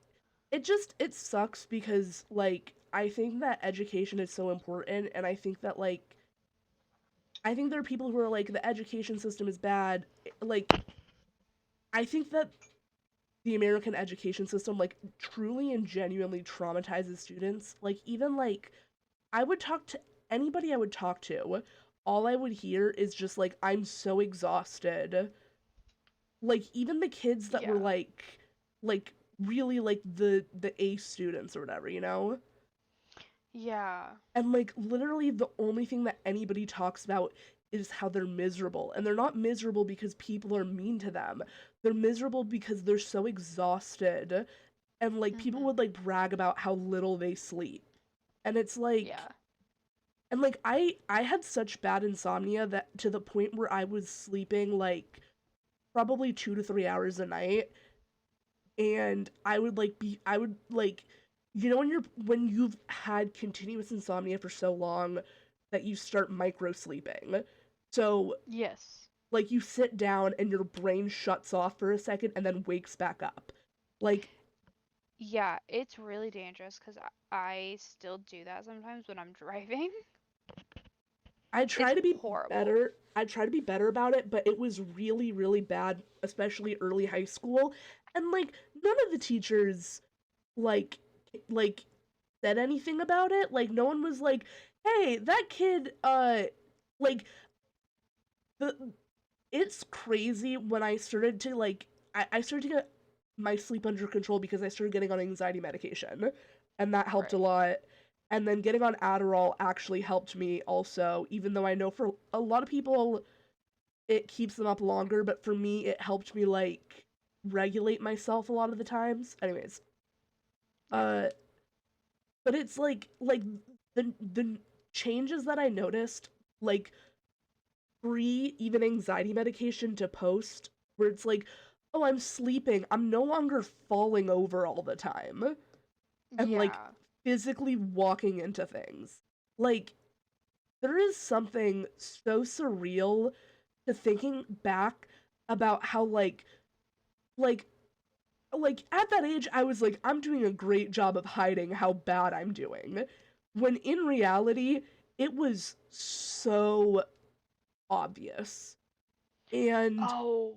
Speaker 1: it sucks because like I think that education is so important, and I think that like I think there are people who are like the education system is bad. Like I think that the American education system like truly and genuinely traumatizes students. Like even like I would talk to anybody I would talk to, all I would hear is just like I'm so exhausted. Like even the kids that were
Speaker 3: Yeah.
Speaker 1: like really like the A students or whatever, you know?
Speaker 3: Yeah.
Speaker 1: And like literally the only thing that anybody talks about is how they're miserable. And they're not miserable because people are mean to them. They're miserable because they're so exhausted. And like people
Speaker 3: Mhm.
Speaker 1: would like brag about how little they sleep. And it's like
Speaker 3: Yeah.
Speaker 1: and like I had such bad insomnia that to the point where I was sleeping like probably 2 to 3 hours a night, and I would like you know when you've had continuous insomnia for so long that you start micro sleeping. So
Speaker 3: Yes.
Speaker 1: like you sit down and your brain shuts off for a second and then wakes back up. Like
Speaker 3: Yeah, it's really dangerous because I still do that sometimes when I'm driving.
Speaker 1: I
Speaker 3: It's
Speaker 1: try to be
Speaker 3: horrible.
Speaker 1: better. I try to be better about it, but it was really, really bad, especially early high school. And like none of the teachers like like said anything about it. Like no one was like, "Hey, that kid like the it's crazy when I started to like I started to get my sleep under control because I started getting on anxiety medication, and that helped a
Speaker 3: Right.
Speaker 1: lot. And then getting on Adderall actually helped me also, even though I know for a lot of people it keeps them up longer, but for me it helped me like regulate myself a lot of the times. Anyways,
Speaker 3: Yeah.
Speaker 1: uh but it's like the changes that I noticed like pre even anxiety medication to post where it's like, oh, I'm sleeping, I'm no longer falling over all the time and like
Speaker 3: Yeah.
Speaker 1: physically walking into things. Like there is something so surreal to thinking back about how like like at that age I was like I'm doing a great job of hiding how bad I'm doing when in reality it was so obvious. And
Speaker 3: Oh,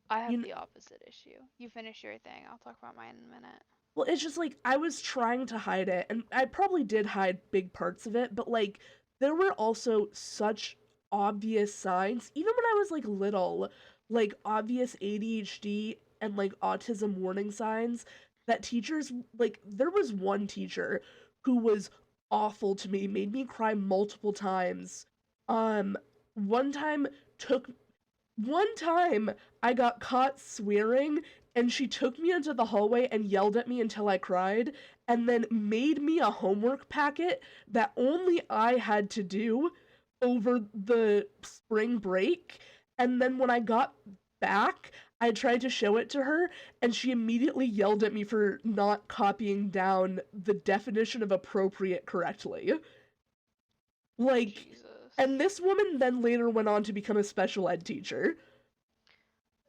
Speaker 3: I have
Speaker 1: you know,
Speaker 3: the opposite issue. You finish your thing. I'll talk about mine in a minute.
Speaker 1: well it's just like I was trying to hide it and I probably did hide big parts of it, but like there were also such obvious signs even when I was like little, like obvious ADHD and like autism warning signs that teachers like there was one teacher who was awful to me, made me cry multiple times. Um one time took One time I got caught swearing and she took me into the hallway and yelled at me until I cried and then made me a homework packet that only I had to do over the spring break. And then when I got back, I tried to show it to her and she immediately yelled at me for not copying down the definition of appropriate correctly. Like,
Speaker 3: Jesus.
Speaker 1: and this woman then later went on to become a special ed teacher.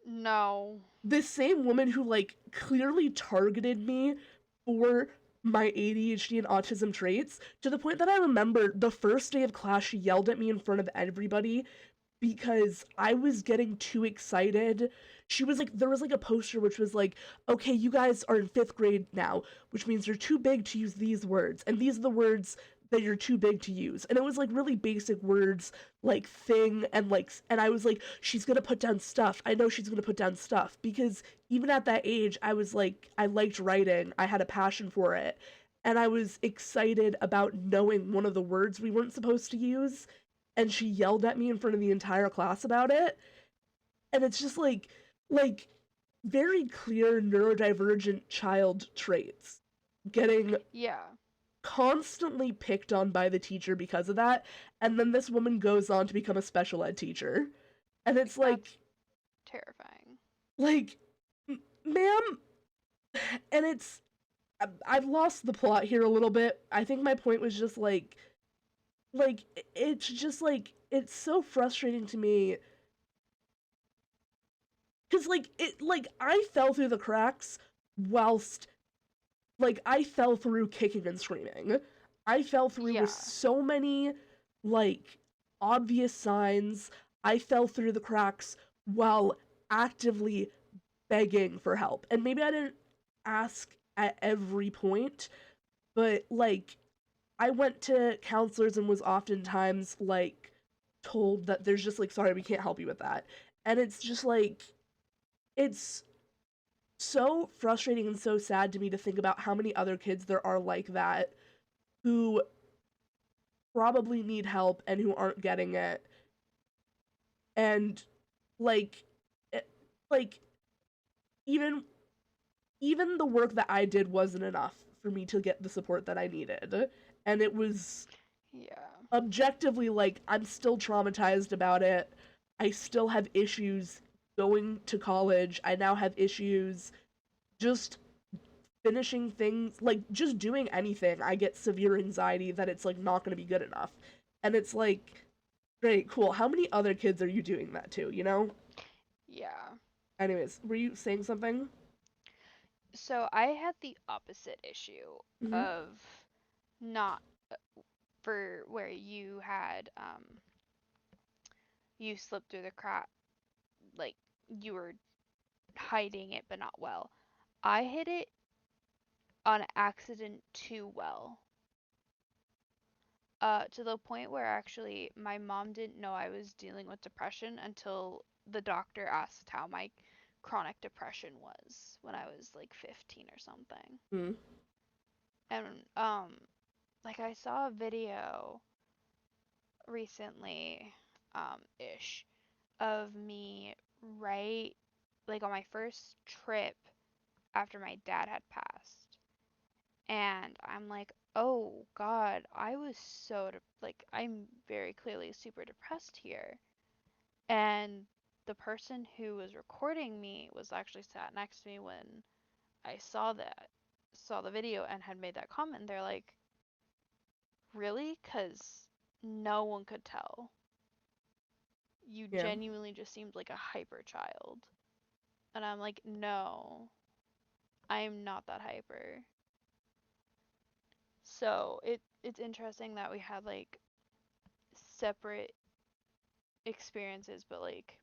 Speaker 3: No.
Speaker 1: This same woman who like clearly targeted me for my ADHD and autism traits to the point that I remember the first day of class she yelled at me in front of everybody because I was getting too excited. She was like, there was like a poster which was like, okay, you guys are in 5th grade now, which means you're too big to use these words, and these are the words that you're too big to use. And it was like really basic words like thing and like, and I was like, she's gonna put down stuff. I know she's gonna put down stuff because even at that age, I was like, I liked writing, I had a passion for it. And I was excited about knowing one of the words we weren't supposed to use and she yelled at me in front of the entire class about it. And it's just like very clear neurodivergent child traits getting
Speaker 3: Yeah.
Speaker 1: constantly picked on by the teacher because of that. And then this woman goes on to become a special ed teacher. And it's
Speaker 3: That's terrifying.
Speaker 1: like ma'am, and it's I've lost the plot here a little bit. I think my point was just like it's just like it's so frustrating to me because like I fell through the cracks whilst like I fell through kicking and screaming. I fell through with
Speaker 3: Yeah.
Speaker 1: so many like obvious signs. I fell through the cracks while actively begging for help. And maybe I didn't ask at every point, but like I went to counselors and was oftentimes like told that there's just like sorry we can't help you with that. And it's just like it's so frustrating and so sad to me to think about how many other kids there are like that who probably need help and who aren't getting it. And like it, like even even the work that I did wasn't enough for me to get the support that I needed. And it was
Speaker 3: Yeah.
Speaker 1: objectively like I'm still traumatized about it. I still have issues going to college. I now have issues just finishing things, like just doing anything. I get severe anxiety that it's like not going to be good enough. And it's like great, cool. How many other kids are you doing that to, you know?
Speaker 3: Yeah.
Speaker 1: Anyways, were you saying something?
Speaker 3: So I had the opposite issue
Speaker 1: Mhm.
Speaker 3: of not for where you had you slipped through the crack, like you were hiding it but not well. I hid it on accident too well. To the point where actually my mom didn't know I was dealing with depression until the doctor asked how my chronic depression was when I was like 15 or something.
Speaker 1: Hmm.
Speaker 3: And like I saw a video recently ish of me right like on my first trip after my dad had passed. And I'm like, oh God, I was so like I'm very clearly super depressed here. And the person who was recording me was actually sat next to me when I saw the video and had made that comment. They're like, really? 'Cause no one could tell. You
Speaker 1: Yeah.
Speaker 3: genuinely just seemed like a hyper child. And I'm like, no, I am not that hyper. So it's interesting that we had like separate experiences but like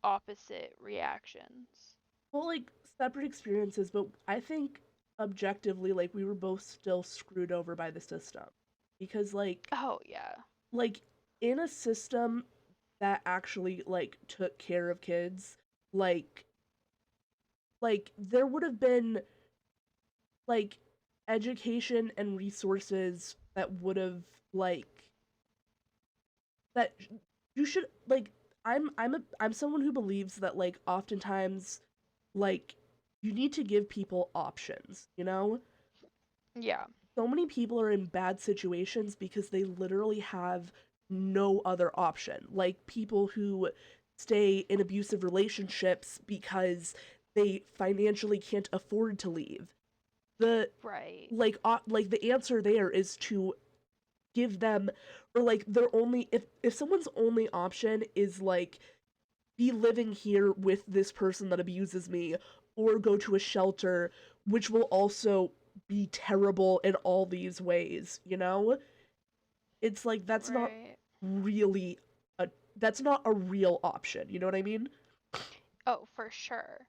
Speaker 3: opposite reactions.
Speaker 1: Well, like separate experiences, but I think objectively, like we were both still screwed over by the system because,
Speaker 3: Oh yeah.
Speaker 1: like in a system that actually like took care of kids, like there would have been like education and resources that would have like that you should like I'm someone who believes that like oftentimes like you need to give people options, you know?
Speaker 3: Yeah.
Speaker 1: So many people are in bad situations because they literally have no other option. Like people who stay in abusive relationships because they financially can't afford to leave. The
Speaker 3: Right.
Speaker 1: like the answer there is to give them, or like their only, if someone's only option is like be living here with this person that abuses me or go to a shelter, which will also be terrible in all these ways, you know? It's like
Speaker 3: Right.
Speaker 1: really that's not a real option, you know what I mean?
Speaker 3: Oh, for sure.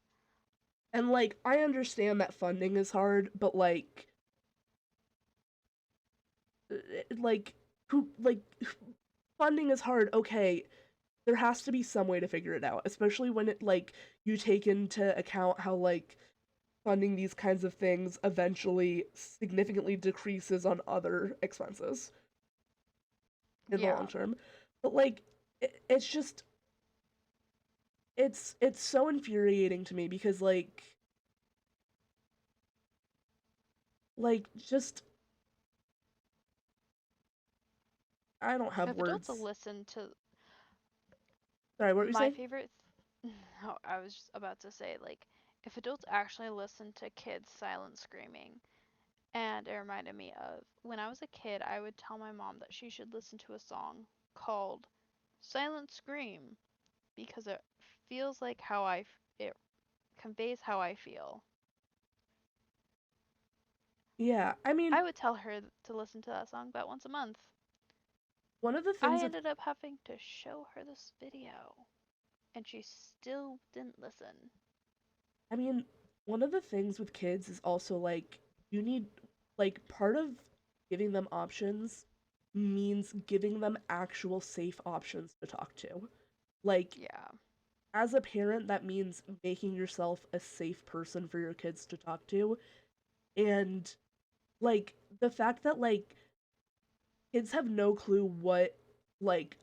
Speaker 1: And like I understand that funding is hard, but like who like funding is hard. Okay, there has to be some way to figure it out, especially when it like you take into account how like funding these kinds of things eventually significantly decreases on other expenses in the
Speaker 3: Yeah.
Speaker 1: long term. But like it's just it's so infuriating to me because just I don't have
Speaker 3: If adults
Speaker 1: words.
Speaker 3: listen to
Speaker 1: Sorry, what were you
Speaker 3: my
Speaker 1: saying?
Speaker 3: favorite no, I was just about to say like if adults actually listen to kids silent screaming. And it reminded me of when I was a kid, I would tell my mom that she should listen to a song called Silent Scream because it feels like it conveys how I feel.
Speaker 1: Yeah, I mean,
Speaker 3: I would tell her to listen to that song about once a month.
Speaker 1: one of the
Speaker 3: I
Speaker 1: things with
Speaker 3: ended up having to show her this video, and she still didn't listen.
Speaker 1: I mean, one of the things with kids is also like you need like part of giving them options means giving them actual safe options to talk to. Like
Speaker 3: Yeah.
Speaker 1: as a parent, that means making yourself a safe person for your kids to talk to. And like the fact that like kids have no clue what like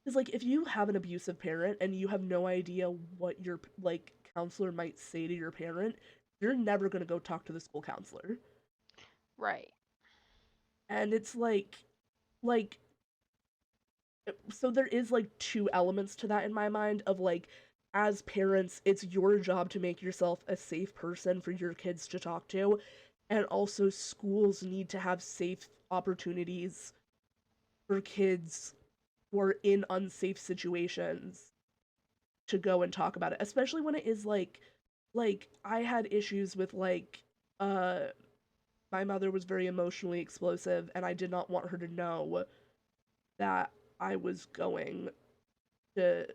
Speaker 1: is like if you have an abusive parent and you have no idea what your like counselor might say to your parent, you're never going to go talk to the school counselor.
Speaker 3: Right.
Speaker 1: And it's like so there is like two elements to that in my mind of like as parents, it's your job to make yourself a safe person for your kids to talk to, and also schools need to have safe opportunities for kids who are in unsafe situations to go and talk about it, especially when it is like I had issues with uh my mother was very emotionally explosive and I did not want her to know that I was going to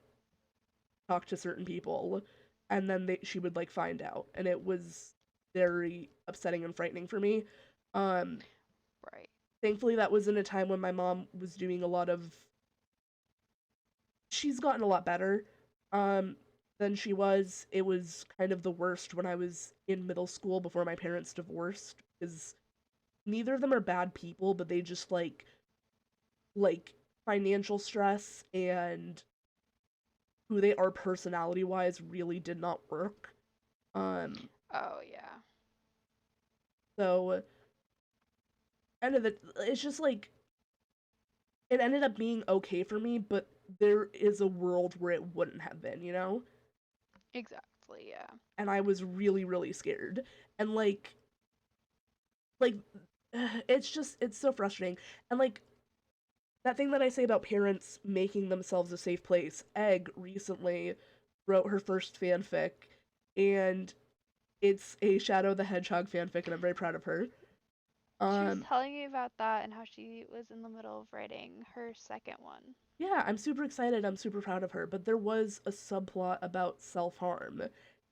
Speaker 1: talk to certain people, and then she would like find out, and it was very upsetting and frightening for me. um
Speaker 3: Right.
Speaker 1: thankfully that was in a time when my mom was doing a lot of she's gotten a lot better than she was. It was kind of the worst when I was in middle school before my parents divorced because neither of them are bad people, but they just like financial stress and who they are personality wise really did not work.
Speaker 3: Oh yeah.
Speaker 1: So end of it, it's just like it ended up being okay for me, but there is a world where it wouldn't have been, you know?
Speaker 3: Exactly. Yeah.
Speaker 1: And I was really, really scared. And like it's so frustrating. And like that thing that I say about parents making themselves a safe place. Egg recently wrote her first fanfic, and it's a Shadow the Hedgehog fanfic, and I'm very proud of her.
Speaker 3: She was
Speaker 1: Um,
Speaker 3: telling me about that and how she was in the middle of writing her second one.
Speaker 1: yeah, I'm super excited. I'm super proud of her. But there was a subplot about self harm,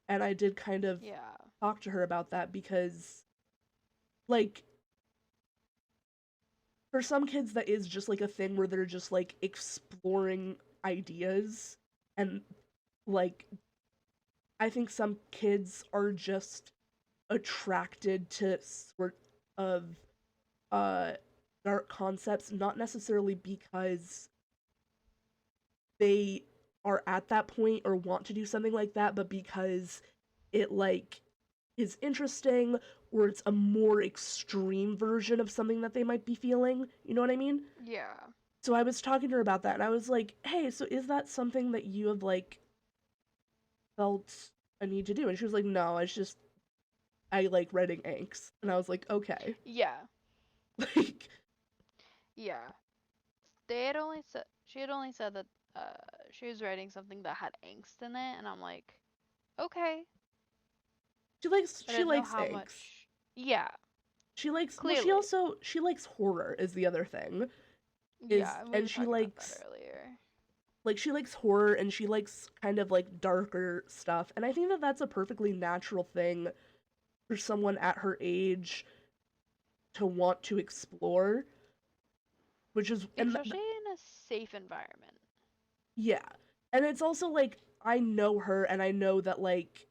Speaker 1: and I did kind of
Speaker 3: Yeah.
Speaker 1: talk to her about that because, like, for some kids, that is just like a thing where they're just like exploring ideas, and like, I think some kids are just attracted to sort of uh dark concepts, not necessarily because they are at that point or want to do something like that, but because it like is interesting or it's a more extreme version of something that they might be feeling. You know what I mean?
Speaker 3: Yeah.
Speaker 1: So I was talking to her about that and I was like, "Hey, so is that something that you have like felt a need to do?" And she was like, "No, it's just I like writing angst." And I was like, "Okay."
Speaker 3: Yeah.
Speaker 1: Like
Speaker 3: Yeah. They had only said she had only said that she was writing something that had angst in it, and I'm like, okay. I
Speaker 1: she
Speaker 3: didn't know
Speaker 1: likes
Speaker 3: how
Speaker 1: angst.
Speaker 3: much. Yeah.
Speaker 1: She likes well
Speaker 3: Clearly.
Speaker 1: she likes horror is the other thing.
Speaker 3: Yeah.
Speaker 1: Is
Speaker 3: And we
Speaker 1: and
Speaker 3: were
Speaker 1: she
Speaker 3: talking about that
Speaker 1: likes
Speaker 3: earlier.
Speaker 1: she likes horror and she likes kind of like darker stuff. And I think that that's a perfectly natural thing for someone at her age to want to explore, which is
Speaker 3: Especially in a safe environment.
Speaker 1: yeah. And it's also like I know her and I know that like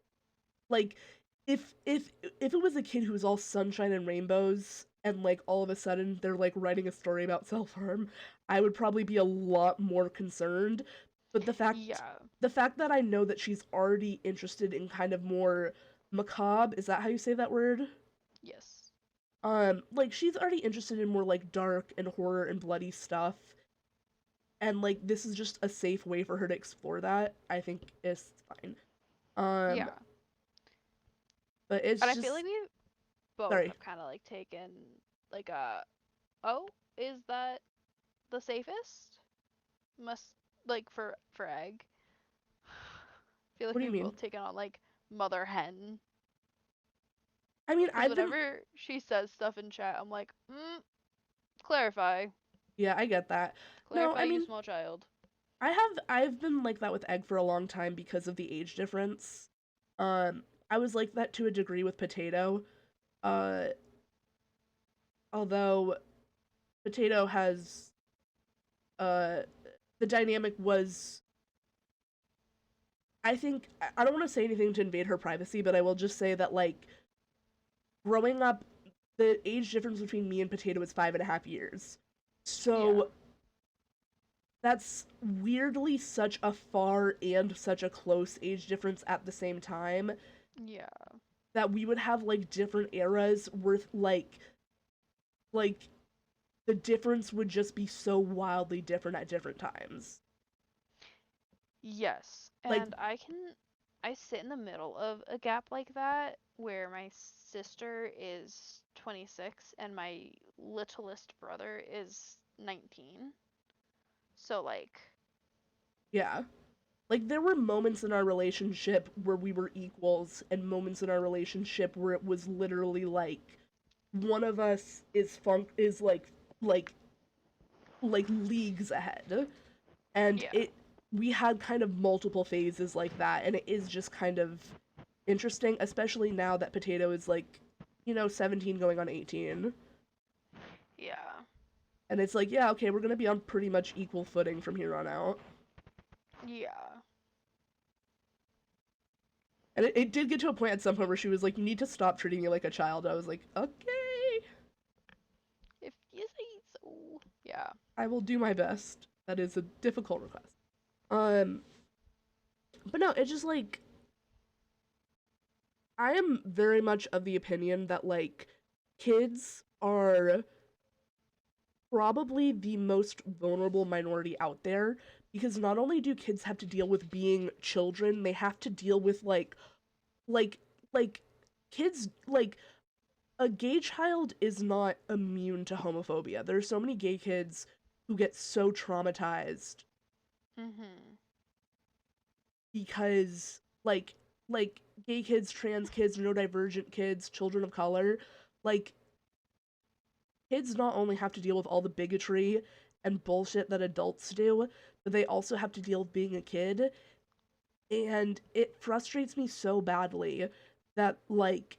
Speaker 1: if it was a kid who was all sunshine and rainbows and like all of a sudden they're like writing a story about self-harm, I would probably be a lot more concerned. But
Speaker 3: Yeah.
Speaker 1: the fact that I know that she's already interested in kind of more macabre, is that how you say that word?
Speaker 3: Yes.
Speaker 1: Like she's already interested in more like dark and horror and bloody stuff. And like this is just a safe way for her to explore that. I think is fine. Um,
Speaker 3: Yeah.
Speaker 1: but it's
Speaker 3: And I feel
Speaker 1: just
Speaker 3: like we both
Speaker 1: sorry.
Speaker 3: have kind of like taken like a, oh, is that the safest? Must like for egg. I feel like
Speaker 1: What do you
Speaker 3: we've
Speaker 1: mean?
Speaker 3: both taken on like mother hen.
Speaker 1: I mean,
Speaker 3: Because whenever she says stuff in chat, I'm like, clarify.
Speaker 1: yeah, I get that. No,
Speaker 3: Clarify,
Speaker 1: I
Speaker 3: you
Speaker 1: mean,
Speaker 3: small child.
Speaker 1: I've been like that with Egg for a long time because of the age difference. I was like that to a degree with Potato. Uh, although Potato has uh the dynamic was I think I don't want to say anything to invade her privacy, but I will just say that like growing up, the age difference between me and Potato is 5.5 years.
Speaker 3: Yeah.
Speaker 1: So that's weirdly such a far and such a close age difference at the same time
Speaker 3: Yeah.
Speaker 1: that we would have like different eras worth like the difference would just be so wildly different at different times.
Speaker 3: Yes.
Speaker 1: Like
Speaker 3: And I sit in the middle of a gap like that where my sister is 26 and my littlest brother is 19. So like,
Speaker 1: yeah. Like there were moments in our relationship where we were equals and moments in our relationship where it was literally like one of us is like like leagues ahead. And
Speaker 3: yeah.
Speaker 1: it we had kind of multiple phases like that and it is just kind of interesting, especially now that Potato is like, 17 going on 18.
Speaker 3: Yeah.
Speaker 1: And it's like, yeah, okay, we're gonna be on pretty much equal footing from here on out.
Speaker 3: Yeah.
Speaker 1: And it did get to a point at some point where she was like, you need to stop treating me like a child. I was like, okay.
Speaker 3: If you say so. Yeah.
Speaker 1: I will do my best. That is a difficult request. But no, it's just like, I am very much of the opinion that, like, kids are probably the most vulnerable minority out there, because not only do kids have to deal with being children, they have to deal with, like, kids, like, a gay child is not immune to homophobia. There's so many gay kids who get so traumatized
Speaker 3: Mhm.
Speaker 1: because like gay kids, trans kids, neurodivergent kids, children of color, like kids not only have to deal with all the bigotry and bullshit that adults do, but they also have to deal with being a kid. And it frustrates me so badly that like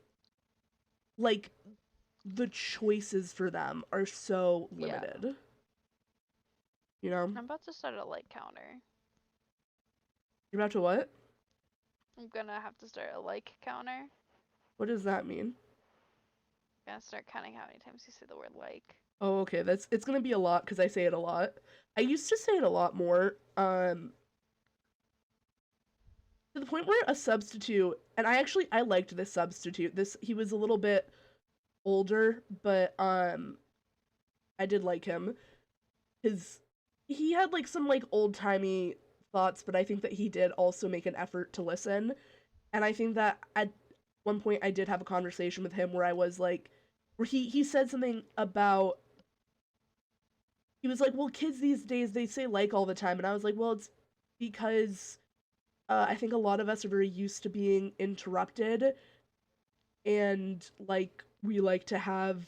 Speaker 1: the choices for them are so
Speaker 3: Yeah.
Speaker 1: limited. You know?
Speaker 3: I'm about to start a like counter.
Speaker 1: You're about to what?
Speaker 3: I'm gonna have to start a like counter.
Speaker 1: What does that mean?
Speaker 3: I'm gonna start counting how many times you say the word like.
Speaker 1: Oh, okay. It's gonna be a lot because I say it a lot. I used to say it a lot more. To the point where a substitute, and I liked this substitute. He was a little bit older, but I did like him. He had like some like old-timey thoughts, but I think that he did also make an effort to listen. And I think that at one point I did have a conversation with him where I was like, where he said something about, he was like, well, kids these days, they say like all the time. And I was like, well, it's because I think a lot of us are very used to being interrupted, and like we like to have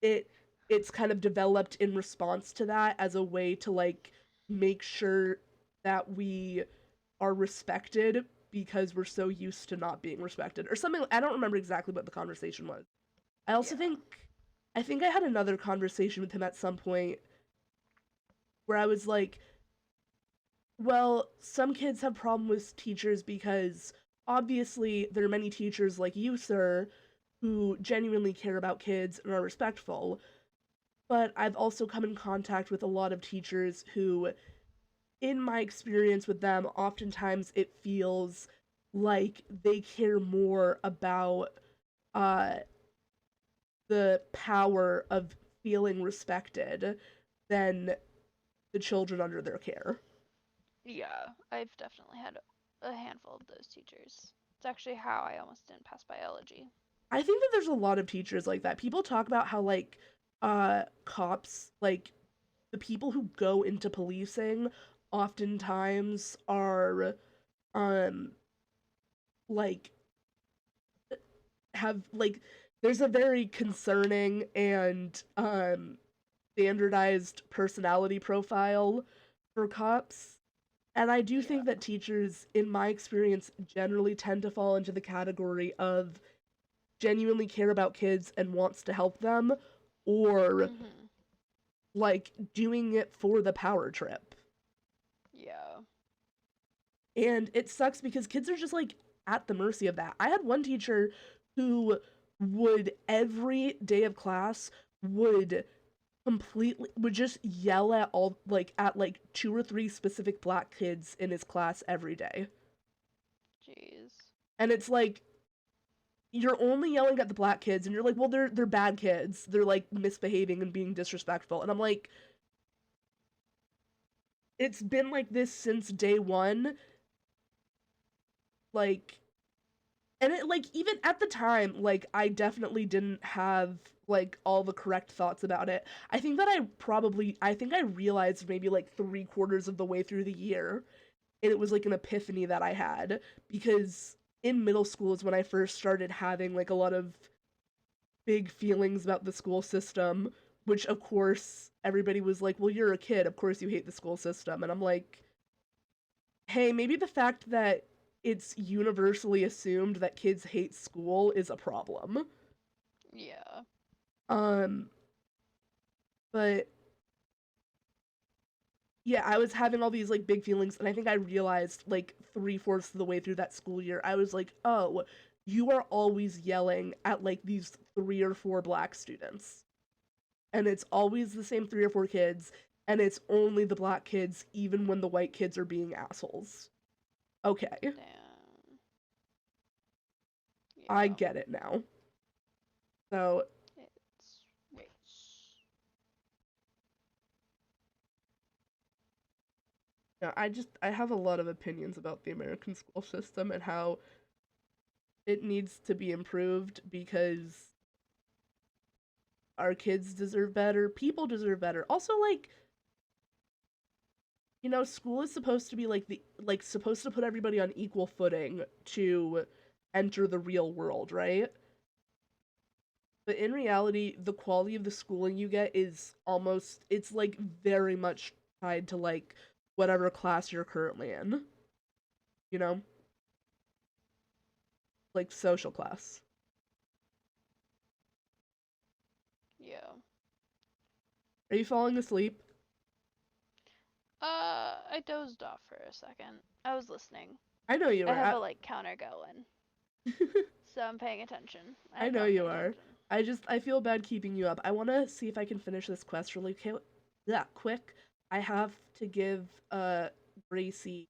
Speaker 1: it, it's kind of developed in response to that as a way to like make sure that we are respected because we're so used to not being respected or something. I don't remember exactly what the conversation was. I also
Speaker 3: Yeah.
Speaker 1: I think I had another conversation with him at some point where I was like, well, some kids have problem with teachers because obviously there are many teachers like you, sir, who genuinely care about kids and are respectful. But I've also come in contact with a lot of teachers who, in my experience with them, oftentimes it feels like they care more about uh, the power of feeling respected than the children under their care.
Speaker 3: Yeah, I've definitely had a handful of those teachers. It's actually how I almost didn't pass biology.
Speaker 1: I think that there's a lot of teachers like that. People talk about how like cops, like the people who go into policing oftentimes are um like have like there's a very concerning and standardized personality profile for cops. And I do
Speaker 3: Yeah.
Speaker 1: think that teachers, in my experience, generally tend to fall into the category of genuinely care about kids and wants to help them, or
Speaker 3: Mhm.
Speaker 1: like doing it for the power trip.
Speaker 3: Yeah.
Speaker 1: And it sucks because kids are just like at the mercy of that. I had one teacher who would every day of class would would just yell at all like two or three specific black kids in his class every day.
Speaker 3: Jeez.
Speaker 1: And it's like you're only yelling at the black kids and you're like, well, they're bad kids. They're like misbehaving and being disrespectful. And I'm like, it's been like this since day one. Like, and it like even at the time, like I definitely didn't have like all the correct thoughts about it. I think I realized maybe like 3/4 of the way through the year, and it was like an epiphany that I had, because in middle school is when I first started having like a lot of big feelings about the school system, which of course everybody was like, well, you're a kid, of course you hate the school system. And I'm like, hey, maybe the fact that it's universally assumed that kids hate school is a problem.
Speaker 3: Yeah.
Speaker 1: Um, but yeah, I was having all these like big feelings, and I think I realized like 3/4 of the way through that school year, I was like, oh, you are always yelling at like these 3 or 4 black students, and it's always the same 3 or 4 kids, and it's only the black kids, even when the white kids are being assholes. Okay,
Speaker 3: Damn.
Speaker 1: I
Speaker 3: Yeah,
Speaker 1: get it now. So
Speaker 3: it's race.
Speaker 1: yeah, I have a lot of opinions about the American school system and how it needs to be improved because our kids deserve better, people deserve better. Also, like, school is supposed to be supposed to put everybody on equal footing to enter the real world, right? But in reality, the quality of the schooling you get is it's like very much tied to like whatever class you're currently in, you know? Like social class.
Speaker 3: Yeah.
Speaker 1: Are you falling asleep?
Speaker 3: I dozed off for a second. I was listening.
Speaker 1: I know you
Speaker 3: I
Speaker 1: are.
Speaker 3: have a like counter going, so I'm paying attention.
Speaker 1: I know
Speaker 3: gotta
Speaker 1: you
Speaker 3: pay
Speaker 1: are.
Speaker 3: attention.
Speaker 1: I feel bad keeping you up. I want to see if I can finish this quest really quick. I have to give Gracie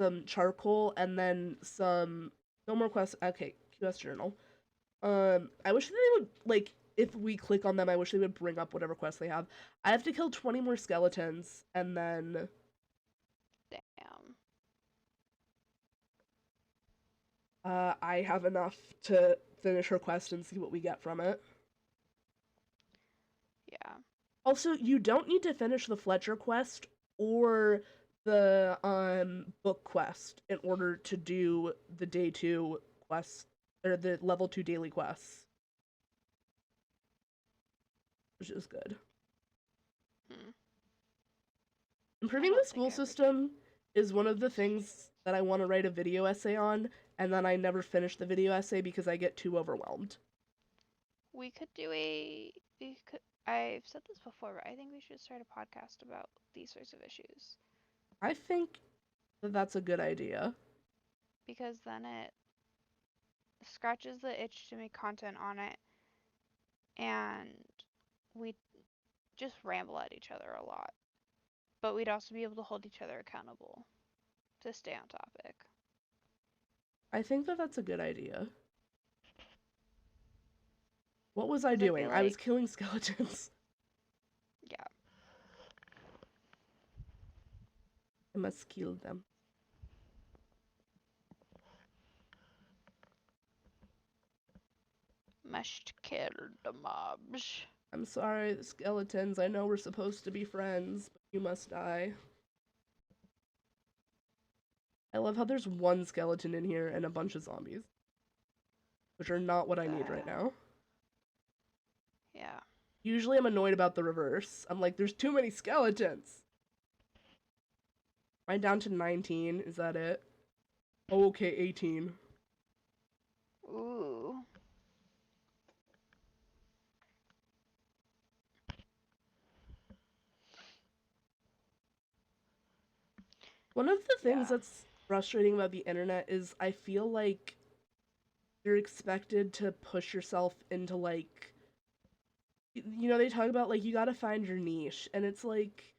Speaker 1: some charcoal and then some no more quests. Okay, QS journal. I wish they would like if we click on them. I wish they would bring up whatever quests they have. I have to kill 20 more skeletons and then
Speaker 3: Damn.
Speaker 1: I have enough to finish her quest and see what we get from it.
Speaker 3: Yeah.
Speaker 1: Also, you don't need to finish the Fletcher quest or the book quest in order to do the day 2 quest or the level 2 daily quests, which is good. Improving the school system is one of the things that I want to write a video essay on, and then I never finish the video essay because I get too overwhelmed.
Speaker 3: We could do I've said this before, but I think we should start a podcast about these sorts of issues.
Speaker 1: I think that that's a good idea.
Speaker 3: Because then it scratches the itch to make content on it, and we just ramble at each other a lot. But we'd also be able to hold each other accountable to stay on topic.
Speaker 1: I think that that's a good idea. What was I
Speaker 3: 'Cause I
Speaker 1: doing?
Speaker 3: feel
Speaker 1: I was
Speaker 3: like-
Speaker 1: killing skeletons.
Speaker 3: Yeah.
Speaker 1: I must kill them.
Speaker 3: Must kill the mobs.
Speaker 1: I'm sorry, the skeletons. I know we're supposed to be friends, but you must die. I love how there's one skeleton in here and a bunch of zombies. Which are not what I need right now.
Speaker 3: Yeah.
Speaker 1: Usually I'm annoyed about the reverse. I'm like, there's too many skeletons! Am I down to 19? Is that it? Oh, okay, 18.
Speaker 3: Ooh.
Speaker 1: One of the things
Speaker 3: Yeah.
Speaker 1: that's frustrating about the internet is I feel like you're expected to push yourself into like they talk about like you gotta find your niche, and it's like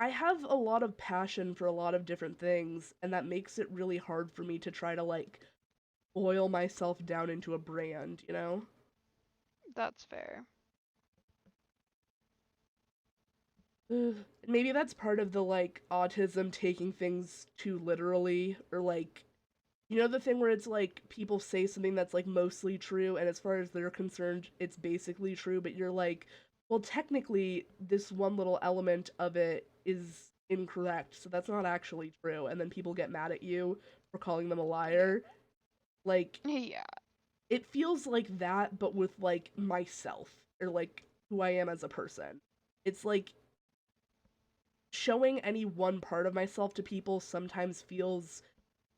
Speaker 1: I have a lot of passion for a lot of different things, and that makes it really hard for me to try to like boil myself down into a brand, you know?
Speaker 3: That's fair.
Speaker 1: Maybe that's part of the like autism taking things too literally, or like the thing where it's like people say something that's like mostly true, and as far as they're concerned it's basically true, but you're like, well, technically this one little element of it is incorrect, so that's not actually true, and then people get mad at you for calling them a liar. Like,
Speaker 3: Yeah.
Speaker 1: it feels like that, but with like myself, or like who I am as a person. It's like showing any one part of myself to people sometimes feels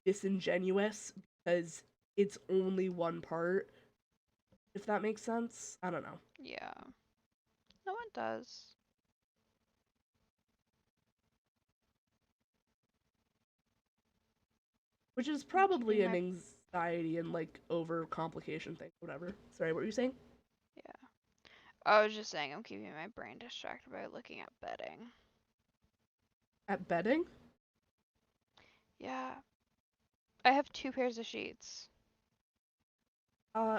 Speaker 1: disingenuous because it's only one part. If that makes sense? I don't know.
Speaker 3: Yeah. No one does.
Speaker 1: Which is probably
Speaker 3: keeping
Speaker 1: an
Speaker 3: my-
Speaker 1: anxiety and like over complication thing, whatever. Sorry, what were you saying?
Speaker 3: Yeah. I was just saying I'm keeping my brain distracted by looking at bedding.
Speaker 1: At bedding?
Speaker 3: Yeah. I have 2 pairs of sheets.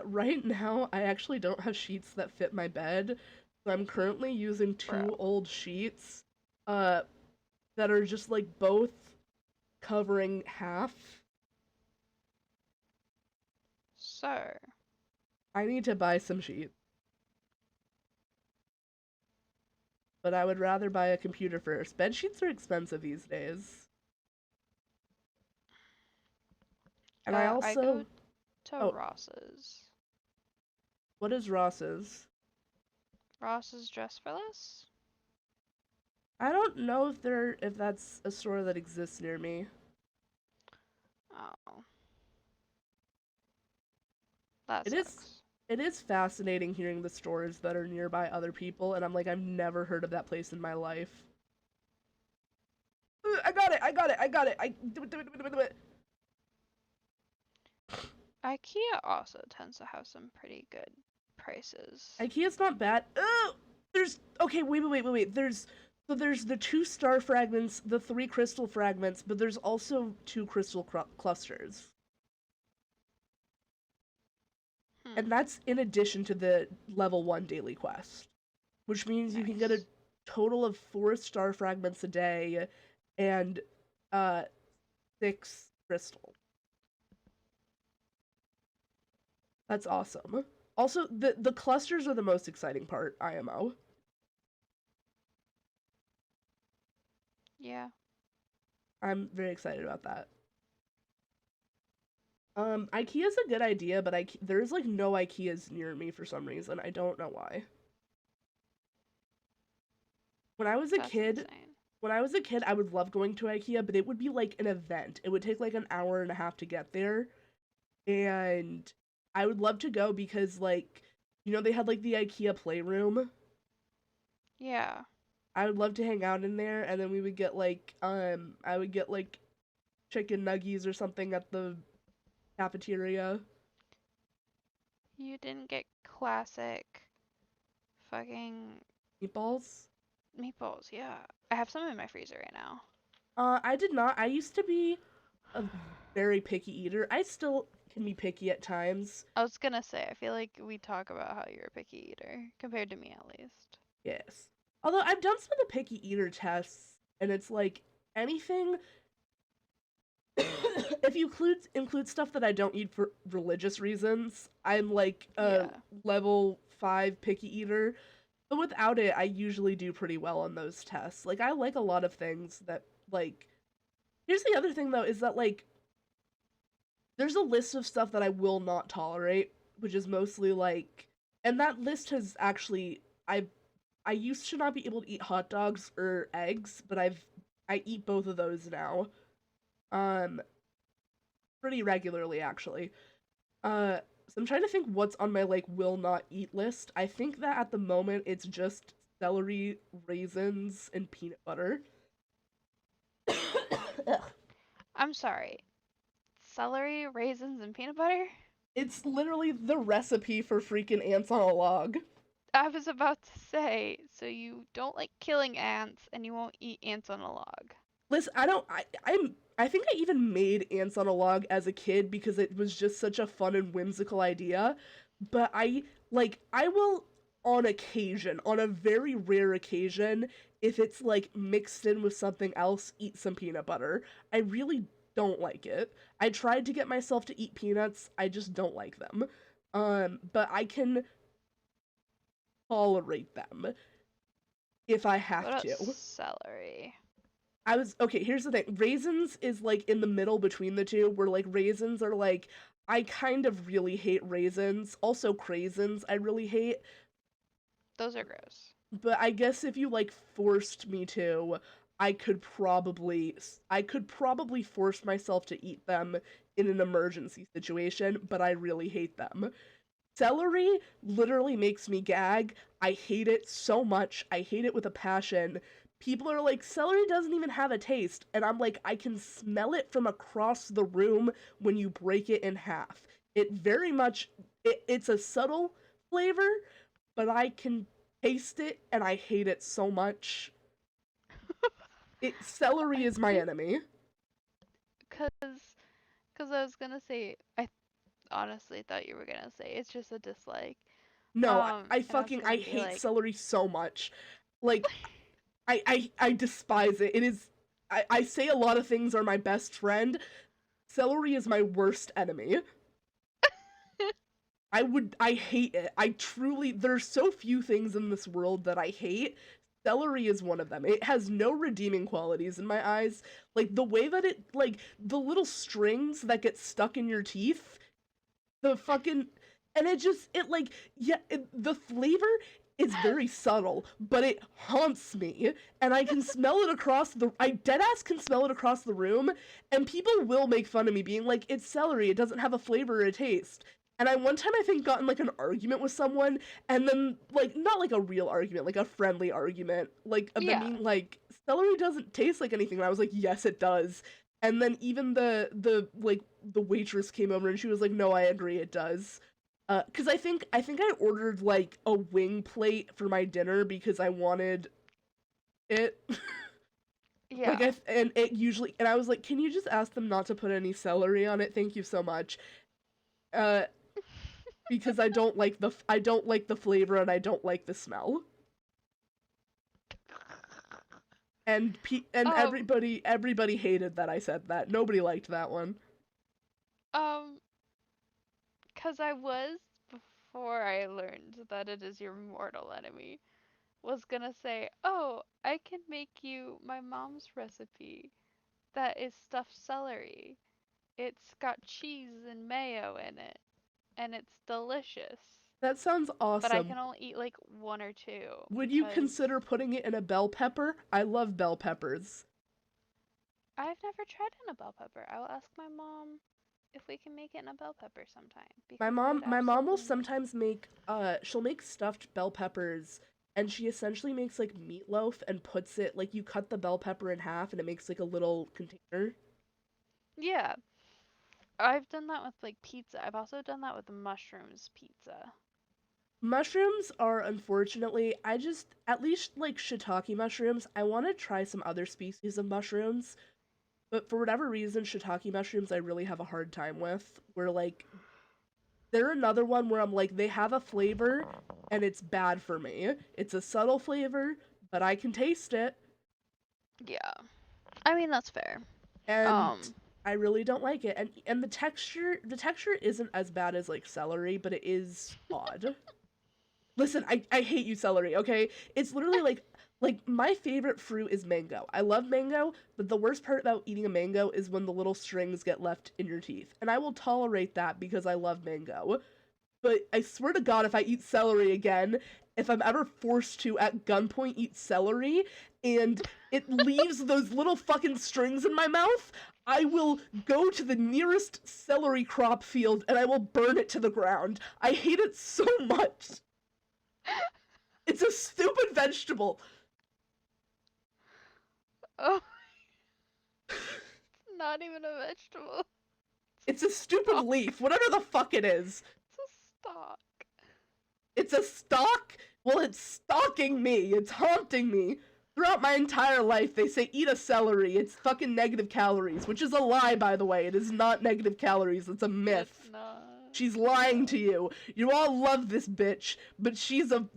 Speaker 1: Right now I actually don't have sheets that fit my bed, so I'm currently using two
Speaker 3: Bro.
Speaker 1: old sheets, uh, that are just like both covering half.
Speaker 3: So,
Speaker 1: I need to buy some sheets, but I would rather buy a computer first. Bed sheets are expensive these days. And I
Speaker 3: I
Speaker 1: also,
Speaker 3: go to
Speaker 1: oh,
Speaker 3: Ross's.
Speaker 1: what is Ross's?
Speaker 3: Ross's Dress for Less?
Speaker 1: I don't know if that's a store that exists near me.
Speaker 3: Oh. That
Speaker 1: It is
Speaker 3: sucks.
Speaker 1: it is fascinating hearing the stores that are nearby other people, and I'm like, I've never heard of that place in my life. I got it! I got it! I got it! I do it, do it, do it, do it.
Speaker 3: IKEA also tends to have some pretty good prices.
Speaker 1: IKEA's not bad. Oh, there's okay. Wait. There's the 2 star fragments, the 3 crystal fragments, but there's also 2 crystal clusters, and that's in addition to the level 1 daily quest, which means you can get a
Speaker 3: Nice.
Speaker 1: total of 4 star fragments a day, and 6 crystal. That's awesome. Also, the clusters are the most exciting part, IMO.
Speaker 3: Yeah.
Speaker 1: I'm very excited about that. IKEA's a good idea, but there's like no IKEAs near me for some reason. I don't know why. When I was a
Speaker 3: That's
Speaker 1: kid,
Speaker 3: insane.
Speaker 1: I would love going to IKEA, but it would be like an event. It would take like an hour and a half to get there, and I would love to go because like, they had like the IKEA playroom.
Speaker 3: Yeah.
Speaker 1: I would love to hang out in there, and then we would get like, I would get like chicken nuggies or something at the cafeteria.
Speaker 3: You didn't get classic fucking
Speaker 1: Meatballs.
Speaker 3: meatballs. Yeah. I have some in my freezer right now.
Speaker 1: I did not. I used to be a very picky eater. I still can be picky at times.
Speaker 3: I was gonna say, I feel like we talk about how you're a picky eater, compared to me at least.
Speaker 1: Yes. Although I've done some of the picky eater tests, and it's like anything. If you include stuff that I don't eat for religious reasons, I'm like a
Speaker 3: Yeah.
Speaker 1: level 5 picky eater. But without it, I usually do pretty well on those tests. Like I like a lot of things that like. Here's the other thing though, is that like there's a list of stuff that I will not tolerate, which is mostly like, and that list has actually I used to not be able to eat hot dogs or eggs, but I eat both of those now. Um Pretty regularly actually. So I'm trying to think what's on my like will not eat list. I think that at the moment it's just celery, raisins, and peanut butter. Ugh.
Speaker 3: I'm sorry. Celery, raisins, and peanut butter?
Speaker 1: It's literally the recipe for freaking ants on a log.
Speaker 3: I was about to say, so you don't like killing ants and you won't eat ants on a log.
Speaker 1: Listen, I think I even made ants on a log as a kid because it was just such a fun and whimsical idea. But I will on occasion, on a very rare occasion, if it's like mixed in with something else, eat some peanut butter. I really don't like it. I tried to get myself to eat peanuts, I just don't like them. But I can tolerate them if I
Speaker 3: What
Speaker 1: have
Speaker 3: about
Speaker 1: to.
Speaker 3: celery?
Speaker 1: Okay, here's the thing. Raisins is like in the middle between the two, where like raisins are like, I kind of really hate raisins. Also craisins I really hate.
Speaker 3: Those are gross.
Speaker 1: But I guess if you like forced me to, I could probably force myself to eat them in an emergency situation, but I really hate them. Celery literally makes me gag. I hate it so much. I hate it with a passion people are like, celery doesn't even have a taste. And I'm like, I can smell it from across the room when you break it in half. It very much, it's a subtle flavor, but I can taste it and I hate it so much. Celery is my enemy.
Speaker 3: Cause I was gonna say, I honestly thought you were gonna say it's just a dislike.
Speaker 1: No, I
Speaker 3: And I was
Speaker 1: fucking,
Speaker 3: gonna
Speaker 1: I
Speaker 3: be
Speaker 1: hate
Speaker 3: like,
Speaker 1: celery so much. Like, I despise it. It is, I say a lot of things are my best friend. Celery is my worst enemy. I hate it. I truly, there's so few things in this world that I hate. Celery is one of them. It has no redeeming qualities in my eyes. Like, the way that it, like, the little strings that get stuck in your teeth, the fucking, and it, yeah, the flavor is very subtle, but it haunts me, and I can smell it I deadass can smell it across the room, and people will make fun of me being like, it's celery, it doesn't have a flavor or a taste. And I one time I think got in like an argument with someone, and then like not like a real argument, like a friendly argument, like of them
Speaker 3: yeah.
Speaker 1: being like, celery doesn't taste like anything. And I was like, yes, it does. And then even the waitress came over and she was like, no, I agree, it does. Cause I ordered like a wing plate for my dinner because I wanted it.
Speaker 3: Yeah.
Speaker 1: And it usually, and I was like, can you just ask them not to put any celery on it? Thank you so much. Uh, because I don't like the flavor and I don't like the smell. And
Speaker 3: Um,
Speaker 1: everybody hated that I said that. Nobody liked that one.
Speaker 3: um, cause I was, before I learned that it is your mortal enemy, was gonna say, oh, I can make you my mom's recipe that is stuffed celery. It's got cheese and mayo in it, and it's delicious.
Speaker 1: That sounds
Speaker 3: But I
Speaker 1: awesome.
Speaker 3: can only eat like one or two
Speaker 1: Would you
Speaker 3: because
Speaker 1: consider putting it in a bell pepper? I love bell peppers.
Speaker 3: I've never tried in a bell pepper. I will ask my mom if we can make it in a bell pepper sometime because I would
Speaker 1: My mom will
Speaker 3: absolutely love.
Speaker 1: sometimes make she'll make stuffed bell peppers and she essentially makes like meatloaf and puts it like you cut the bell pepper in half and it makes like a little container.
Speaker 3: Yeah, I've done that with like pizza. I've also done that with mushrooms pizza.
Speaker 1: Mushrooms are unfortunately, I just at least like shiitake mushrooms. I want to try some other species of mushrooms, but for whatever reason shiitake mushrooms I really have a hard time with. Where like they're another one where I'm like, they have a flavor and it's bad for me. It's a subtle flavor, but I can taste it,
Speaker 3: Yeah, I mean that's fair.
Speaker 1: and
Speaker 3: Um,
Speaker 1: I really don't like it. And the texture isn't as bad as like celery, but it is odd. Listen, I hate you, celery, okay? It's literally like my favorite fruit is mango. I love mango, but the worst part about eating a mango is when the little strings get left in your teeth. And I will tolerate that because I love mango. But I swear to God, if I eat celery again, if I'm ever forced to at gunpoint eat celery and it leaves those little fucking strings in my mouth, I will go to the nearest celery crop field and I will burn it to the ground. I hate it so much. It's a stupid vegetable.
Speaker 3: oh, it's not even a vegetable.
Speaker 1: It's a stupid
Speaker 3: Stalk.
Speaker 1: leaf, whatever the fuck it is.
Speaker 3: It's a stalk.
Speaker 1: It's a stalk? Well, it's stalking me. It's haunting me. Throughout my entire life, they say eat a celery. It's fucking negative calories, which is a lie, by the way. It is not negative calories. It's a myth.
Speaker 3: It's not.
Speaker 1: She's lying to you. You all love this bitch, but she's a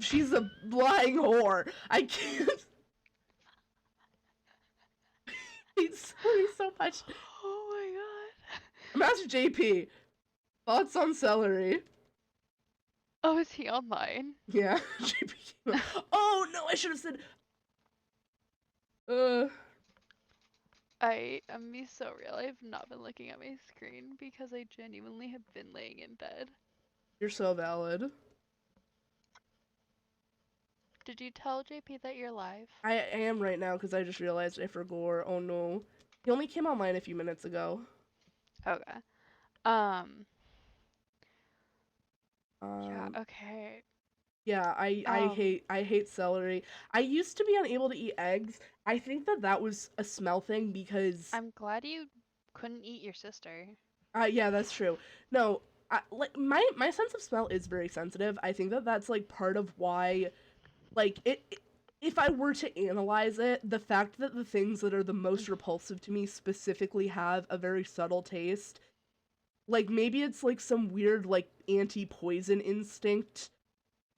Speaker 1: lying whore. I can't. I hate celery so much.
Speaker 3: Oh my god.
Speaker 1: Master JP, thoughts on celery?
Speaker 3: Oh, is he online?
Speaker 1: Yeah, JP came up. Oh no, I should have said.
Speaker 3: I am be so real. I have not been looking at my screen because I genuinely have been laying in bed.
Speaker 1: You're so valid.
Speaker 3: Did you tell JP that you're live?
Speaker 1: I am right now because I just realized I forgot. Oh no, he only came online a few minutes ago.
Speaker 3: Okay. Yeah, okay.
Speaker 1: Yeah, I
Speaker 3: Um,
Speaker 1: I hate celery. I used to be unable to eat eggs. I think that that was a smell thing because
Speaker 3: I'm glad you couldn't eat your sister.
Speaker 1: yeah, that's true. No, like my sense of smell is very sensitive. I think that that's like part of why like if I were to analyze it, the fact that the things that are the most repulsive to me specifically have a very subtle taste, like maybe it's like some weird like anti-poison instinct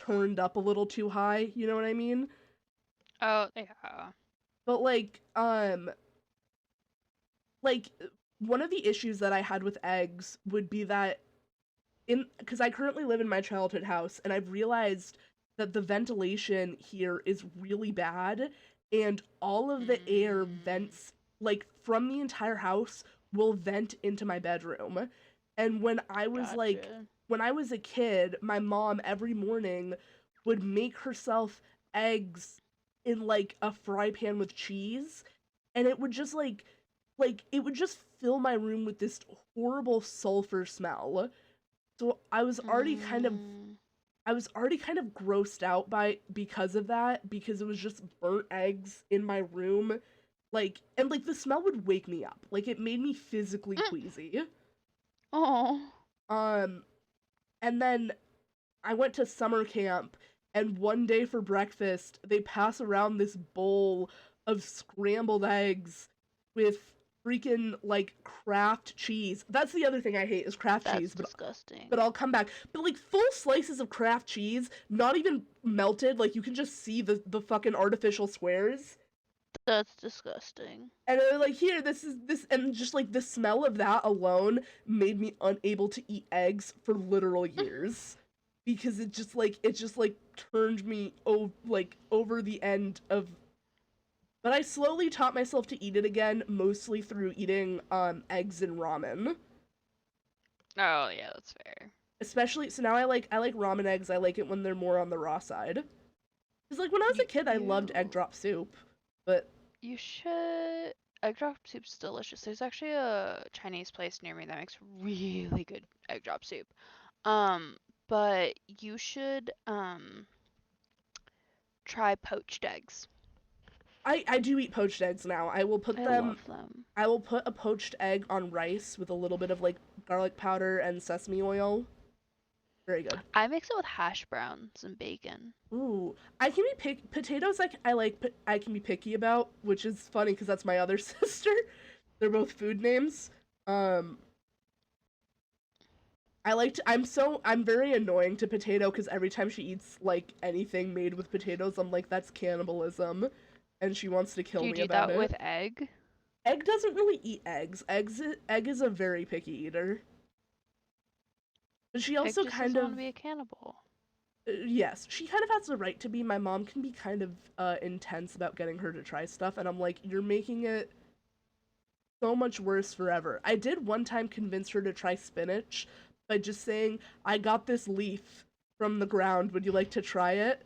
Speaker 1: turned up a little too high, you know what I mean?
Speaker 3: Oh, yeah.
Speaker 1: But like one of the issues that I had with eggs would be that in because I currently live in my childhood house and I've realized that the ventilation here is really bad and all of the air
Speaker 3: Mm,
Speaker 1: vents like from the entire house will vent into my bedroom. And
Speaker 3: gotcha.
Speaker 1: when I was a kid, my mom every morning would make herself eggs in like a fry pan with cheese and it would just like it would just fill my room with this horrible sulfur smell. So
Speaker 3: Mm,
Speaker 1: I was already kind of grossed out by because of that because it was just burnt eggs in my room. Like and like the smell would wake me up. Like it made me physically
Speaker 3: mm.
Speaker 1: queasy.
Speaker 3: Oh,
Speaker 1: Um and then I went to summer camp and one day for breakfast they pass around this bowl of scrambled eggs with freaking like Kraft cheese. That's the other thing I hate is Kraft
Speaker 3: that's
Speaker 1: cheese,
Speaker 3: disgusting.
Speaker 1: but I'll come back. But like full slices of Kraft cheese, not even melted, like you can just see the fucking artificial squares.
Speaker 3: That's disgusting.
Speaker 1: And they're like, here, this is this, and just like the smell of that alone made me unable to eat eggs for literal years because it just like turned me over the end of. But I slowly taught myself to eat it again, mostly through eating eggs and ramen.
Speaker 3: Oh, yeah, that's fair.
Speaker 1: Especially so now I like ramen eggs. I like it when they're more on the raw side. Cause like when I was a
Speaker 3: You
Speaker 1: kid, I loved egg
Speaker 3: you
Speaker 1: drop soup, but
Speaker 3: you should. Egg drop soup's delicious. There's actually a Chinese place near me that makes really good egg drop soup. Um, but you should try poached eggs.
Speaker 1: I do eat poached eggs now.
Speaker 3: I love them.
Speaker 1: I will put a poached egg on rice with a little bit of like garlic powder and sesame oil. Very good.
Speaker 3: I mix it with hash browns and bacon.
Speaker 1: Ooh, I can be potatoes. I like I can be picky about, which is funny because that's my other sister. They're both food names. Um, I'm very annoying to Potato because every time she eats like anything made with potatoes, I'm like that's cannibalism, and she wants to
Speaker 3: Do
Speaker 1: kill
Speaker 3: you
Speaker 1: me
Speaker 3: do
Speaker 1: about
Speaker 3: that
Speaker 1: it.
Speaker 3: with egg?
Speaker 1: Egg doesn't really eat eggs. Egg is a very picky eater. But she
Speaker 3: Egg
Speaker 1: also
Speaker 3: just
Speaker 1: kind
Speaker 3: doesn't want
Speaker 1: of
Speaker 3: to be a cannibal.
Speaker 1: yes, she kind of has the right to be. My mom can be kind of intense about getting her to try stuff, and I'm like, you're making it so much worse forever. I did one time convince her to try spinach by just saying, I got this leaf from the ground. Would you like to try it?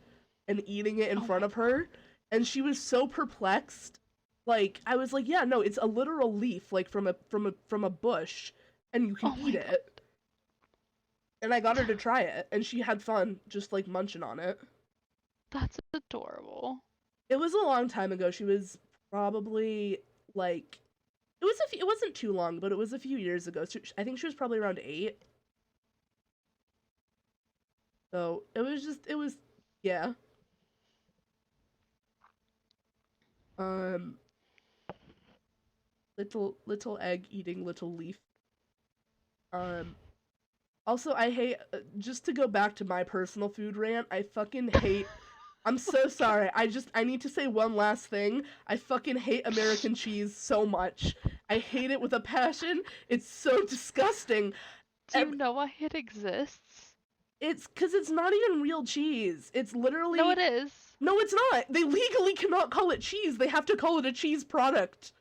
Speaker 1: And eating it in
Speaker 3: Oh
Speaker 1: front
Speaker 3: my
Speaker 1: of her. And she was so perplexed. Like, I was like, yeah, no, it's a literal leaf, like from a bush, and you can
Speaker 3: oh
Speaker 1: eat
Speaker 3: my
Speaker 1: it. And I got her to try it, and she had fun just like munching on it.
Speaker 3: That's adorable.
Speaker 1: It was a long time ago. She was probably like it wasn't too long, but it was a few years ago. So I think she was probably around 8. So it was yeah. Um little egg eating little leaf. Um Also I hate just to go back to my personal food rant, I fucking hate I'm so sorry. I need to say one last thing. I fucking hate American cheese so much. I hate it with a passion. It's so disgusting.
Speaker 3: Do you know why it exists?
Speaker 1: It's because it's not even real cheese. It's
Speaker 3: No,
Speaker 1: literally
Speaker 3: it is.
Speaker 1: no, it's not. They legally cannot call it cheese. They have to call it a cheese product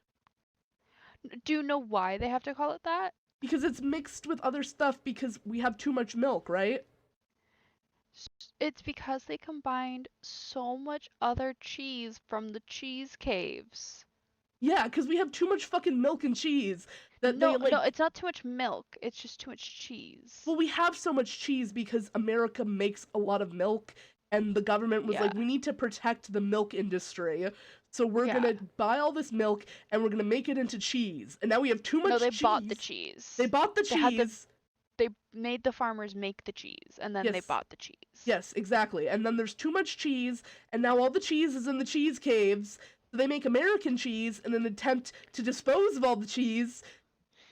Speaker 3: Do you know why they have to call it that?
Speaker 1: because it's mixed with other stuff because we have too much milk, right?
Speaker 3: It's because they combined so much other cheese from the cheese caves.
Speaker 1: Yeah, because we have too much fucking milk and cheese that they
Speaker 3: No,
Speaker 1: like.
Speaker 3: it's not too much milk. It's just too much cheese.
Speaker 1: Well, we have so much cheese because America makes a lot of milk and the government was
Speaker 3: Yeah.
Speaker 1: like, we need to protect the milk industry, so we're
Speaker 3: Yeah.
Speaker 1: gonna buy all this milk and we're gonna make it into cheese. And now we have too much
Speaker 3: No, they
Speaker 1: cheese.
Speaker 3: bought the cheese.
Speaker 1: They bought the
Speaker 3: They had the-
Speaker 1: cheese.
Speaker 3: They made the farmers make the cheese, and then they
Speaker 1: Yes.
Speaker 3: bought the cheese.
Speaker 1: Yes, exactly. And then there's too much cheese, and now all the cheese is in the cheese caves. So they make American cheese in an attempt to dispose of all the cheese.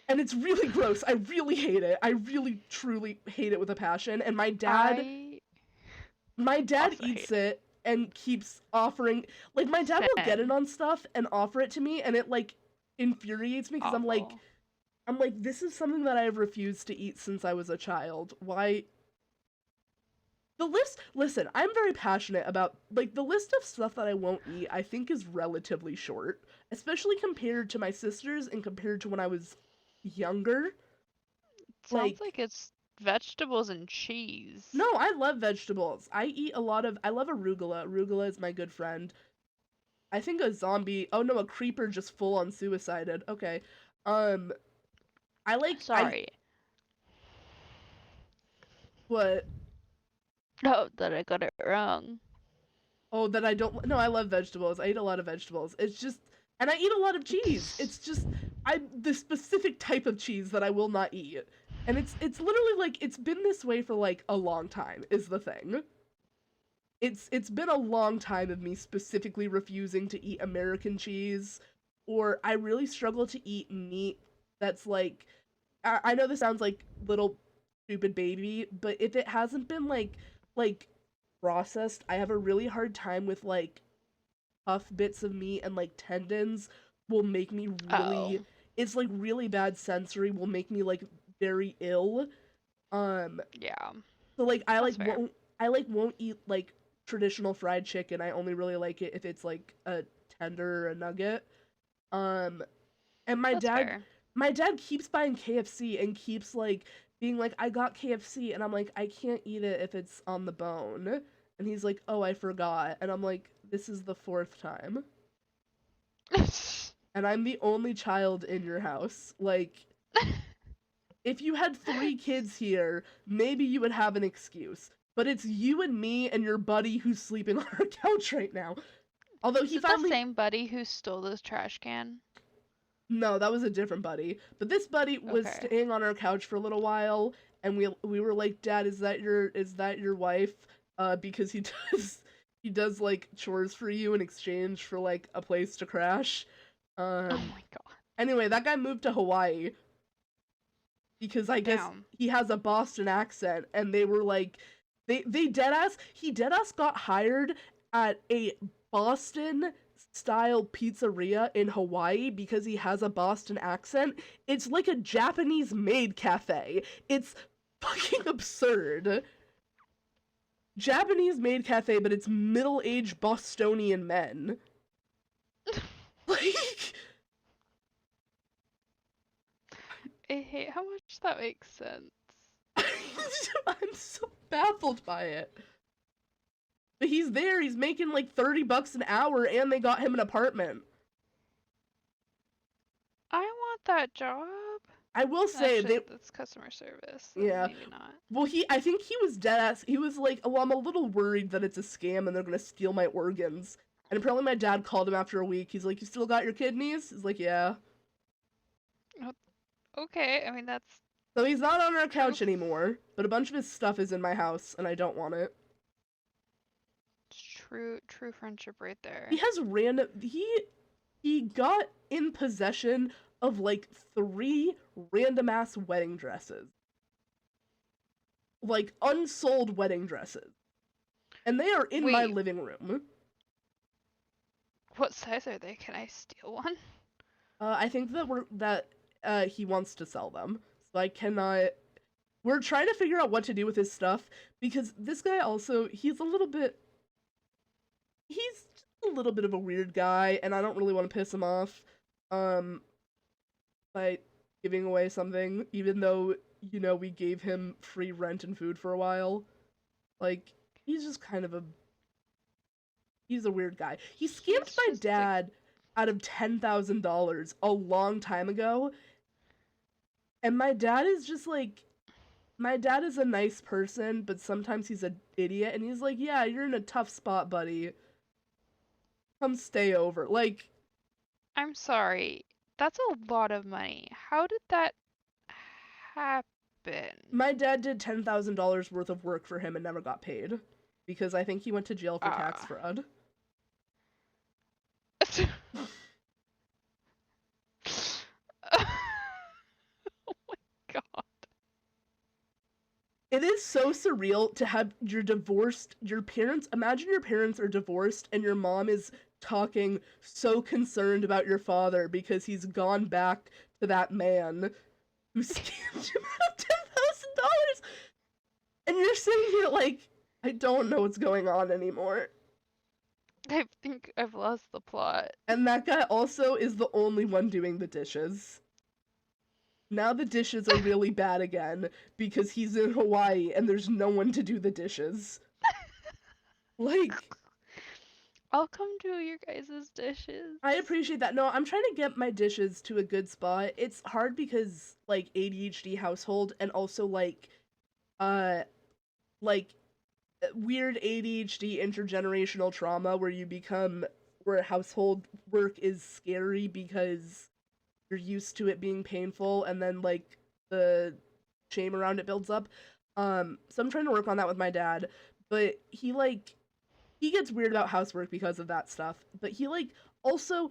Speaker 1: And it's really gross. I really hate it. I really, truly hate it with a passion. And my dad
Speaker 3: also
Speaker 1: eats
Speaker 3: hate
Speaker 1: it and keeps offering. Like, my dad will get it
Speaker 3: Same.
Speaker 1: on stuff and offer it to me, and it, like, infuriates me because
Speaker 3: Awful.
Speaker 1: I'm like, this is something that I have refused to eat since I was a child. Why? The list, listen, I'm very passionate about, like, the list of stuff that I won't eat, I think is relatively short, especially compared to my sisters and compared to when I was younger.
Speaker 3: Sounds like it's vegetables and cheese.
Speaker 1: No, I love vegetables. I love arugula. Arugula is my good friend. I think a creeper just full on suicided. Okay.
Speaker 3: Sorry.
Speaker 1: What?
Speaker 3: No, that I got it wrong.
Speaker 1: Oh, that I don't. No, I love vegetables. I eat a lot of vegetables. It's just, and I eat a lot of cheese. It's just, the specific type of cheese that I will not eat, and it's literally like it's been this way for like a long time. Is the thing. It's been a long time of me specifically refusing to eat American cheese, or I really struggle to eat meat that's like, I know this sounds like little stupid baby, but if it hasn't been like processed, I have a really hard time with like tough bits of meat, and like tendons will make me really it's like really bad sensory, will make me like very ill.
Speaker 3: Yeah.
Speaker 1: So like
Speaker 3: That's fair.
Speaker 1: won't eat like traditional fried chicken. I only really like it if it's like a tender or a nugget. And
Speaker 3: That's fair.
Speaker 1: my dad keeps buying KFC and keeps like being like, I got KFC, and I'm like, I can't eat it if it's on the bone. And he's like, oh, I forgot. And I'm like, this is the 4th time. And I'm the only child in your house. Like, if you had 3 kids here, maybe you would have an excuse. But it's you and me and your buddy who's sleeping on our couch right now. Although he
Speaker 3: Is it
Speaker 1: finally...
Speaker 3: the same buddy who stole this trash can?
Speaker 1: No, that was a different buddy. But this buddy was
Speaker 3: Okay.
Speaker 1: staying on our couch for a little while, and we were like, Dad, is that your wife? Because he does like chores for you in exchange for like a place to crash.
Speaker 3: Oh my god.
Speaker 1: Anyway, that guy moved to Hawaii because I guess
Speaker 3: Damn.
Speaker 1: he has a Boston accent, and they were like, he deadass got hired at a Boston style pizzeria in Hawaii because he has a Boston accent. It's like a Japanese maid cafe. It's fucking absurd. Japanese maid cafe, but it's middle-aged Bostonian men. Like,
Speaker 3: I hate how much that makes sense.
Speaker 1: I'm so baffled by it. But he's there, he's making like $30 an hour, and they got him an apartment.
Speaker 3: I want that job.
Speaker 1: I will say
Speaker 3: Actually, that's customer service. So
Speaker 1: Yeah.
Speaker 3: Maybe not.
Speaker 1: well, I think he was deadass. He was like, oh, I'm a little worried that it's a scam and they're gonna steal my organs. And apparently my dad called him after a week. He's like, you still got your kidneys? He's like, yeah.
Speaker 3: Okay, I mean that's
Speaker 1: So he's not on our couch anymore, but a bunch of his stuff is in my house, and I don't want it.
Speaker 3: true friendship right there.
Speaker 1: He has random... He got in possession of, like, 3 random-ass wedding dresses. Like, unsold wedding dresses. And they are in my
Speaker 3: Wait.
Speaker 1: living room.
Speaker 3: What size are they? Can I steal one?
Speaker 1: I think that he wants to sell them. So I cannot... We're trying to figure out what to do with his stuff, because this guy also, he's a little bit of a weird guy, and I don't really want to piss him off, by giving away something, even though, you know, we gave him free rent and food for a while. Like, he's just kind of he's a weird guy. He scammed
Speaker 3: He's
Speaker 1: my
Speaker 3: just a-
Speaker 1: dad out of $10,000 a long time ago, and my dad is just like, my dad is a nice person, but sometimes he's an idiot, and he's like, yeah, you're in a tough spot, buddy. Come stay over. Like,
Speaker 3: I'm sorry. That's a lot of money. How did that happen?
Speaker 1: my dad did $10,000 worth of work for him and never got paid. Because I think he went to jail for tax fraud.
Speaker 3: Oh my god.
Speaker 1: It is so surreal to have your parents, imagine your parents are divorced and your mom is talking so concerned about your father because he's gone back to that man who scammed him out of $10,000. And you're sitting here like, I don't know what's going on anymore.
Speaker 3: I think I've lost the plot.
Speaker 1: And that guy also is the only one doing the dishes. Now the dishes are really bad again because he's in Hawaii and there's no one to do the dishes. Like,
Speaker 3: I'll come do your guys' dishes.
Speaker 1: I appreciate that. No, I'm trying to get my dishes to a good spot. It's hard because, like, ADHD household and also, like, weird ADHD intergenerational trauma where household work is scary because you're used to it being painful and then, like, the shame around it builds up. So I'm trying to work on that with my dad, but he gets weird about housework because of that stuff. But he, like, also...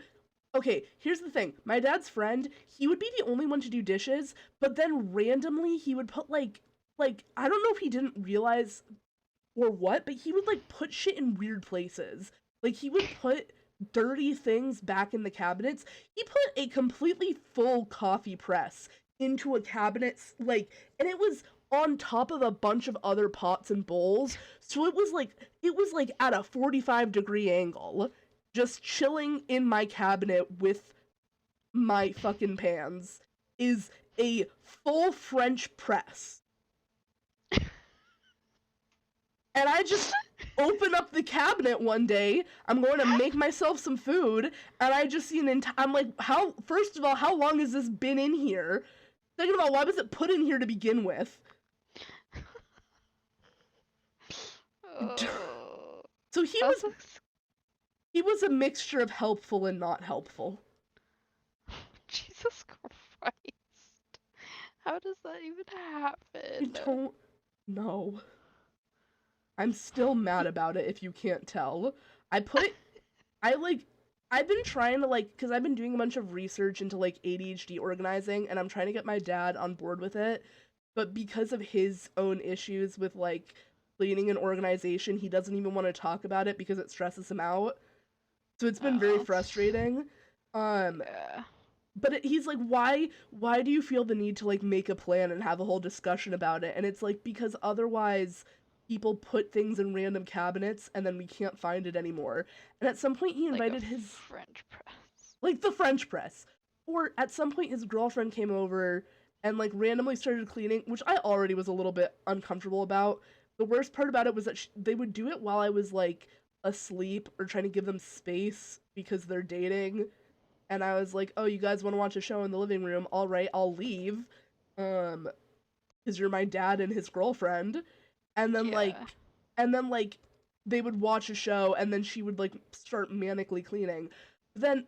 Speaker 1: Okay, here's the thing. My dad's friend, he would be the only one to do dishes, but then randomly he would put, like, I don't know if he didn't realize or what, but he would, like, put shit in weird places. Like, he would put dirty things back in the cabinets. He put a completely full coffee press into a cabinet, like, and it was on top of a bunch of other pots and bowls, so it was like at a 45-degree angle, just chilling in my cabinet with my fucking pans, is a full French press. And I just open up the cabinet one day, I'm going to make myself some food, and I just see I'm like, first of all, how long has this been in here? Second of all, why was it put in here to begin with?
Speaker 3: Oh,
Speaker 1: So he was a mixture of helpful and not helpful.
Speaker 3: Jesus Christ. How does that even happen?
Speaker 1: I don't know. I'm still mad about it if you can't tell. I've been trying to, like, because I've been doing a bunch of research into, like, ADHD organizing, and I'm trying to get my dad on board with it, but because of his own issues with, like, cleaning and organization, he doesn't even want to talk about it because it stresses him out. So it's been very frustrating.
Speaker 3: Yeah.
Speaker 1: But he's like, why do you feel the need to, like, make a plan and have a whole discussion about it? And it's like, because otherwise people put things in random cabinets and then we can't find it anymore. And at some point he invited his
Speaker 3: French press.
Speaker 1: Like the French press. Or at some point his girlfriend came over and, like, randomly started cleaning, which I already was a little bit uncomfortable about. The worst part about it was that they would do it while I was, like, asleep or trying to give them space because they're dating. And I was like, oh, you guys want to watch a show in the living room? All right, I'll leave. Because you're my dad and his girlfriend. And then, like, they would watch a show, and then she would, like, start manically cleaning. And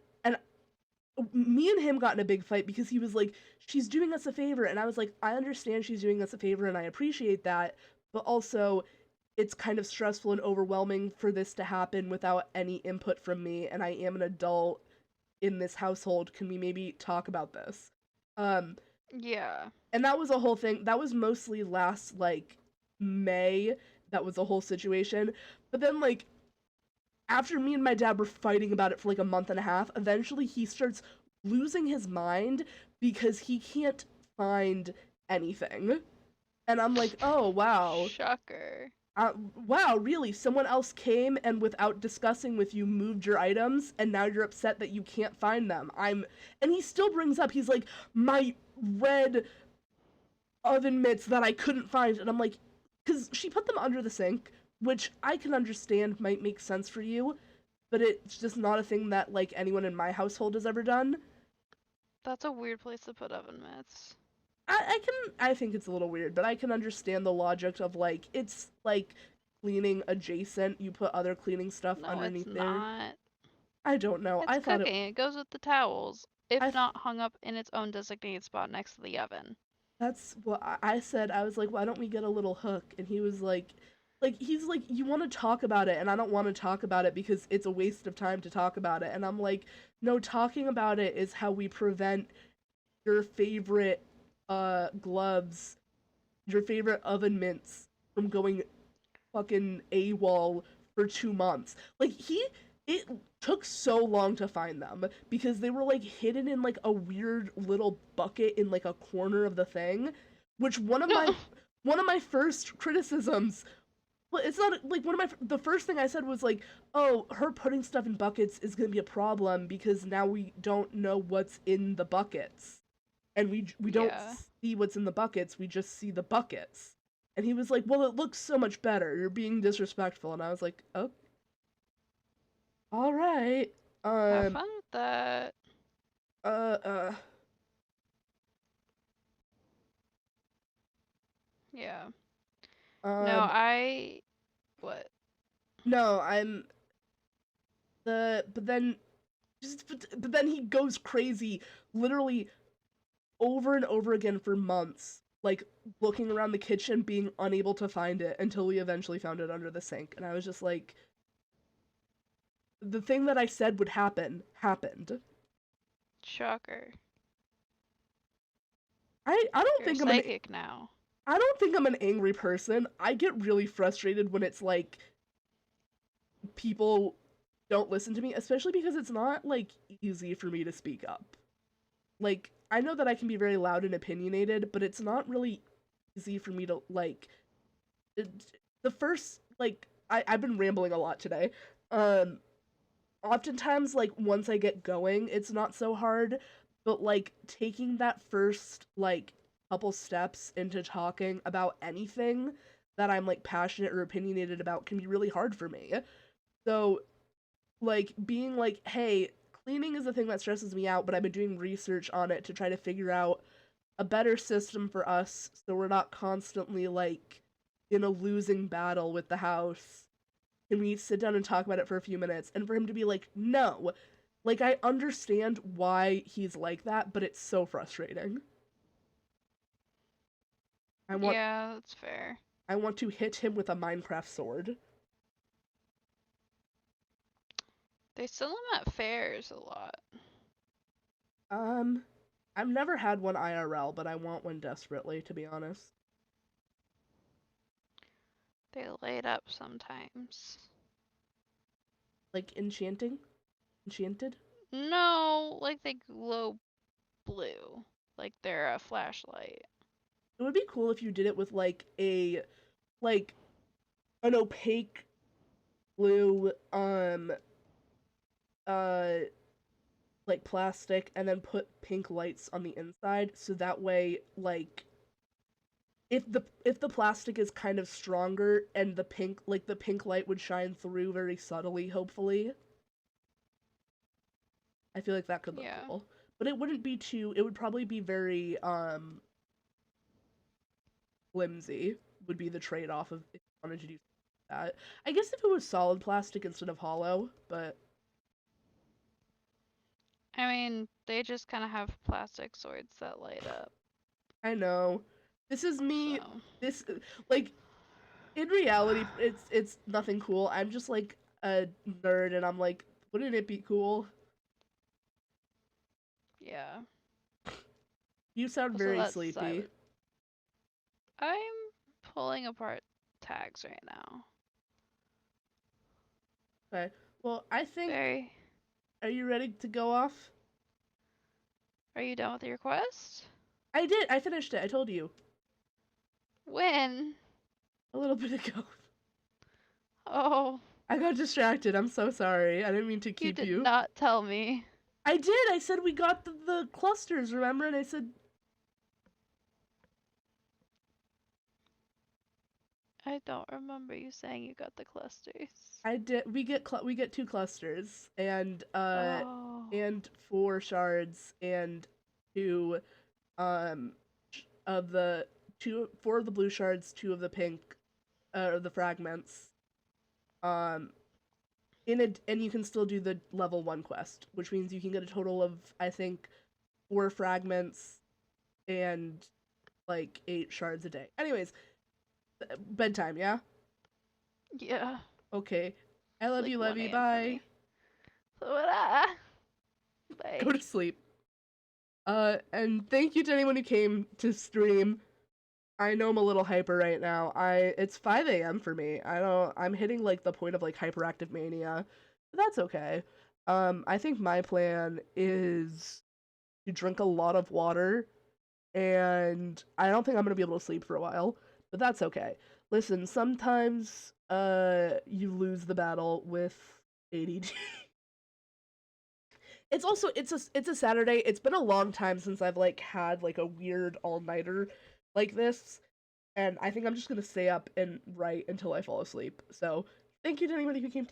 Speaker 1: me and him got in a big fight because he was like, she's doing us a favor. And I was like, I understand she's doing us a favor, and I appreciate that. But also, it's kind of stressful and overwhelming for this to happen without any input from me, and I am an adult in this household. Can we maybe talk about this?
Speaker 3: Yeah.
Speaker 1: And that was a whole thing. That was mostly last, like, May. That was the whole situation. But then, like, after me and my dad were fighting about it for, like, a month and a half, eventually he starts losing his mind because he can't find anything. And I'm like, oh, wow.
Speaker 3: Shocker.
Speaker 1: Wow, really? Someone else came and without discussing with you moved your items, and now you're upset that you can't find them. And he still brings up, he's like, my red oven mitts that I couldn't find. And I'm like, because she put them under the sink, which I can understand might make sense for you, but it's just not a thing that, like, anyone in my household has ever done.
Speaker 3: That's a weird place to put oven mitts.
Speaker 1: I think it's a little weird, but I can understand the logic of like it's like cleaning adjacent. You put other cleaning stuff
Speaker 6: No, it's
Speaker 1: underneath there.
Speaker 6: not.
Speaker 1: I don't know.
Speaker 6: It's
Speaker 1: I thought it.
Speaker 6: cooking. It goes with the towels, if
Speaker 1: I th-
Speaker 6: not hung up in its own designated spot next to the oven.
Speaker 1: that's what I said. I was like, why don't we get a little hook? And he was like he's like, you want to talk about it, and I don't want to talk about it because it's a waste of time to talk about it. And I'm like, no, talking about it is how we prevent your favorite gloves, your favorite oven mitts from going fucking AWOL for 2 months. Like it took so long to find them because they were like hidden in like a weird little bucket in like a corner of the thing, which one of my first criticisms. Well, it's not like one of the first thing I said was like, oh, her putting stuff in buckets is gonna be a problem because now we don't know what's in the buckets, and we don't
Speaker 6: Yeah.
Speaker 1: see what's in the buckets. We just see the buckets. And he was like, well, it looks so much better. You're being disrespectful. And I was like, oh, all right.
Speaker 6: Have fun with that.
Speaker 1: Uh, uh,
Speaker 6: Yeah.
Speaker 1: um,
Speaker 6: No, what?
Speaker 1: no, but then, but then he goes crazy, literally over and over again for months, like looking around the kitchen, being unable to find it until we eventually found it under the sink. And I was just like, the thing that I said would happen happened.
Speaker 6: Shocker.
Speaker 1: I don't
Speaker 6: You're
Speaker 1: think
Speaker 6: psychic now.
Speaker 1: I don't think I'm an angry person. I get really frustrated when it's like people don't listen to me, especially because it's not like easy for me to speak up. Like I know that I can be very loud and opinionated, but it's not really easy for me to like the first like I've been rambling a lot today. Um Oftentimes like once I get going, it's not so hard, but like taking that first like couple steps into talking about anything that I'm like passionate or opinionated about can be really hard for me. So like being like, "Hey, cleaning is the thing that stresses me out, but I've been doing research on it to try to figure out a better system for us so we're not constantly like in a losing battle with the house. Can we sit down and talk about it for a few minutes?" And for him to be like, no. Like, I understand why he's like that, but it's so frustrating.
Speaker 6: Yeah, that's fair.
Speaker 1: I want to hit him with a Minecraft sword.
Speaker 6: They sell them at fairs a lot.
Speaker 1: I've never had one IRL, but I want one desperately, to be honest.
Speaker 6: They light up sometimes.
Speaker 1: Like enchanting? Enchanted?
Speaker 6: No, like they glow blue. Like they're a flashlight.
Speaker 1: It would be cool if you did it with like an opaque blue uh like plastic and then put pink lights on the inside so that way like if the plastic is kind of stronger and the pink light would shine through very subtly, hopefully. I feel like that could look
Speaker 6: Yeah.
Speaker 1: cool. But it wouldn't be it would probably be very flimsy would be the trade-off of if you wanted to do that. I guess if it was solid plastic instead of hollow, but
Speaker 6: I mean, they just kind of have plastic swords that light up.
Speaker 1: I know. This is me.
Speaker 6: So.
Speaker 1: This like in reality, it's nothing cool. I'm just like a nerd, and I'm like, wouldn't it be cool?
Speaker 6: Yeah.
Speaker 1: You sound
Speaker 6: Also,
Speaker 1: very
Speaker 6: that's
Speaker 1: sleepy.
Speaker 6: I'm pulling apart tags right now.
Speaker 1: Okay. Well, I think.
Speaker 6: Very.
Speaker 1: Are you ready to go off?
Speaker 6: Are you done with your quest?
Speaker 1: I did. I finished it. I told you
Speaker 6: When?
Speaker 1: a little bit ago.
Speaker 6: Oh.
Speaker 1: I got distracted. I'm so sorry. I didn't mean to keep you.
Speaker 6: You did not tell me.
Speaker 1: I did. I said we got the clusters, remember? And I said
Speaker 6: I don't remember you saying you got the clusters.
Speaker 1: I did. We get 2 clusters and
Speaker 6: Oh.
Speaker 1: and 4 shards and 2 um of the 4 of the blue shards, 2 of the pink, the fragments. And you can still do the level 1 quest, which means you can get a total of, I think, 4 fragments and like 8 shards a day. Anyways, bedtime, yeah?
Speaker 6: Yeah.
Speaker 1: Okay. I love
Speaker 6: Like
Speaker 1: you,
Speaker 6: 1
Speaker 1: Levy.
Speaker 6: a.m. for
Speaker 1: Bye.
Speaker 6: me. So would I. Bye.
Speaker 1: Go to sleep. And thank you to anyone who came to stream. I know I'm a little hyper right now. It's 5 a.m. for me. I'm hitting like the point of like hyperactive mania. But that's okay. I think my plan is to drink a lot of water, and I don't think I'm gonna be able to sleep for a while, but that's okay. Listen, sometimes you lose the battle with ADD. It's also it's a Saturday. It's been a long time since I've like had like a weird all-nighter like this, and I think I'm just gonna stay up and write until I fall asleep. So thank you to anybody who came to